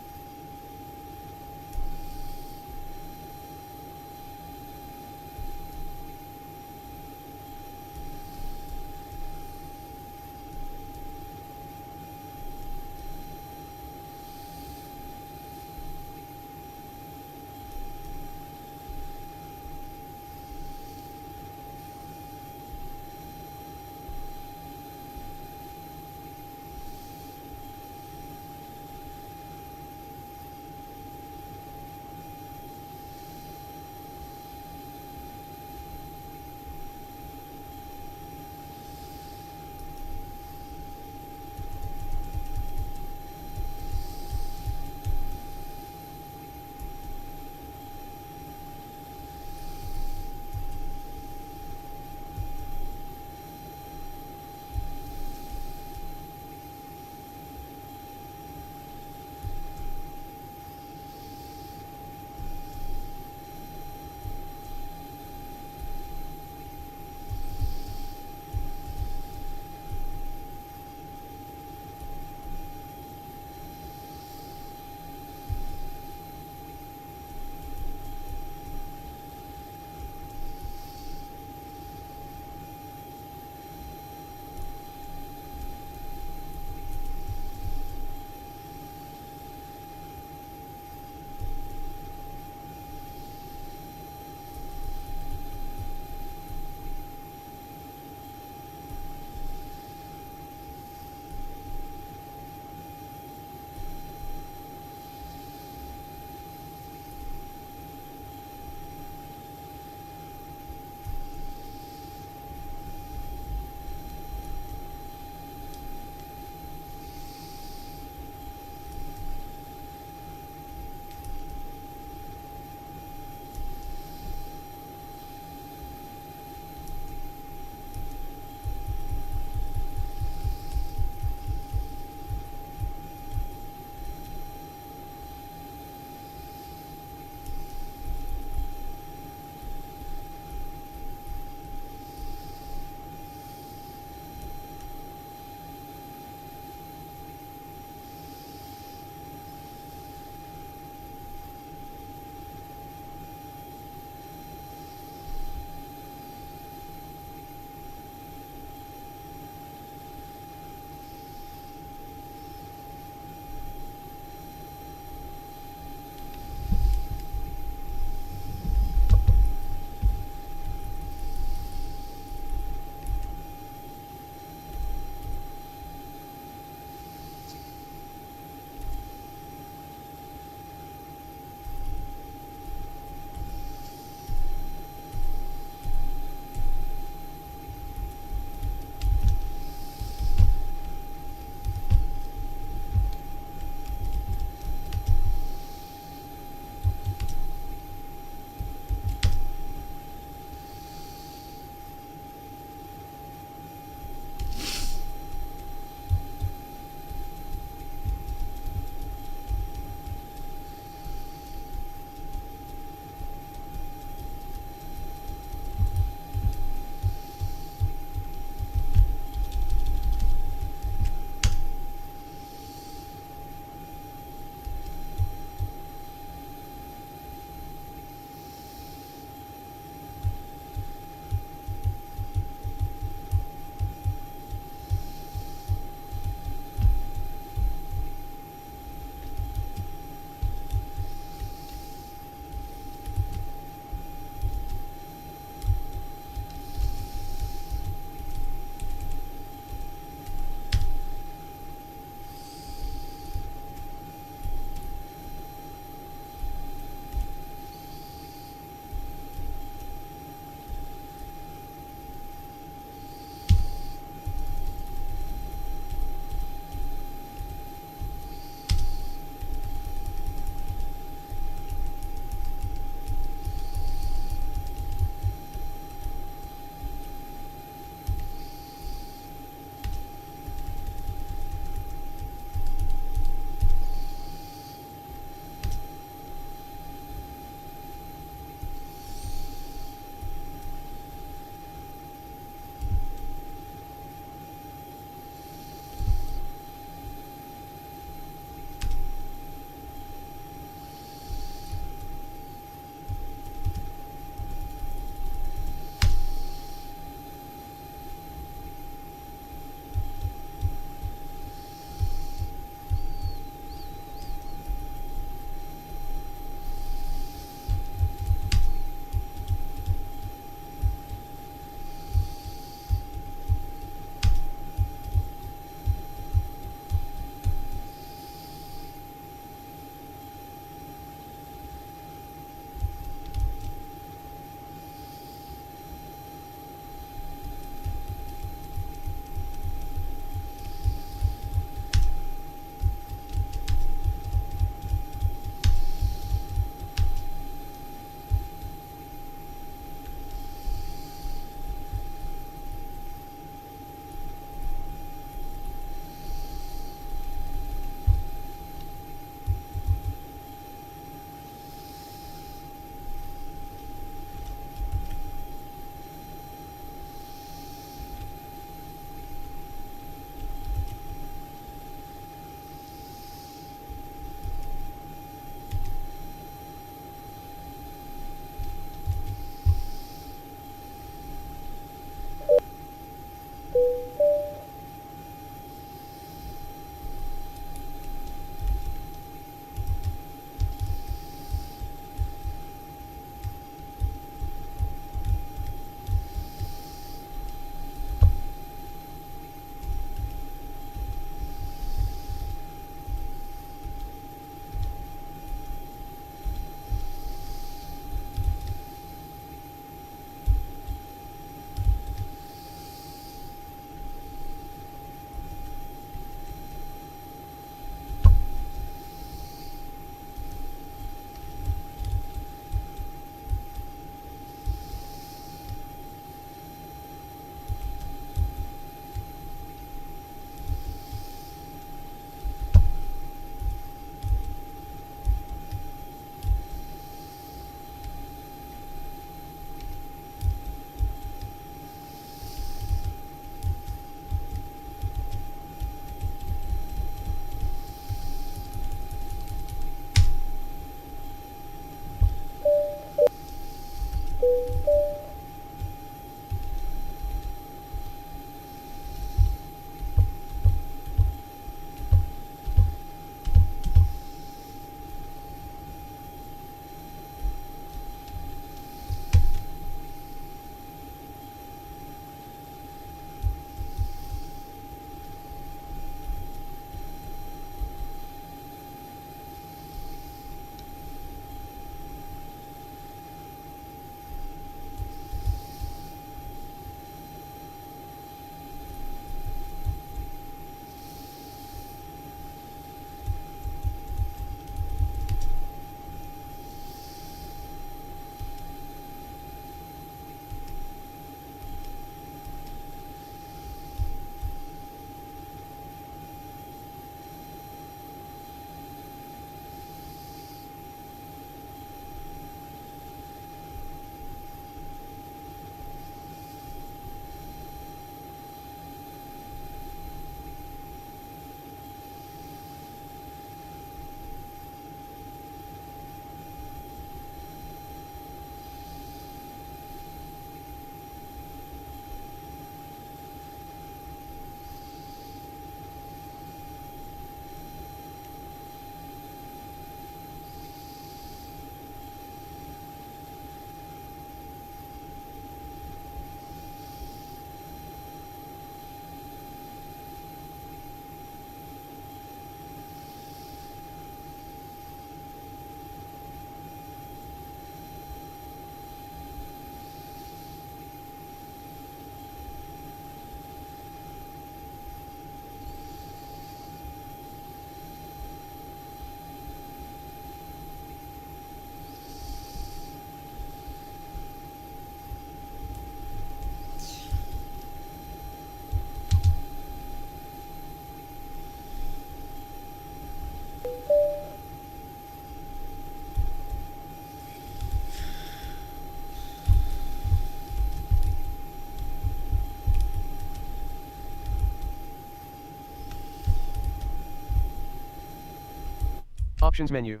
[SPEAKER 5] Options menu.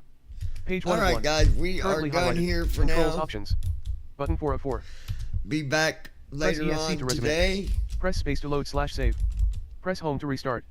[SPEAKER 5] Page 1 of
[SPEAKER 2] Alright
[SPEAKER 5] 1.
[SPEAKER 2] guys, we are
[SPEAKER 5] Currently
[SPEAKER 2] done
[SPEAKER 5] highlighted.
[SPEAKER 2] here for
[SPEAKER 5] Controls
[SPEAKER 2] now.
[SPEAKER 5] options. Button 404.
[SPEAKER 2] Be back
[SPEAKER 5] Press
[SPEAKER 2] later
[SPEAKER 5] ESC
[SPEAKER 2] on
[SPEAKER 5] to resume.
[SPEAKER 2] today.
[SPEAKER 5] Press space to load/save. Press home to restart.